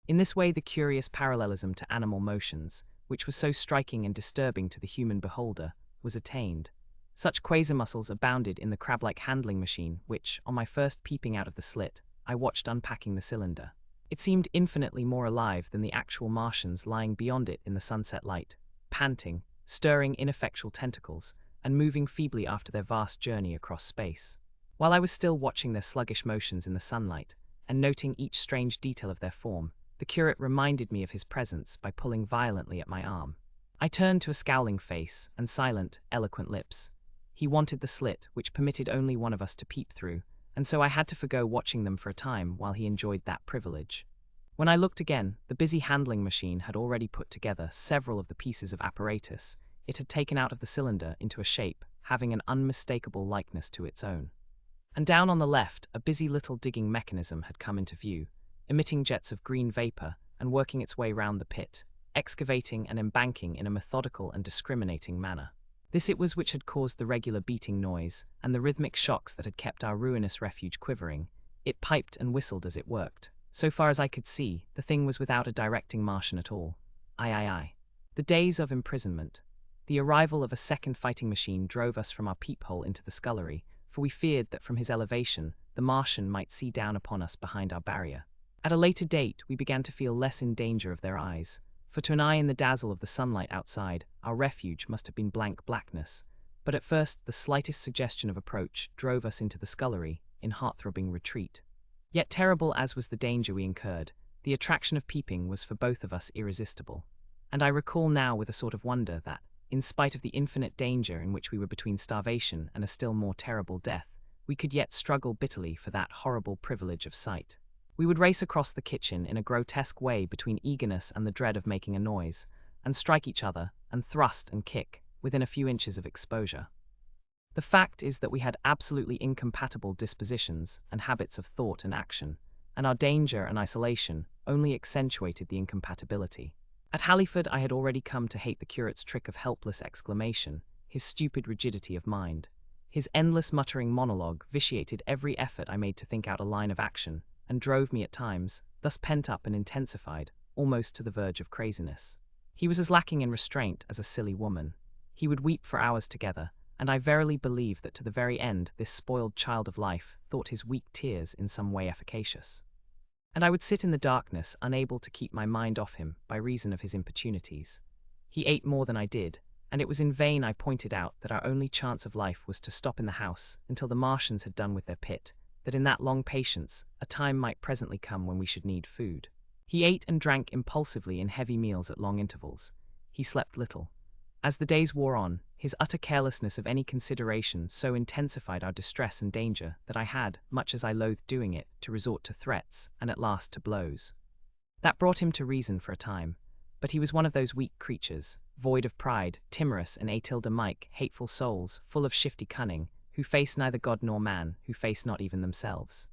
In this way the curious parallelism to animal motions, which was so striking and disturbing to the human beholder, was attained. Such quasi-muscles abounded in the crab-like handling machine which, on my first peeping out of the slit, I watched unpacking the cylinder. It seemed infinitely more alive than the actual Martians lying beyond it in the sunset light, panting, stirring ineffectual tentacles, and moving feebly after their vast journey across space. While I was still watching their sluggish motions in the sunlight, and noting each strange detail of their form, the curate reminded me of his presence by pulling violently at my arm. I turned to a scowling face and silent, eloquent lips. He wanted the slit, which permitted only one of us to peep through, and so I had to forgo watching them for a time while he enjoyed that privilege. When I looked again, the busy handling machine had already put together several of the pieces of apparatus it had taken out of the cylinder into a shape having an unmistakable likeness to its own. And down on the left, a busy little digging mechanism had come into view, emitting jets of green vapor and working its way round the pit, excavating and embanking in a methodical and discriminating manner. This it was which had caused the regular beating noise and the rhythmic shocks that had kept our ruinous refuge quivering. It piped and whistled as it worked. So far as I could see, the thing was without a directing Martian at all. Aye. The days of imprisonment. The arrival of a second fighting machine drove us from our peephole into the scullery, for we feared that from his elevation, the Martian might see down upon us behind our barrier. At a later date, we began to feel less in danger of their eyes, for to an eye in the dazzle of the sunlight outside, our refuge must have been blank blackness. But at first, the slightest suggestion of approach drove us into the scullery, in heart-throbbing retreat. Yet terrible as was the danger we incurred, the attraction of peeping was for both of us irresistible. And I recall now with a sort of wonder that, in spite of the infinite danger in which we were between starvation and a still more terrible death, we could yet struggle bitterly for that horrible privilege of sight. We would race across the kitchen in a grotesque way between eagerness and the dread of making a noise, and strike each other, and thrust and kick, within a few inches of exposure. The fact is that we had absolutely incompatible dispositions and habits of thought and action, and our danger and isolation only accentuated the incompatibility. At Halliford I had already come to hate the curate's trick of helpless exclamation, his stupid rigidity of mind. His endless muttering monologue vitiated every effort I made to think out a line of action, and drove me at times, thus pent up and intensified, almost to the verge of craziness. He was as lacking in restraint as a silly woman. He would weep for hours together, and I verily believe that to the very end this spoiled child of life thought his weak tears in some way efficacious. And I would sit in the darkness, unable to keep my mind off him by reason of his importunities. He ate more than I did, and it was in vain I pointed out that our only chance of life was to stop in the house until the Martians had done with their pit, that in that long patience a time might presently come when we should need food. He ate and drank impulsively in heavy meals at long intervals. He slept little. As the days wore on, his utter carelessness of any consideration so intensified our distress and danger that I had, much as I loathed doing it, to resort to threats, and at last to blows. That brought him to reason for a time, but he was one of those weak creatures, void of pride, timorous and Mike, hateful souls, full of shifty cunning, who face neither God nor man, who face not even themselves.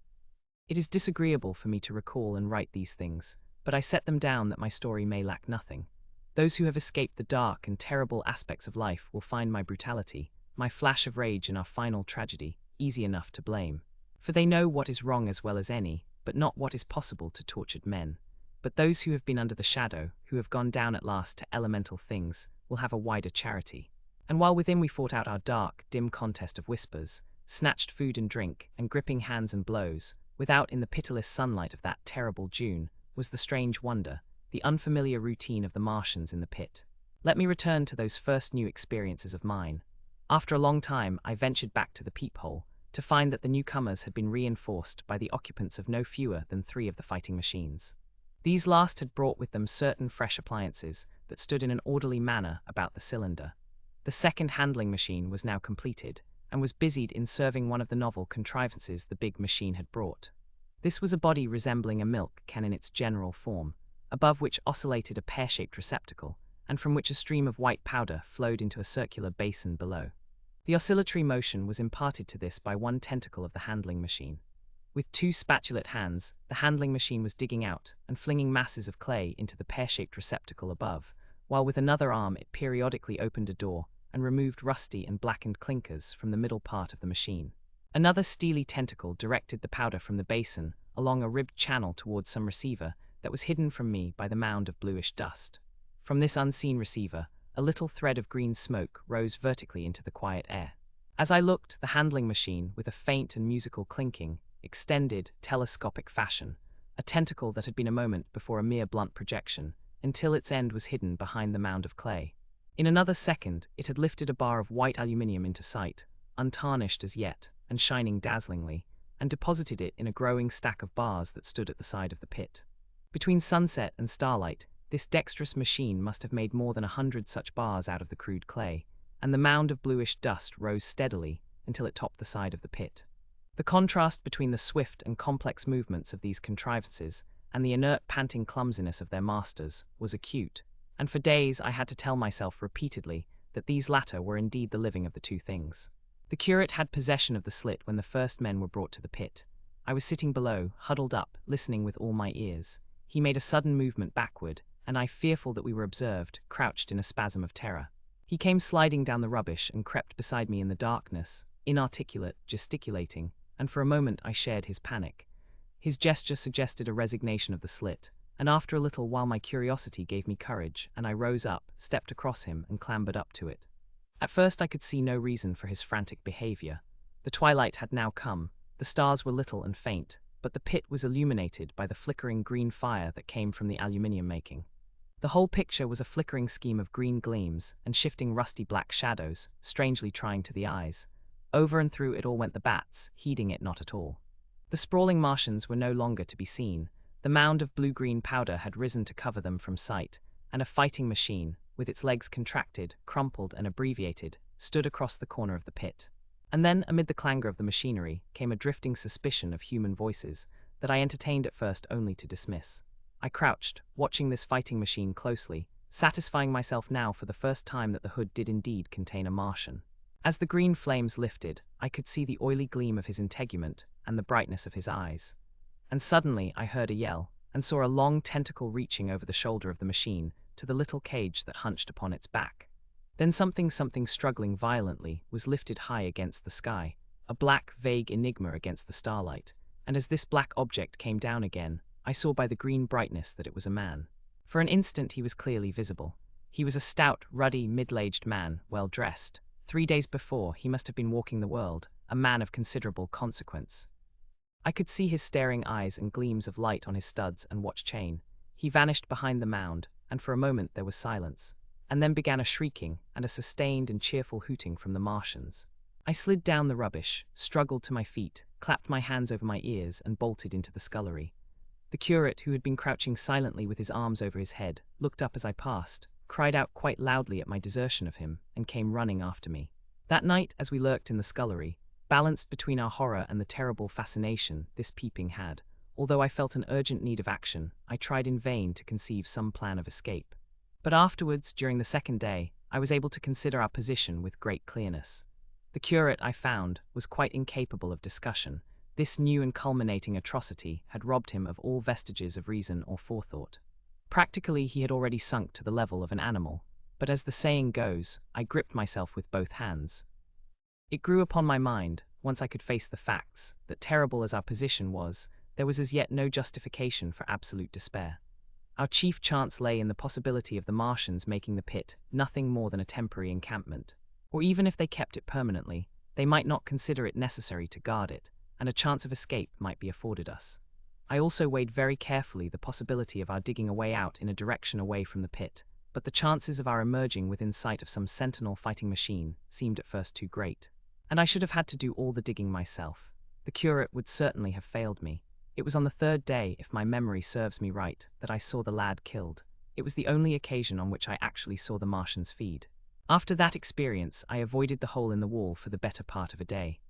It is disagreeable for me to recall and write these things, but I set them down that my story may lack nothing. Those who have escaped the dark and terrible aspects of life will find my brutality, my flash of rage in our final tragedy, easy enough to blame. For they know what is wrong as well as any, but not what is possible to tortured men. But those who have been under the shadow, who have gone down at last to elemental things, will have a wider charity. And while within we fought out our dark, dim contest of whispers, snatched food and drink, and gripping hands and blows, without in the pitiless sunlight of that terrible June, was the strange wonder, the unfamiliar routine of the Martians in the pit. Let me return to those first new experiences of mine. After a long time, I ventured back to the peephole, to find that the newcomers had been reinforced by the occupants of no fewer than 3 of the fighting machines. These last had brought with them certain fresh appliances that stood in an orderly manner about the cylinder. The second handling machine was now completed, and was busied in serving one of the novel contrivances the big machine had brought. This was a body resembling a milk can in its general form, above which oscillated a pear-shaped receptacle, and from which a stream of white powder flowed into a circular basin below. The oscillatory motion was imparted to this by one tentacle of the handling machine. With 2 spatulate hands, the handling machine was digging out and flinging masses of clay into the pear-shaped receptacle above, while with another arm it periodically opened a door and removed rusty and blackened clinkers from the middle part of the machine. Another steely tentacle directed the powder from the basin along a ribbed channel towards some receiver that was hidden from me by the mound of bluish dust. From this unseen receiver, a little thread of green smoke rose vertically into the quiet air. As I looked, the handling machine, with a faint and musical clinking, extended, telescopic fashion, a tentacle that had been a moment before a mere blunt projection, until its end was hidden behind the mound of clay. In another second, it had lifted a bar of white aluminium into sight, untarnished as yet, and shining dazzlingly, and deposited it in a growing stack of bars that stood at the side of the pit. Between sunset and starlight, this dexterous machine must have made more than 100 such bars out of the crude clay, and the mound of bluish dust rose steadily until it topped the side of the pit. The contrast between the swift and complex movements of these contrivances and the inert, panting clumsiness of their masters was acute, and for days I had to tell myself repeatedly that these latter were indeed the living of the two things. The curate had possession of the slit when the first men were brought to the pit. I was sitting below, huddled up, listening with all my ears. He made a sudden movement backward, and I, fearful that we were observed, crouched in a spasm of terror. He came sliding down the rubbish and crept beside me in the darkness, inarticulate, gesticulating, and for a moment I shared his panic. His gesture suggested a resignation of the slit, and after a little while my curiosity gave me courage, and I rose up, stepped across him, and clambered up to it. At first I could see no reason for his frantic behavior. The twilight had now come, the stars were little and faint, but the pit was illuminated by the flickering green fire that came from the aluminium making. The whole picture was a flickering scheme of green gleams and shifting rusty black shadows, strangely trying to the eyes. Over and through it all went the bats, heeding it not at all. The sprawling Martians were no longer to be seen. The mound of blue-green powder had risen to cover them from sight, and a fighting machine, with its legs contracted, crumpled, and abbreviated, stood across the corner of the pit. And then, amid the clangor of the machinery, came a drifting suspicion of human voices that I entertained at first only to dismiss. I crouched, watching this fighting machine closely, satisfying myself now for the first time that the hood did indeed contain a Martian. As the green flames lifted, I could see the oily gleam of his integument and the brightness of his eyes. And suddenly I heard a yell, and saw a long tentacle reaching over the shoulder of the machine to the little cage that hunched upon its back. Then something struggling violently was lifted high against the sky, a black, vague enigma against the starlight, and as this black object came down again, I saw by the green brightness that it was a man. For an instant he was clearly visible. He was a stout, ruddy, middle-aged man, well dressed. 3 days before, he must have been walking the world, a man of considerable consequence. I could see his staring eyes and gleams of light on his studs and watch chain. He vanished behind the mound, and for a moment there was silence, and then began a shrieking and a sustained and cheerful hooting from the Martians. I slid down the rubbish, struggled to my feet, clapped my hands over my ears, and bolted into the scullery. The curate, who had been crouching silently with his arms over his head, looked up as I passed, cried out quite loudly at my desertion of him, and came running after me. That night, as we lurked in the scullery, balanced between our horror and the terrible fascination this peeping had, although I felt an urgent need of action, I tried in vain to conceive some plan of escape. But afterwards, during the second day, I was able to consider our position with great clearness. The curate, I found, was quite incapable of discussion. This new and culminating atrocity had robbed him of all vestiges of reason or forethought. Practically, he had already sunk to the level of an animal, but as the saying goes, I gripped myself with both hands. It grew upon my mind, once I could face the facts, that terrible as our position was, there was as yet no justification for absolute despair. Our chief chance lay in the possibility of the Martians making the pit nothing more than a temporary encampment, or even if they kept it permanently, they might not consider it necessary to guard it, and a chance of escape might be afforded us. I also weighed very carefully the possibility of our digging a way out in a direction away from the pit, but the chances of our emerging within sight of some sentinel fighting machine seemed at first too great. And I should have had to do all the digging myself. The curate would certainly have failed me. It was on the third day, if my memory serves me right, that I saw the lad killed. It was the only occasion on which I actually saw the Martians feed. After that experience, I avoided the hole in the wall for the better part of a day.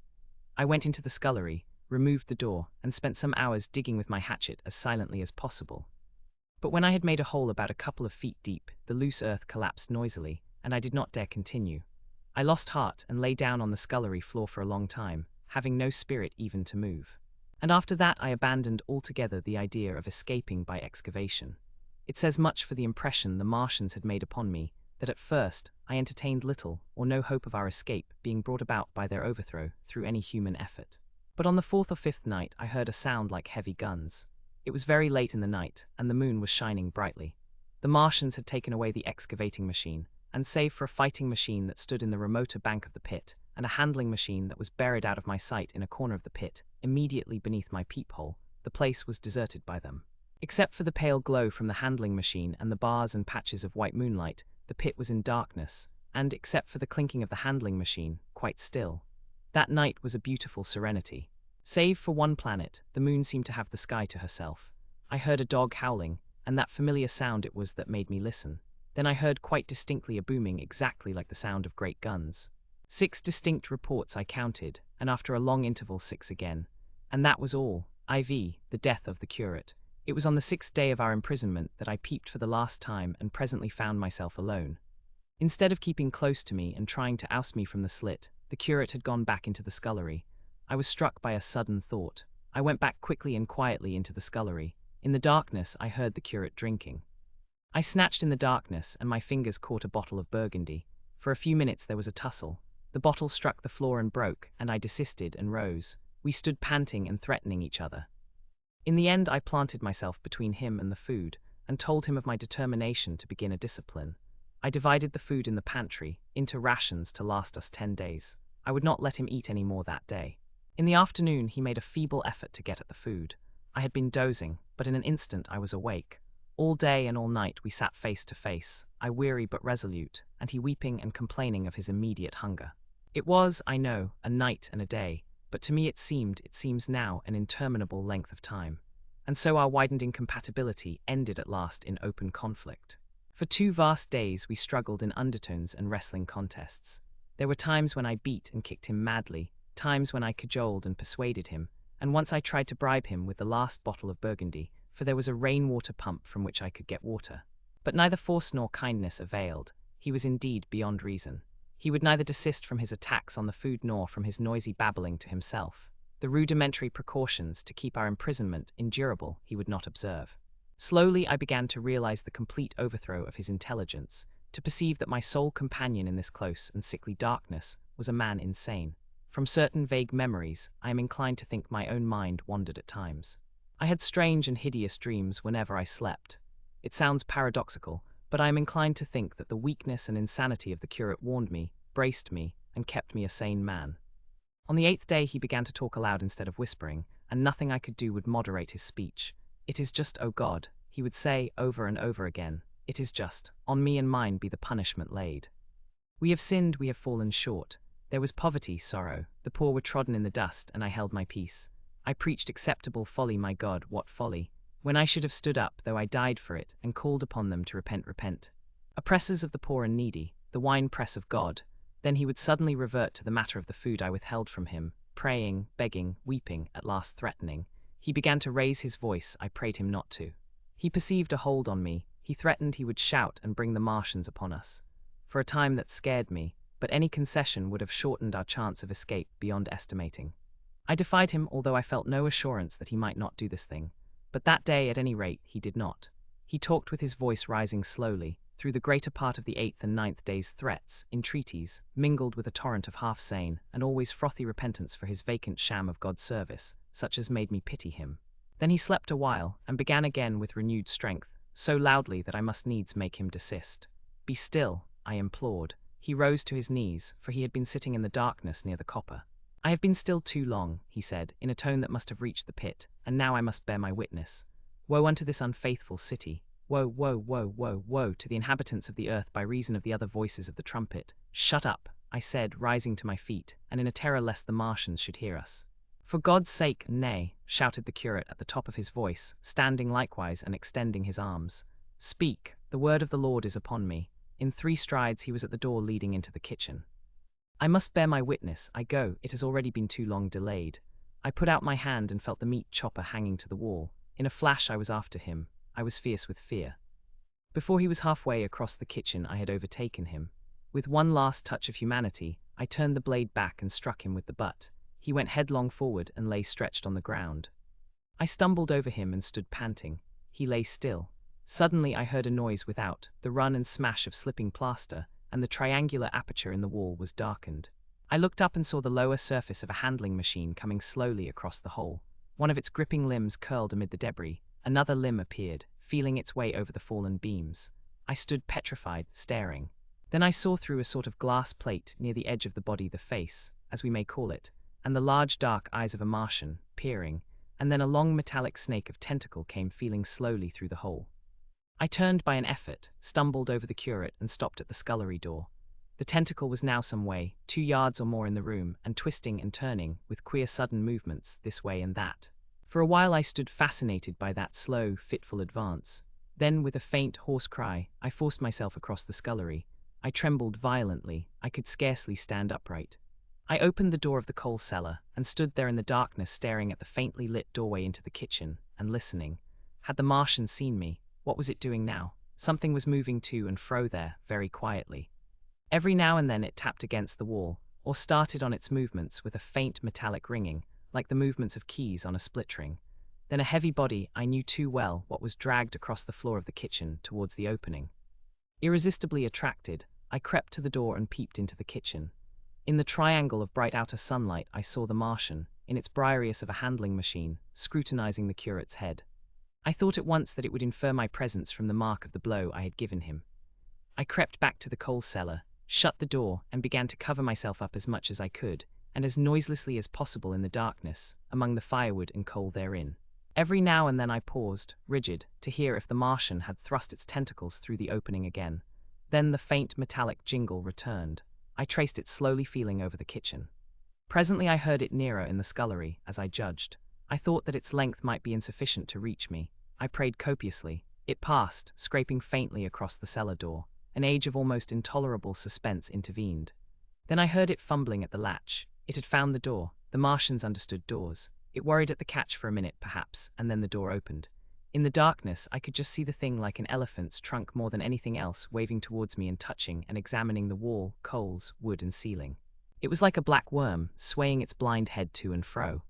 I went into the scullery, removed the door, and spent some hours digging with my hatchet as silently as possible. But when I had made a hole about a couple of feet deep, the loose earth collapsed noisily, and I did not dare continue. I lost heart and lay down on the scullery floor for a long time, having no spirit even to move. And after that I abandoned altogether the idea of escaping by excavation. It says much for the impression the Martians had made upon me, that at first I entertained little or no hope of our escape being brought about by their overthrow through any human effort. But on the 4th or 5th night I heard a sound like heavy guns. It was very late in the night, and the moon was shining brightly. The Martians had taken away the excavating machine, and save for a fighting machine that stood in the remoter bank of the pit, and a handling machine that was buried out of my sight in a corner of the pit, immediately beneath my peephole. The place was deserted by them. Except for the pale glow from the handling machine and the bars and patches of white moonlight, the pit was in darkness, and, except for the clinking of the handling machine, quite still. That night was a beautiful serenity. Save for one planet, the moon seemed to have the sky to herself. I heard a dog howling, and that familiar sound it was that made me listen. Then I heard quite distinctly a booming exactly like the sound of great guns. 6 distinct reports I counted, and after a long interval 6 again. And that was all. IV, the death of the curate. It was on the 6th day of our imprisonment that I peeped for the last time and presently found myself alone. Instead of keeping close to me and trying to oust me from the slit, the curate had gone back into the scullery. I was struck by a sudden thought. I went back quickly and quietly into the scullery. In the darkness, I heard the curate drinking. I snatched in the darkness, and my fingers caught a bottle of Burgundy. For a few minutes there was a tussle. The bottle struck the floor and broke, and I desisted and rose. We stood panting and threatening each other. In the end, I planted myself between him and the food, and told him of my determination to begin a discipline. I divided the food in the pantry into rations to last us 10 days. I would not let him eat any more that day. In the afternoon, he made a feeble effort to get at the food. I had been dozing, but in an instant I was awake. All day and all night we sat face to face, I weary but resolute, and he weeping and complaining of his immediate hunger. It was, I know, a night and a day, but to me it seems now, an interminable length of time. And so our widened incompatibility ended at last in open conflict. For 2 vast days we struggled in undertones and wrestling contests. There were times when I beat and kicked him madly, times when I cajoled and persuaded him, and once I tried to bribe him with the last bottle of Burgundy, for there was a rainwater pump from which I could get water. But neither force nor kindness availed. He was indeed beyond reason. He would neither desist from his attacks on the food nor from his noisy babbling to himself. The rudimentary precautions to keep our imprisonment endurable he would not observe. Slowly I began to realize the complete overthrow of his intelligence, to perceive that my sole companion in this close and sickly darkness was a man insane. From certain vague memories, I am inclined to think my own mind wandered at times. I had strange and hideous dreams whenever I slept. It sounds paradoxical, but I am inclined to think that the weakness and insanity of the curate warned me, braced me, and kept me a sane man. On the 8th day he began to talk aloud instead of whispering, and nothing I could do would moderate his speech. "It is just, O God," he would say over and over again. "It is just. On me and mine be the punishment laid. We have sinned, we have fallen short. There was poverty, sorrow, the poor were trodden in the dust, and I held my peace. I preached acceptable folly, my God, what folly, when I should have stood up, though I died for it, and called upon them to repent. Oppressors of the poor and needy, the wine-press of God." Then he would suddenly revert to the matter of the food I withheld from him, praying, begging, weeping, at last threatening. He began to raise his voice, I prayed him not to. He perceived a hold on me. He threatened he would shout and bring the Martians upon us. For a time that scared me, but any concession would have shortened our chance of escape beyond estimating. I defied him, although I felt no assurance that he might not do this thing. But that day, at any rate, he did not. He talked with his voice rising slowly, through the greater part of the 8th and 9th days, threats, entreaties, mingled with a torrent of half-sane and always frothy repentance for his vacant sham of God's service, such as made me pity him. Then he slept a while, and began again with renewed strength, so loudly that I must needs make him desist. "Be still," I implored. He rose to his knees, for he had been sitting in the darkness near the copper. "I have been still too long," he said, in a tone that must have reached the pit, "and now I must bear my witness. Woe unto this unfaithful city! Woe, woe, woe, woe, woe to the inhabitants of the earth by reason of the other voices of the trumpet." "Shut up," I said, rising to my feet, and in a terror lest the Martians should hear us. "For God's sake, nay," shouted the curate at the top of his voice, standing likewise and extending his arms. "Speak, the word of the Lord is upon me." In 3 strides he was at the door leading into the kitchen. "I must bear my witness. I go. It has already been too long delayed." I put out my hand and felt the meat chopper hanging to the wall. In a flash I was after him. I was fierce with fear. Before he was halfway across the kitchen I had overtaken him. With one last touch of humanity, I turned the blade back and struck him with the butt. He went headlong forward and lay stretched on the ground. I stumbled over him and stood panting. He lay still. Suddenly I heard a noise without, the run and smash of slipping plaster, and the triangular aperture in the wall was darkened. I looked up and saw the lower surface of a handling machine coming slowly across the hole. One of its gripping limbs curled amid the debris. Another limb appeared, feeling its way over the fallen beams. I stood petrified, staring. Then I saw through a sort of glass plate near the edge of the body the face, as we may call it, and the large dark eyes of a Martian, peering, and then a long metallic snake of tentacle came feeling slowly through the hole. I turned by an effort, stumbled over the curate, and stopped at the scullery door. The tentacle was now some way, 2 yards or more in the room, and twisting and turning, with queer sudden movements, this way and that. For a while I stood fascinated by that slow, fitful advance. Then, with a faint, hoarse cry, I forced myself across the scullery. I trembled violently. I could scarcely stand upright. I opened the door of the coal cellar, and stood there in the darkness staring at the faintly lit doorway into the kitchen, and listening. Had the Martian seen me? What was it doing now? Something was moving to and fro there, very quietly. Every now and then it tapped against the wall, or started on its movements with a faint metallic ringing, like the movements of keys on a split ring. Then a heavy body, I knew too well what, was dragged across the floor of the kitchen towards the opening. Irresistibly attracted, I crept to the door and peeped into the kitchen. In the triangle of bright outer sunlight I saw the Martian, in its Briareus of a handling machine, scrutinizing the curate's head. I thought at once that it would infer my presence from the mark of the blow I had given him. I crept back to the coal cellar, shut the door, and began to cover myself up as much as I could, and as noiselessly as possible in the darkness, among the firewood and coal therein. Every now and then I paused, rigid, to hear if the Martian had thrust its tentacles through the opening again. Then the faint metallic jingle returned. I traced it slowly feeling over the kitchen. Presently I heard it nearer in the scullery, as I judged. I thought that its length might be insufficient to reach me. I prayed copiously. It passed, scraping faintly across the cellar door. An age of almost intolerable suspense intervened. Then I heard it fumbling at the latch. It had found the door. The Martians understood doors. It worried at the catch for a minute, perhaps, and then the door opened. In the darkness, I could just see the thing like an elephant's trunk more than anything else, waving towards me and touching and examining the wall, coals, wood, and ceiling. It was like a black worm, swaying its blind head to and fro.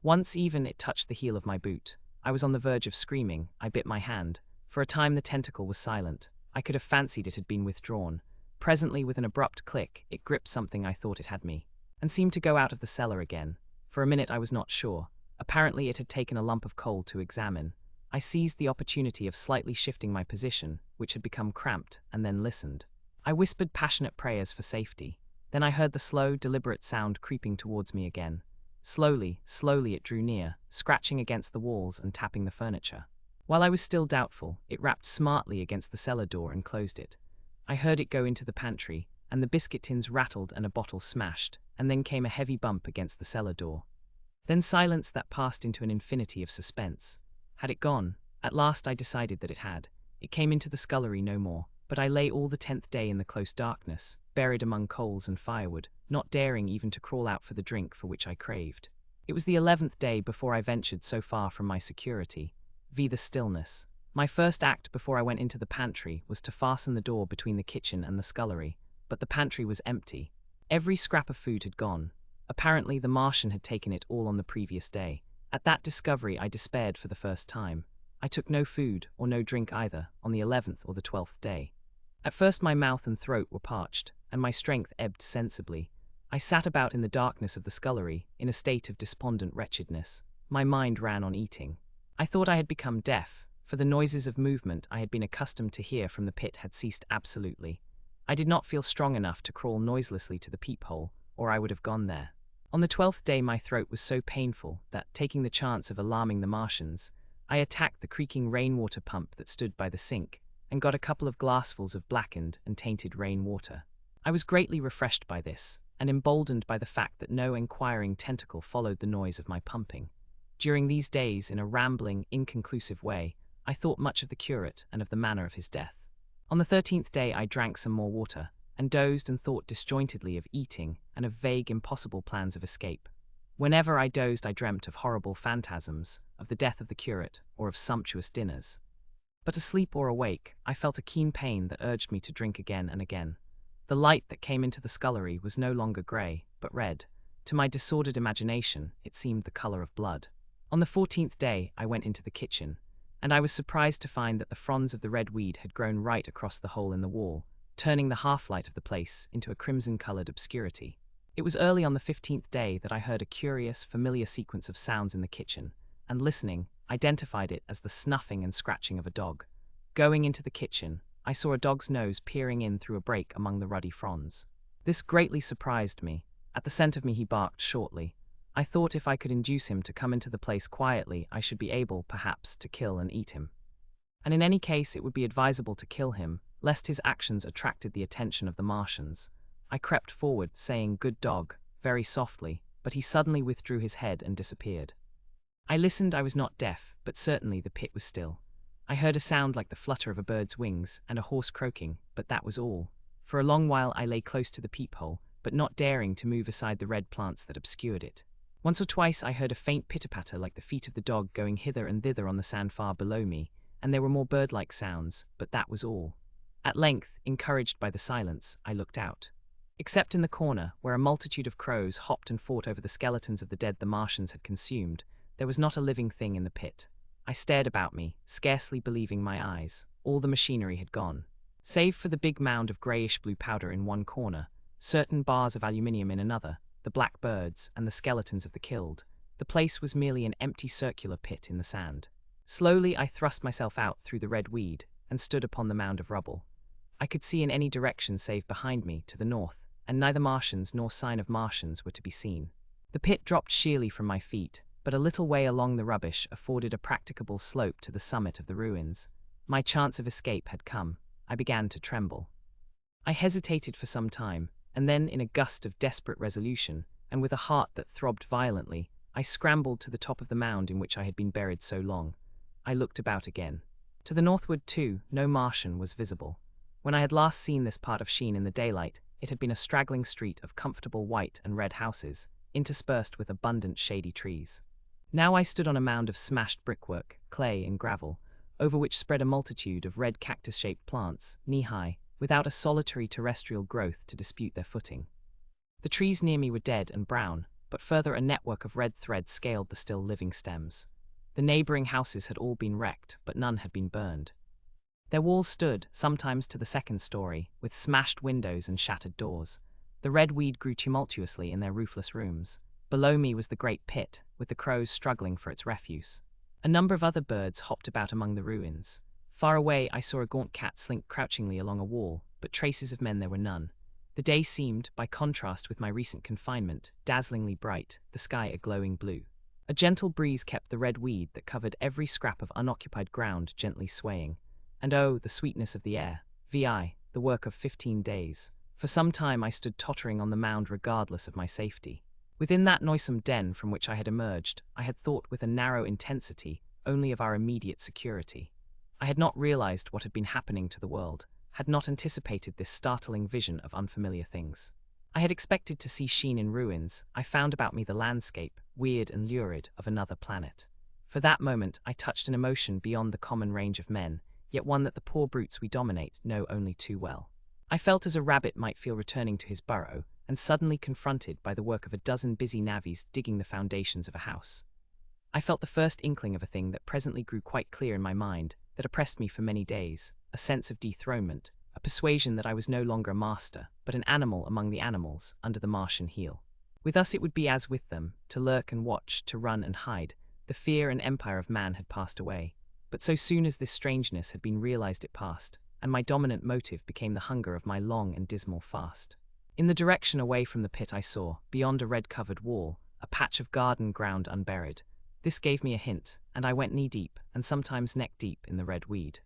Once even it touched the heel of my boot. I was on the verge of screaming. I bit my hand. For a time the tentacle was silent. I could have fancied it had been withdrawn. Presently, with an abrupt click, it gripped something I thought it had me, and seemed to go out of the cellar again. For a minute I was not sure. Apparently it had taken a lump of coal to examine. I seized the opportunity of slightly shifting my position, which had become cramped, and then listened. I whispered passionate prayers for safety. Then I heard the slow, deliberate sound creeping towards me again. Slowly, slowly it drew near, scratching against the walls and tapping the furniture. While I was still doubtful, it rapped smartly against the cellar door and closed it. I heard it go into the pantry, and the biscuit tins rattled and a bottle smashed, and then came a heavy bump against the cellar door. Then silence that passed into an infinity of suspense. Had it gone? At last I decided that it had. It came into the scullery no more, but I lay all the 10th day in the close darkness, buried among coals and firewood, not daring even to crawl out for the drink for which I craved. It was the 11th day before I ventured so far from my security, the stillness. My first act before I went into the pantry was to fasten the door between the kitchen and the scullery, but the pantry was empty. Every scrap of food had gone. Apparently the Martian had taken it all on the previous day. At that discovery I despaired for the first time. I took no food, or no drink either, on the 11th or the 12th day. At first my mouth and throat were parched, and my strength ebbed sensibly. I sat about in the darkness of the scullery, in a state of despondent wretchedness. My mind ran on eating. I thought I had become deaf, for the noises of movement I had been accustomed to hear from the pit had ceased absolutely. I did not feel strong enough to crawl noiselessly to the peephole, or I would have gone there. On the 12th day my throat was so painful that, taking the chance of alarming the Martians, I attacked the creaking rainwater pump that stood by the sink, and got a couple of glassfuls of blackened and tainted rainwater. I was greatly refreshed by this, and emboldened by the fact that no enquiring tentacle followed the noise of my pumping. During these days, in a rambling, inconclusive way, I thought much of the curate and of the manner of his death. On the 13th day I drank some more water, and dozed and thought disjointedly of eating and of vague, impossible plans of escape. Whenever I dozed I dreamt of horrible phantasms, of the death of the curate, or of sumptuous dinners. But asleep or awake, I felt a keen pain that urged me to drink again and again. The light that came into the scullery was no longer grey, but red. To my disordered imagination, it seemed the colour of blood. On the 14th day I went into the kitchen, and I was surprised to find that the fronds of the red weed had grown right across the hole in the wall, turning the half-light of the place into a crimson-coloured obscurity. It was early on the 15th day that I heard a curious, familiar sequence of sounds in the kitchen, and listening, identified it as the snuffing and scratching of a dog. Going into the kitchen, I saw a dog's nose peering in through a break among the ruddy fronds. This greatly surprised me. At the scent of me he barked shortly. I thought if I could induce him to come into the place quietly, I should be able, perhaps, to kill and eat him. And in any case it would be advisable to kill him, lest his actions attracted the attention of the Martians. I crept forward, saying, "Good dog," very softly, but he suddenly withdrew his head and disappeared. I listened. I was not deaf, but certainly the pit was still. I heard a sound like the flutter of a bird's wings and a horse croaking, but that was all. For a long while I lay close to the peephole, but not daring to move aside the red plants that obscured it. Once or twice I heard a faint pitter-patter like the feet of the dog going hither and thither on the sand far below me, and there were more bird-like sounds, but that was all. At length, encouraged by the silence, I looked out. Except in the corner, where a multitude of crows hopped and fought over the skeletons of the dead the Martians had consumed, there was not a living thing in the pit. I stared about me, scarcely believing my eyes. All the machinery had gone. Save for the big mound of greyish-blue powder in one corner, certain bars of aluminium in another, the black birds, and the skeletons of the killed, the place was merely an empty circular pit in the sand. Slowly I thrust myself out through the red weed, and stood upon the mound of rubble. I could see in any direction save behind me, to the north, and neither Martians nor sign of Martians were to be seen. The pit dropped sheerly from my feet, but a little way along the rubbish afforded a practicable slope to the summit of the ruins. My chance of escape had come. I began to tremble. I hesitated for some time, and then, in a gust of desperate resolution, and with a heart that throbbed violently, I scrambled to the top of the mound in which I had been buried so long. I looked about again. To the northward, too, no Martian was visible. When I had last seen this part of Sheen in the daylight, it had been a straggling street of comfortable white and red houses, interspersed with abundant shady trees. Now I stood on a mound of smashed brickwork, clay and gravel, over which spread a multitude of red cactus-shaped plants, knee-high, without a solitary terrestrial growth to dispute their footing. The trees near me were dead and brown, but further a network of red threads scaled the still living stems. The neighboring houses had all been wrecked, but none had been burned. Their walls stood, sometimes to the second story, with smashed windows and shattered doors. The red weed grew tumultuously in their roofless rooms. Below me was the great pit, with the crows struggling for its refuse. A number of other birds hopped about among the ruins. Far away I saw a gaunt cat slink crouchingly along a wall, but traces of men there were none. The day seemed, by contrast with my recent confinement, dazzlingly bright, the sky a glowing blue. A gentle breeze kept the red weed that covered every scrap of unoccupied ground gently swaying. And oh, the sweetness of the air, the work of 15 days. For some time I stood tottering on the mound regardless of my safety. Within that noisome den from which I had emerged, I had thought with a narrow intensity only of our immediate security. I had not realized what had been happening to the world, had not anticipated this startling vision of unfamiliar things. I had expected to see Sheen in ruins. I found about me the landscape, weird and lurid, of another planet. For that moment I touched an emotion beyond the common range of men, yet one that the poor brutes we dominate know only too well. I felt as a rabbit might feel returning to his burrow, and suddenly confronted by the work of a dozen busy navvies digging the foundations of a house. I felt the first inkling of a thing that presently grew quite clear in my mind, that oppressed me for many days, a sense of dethronement, a persuasion that I was no longer a master, but an animal among the animals, under the Martian heel. With us it would be as with them, to lurk and watch, to run and hide. The fear and empire of man had passed away. But so soon as this strangeness had been realized it passed, and my dominant motive became the hunger of my long and dismal fast. In the direction away from the pit I saw, beyond a red-covered wall, a patch of garden ground unburied. This gave me a hint, and I went knee-deep, and sometimes neck-deep, in the red weed.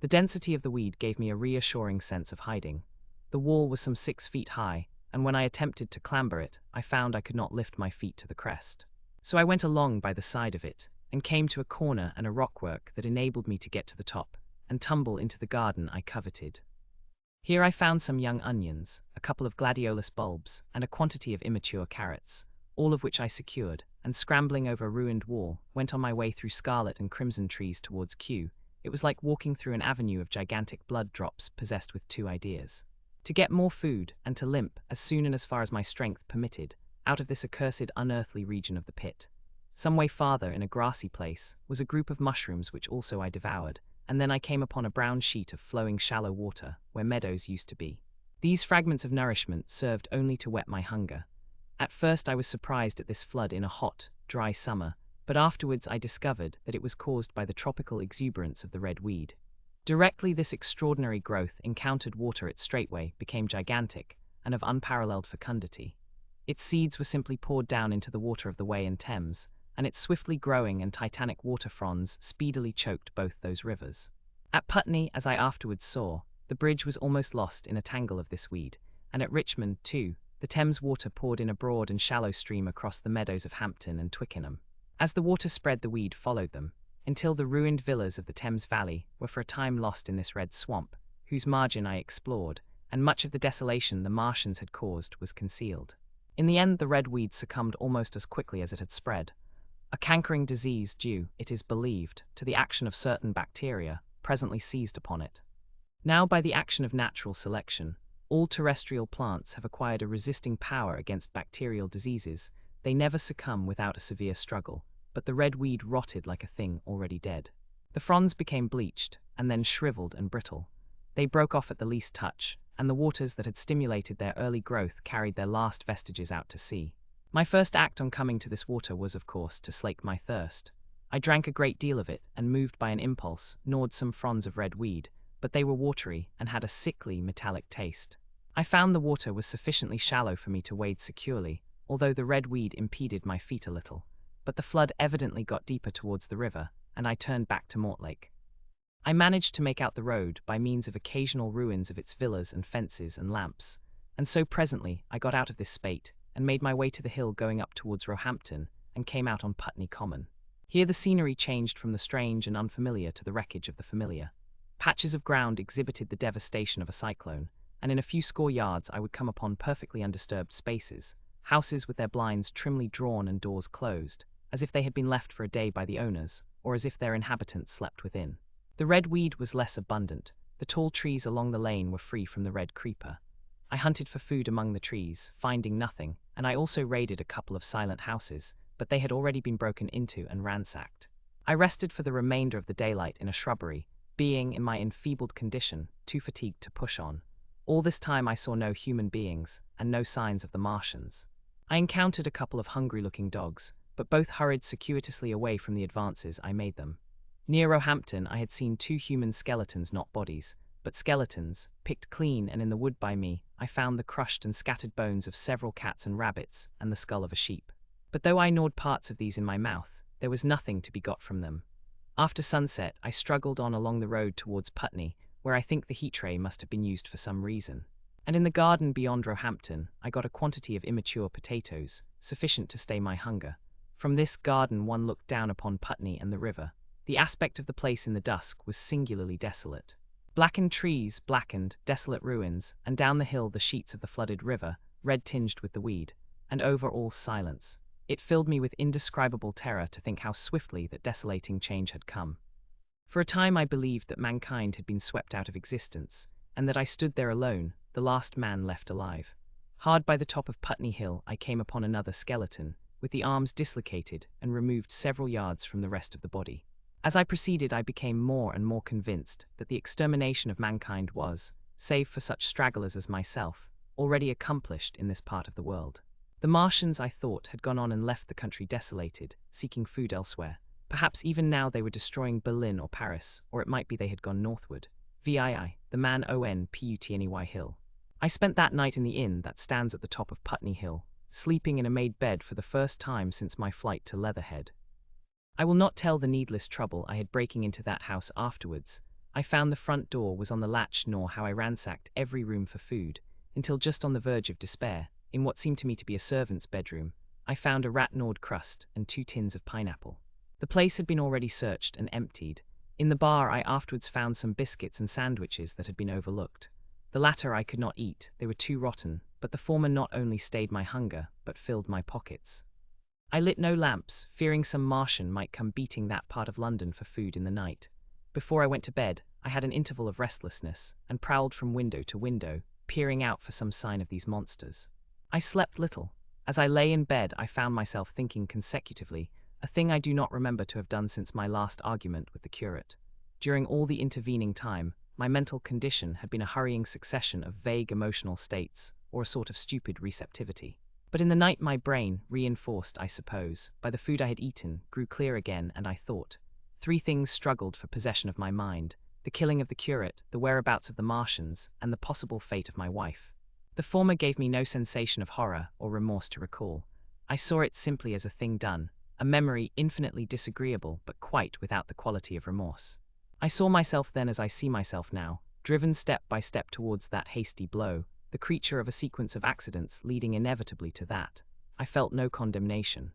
The density of the weed gave me a reassuring sense of hiding. The wall was some 6 feet high, and when I attempted to clamber it, I found I could not lift my feet to the crest. So I went along by the side of it, and came to a corner and a rockwork that enabled me to get to the top, and tumble into the garden I coveted. Here I found some young onions, a couple of gladiolus bulbs, and a quantity of immature carrots, all of which I secured, and scrambling over a ruined wall, went on my way through scarlet and crimson trees towards Kew. It was like walking through an avenue of gigantic blood drops possessed with 2 ideas. To get more food, and to limp, as soon and as far as my strength permitted, out of this accursed unearthly region of the pit. Some way farther, in a grassy place, was a group of mushrooms which also I devoured, and then I came upon a brown sheet of flowing shallow water, where meadows used to be. These fragments of nourishment served only to whet my hunger. At first I was surprised at this flood in a hot, dry summer, but afterwards I discovered that it was caused by the tropical exuberance of the red weed. Directly this extraordinary growth encountered water, it straightway became gigantic and of unparalleled fecundity. Its seeds were simply poured down into the water of the Wey and Thames, and its swiftly growing and titanic water fronds speedily choked both those rivers. At Putney, as I afterwards saw, the bridge was almost lost in a tangle of this weed, and at Richmond, too, the Thames water poured in a broad and shallow stream across the meadows of Hampton and Twickenham. As the water spread, the weed followed them, until the ruined villas of the Thames Valley were for a time lost in this red swamp, whose margin I explored, and much of the desolation the Martians had caused was concealed. In the end, the red weed succumbed almost as quickly as it had spread. A cankering disease due, it is believed, to the action of certain bacteria presently seized upon it. Now, by the action of natural selection, all terrestrial plants have acquired a resisting power against bacterial diseases. They never succumb without a severe struggle, but the red weed rotted like a thing already dead. The fronds became bleached, and then shriveled and brittle. They broke off at the least touch, and the waters that had stimulated their early growth carried their last vestiges out to sea. My first act on coming to this water was, of course, to slake my thirst. I drank a great deal of it, and moved by an impulse, gnawed some fronds of red weed, but they were watery and had a sickly, metallic taste. I found the water was sufficiently shallow for me to wade securely, although the red weed impeded my feet a little. But the flood evidently got deeper towards the river, and I turned back to Mortlake. I managed to make out the road by means of occasional ruins of its villas and fences and lamps, and so presently I got out of this spate, and made my way to the hill going up towards Roehampton, and came out on Putney Common. Here the scenery changed from the strange and unfamiliar to the wreckage of the familiar. Patches of ground exhibited the devastation of a cyclone, and in a few score yards I would come upon perfectly undisturbed spaces, houses with their blinds trimly drawn and doors closed, as if they had been left for a day by the owners, or as if their inhabitants slept within. The red weed was less abundant. The tall trees along the lane were free from the red creeper. I hunted for food among the trees, finding nothing, and I also raided a couple of silent houses, but they had already been broken into and ransacked. I rested for the remainder of the daylight in a shrubbery, being, in my enfeebled condition, too fatigued to push on. All this time I saw no human beings, and no signs of the Martians. I encountered a couple of hungry-looking dogs, but both hurried circuitously away from the advances I made them. Near Roehampton I had seen 2 human skeletons, not bodies, but skeletons, picked clean, and in the wood by me I found the crushed and scattered bones of several cats and rabbits, and the skull of a sheep. But though I gnawed parts of these in my mouth, there was nothing to be got from them. After sunset I struggled on along the road towards Putney, where I think the heat-ray must have been used for some reason. And in the garden beyond Roehampton I got a quantity of immature potatoes, sufficient to stay my hunger. From this garden one looked down upon Putney and the river. The aspect of the place in the dusk was singularly desolate. Blackened trees, blackened, desolate ruins, and down the hill the sheets of the flooded river, red-tinged with the weed, and over all silence. It filled me with indescribable terror to think how swiftly that desolating change had come. For a time I believed that mankind had been swept out of existence, and that I stood there alone, the last man left alive. Hard by the top of Putney Hill I came upon another skeleton, with the arms dislocated and removed several yards from the rest of the body. As I proceeded I became more and more convinced that the extermination of mankind was, save for such stragglers as myself, already accomplished in this part of the world. The Martians, I thought, had gone on and left the country desolated, seeking food elsewhere. Perhaps even now they were destroying Berlin or Paris, or it might be they had gone northward. VII, the man ONPUTNEY Hill. I spent that night in the inn that stands at the top of Putney Hill, sleeping in a made bed for the first time since my flight to Leatherhead. I will not tell the needless trouble I had breaking into that house afterwards. I found the front door was on the latch, nor how I ransacked every room for food, until just on the verge of despair, in what seemed to me to be a servant's bedroom, I found a rat-gnawed crust and 2 tins of pineapple. The place had been already searched and emptied. In the bar I afterwards found some biscuits and sandwiches that had been overlooked. The latter I could not eat, they were too rotten, but the former not only stayed my hunger, but filled my pockets. I lit no lamps, fearing some Martian might come beating that part of London for food in the night. Before I went to bed, I had an interval of restlessness, and prowled from window to window, peering out for some sign of these monsters. I slept little. As I lay in bed I found myself thinking consecutively, a thing I do not remember to have done since my last argument with the curate. During all the intervening time, my mental condition had been a hurrying succession of vague emotional states, or a sort of stupid receptivity. But in the night my brain, reinforced, I suppose, by the food I had eaten, grew clear again, and I thought. 3 things struggled for possession of my mind. the killing of the curate, the whereabouts of the Martians, and the possible fate of my wife. The former gave me no sensation of horror or remorse to recall. I saw it simply as a thing done, a memory infinitely disagreeable but quite without the quality of remorse. I saw myself then as I see myself now, driven step by step towards that hasty blow, the creature of a sequence of accidents leading inevitably to that. I felt no condemnation.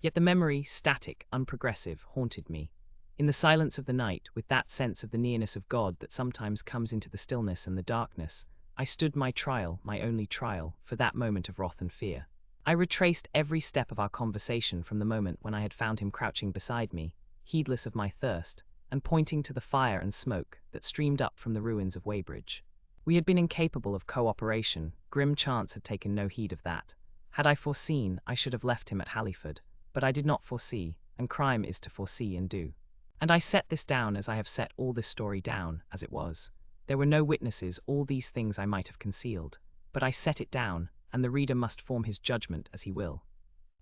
Yet the memory, static, unprogressive, haunted me. In the silence of the night, with that sense of the nearness of God that sometimes comes into the stillness and the darkness, I stood my trial, my only trial, for that moment of wrath and fear. I retraced every step of our conversation from the moment when I had found him crouching beside me, heedless of my thirst, and pointing to the fire and smoke that streamed up from the ruins of Weybridge. We had been incapable of cooperation, grim chance had taken no heed of that. Had I foreseen, I should have left him at Halliford, but I did not foresee, and crime is to foresee and do. And I set this down as I have set all this story down, as it was. There were no witnesses, all these things I might have concealed, but I set it down, and the reader must form his judgment as he will.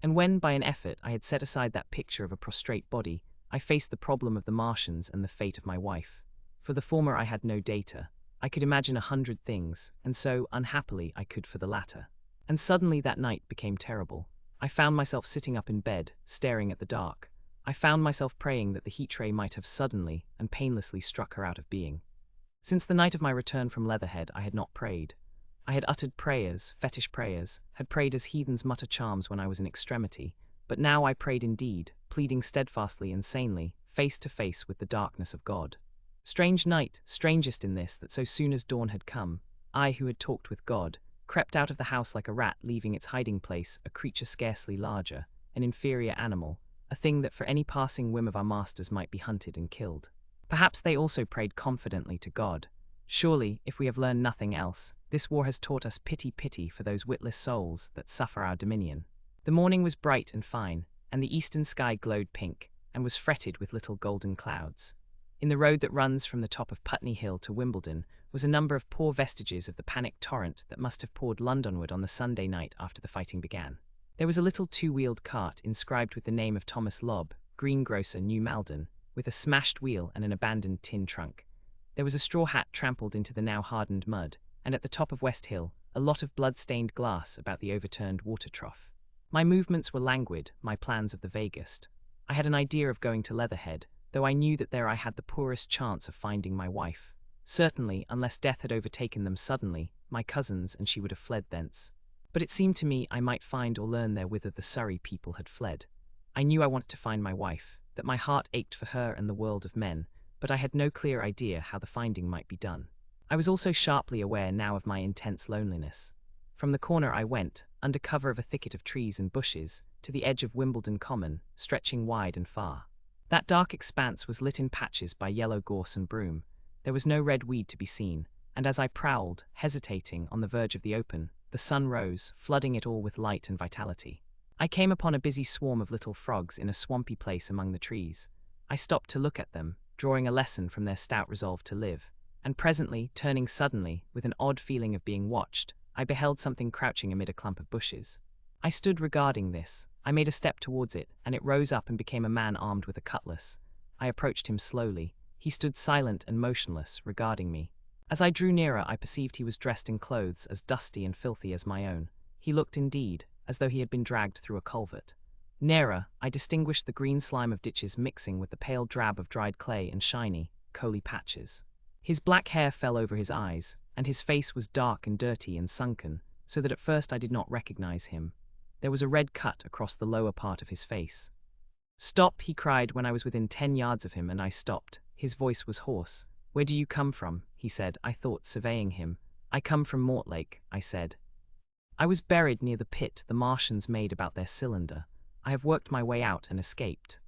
And when, by an effort, I had set aside that picture of a prostrate body, I faced the problem of the Martians and the fate of my wife. For the former I had no data. I could imagine 100 things, and so, unhappily, I could for the latter. And suddenly that night became terrible. I found myself sitting up in bed, staring at the dark. I found myself praying that the heat ray might have suddenly and painlessly struck her out of being. Since the night of my return from Leatherhead I had not prayed. I had uttered prayers, fetish prayers, had prayed as heathens mutter charms when I was in extremity, but now I prayed indeed, pleading steadfastly and sanely, face to face with the darkness of God. Strange night, strangest in this that so soon as dawn had come, I who had talked with God, crept out of the house like a rat leaving its hiding place, a creature scarcely larger, an inferior animal, a thing that for any passing whim of our masters might be hunted and killed. Perhaps they also prayed confidently to God. Surely, if we have learned nothing else, this war has taught us pity for those witless souls that suffer our dominion. The morning was bright and fine, and the eastern sky glowed pink, and was fretted with little golden clouds. In the road that runs from the top of Putney Hill to Wimbledon was a number of poor vestiges of the panicked torrent that must have poured Londonward on the Sunday night after the fighting began. There was a little two-wheeled cart inscribed with the name of Thomas Lobb, greengrocer, New Malden, with a smashed wheel and an abandoned tin trunk. There was a straw hat trampled into the now hardened mud, and at the top of West Hill, a lot of blood-stained glass about the overturned water trough. My movements were languid, my plans of the vaguest. I had an idea of going to Leatherhead, though I knew that there I had the poorest chance of finding my wife. Certainly, unless death had overtaken them suddenly, my cousins and she would have fled thence. But it seemed to me I might find or learn there whither the Surrey people had fled. I knew I wanted to find my wife, that my heart ached for her and the world of men, but I had no clear idea how the finding might be done. I was also sharply aware now of my intense loneliness. From the corner I went, under cover of a thicket of trees and bushes, to the edge of Wimbledon Common, stretching wide and far. That dark expanse was lit in patches by yellow gorse and broom. There was no red weed to be seen, and as I prowled, hesitating, on the verge of the open, the sun rose, flooding it all with light and vitality. I came upon a busy swarm of little frogs in a swampy place among the trees. I stopped to look at them, drawing a lesson from their stout resolve to live, and presently, turning suddenly, with an odd feeling of being watched, I beheld something crouching amid a clump of bushes. I stood regarding this. I made a step towards it, and it rose up and became a man armed with a cutlass. I approached him slowly. He stood silent and motionless, regarding me. As I drew nearer, I perceived he was dressed in clothes as dusty and filthy as my own. He looked, indeed, as though he had been dragged through a culvert. Nearer, I distinguished the green slime of ditches mixing with the pale drab of dried clay and shiny, coaly patches. His black hair fell over his eyes, and his face was dark and dirty and sunken, so that at first I did not recognize him. There was a red cut across the lower part of his face. "Stop," he cried when I was within 10 yards of him, and I stopped. His voice was hoarse. "Where do you come from?" he said, I thought, surveying him. "I come from Mortlake," I said. "I was buried near the pit the Martians made about their cylinder. I have worked my way out and escaped."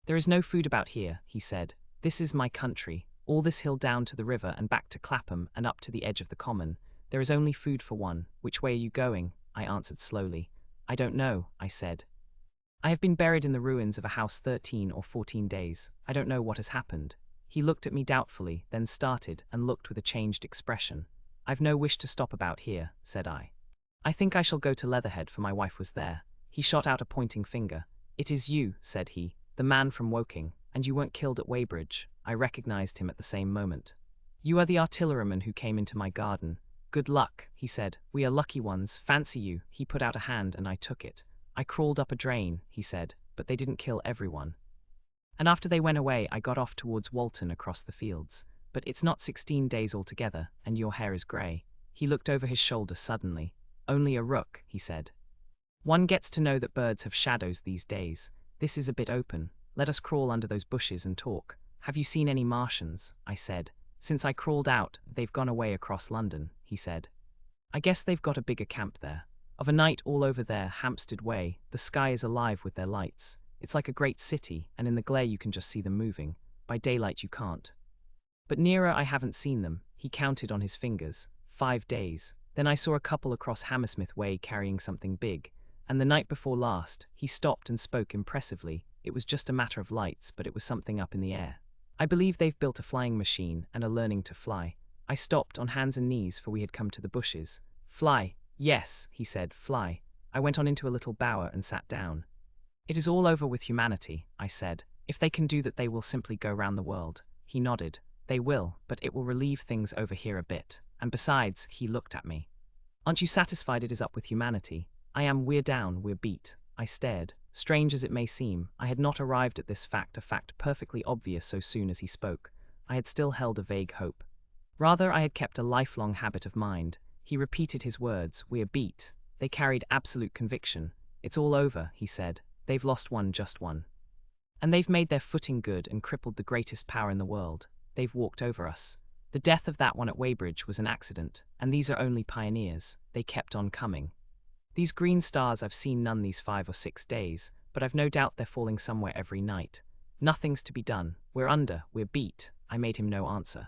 "There is no food about here," he said. "This is my country, all this hill down to the river and back to Clapham and up to the edge of the common. There is only food for one. Which way are you going?" I answered slowly. "I don't know," I said. "I have been buried in the ruins of a house 13 or 14 days. I don't know what has happened." He looked at me doubtfully, then started and looked with a changed expression. "I've no wish to stop about here," said I. "I think I shall go to Leatherhead, for my wife was there." He shot out a pointing finger. "It is you," said he, "the man from Woking, and you weren't killed at Weybridge. I recognized him at the same moment. You are the artilleryman who came into my garden. Good luck, he said. We are lucky ones, fancy you. He put out a hand and I took it. I crawled up a drain, he said, but they didn't kill everyone. And after they went away, I got off towards Walton across the fields. But it's not 16 days altogether, and your hair is grey. He looked over his shoulder suddenly. Only a rook, he said. One gets to know that birds have shadows these days. This is a bit open. Let us crawl under those bushes and talk. Have you seen any Martians? I said. Since I crawled out, they've gone away across London, he said. I guess they've got a bigger camp there. Of a night all over there, Hampstead Way, the sky is alive with their lights. It's like a great city, and in the glare you can just see them moving. By daylight you can't. But nearer I haven't seen them. He counted on his fingers. 5 days. Then I saw a couple across Hammersmith Way carrying something big. And the night before last, he stopped and spoke impressively. It was just a matter of lights, but it was something up in the air. I believe they've built a flying machine and are learning to fly. I stopped on hands and knees, for we had come to the bushes. Fly. Yes, he said, fly. I went on into a little bower and sat down. It is all over with humanity, I said. If they can do that, they will simply go round the world. He nodded. They will, but it will relieve things over here a bit. And besides, he looked at me. Aren't you satisfied it is up with humanity? I am. We're down, we're beat. I stared. Strange as it may seem, I had not arrived at this fact, a fact perfectly obvious so soon as he spoke. I had still held a vague hope. Rather, I had kept a lifelong habit of mind. He repeated his words, we're beat. They carried absolute conviction. It's all over, he said. They've lost one, just one. And they've made their footing good and crippled the greatest power in the world. They've walked over us. The death of that one at Weybridge was an accident, and these are only pioneers. They kept on coming. These green stars, I've seen none these 5 or 6 days, but I've no doubt they're falling somewhere every night. Nothing's to be done. We're under, we're beat. I made him no answer.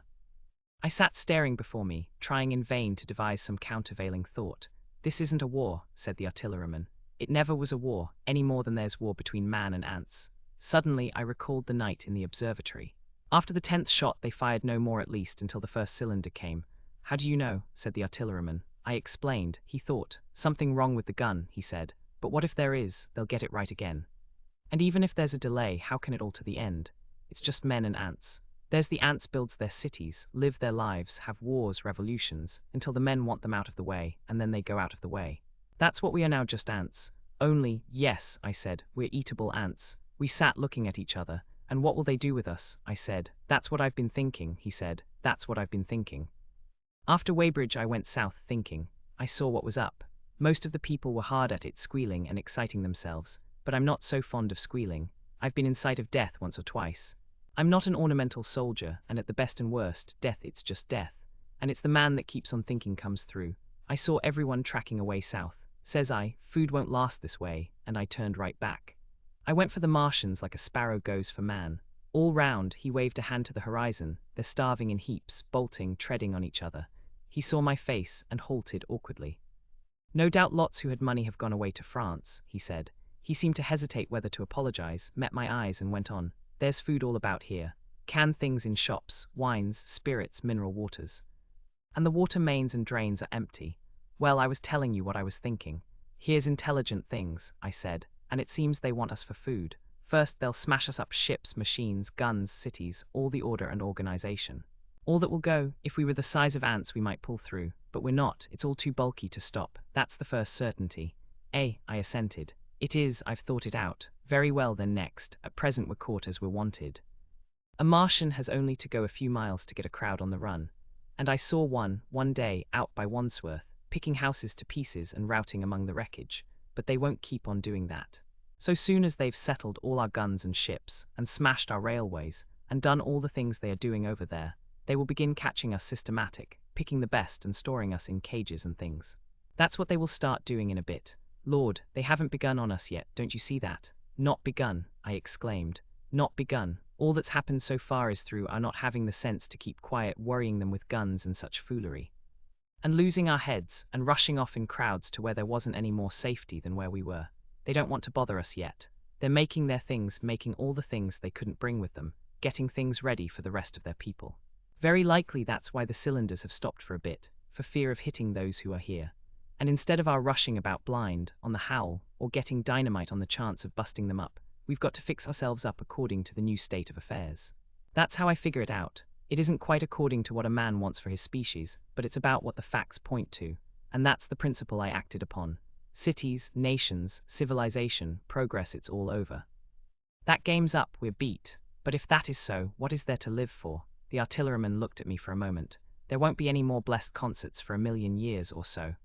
I sat staring before me, trying in vain to devise some countervailing thought. This isn't a war, said the artilleryman. It never was a war, any more than there's war between man and ants. Suddenly, I recalled the night in the observatory. After the 10th shot, they fired no more at least until the first cylinder came. How do you know? Said the artilleryman. I explained. He thought. Something wrong with the gun, he said. But what if there is? They'll get it right again. And even if there's a delay, how can it alter the end? It's just men and ants. There's the ants builds their cities, live their lives, have wars, revolutions, until the men want them out of the way, and then they go out of the way. That's what we are now, just ants. Only, yes, I said, we're eatable ants. We sat looking at each other. And what will they do with us? I said. That's what I've been thinking, he said. That's what I've been thinking. After Weybridge, I went south thinking. I saw what was up. Most of the people were hard at it, squealing and exciting themselves. But I'm not so fond of squealing. I've been in sight of death once or twice. I'm not an ornamental soldier, and at the best and worst, death, it's just death. And it's the man that keeps on thinking comes through. I saw everyone tracking away south. Says I, food won't last this way, and I turned right back. I went for the Martians like a sparrow goes for man. All round, he waved a hand to the horizon. They're starving in heaps, bolting, treading on each other. He saw my face and halted awkwardly. No doubt lots who had money have gone away to France, he said. He seemed to hesitate whether to apologize, met my eyes and went on. There's food all about here. Canned things in shops, wines, spirits, mineral waters. And the water mains and drains are empty. Well, I was telling you what I was thinking. Here's intelligent things, I said, and it seems they want us for food. First, they'll smash us up ships, machines, guns, cities, all the order and organization. All that will go, if we were the size of ants we might pull through, but we're not, it's all too bulky to stop. That's the first certainty. I assented. It is, I've thought it out. Very well then next, at present we're caught as we're wanted. A Martian has only to go a few miles to get a crowd on the run. And I saw one day, out by Wandsworth, picking houses to pieces and routing among the wreckage. But they won't keep on doing that. So soon as they've settled all our guns and ships, and smashed our railways, and done all the things they are doing over there, they will begin catching us systematic, picking the best and storing us in cages and things. That's what they will start doing in a bit. Lord, they haven't begun on us yet, don't you see that? Not begun, I exclaimed. Not begun. All that's happened so far is through our not having the sense to keep quiet, worrying them with guns and such foolery. And losing our heads, and rushing off in crowds to where there wasn't any more safety than where we were. They don't want to bother us yet. They're making their things, making all the things they couldn't bring with them, getting things ready for the rest of their people. Very likely that's why the cylinders have stopped for a bit, for fear of hitting those who are here. And instead of our rushing about blind, on the howl, or getting dynamite on the chance of busting them up, We've got to fix ourselves up according to the new state of affairs. That's how I figure it out. It isn't quite according to what a man wants for his species, but it's about what the facts point to. And that's the principle I acted upon. Cities, nations, civilization, progress, it's all over. That game's up, we're beat. But if that is so, what is there to live for? The artilleryman looked at me for a moment. There won't be any more blessed concerts for 1,000,000 years or so.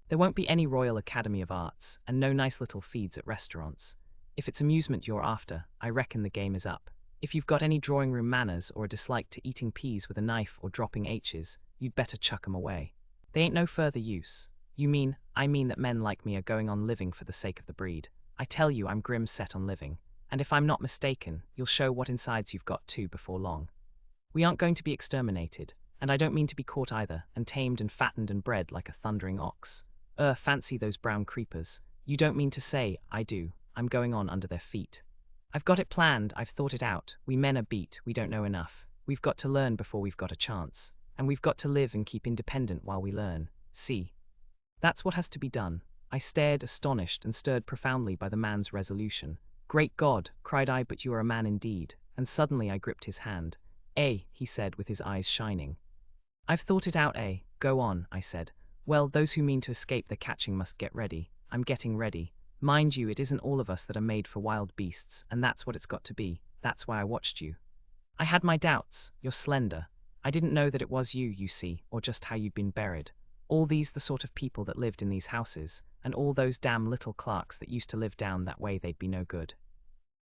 There won't be any Royal Academy of Arts, and no nice little feeds at restaurants. If it's amusement you're after, I reckon the game is up. If you've got any drawing room manners or a dislike to eating peas with a knife or dropping H's, you'd better chuck 'em away. They ain't no further use. I mean that men like me are going on living for the sake of the breed. I tell you I'm grim set on living, and if I'm not mistaken, you'll show what insides you've got too before long. We aren't going to be exterminated, and I don't mean to be caught either, and tamed and fattened and bred like a thundering ox. Fancy those brown creepers. You don't mean to say, I do. I'm going on under their feet. I've got it planned, I've thought it out. We men are beat, we don't know enough. We've got to learn before we've got a chance. And we've got to live and keep independent while we learn. See? That's what has to be done. I stared, astonished, and stirred profoundly by the man's resolution. Great God, cried I, but you are a man indeed. And suddenly I gripped his hand. He said with his eyes shining. I've thought it out, Go on, I said. Well, those who mean to escape the catching must get ready. I'm getting ready. Mind you, it isn't all of us that are made for wild beasts, and that's what it's got to be. That's why I watched you. I had my doubts. You're slender. I didn't know that it was you, you see, or just how you'd been buried. All these the sort of people that lived in these houses, and all those damn little clerks that used to live down that way, they'd be no good.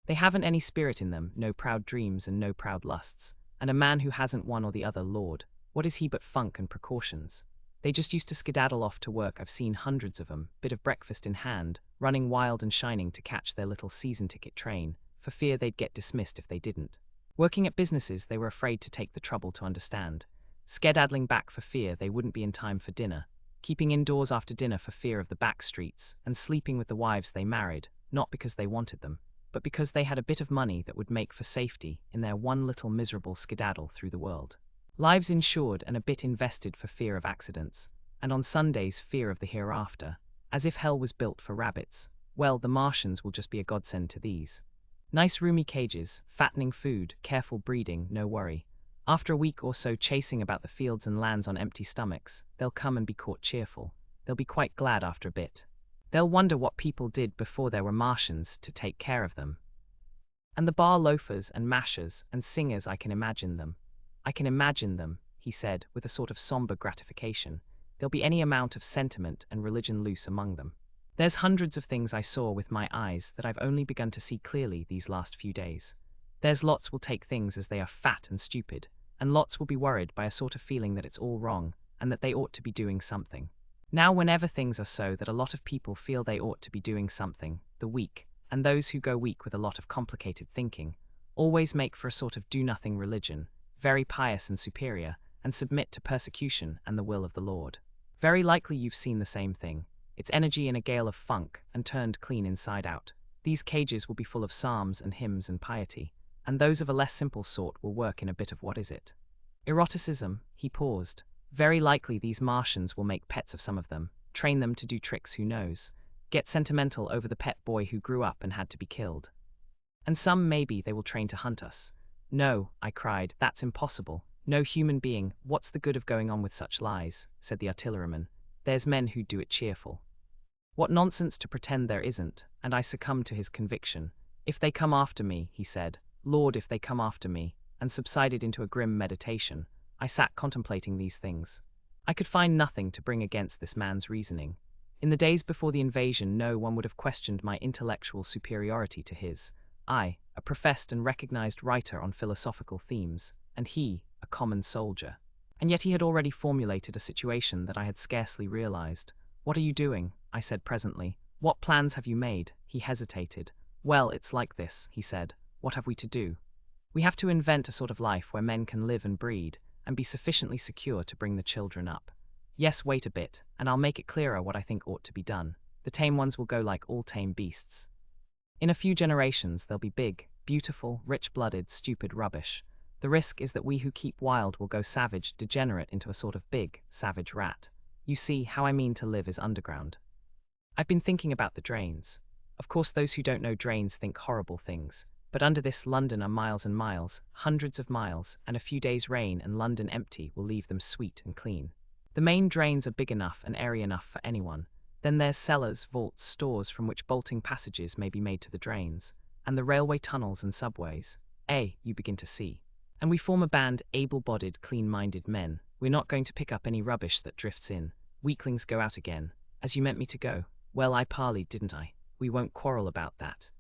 They haven't any spirit in them, no proud dreams and no proud lusts. And a man who hasn't one or the other, Lord, what is he but funk and precautions? They just used to skedaddle off to work. I've seen hundreds of 'em, bit of breakfast in hand, running wild and shining to catch their little season ticket train, for fear they'd get dismissed if they didn't. Working at businesses they were afraid to take the trouble to understand. Skedaddling back for fear they wouldn't be in time for dinner. Keeping indoors after dinner for fear of the back streets, and sleeping with the wives they married, not because they wanted them, but because they had a bit of money that would make for safety in their one little miserable skedaddle through the world. Lives insured and a bit invested for fear of accidents, and on Sundays fear of the hereafter, as if hell was built for rabbits. Well, the Martians will just be a godsend to these. Nice roomy cages, fattening food, careful breeding, no worry. After a week or so chasing about the fields and lands on empty stomachs, they'll come and be caught cheerful. They'll be quite glad after a bit. They'll wonder what people did before there were Martians to take care of them. And the bar loafers and mashers and singers, I can imagine them, he said, with a sort of somber gratification. There'll be any amount of sentiment and religion loose among them. There's hundreds of things I saw with my eyes that I've only begun to see clearly these last few days. There's lots will take things as they are fat and stupid, and lots will be worried by a sort of feeling that it's all wrong, and that they ought to be doing something. Now whenever things are so that a lot of people feel they ought to be doing something, the weak, and those who go weak with a lot of complicated thinking, always make for a sort of do-nothing religion, very pious and superior, and submit to persecution and the will of the Lord. Very likely you've seen the same thing. It's energy in a gale of funk, and turned clean inside out. These cages will be full of psalms and hymns and piety, and those of a less simple sort will work in a bit of eroticism. He paused. Very likely these Martians will make pets of some of them, train them to do tricks, who knows, get sentimental over the pet boy who grew up and had to be killed. And some maybe they will train to hunt us. No, I cried, that's impossible. No human being, what's the good of going on with such lies, said the artilleryman. There's men who do it cheerful. What nonsense to pretend there isn't, and I succumbed to his conviction. If they come after me, he said, Lord, if they come after me, and subsided into a grim meditation. I sat contemplating these things. I could find nothing to bring against this man's reasoning. In the days before the invasion, no one would have questioned my intellectual superiority to his. I, a professed and recognized writer on philosophical themes, and he, a common soldier. And yet he had already formulated a situation that I had scarcely realized. What are you doing? I said presently. What plans have you made? He hesitated. Well, it's like this, he said. What have we to do? We have to invent a sort of life where men can live and breed, and be sufficiently secure to bring the children up. Yes, wait a bit, and I'll make it clearer what I think ought to be done. The tame ones will go like all tame beasts. In a few generations they'll be big, beautiful, rich-blooded, stupid rubbish. The risk is that we who keep wild will go savage, degenerate into a sort of big, savage rat. You see, how I mean to live is underground. I've been thinking about the drains. Of course, those who don't know drains think horrible things. But under this London are miles and miles, hundreds of miles, and a few days' rain and London empty will leave them sweet and clean. The main drains are big enough and airy enough for anyone. Then there's cellars, vaults, stores from which bolting passages may be made to the drains, and the railway tunnels and subways. You begin to see. And we form a band, able-bodied, clean-minded men. We're not going to pick up any rubbish that drifts in. Weaklings go out again. As you meant me to go. Well, I parleyed, didn't I? We won't quarrel about that.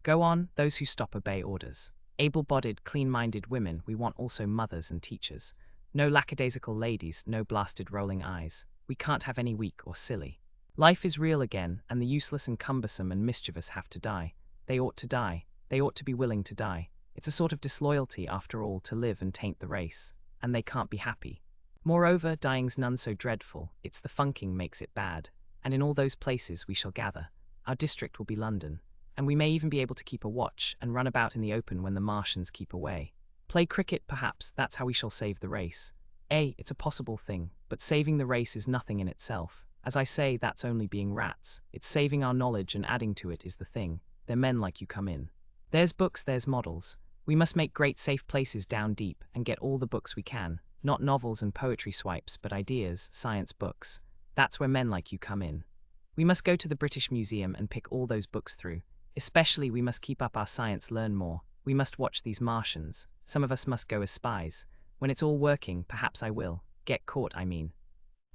Go on, those who stop obey orders. Able-bodied, clean-minded women, we want also mothers and teachers. No lackadaisical ladies, no blasted rolling eyes. We can't have any weak or silly. Life is real again, and the useless and cumbersome and mischievous have to die. They ought to die. They ought to be willing to die. It's a sort of disloyalty, after all, to live and taint the race. And they can't be happy. Moreover, dying's none so dreadful. It's the funking makes it bad. And in all those places we shall gather. Our district will be London. And we may even be able to keep a watch and run about in the open when the Martians keep away. Play cricket, perhaps, that's how we shall save the race. It's a possible thing, but saving the race is nothing in itself. As I say, that's only being rats. It's saving our knowledge and adding to it is the thing. They're men like you come in. There's books, there's models. We must make great safe places down deep and get all the books we can. Not novels and poetry swipes, but ideas, science books. That's where men like you come in. We must go to the British Museum and pick all those books through. Especially we must keep up our science, learn more. We must watch these Martians. Some of us must go as spies. When it's all working, perhaps I will. Get caught, I mean.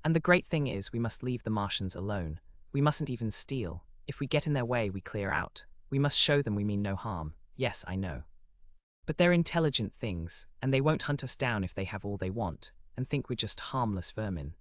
And the great thing is, we must leave the Martians alone. We mustn't even steal. If we get in their way, we clear out. We must show them we mean no harm. Yes, I know. But they're intelligent things, and they won't hunt us down if they have all they want, and think we're just harmless vermin.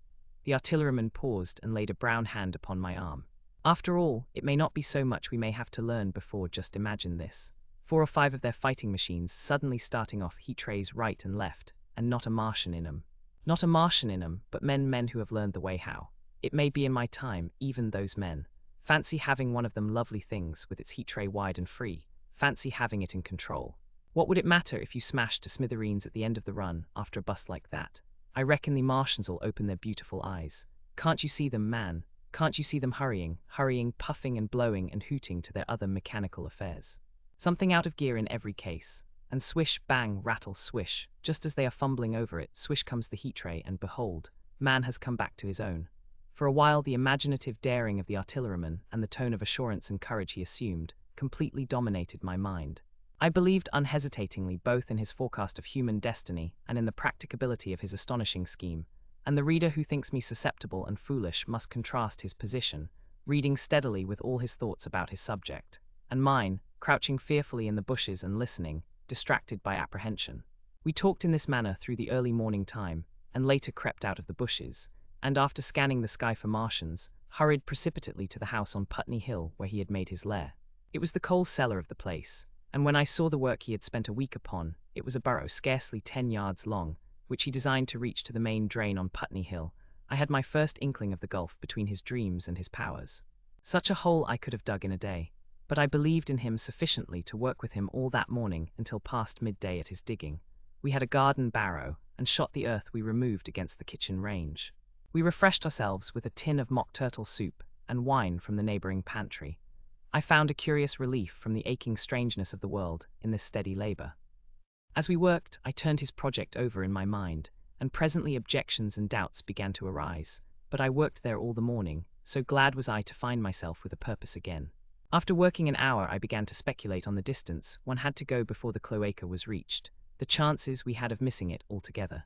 The artilleryman paused and laid a brown hand upon my arm. After all, it may not be so much we may have to learn before. Just imagine this. 4 or 5 of their fighting machines suddenly starting off heat-rays right and left, and not a Martian in 'em. Not a Martian in 'em, but men who have learned the way how. It may be in my time, even those men. Fancy having one of them lovely things with its heat-ray wide and free. Fancy having it in control. What would it matter if you smashed to smithereens at the end of the run after a bust like that? I reckon the Martians'll open their beautiful eyes. Can't you see them, man? Can't you see them hurrying, puffing and blowing and hooting to their other mechanical affairs? Something out of gear in every case. And swish, bang, rattle, swish. Just as they are fumbling over it, swish comes the heat ray, and behold, man has come back to his own. For a while the imaginative daring of the artilleryman and the tone of assurance and courage he assumed completely dominated my mind. I believed unhesitatingly both in his forecast of human destiny and in the practicability of his astonishing scheme. And the reader who thinks me susceptible and foolish must contrast his position, reading steadily with all his thoughts about his subject, and mine, crouching fearfully in the bushes and listening, distracted by apprehension. We talked in this manner through the early morning time, and later crept out of the bushes, and after scanning the sky for Martians, hurried precipitately to the house on Putney Hill where he had made his lair. It was the coal cellar of the place, and when I saw the work he had spent a week upon, it was a burrow scarcely 10 yards long, which he designed to reach to the main drain on Putney Hill. I had my first inkling of the gulf between his dreams and his powers. Such a hole I could have dug in a day, but I believed in him sufficiently to work with him all that morning until past midday at his digging. We had a garden barrow, and shot the earth we removed against the kitchen range. We refreshed ourselves with a tin of mock turtle soup and wine from the neighbouring pantry. I found a curious relief from the aching strangeness of the world in this steady labour. As we worked, I turned his project over in my mind, and presently objections and doubts began to arise, but I worked there all the morning, so glad was I to find myself with a purpose again. After working an hour I began to speculate on the distance one had to go before the cloaca was reached, the chances we had of missing it altogether.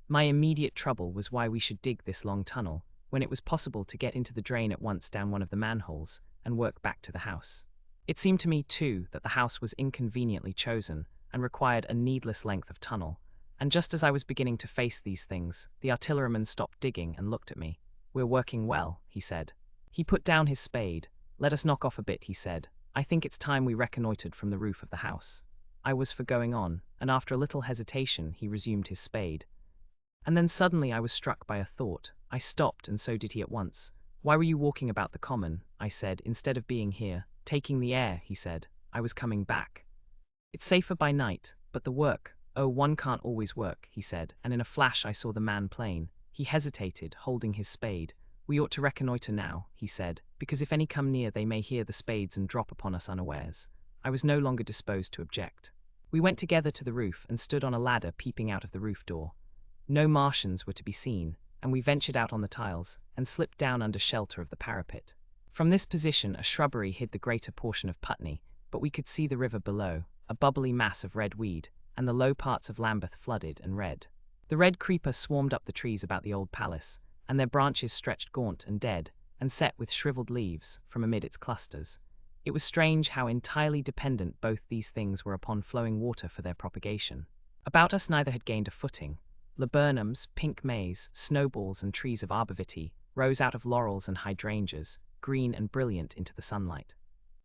My immediate trouble was why we should dig this long tunnel, when it was possible to get into the drain at once down one of the manholes, and work back to the house. It seemed to me, too, that the house was inconveniently chosen, and required a needless length of tunnel, and just as I was beginning to face these things, the artilleryman stopped digging and looked at me. "We're working well," he said. He put down his spade. "Let us knock off a bit," he said. "I think it's time we reconnoitred from the roof of the house." I was for going on, and after a little hesitation he resumed his spade. And then suddenly I was struck by a thought. I stopped, and so did he at once. "Why were you walking about the common?" I said, "instead of being here, taking the air?" He said. "I was coming back. It's safer by night, but the work, oh, one can't always work," he said, and in a flash I saw the man plain. He hesitated, holding his spade. We ought to reconnoitre now, he said, because if any come near they may hear the spades and drop upon us unawares. I was no longer disposed to object. We went together to the roof and stood on a ladder peeping out of the roof door. No Martians were to be seen, and we ventured out on the tiles and slipped down under shelter of the parapet. From this position a shrubbery hid the greater portion of Putney, but we could see the river below, a bubbly mass of red weed, and the low parts of Lambeth flooded and red. The red creeper swarmed up the trees about the old palace, and their branches stretched gaunt and dead, and set with shriveled leaves, from amid its clusters. It was strange how entirely dependent both these things were upon flowing water for their propagation. About us neither had gained a footing. Laburnums, pink maize, snowballs, and trees of arborvitae rose out of laurels and hydrangeas, green and brilliant into the sunlight.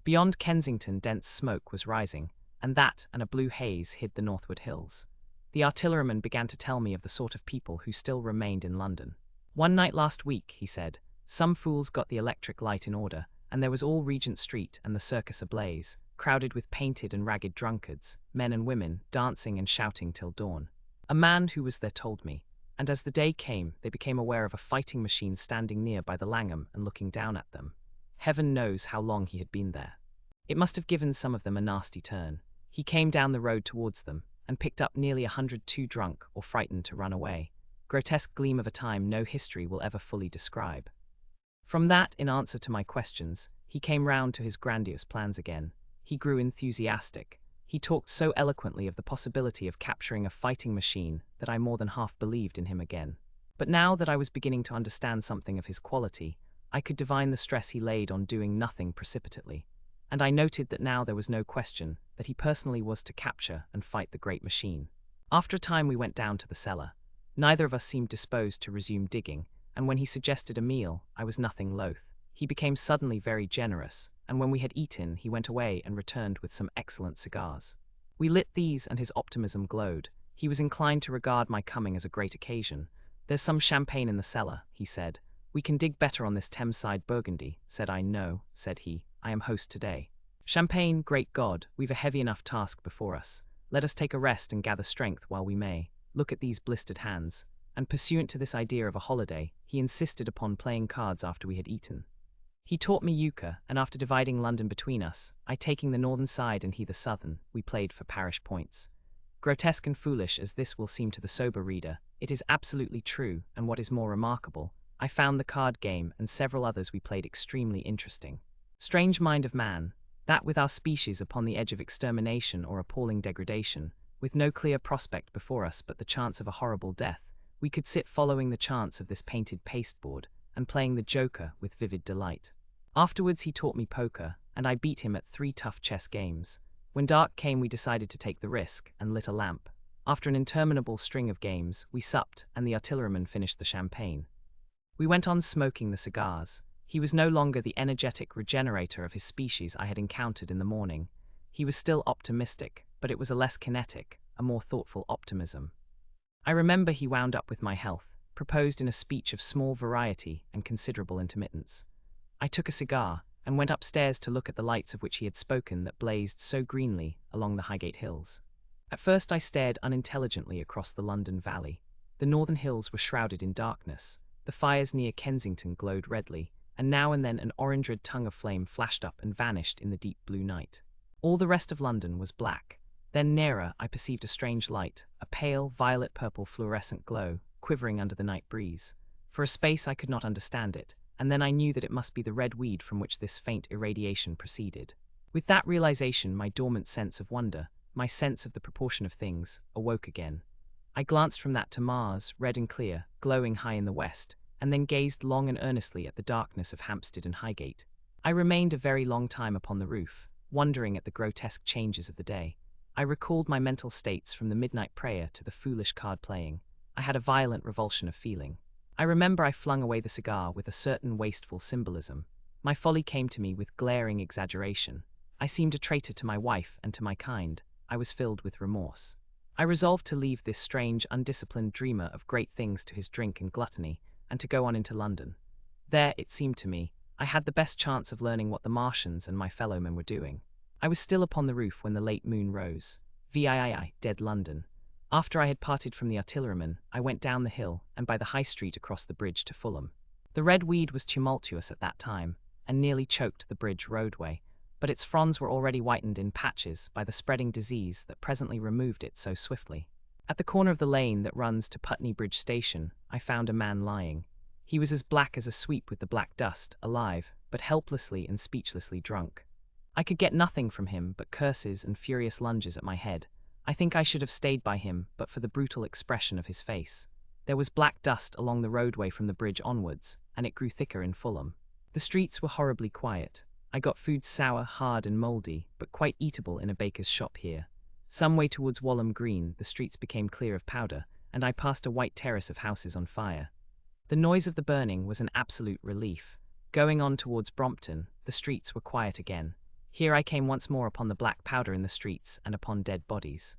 Beyond Kensington dense smoke was rising, and that and a blue haze hid the northward hills. The artilleryman began to tell me of the sort of people who still remained in London. One night last week, he said, some fools got the electric light in order, and there was all Regent Street and the circus ablaze, crowded with painted and ragged drunkards, men and women, dancing and shouting till dawn. A man who was there told me, and as the day came, they became aware of a fighting machine standing near by the Langham and looking down at them. Heaven knows how long he had been there. It must have given some of them a nasty turn. He came down the road towards them, and picked up nearly 100 too drunk or frightened to run away. Grotesque gleam of a time no history will ever fully describe. From that, in answer to my questions, he came round to his grandiose plans again. He grew enthusiastic. He talked so eloquently of the possibility of capturing a fighting machine that I more than half believed in him again. But now that I was beginning to understand something of his quality, I could divine the stress he laid on doing nothing precipitately, and I noted that now there was no question that he personally was to capture and fight the great machine. After a time we went down to the cellar. Neither of us seemed disposed to resume digging, and when he suggested a meal, I was nothing loath. He became suddenly very generous, and when we had eaten, he went away and returned with some excellent cigars. We lit these, and his optimism glowed. He was inclined to regard my coming as a great occasion. There's some champagne in the cellar, he said. We can dig better on this Thames-side Burgundy, said I. No, said he, I am host today. Champagne, great God, we've a heavy enough task before us. Let us take a rest and gather strength while we may. Look at these blistered hands. And pursuant to this idea of a holiday, he insisted upon playing cards after we had eaten. He taught me euchre, and after dividing London between us, I taking the northern side and he the southern, we played for parish points. Grotesque and foolish as this will seem to the sober reader, it is absolutely true, and what is more remarkable, I found the card game and several others we played extremely interesting. Strange mind of man, that with our species upon the edge of extermination or appalling degradation, with no clear prospect before us but the chance of a horrible death, we could sit following the chance of this painted pasteboard, and playing the joker with vivid delight. Afterwards he taught me poker, and I beat him at 3 tough chess games. When dark came we decided to take the risk, and lit a lamp. After an interminable string of games, we supped, and the artilleryman finished the champagne. We went on smoking the cigars. He was no longer the energetic regenerator of his species I had encountered in the morning. He was still optimistic, but it was a less kinetic, a more thoughtful optimism. I remember he wound up with my health, proposed in a speech of small variety and considerable intermittence. I took a cigar, and went upstairs to look at the lights of which he had spoken that blazed so greenly along the Highgate hills. At first I stared unintelligently across the London valley. The northern hills were shrouded in darkness, the fires near Kensington glowed redly, and now and then an orange-red tongue of flame flashed up and vanished in the deep blue night. All the rest of London was black. Then nearer I perceived a strange light, a pale, violet-purple fluorescent glow, quivering under the night breeze. For a space I could not understand it, and then I knew that it must be the red weed from which this faint irradiation proceeded. With that realization my dormant sense of wonder, my sense of the proportion of things, awoke again. I glanced from that to Mars, red and clear, glowing high in the west, and then gazed long and earnestly at the darkness of Hampstead and Highgate. I remained a very long time upon the roof, wondering at the grotesque changes of the day. I recalled my mental states from the midnight prayer to the foolish card-playing. I had a violent revulsion of feeling. I remember I flung away the cigar with a certain wasteful symbolism. My folly came to me with glaring exaggeration. I seemed a traitor to my wife and to my kind. I was filled with remorse. I resolved to leave this strange, undisciplined dreamer of great things to his drink and gluttony, and to go on into London. There, it seemed to me, I had the best chance of learning what the Martians and my fellowmen were doing. I was still upon the roof when the late moon rose. Dead London. After I had parted from the artilleryman, I went down the hill, and by the High Street across the bridge to Fulham. The red weed was tumultuous at that time, and nearly choked the bridge roadway, but its fronds were already whitened in patches by the spreading disease that presently removed it so swiftly. At the corner of the lane that runs to Putney Bridge Station, I found a man lying. He was as black as a sweep with the black dust, alive, but helplessly and speechlessly drunk. I could get nothing from him but curses and furious lunges at my head. I think I should have stayed by him but for the brutal expression of his face. There was black dust along the roadway from the bridge onwards, and it grew thicker in Fulham. The streets were horribly quiet. I got food sour, hard and mouldy, but quite eatable in a baker's shop here. Some way towards Walham Green, the streets became clear of powder, and I passed a white terrace of houses on fire. The noise of the burning was an absolute relief. Going on towards Brompton, the streets were quiet again. Here I came once more upon the black powder in the streets and upon dead bodies.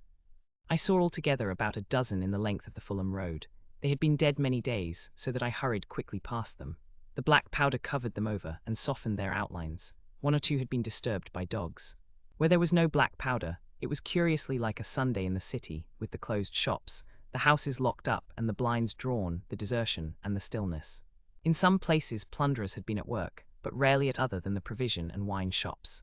I saw altogether about a dozen in the length of the Fulham Road. They had been dead many days, so that I hurried quickly past them. The black powder covered them over and softened their outlines. One or two had been disturbed by dogs. Where there was no black powder, it was curiously like a Sunday in the city, with the closed shops, the houses locked up and the blinds drawn, the desertion and the stillness. In some places plunderers had been at work, but rarely at other than the provision and wine shops.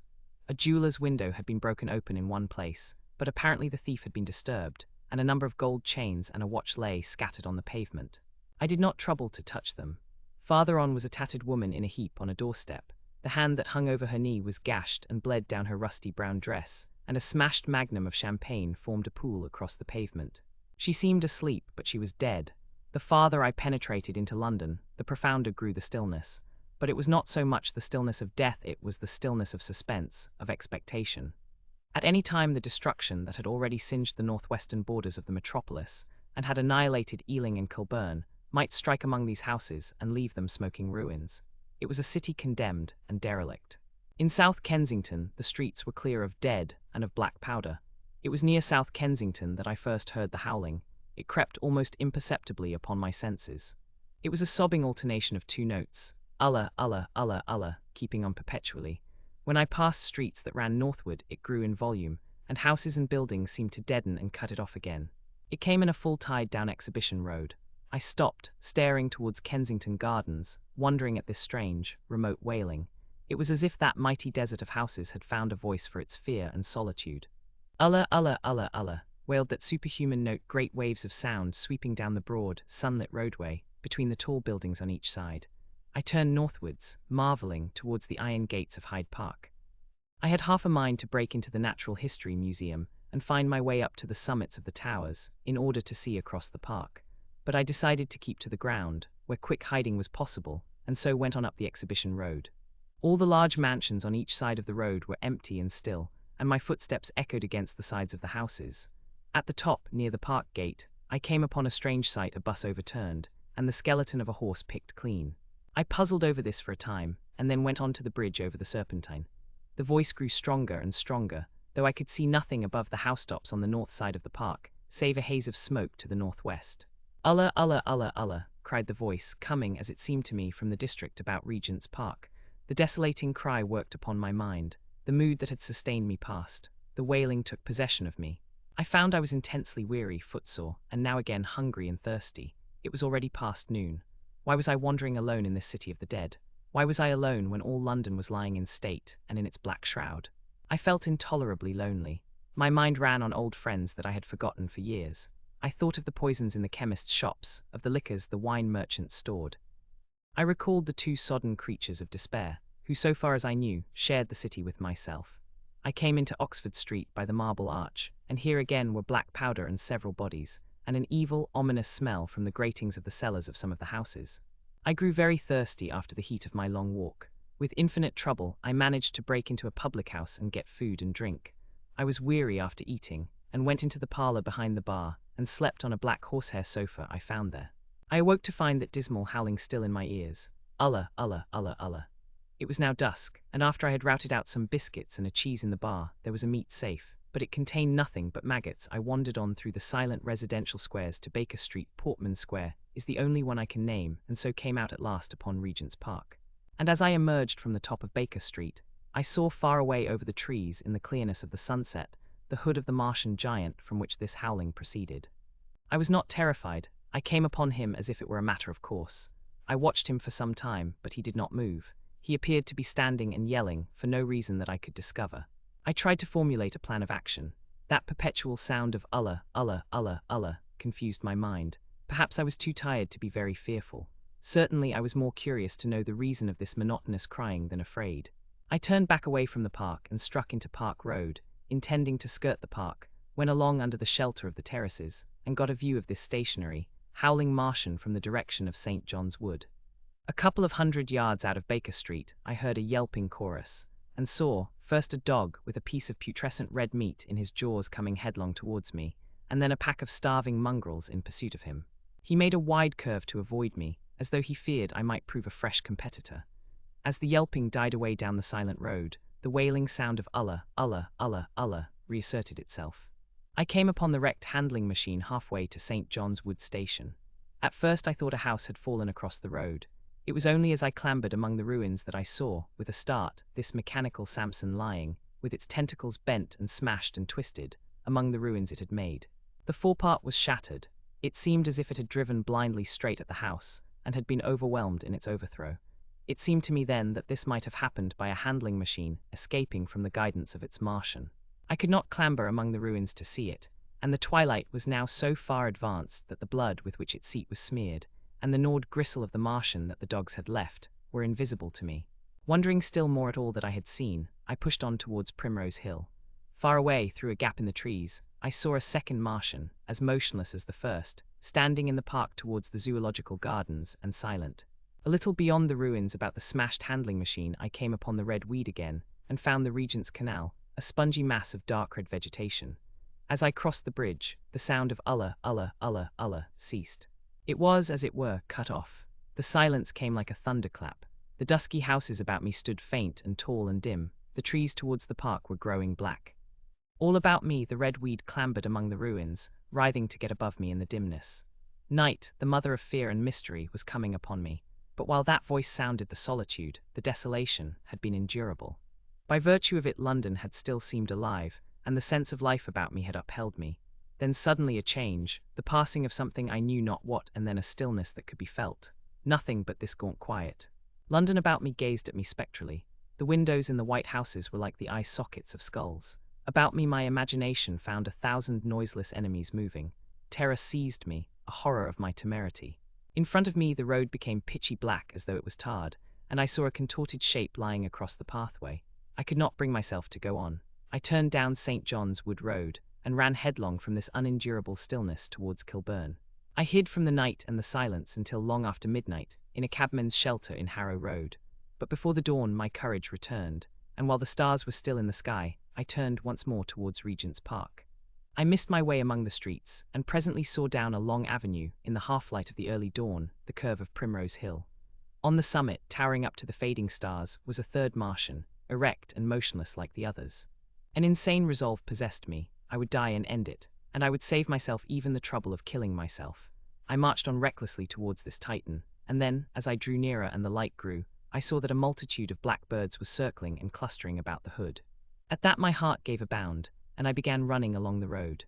A jeweller's window had been broken open in one place, but apparently the thief had been disturbed, and a number of gold chains and a watch lay scattered on the pavement. I did not trouble to touch them. Farther on was a tattered woman in a heap on a doorstep. The hand that hung over her knee was gashed and bled down her rusty brown dress, and a smashed magnum of champagne formed a pool across the pavement. She seemed asleep, but she was dead. The farther I penetrated into London, the profounder grew the stillness. But it was not so much the stillness of death, it was the stillness of suspense, of expectation. At any time the destruction that had already singed the northwestern borders of the metropolis, and had annihilated Ealing and Kilburn, might strike among these houses and leave them smoking ruins. It was a city condemned and derelict. In South Kensington the streets were clear of dead and of black powder. It was near South Kensington that I first heard the howling. It crept almost imperceptibly upon my senses. It was a sobbing alternation of two notes, ulla, ulla, ulla, ulla, keeping on perpetually. When I passed streets that ran northward, it grew in volume, and houses and buildings seemed to deaden and cut it off again. It came in a full tide down Exhibition Road. I stopped, staring towards Kensington Gardens, wondering at this strange, remote wailing. It was as if that mighty desert of houses had found a voice for its fear and solitude. Ulla, ulla, ulla, ulla, wailed that superhuman note, great waves of sound sweeping down the broad, sunlit roadway, between the tall buildings on each side. I turned northwards, marvelling, towards the iron gates of Hyde Park. I had half a mind to break into the Natural History Museum and find my way up to the summits of the towers, in order to see across the park. But I decided to keep to the ground, where quick hiding was possible, and so went on up the Exhibition Road. All the large mansions on each side of the road were empty and still, and my footsteps echoed against the sides of the houses. At the top, near the park gate, I came upon a strange sight: a bus overturned, and the skeleton of a horse picked clean. I puzzled over this for a time, and then went on to the bridge over the Serpentine. The voice grew stronger and stronger, though I could see nothing above the housetops on the north side of the park, save a haze of smoke to the northwest. Ulla, ulla, ulla, ulla, cried the voice, coming, as it seemed to me, from the district about Regent's Park. The desolating cry worked upon my mind. The mood that had sustained me passed. The wailing took possession of me. I found I was intensely weary, footsore, and now again hungry and thirsty. It was already past noon. Why was I wandering alone in this city of the dead? Why was I alone when all London was lying in state and in its black shroud? I felt intolerably lonely. My mind ran on old friends that I had forgotten for years. I thought of the poisons in the chemists' shops, of the liquors the wine merchants stored. I recalled the two sodden creatures of despair, who, so far as I knew, shared the city with myself. I came into Oxford Street by the Marble Arch, and here again were black powder and several bodies, and an evil, ominous smell from the gratings of the cellars of some of the houses. I grew very thirsty after the heat of my long walk. With infinite trouble, I managed to break into a public house and get food and drink. I was weary after eating, and went into the parlour behind the bar, and slept on a black horsehair sofa I found there. I awoke to find that dismal howling still in my ears. Ulla, ulla, ulla, ulla. It was now dusk, and after I had routed out some biscuits and a cheese in the bar, there was a meat safe, but it contained nothing but maggots. I wandered on through the silent residential squares to Baker Street. Portman Square is the only one I can name, and so came out at last upon Regent's Park. And as I emerged from the top of Baker Street, I saw far away over the trees, in the clearness of the sunset, the hood of the Martian giant from which this howling proceeded. I was not terrified. I came upon him as if it were a matter of course. I watched him for some time, but he did not move. He appeared to be standing and yelling, for no reason that I could discover. I tried to formulate a plan of action. That perpetual sound of ulla, ulla, ulla, ulla confused my mind. Perhaps I was too tired to be very fearful. Certainly I was more curious to know the reason of this monotonous crying than afraid. I turned back away from the park and struck into Park Road, intending to skirt the park, went along under the shelter of the terraces, and got a view of this stationary, howling Martian from the direction of St. John's Wood. A couple of 100 yards out of Baker Street, I heard a yelping chorus, and saw, first a dog with a piece of putrescent red meat in his jaws coming headlong towards me, and then a pack of starving mongrels in pursuit of him. He made a wide curve to avoid me, as though he feared I might prove a fresh competitor. As the yelping died away down the silent road, the wailing sound of ulla, ulla, ulla, ulla reasserted itself. I came upon the wrecked handling machine halfway to St. John's Wood station. At first I thought a house had fallen across the road. It was only as I clambered among the ruins that I saw, with a start, this mechanical Samson lying, with its tentacles bent and smashed and twisted, among the ruins it had made. The forepart was shattered. It seemed as if it had driven blindly straight at the house, and had been overwhelmed in its overthrow. It seemed to me then that this might have happened by a handling machine escaping from the guidance of its Martian. I could not clamber among the ruins to see it, and the twilight was now so far advanced that the blood with which its seat was smeared, and the gnawed gristle of the Martian that the dogs had left, were invisible to me. Wondering still more at all that I had seen, I pushed on towards Primrose Hill. Far away, through a gap in the trees, I saw a second Martian, as motionless as the first, standing in the park towards the zoological gardens, and silent. A little beyond the ruins about the smashed handling machine I came upon the red weed again, and found the Regent's Canal, a spongy mass of dark red vegetation. As I crossed the bridge, the sound of ulla, ulla, ulla, ulla ceased. It was, as it were, cut off. The silence came like a thunderclap. The dusky houses about me stood faint and tall and dim. The trees towards the park were growing black. All about me the red weed clambered among the ruins, writhing to get above me in the dimness. Night, the mother of fear and mystery, was coming upon me. But while that voice sounded, the solitude, the desolation, had been endurable. By virtue of it London had still seemed alive, and the sense of life about me had upheld me. Then suddenly a change, the passing of something I knew not what, and then a stillness that could be felt. Nothing but this gaunt quiet. London about me gazed at me spectrally. The windows in the white houses were like the eye sockets of skulls. About me my imagination found 1,000 noiseless enemies moving. Terror seized me, a horror of my temerity. In front of me the road became pitchy black as though it was tarred, and I saw a contorted shape lying across the pathway. I could not bring myself to go on. I turned down St. John's Wood Road, and ran headlong from this unendurable stillness towards Kilburn. I hid from the night and the silence until long after midnight, in a cabman's shelter in Harrow Road. But before the dawn my courage returned, and while the stars were still in the sky, I turned once more towards Regent's Park. I missed my way among the streets, and presently saw down a long avenue, in the half-light of the early dawn, the curve of Primrose Hill. On the summit, towering up to the fading stars, was a third Martian, erect and motionless like the others. An insane resolve possessed me. I would die and end it, and I would save myself even the trouble of killing myself. I marched on recklessly towards this Titan, and then, as I drew nearer and the light grew, I saw that a multitude of black birds was circling and clustering about the hood. At that my heart gave a bound, and I began running along the road.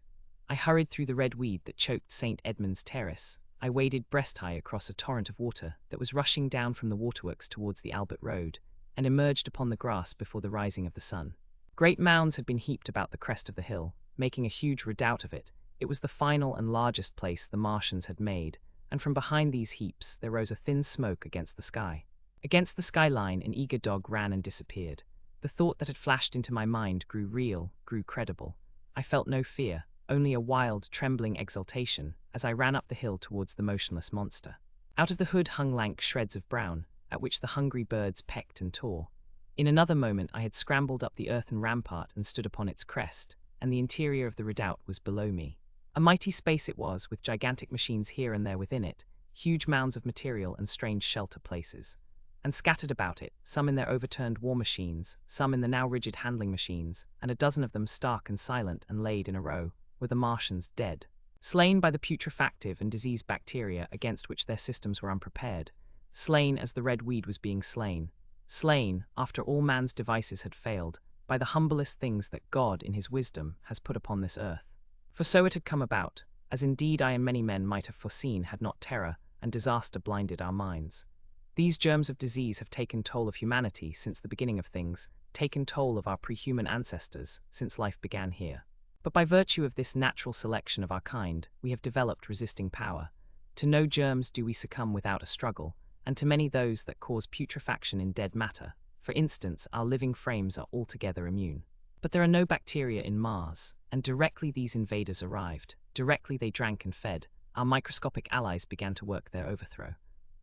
I hurried through the red weed that choked St. Edmund's Terrace. I waded breast-high across a torrent of water that was rushing down from the waterworks towards the Albert Road, and emerged upon the grass before the rising of the sun. Great mounds had been heaped about the crest of the hill, making a huge redoubt of it. It was the final and largest place the Martians had made, and from behind these heaps there rose a thin smoke against the sky. Against the skyline an eager dog ran and disappeared. The thought that had flashed into my mind grew real, grew credible. I felt no fear, only a wild, trembling exultation, as I ran up the hill towards the motionless monster. Out of the hood hung lank shreds of brown, at which the hungry birds pecked and tore. In another moment I had scrambled up the earthen rampart and stood upon its crest, and the interior of the redoubt was below me. A mighty space it was, with gigantic machines here and there within it, huge mounds of material and strange shelter places. And scattered about it, some in their overturned war machines, some in the now rigid handling machines, and a dozen of them stark and silent and laid in a row, were the Martians dead, slain by the putrefactive and diseased bacteria against which their systems were unprepared, slain as the red weed was being slain, slain, after all man's devices had failed, by the humblest things that God, in his wisdom, has put upon this earth. For so it had come about, as indeed I and many men might have foreseen had not terror, and disaster blinded our minds. These germs of disease have taken toll of humanity since the beginning of things, taken toll of our pre-human ancestors since life began here. But by virtue of this natural selection of our kind, we have developed resisting power. To no germs do we succumb without a struggle, and to many those that cause putrefaction in dead matter. For instance, our living frames are altogether immune. But there are no bacteria in Mars, and directly these invaders arrived, directly they drank and fed, our microscopic allies began to work their overthrow.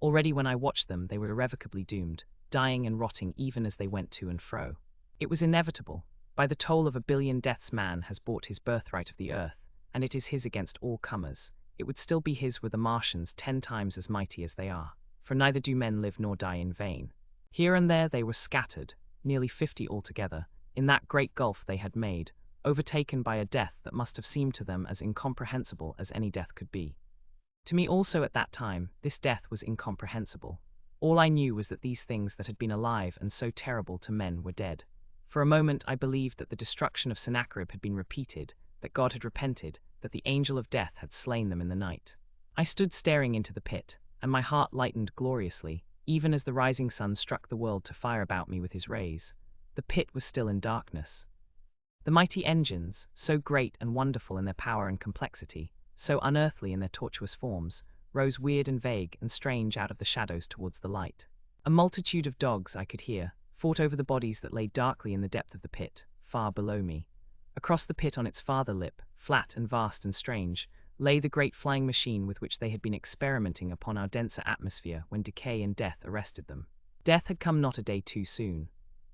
Already when I watched them, they were irrevocably doomed, dying and rotting even as they went to and fro. It was inevitable. By the toll of 1 billion deaths man has bought his birthright of the earth, and it is his against all comers. It would still be his were the Martians 10 times as mighty as they are, for neither do men live nor die in vain. Here and there they were scattered, nearly 50 altogether, in that great gulf they had made, overtaken by a death that must have seemed to them as incomprehensible as any death could be. To me also at that time, this death was incomprehensible. All I knew was that these things that had been alive and so terrible to men were dead. For a moment I believed that the destruction of Sennacherib had been repeated, that God had repented, that the angel of death had slain them in the night. I stood staring into the pit, and my heart lightened gloriously, even as the rising sun struck the world to fire about me with his rays. The pit was still in darkness. The mighty engines, so great and wonderful in their power and complexity, so unearthly in their tortuous forms, rose weird and vague and strange out of the shadows towards the light. A multitude of dogs I could hear fought over the bodies that lay darkly in the depth of the pit, far below me. Across the pit on its farther lip, flat and vast and strange, lay the great flying machine with which they had been experimenting upon our denser atmosphere when decay and death arrested them. Death had come not a day too soon.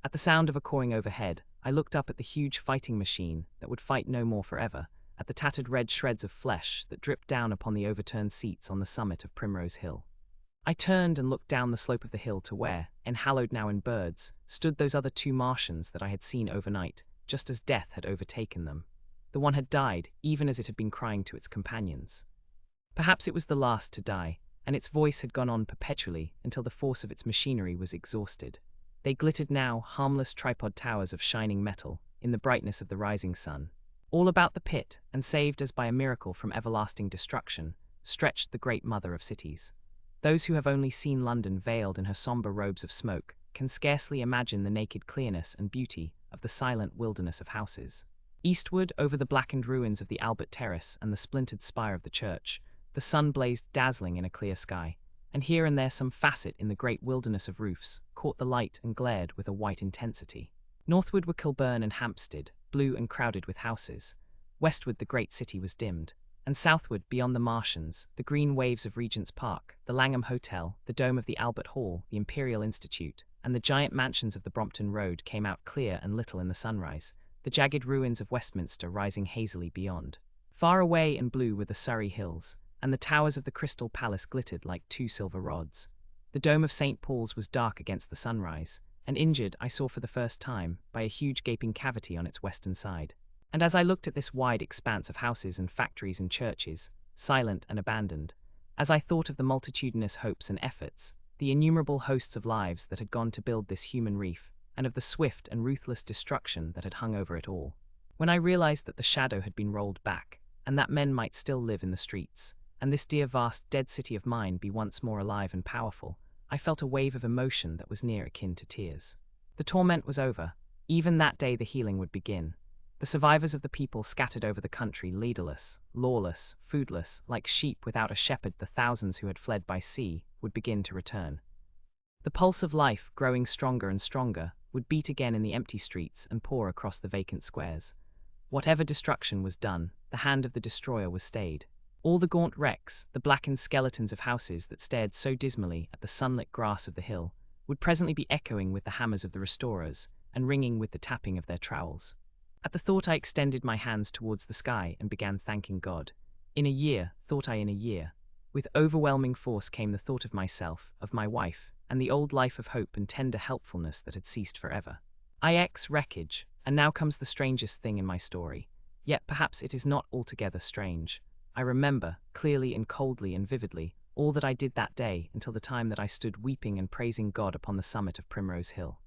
At the sound of a cawing overhead, I looked up at the huge fighting machine that would fight no more forever, at the tattered red shreds of flesh that dripped down upon the overturned seats on the summit of Primrose Hill. I turned and looked down the slope of the hill to where, enhallowed now in birds, stood those other 2 Martians that I had seen overnight, just as death had overtaken them. The one had died, even as it had been crying to its companions. Perhaps it was the last to die, and its voice had gone on perpetually until the force of its machinery was exhausted. They glittered now, harmless tripod towers of shining metal, in the brightness of the rising sun. All about the pit, and saved as by a miracle from everlasting destruction, stretched the great mother of cities. Those who have only seen London veiled in her somber robes of smoke can scarcely imagine the naked clearness and beauty of the silent wilderness of houses. Eastward, over the blackened ruins of the Albert Terrace and the splintered spire of the church, the sun blazed dazzling in a clear sky, and here and there some facet in the great wilderness of roofs caught the light and glared with a white intensity. Northward were Kilburn and Hampstead, blue and crowded with houses. Westward the great city was dimmed, and southward, beyond the Martians, the green waves of Regent's Park, the Langham Hotel, the dome of the Albert Hall, the Imperial Institute, and the giant mansions of the Brompton Road came out clear and little in the sunrise, the jagged ruins of Westminster rising hazily beyond. Far away and blue were the Surrey Hills, and the towers of the Crystal Palace glittered like 2 silver rods. The dome of St. Paul's was dark against the sunrise, and injured, I saw for the first time, by a huge gaping cavity on its western side. And as I looked at this wide expanse of houses and factories and churches, silent and abandoned, as I thought of the multitudinous hopes and efforts, the innumerable hosts of lives that had gone to build this human reef, and of the swift and ruthless destruction that had hung over it all, when I realized that the shadow had been rolled back, and that men might still live in the streets, and this dear vast dead city of mine be once more alive and powerful, I felt a wave of emotion that was near akin to tears. The torment was over. Even that day the healing would begin. The survivors of the people scattered over the country, leaderless, lawless, foodless, like sheep without a shepherd, the thousands who had fled by sea, would begin to return. The pulse of life, growing stronger and stronger, would beat again in the empty streets and pour across the vacant squares. Whatever destruction was done, the hand of the destroyer was stayed. All the gaunt wrecks, the blackened skeletons of houses that stared so dismally at the sunlit grass of the hill, would presently be echoing with the hammers of the restorers, and ringing with the tapping of their trowels. At the thought I extended my hands towards the sky and began thanking God. In a year, thought I, in a year. With overwhelming force came the thought of myself, of my wife, and the old life of hope and tender helpfulness that had ceased forever. Wreckage, and now comes the strangest thing in my story. Yet perhaps it is not altogether strange. I remember, clearly and coldly and vividly, all that I did that day until the time that I stood weeping and praising God upon the summit of Primrose Hill.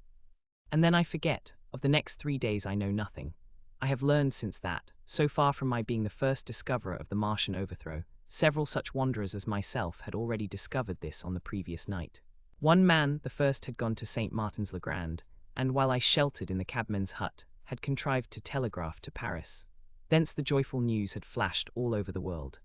And then I forget. Of the next 3 days I know nothing. I have learned since that, so far from my being the first discoverer of the Martian overthrow, several such wanderers as myself had already discovered this on the previous night. One man, the first, had gone to St. Martin's-le-Grand, and while I sheltered in the cabman's hut, had contrived to telegraph to Paris. Thence the joyful news had flashed all over the world.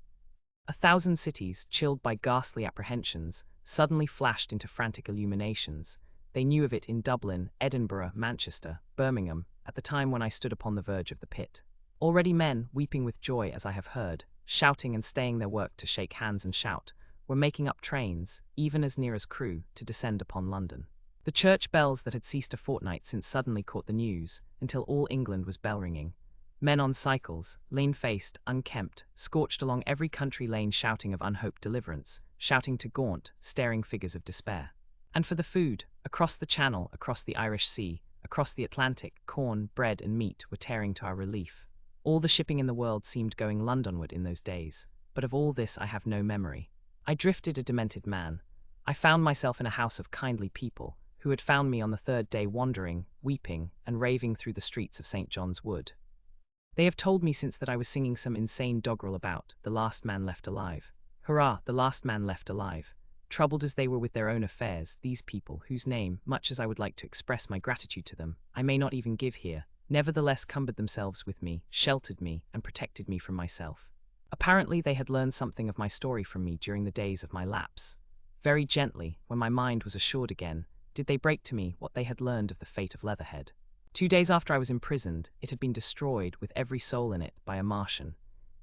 1,000 cities, chilled by ghastly apprehensions, suddenly flashed into frantic illuminations. They knew of it in Dublin, Edinburgh, Manchester, Birmingham, at the time when I stood upon the verge of the pit. Already men, weeping with joy as I have heard, shouting and staying their work to shake hands and shout, were making up trains, even as near as Crewe, to descend upon London. The church bells that had ceased a fortnight since suddenly caught the news, until all England was bell-ringing. Men on cycles, lean-faced, unkempt, scorched along every country lane shouting of unhoped deliverance, shouting to gaunt, staring figures of despair. And for the food, across the Channel, across the Irish Sea, across the Atlantic, corn, bread and meat were tearing to our relief. All the shipping in the world seemed going Londonward in those days, but of all this I have no memory. I drifted a demented man. I found myself in a house of kindly people, who had found me on the third day wandering, weeping, and raving through the streets of St. John's Wood. They have told me since that I was singing some insane doggerel about the last man left alive. Hurrah, the last man left alive. Troubled as they were with their own affairs, these people, whose name, much as I would like to express my gratitude to them, I may not even give here, nevertheless cumbered themselves with me, sheltered me, and protected me from myself. Apparently they had learned something of my story from me during the days of my lapse. Very gently, when my mind was assured again, did they break to me what they had learned of the fate of Leatherhead. 2 days after I was imprisoned, it had been destroyed with every soul in it by a Martian.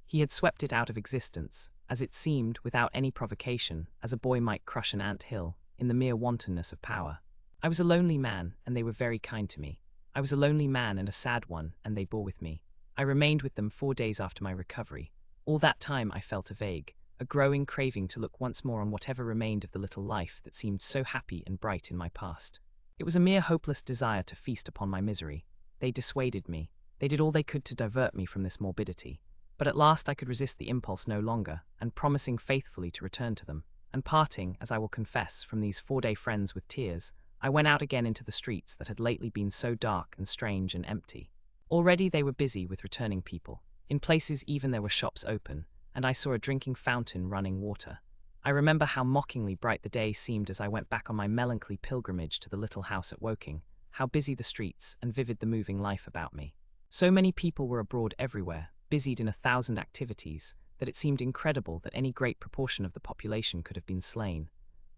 He had swept it out of existence, as it seemed, without any provocation, as a boy might crush an ant-hill, in the mere wantonness of power. I was a lonely man, and they were very kind to me. I was a lonely man and a sad one, and they bore with me. I remained with them 4 days after my recovery. All that time I felt a growing craving to look once more on whatever remained of the little life that seemed so happy and bright in my past. It was a mere hopeless desire to feast upon my misery. They dissuaded me. They did all they could to divert me from this morbidity. But at last I could resist the impulse no longer, and promising faithfully to return to them, and parting, as I will confess, from these 4-day friends with tears, I went out again into the streets that had lately been so dark and strange and empty. Already they were busy with returning people. In places even there were shops open, and I saw a drinking fountain running water. I remember how mockingly bright the day seemed as I went back on my melancholy pilgrimage to the little house at Woking, how busy the streets and vivid the moving life about me. So many people were abroad everywhere, busied in 1,000 activities, that it seemed incredible that any great proportion of the population could have been slain.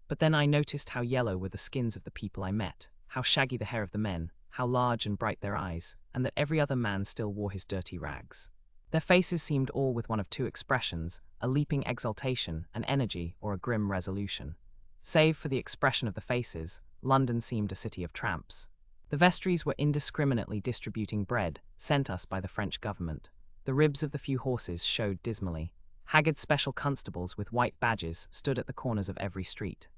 But then I noticed how yellow were the skins of the people I met, how shaggy the hair of the men, how large and bright their eyes, and that every other man still wore his dirty rags. Their faces seemed all with one of two expressions, a leaping exultation, an energy, or a grim resolution. Save for the expression of the faces, London seemed a city of tramps. The vestries were indiscriminately distributing bread, sent us by the French government. The ribs of the few horses showed dismally. Haggard special constables with white badges stood at the corners of every street.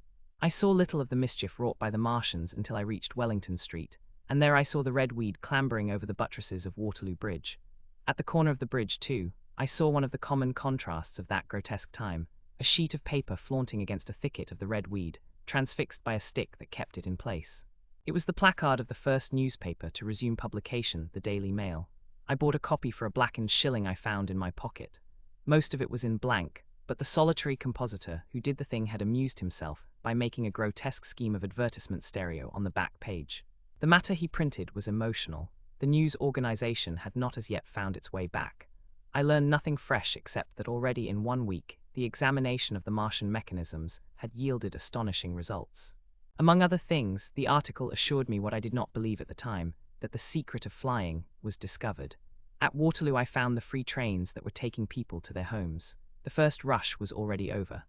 I saw little of the mischief wrought by the Martians until I reached Wellington Street, and there I saw the red weed clambering over the buttresses of Waterloo Bridge. At the corner of the bridge, too, I saw one of the common contrasts of that grotesque time, a sheet of paper flaunting against a thicket of the red weed, transfixed by a stick that kept it in place. It was the placard of the first newspaper to resume publication, the Daily Mail. I bought a copy for a blackened shilling I found in my pocket. Most of it was in blank, but the solitary compositor who did the thing had amused himself by making a grotesque scheme of advertisement stereo on the back page. The matter he printed was emotional. The news organization had not as yet found its way back. I learned nothing fresh except that already in 1 week, the examination of the Martian mechanisms had yielded astonishing results. Among other things, the article assured me what I did not believe at the time, that the secret of flying was discovered. At Waterloo I found the free trains that were taking people to their homes. The first rush was already over.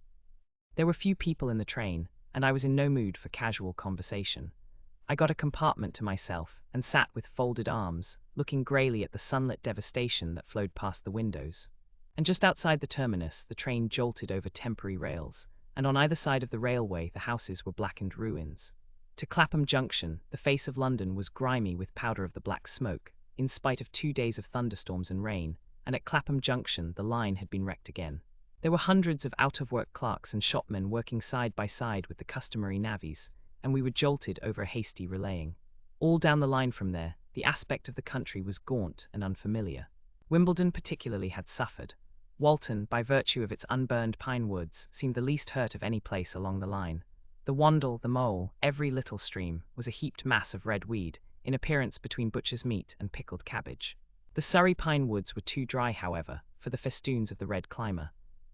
There were few people in the train, and I was in no mood for casual conversation. I got a compartment to myself and sat with folded arms, looking greyly at the sunlit devastation that flowed past the windows. And just outside the terminus, the train jolted over temporary rails, and on either side of the railway the houses were blackened ruins. To Clapham Junction, the face of London was grimy with powder of the black smoke, in spite of 2 days of thunderstorms and rain, and at Clapham Junction the line had been wrecked again. There were hundreds of out-of-work clerks and shopmen working side by side with the customary navvies, and we were jolted over a hasty relaying. All down the line from there, the aspect of the country was gaunt and unfamiliar. Wimbledon particularly had suffered. Walton, by virtue of its unburned pine woods, seemed the least hurt of any place along the line. The Wandle, the Mole, every little stream, was a heaped mass of red weed, in appearance between butcher's meat and pickled cabbage. The Surrey pine woods were too dry, however, for the festoons of the red climber.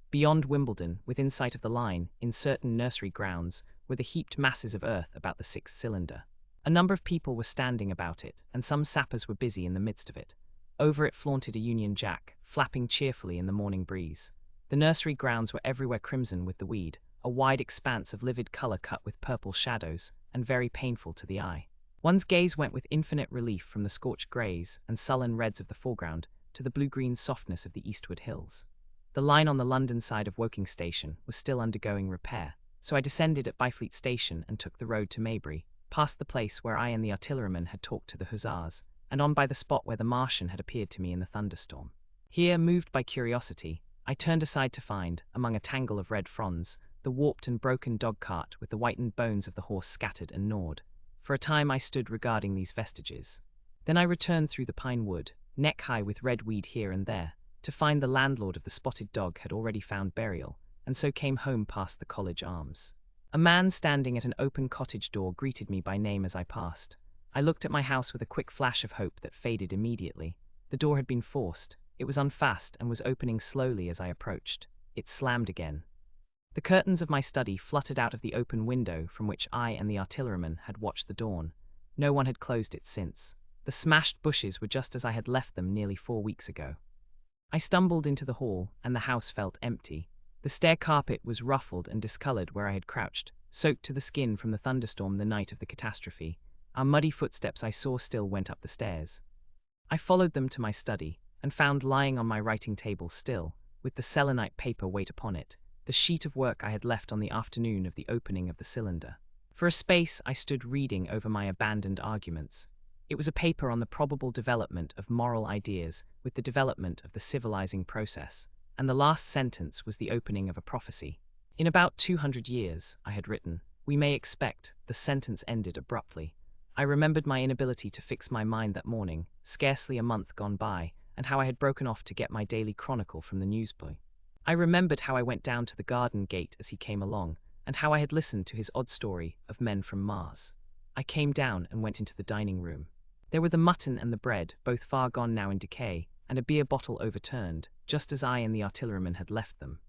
Beyond Wimbledon, within sight of the line, in certain nursery grounds, were the heaped masses of earth about the sixth cylinder. A number of people were standing about it, and some sappers were busy in the midst of it. Over it flaunted a Union Jack, flapping cheerfully in the morning breeze. The nursery grounds were everywhere crimson with the weed, a wide expanse of livid colour cut with purple shadows, and very painful to the eye. One's gaze went with infinite relief from the scorched greys and sullen reds of the foreground to the blue-green softness of the eastward hills. The line on the London side of Woking Station was still undergoing repair, so I descended at Byfleet Station and took the road to Maybury, past the place where I and the artilleryman had talked to the hussars, and on by the spot where the Martian had appeared to me in the thunderstorm. Here, moved by curiosity, I turned aside to find, among a tangle of red fronds, the warped and broken dog-cart with the whitened bones of the horse scattered and gnawed. For a time I stood regarding these vestiges. Then I returned through the pine wood, neck-high with red weed here and there, to find the landlord of the spotted dog had already found burial, and so came home past the College Arms. A man standing at an open cottage door greeted me by name as I passed. I looked at my house with a quick flash of hope that faded immediately. The door had been forced. It was unfastened and was opening slowly as I approached. It slammed again. The curtains of my study fluttered out of the open window from which I and the artilleryman had watched the dawn. No one had closed it since. The smashed bushes were just as I had left them nearly 4 weeks ago. I stumbled into the hall, and the house felt empty. The stair carpet was ruffled and discolored where I had crouched, soaked to the skin from the thunderstorm the night of the catastrophe. Our muddy footsteps I saw still went up the stairs. I followed them to my study, and found lying on my writing table still, with the selenite paper weight upon it, the sheet of work I had left on the afternoon of the opening of the cylinder. For a space I stood reading over my abandoned arguments. It was a paper on the probable development of moral ideas with the development of the civilizing process, and the last sentence was the opening of a prophecy. In about 200 years, I had written, we may expect. The sentence ended abruptly. I remembered my inability to fix my mind that morning, scarcely a month gone by, and how I had broken off to get my daily chronicle from the newsboy. I remembered how I went down to the garden gate as he came along, and how I had listened to his odd story of men from Mars. I came down and went into the dining room. There were the mutton and the bread, both far gone now in decay, and a beer bottle overturned, just as I and the artilleryman had left them.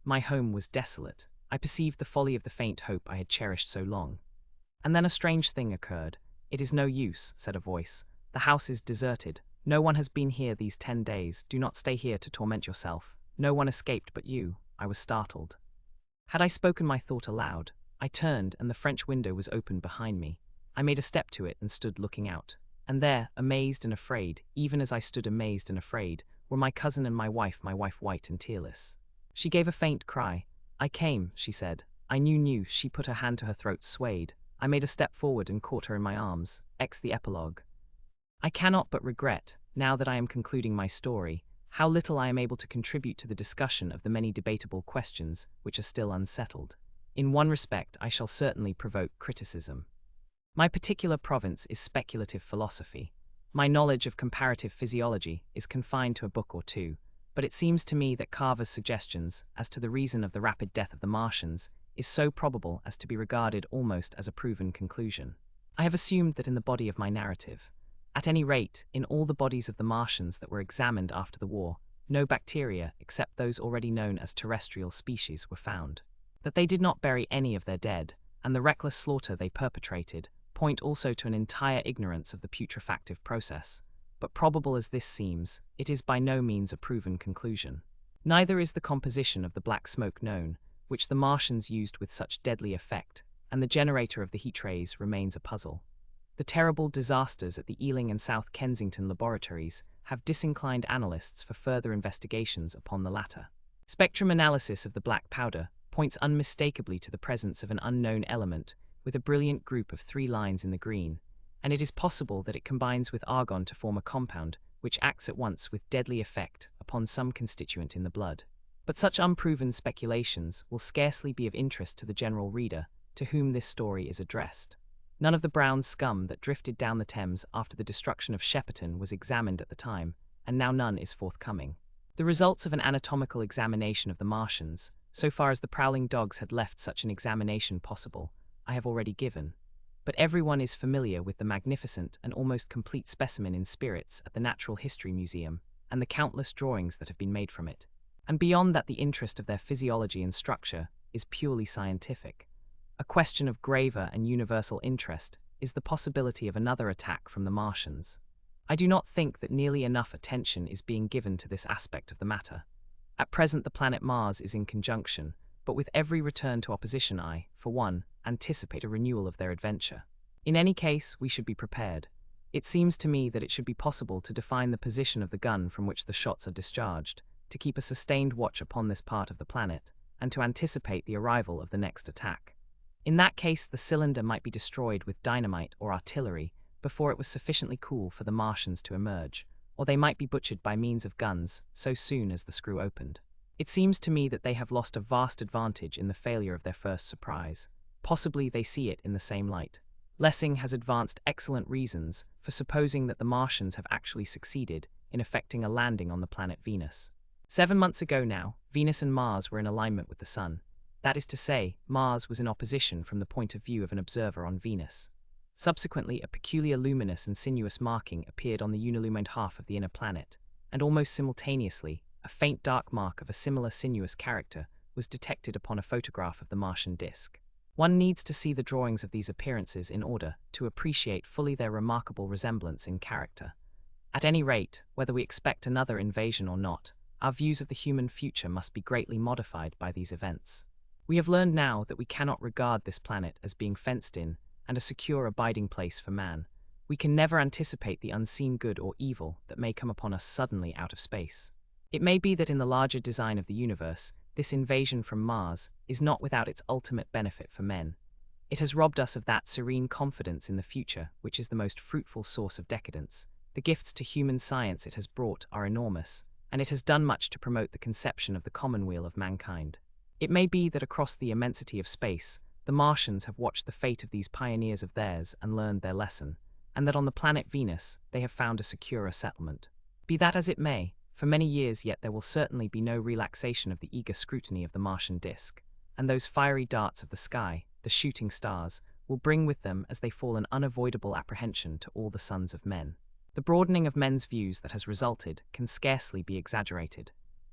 My home was desolate. I perceived the folly of the faint hope I had cherished so long. And then a strange thing occurred. It is no use, said a voice. The house is deserted. No one has been here these 10 days. Do not stay here to torment yourself. No one escaped but you. I was startled. Had I spoken my thought aloud? I turned, and the French window was open behind me. I made a step to it and stood looking out. And there, amazed and afraid, even as I stood amazed and afraid, were my cousin and my wife white and tearless. She gave a faint cry. I came, she said. I knew. She put her hand to her throat, swayed. I made a step forward and caught her in my arms. The epilogue. I cannot but regret, now that I am concluding my story, how little I am able to contribute to the discussion of the many debatable questions which are still unsettled. In one respect I shall certainly provoke criticism. My particular province is speculative philosophy. My knowledge of comparative physiology is confined to a book or two, but it seems to me that Carver's suggestions as to the reason of the rapid death of the Martians is so probable as to be regarded almost as a proven conclusion. I have assumed that in the body of my narrative, at any rate, in all the bodies of the Martians that were examined after the war, no bacteria, except those already known as terrestrial species, were found. That they did not bury any of their dead, and the reckless slaughter they perpetrated, point also to an entire ignorance of the putrefactive process. But probable as this seems, it is by no means a proven conclusion. Neither is the composition of the black smoke known, which the Martians used with such deadly effect, and the generator of the heat rays remains a puzzle. The terrible disasters at the Ealing and South Kensington laboratories have disinclined analysts for further investigations upon the latter. Spectrum analysis of the black powder points unmistakably to the presence of an unknown element with a brilliant group of 3 lines in the green, and it is possible that it combines with argon to form a compound which acts at once with deadly effect upon some constituent in the blood. But such unproven speculations will scarcely be of interest to the general reader to whom this story is addressed. None of the brown scum that drifted down the Thames after the destruction of Shepperton was examined at the time, and now none is forthcoming. The results of an anatomical examination of the Martians, so far as the prowling dogs had left such an examination possible, I have already given. But everyone is familiar with the magnificent and almost complete specimen in spirits at the Natural History Museum, and the countless drawings that have been made from it. And beyond that, the interest of their physiology and structure is purely scientific. A question of graver and universal interest is the possibility of another attack from the Martians. I do not think that nearly enough attention is being given to this aspect of the matter. At present, the planet Mars is in conjunction, but with every return to opposition I, for one, anticipate a renewal of their adventure. In any case, we should be prepared. It seems to me that it should be possible to define the position of the gun from which the shots are discharged, to keep a sustained watch upon this part of the planet, and to anticipate the arrival of the next attack. In that case, the cylinder might be destroyed with dynamite or artillery before it was sufficiently cool for the Martians to emerge, or they might be butchered by means of guns so soon as the screw opened. It seems to me that they have lost a vast advantage in the failure of their first surprise. Possibly they see it in the same light. Lessing has advanced excellent reasons for supposing that the Martians have actually succeeded in effecting a landing on the planet Venus. 7 months ago now, Venus and Mars were in alignment with the Sun. That is to say, Mars was in opposition from the point of view of an observer on Venus. Subsequently, a peculiar luminous and sinuous marking appeared on the unillumined half of the inner planet, and almost simultaneously, a faint dark mark of a similar sinuous character was detected upon a photograph of the Martian disk. One needs to see the drawings of these appearances in order to appreciate fully their remarkable resemblance in character. At any rate, whether we expect another invasion or not, our views of the human future must be greatly modified by these events. We have learned now that we cannot regard this planet as being fenced in and a secure abiding place for man. We can never anticipate the unseen good or evil that may come upon us suddenly out of space. It may be that in the larger design of the universe, this invasion from Mars is not without its ultimate benefit for men. It has robbed us of that serene confidence in the future which is the most fruitful source of decadence. The gifts to human science it has brought are enormous, and it has done much to promote the conception of the commonweal of mankind. It may be that across the immensity of space, the Martians have watched the fate of these pioneers of theirs and learned their lesson, and that on the planet Venus they have found a securer settlement. Be that as it may, for many years yet there will certainly be no relaxation of the eager scrutiny of the Martian disk, and those fiery darts of the sky, the shooting stars, will bring with them as they fall an unavoidable apprehension to all the sons of men. The broadening of men's views that has resulted can scarcely be exaggerated.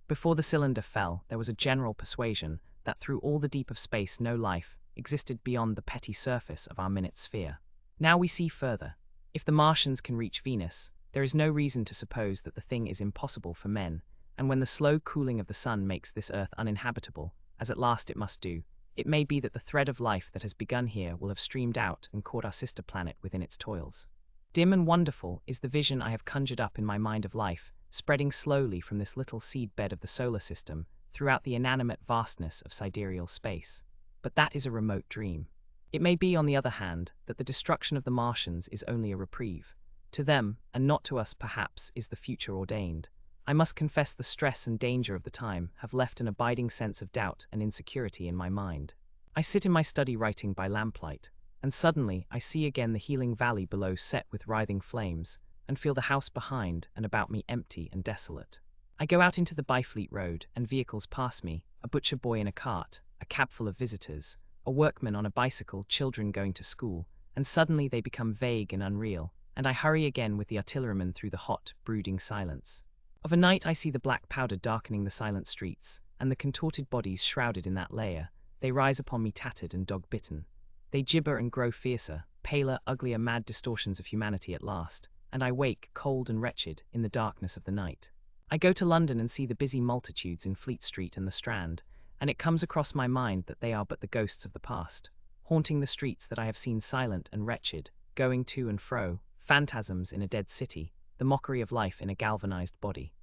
Before the cylinder fell, there was a general persuasion that through all the deep of space no life existed beyond the petty surface of our minute sphere. Now we see further. If the Martians can reach Venus, there is no reason to suppose that the thing is impossible for men, and when the slow cooling of the sun makes this earth uninhabitable, as at last it must do, it may be that the thread of life that has begun here will have streamed out and caught our sister planet within its toils. Dim and wonderful is the vision I have conjured up in my mind of life, spreading slowly from this little seed bed of the solar system throughout the inanimate vastness of sidereal space. But that is a remote dream. It may be, on the other hand, that the destruction of the Martians is only a reprieve. To them, and not to us perhaps, is the future ordained. I must confess the stress and danger of the time have left an abiding sense of doubt and insecurity in my mind. I sit in my study writing by lamplight, and suddenly I see again the healing valley below set with writhing flames, and feel the house behind and about me empty and desolate. I go out into the Byfleet Road, and vehicles pass me, a butcher boy in a cart, a cab full of visitors, a workman on a bicycle, children going to school, and suddenly they become vague and unreal, and I hurry again with the artilleryman through the hot, brooding silence. Of a night I see the black powder darkening the silent streets, and the contorted bodies shrouded in that layer. They rise upon me tattered and dog-bitten. They gibber and grow fiercer, paler, uglier, mad distortions of humanity at last, and I wake, cold and wretched, in the darkness of the night. I go to London and see the busy multitudes in Fleet Street and the Strand, and it comes across my mind that they are but the ghosts of the past, haunting the streets that I have seen silent and wretched, going to and fro, phantasms in a dead city, the mockery of life in a galvanized body.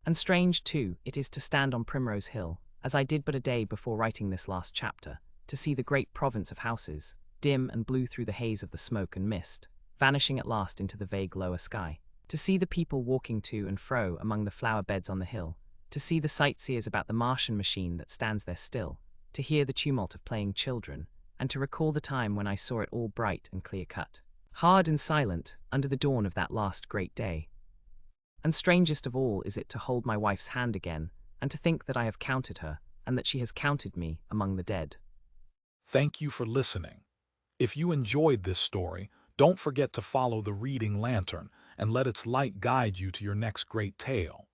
And strange, too, it is to stand on Primrose Hill, as I did but a day before writing this last chapter, to see the great province of houses, dim and blue through the haze of the smoke and mist, vanishing at last into the vague lower sky. To see the people walking to and fro among the flower beds on the hill, to see the sightseers about the Martian machine that stands there still, to hear the tumult of playing children, and to recall the time when I saw it all bright and clear-cut, hard and silent, under the dawn of that last great day. And strangest of all is it to hold my wife's hand again, and to think that I have counted her, and that she has counted me among the dead.
Thank you for listening. If you enjoyed this story, don't forget to follow the reading lantern and let its light guide you to your next great tale.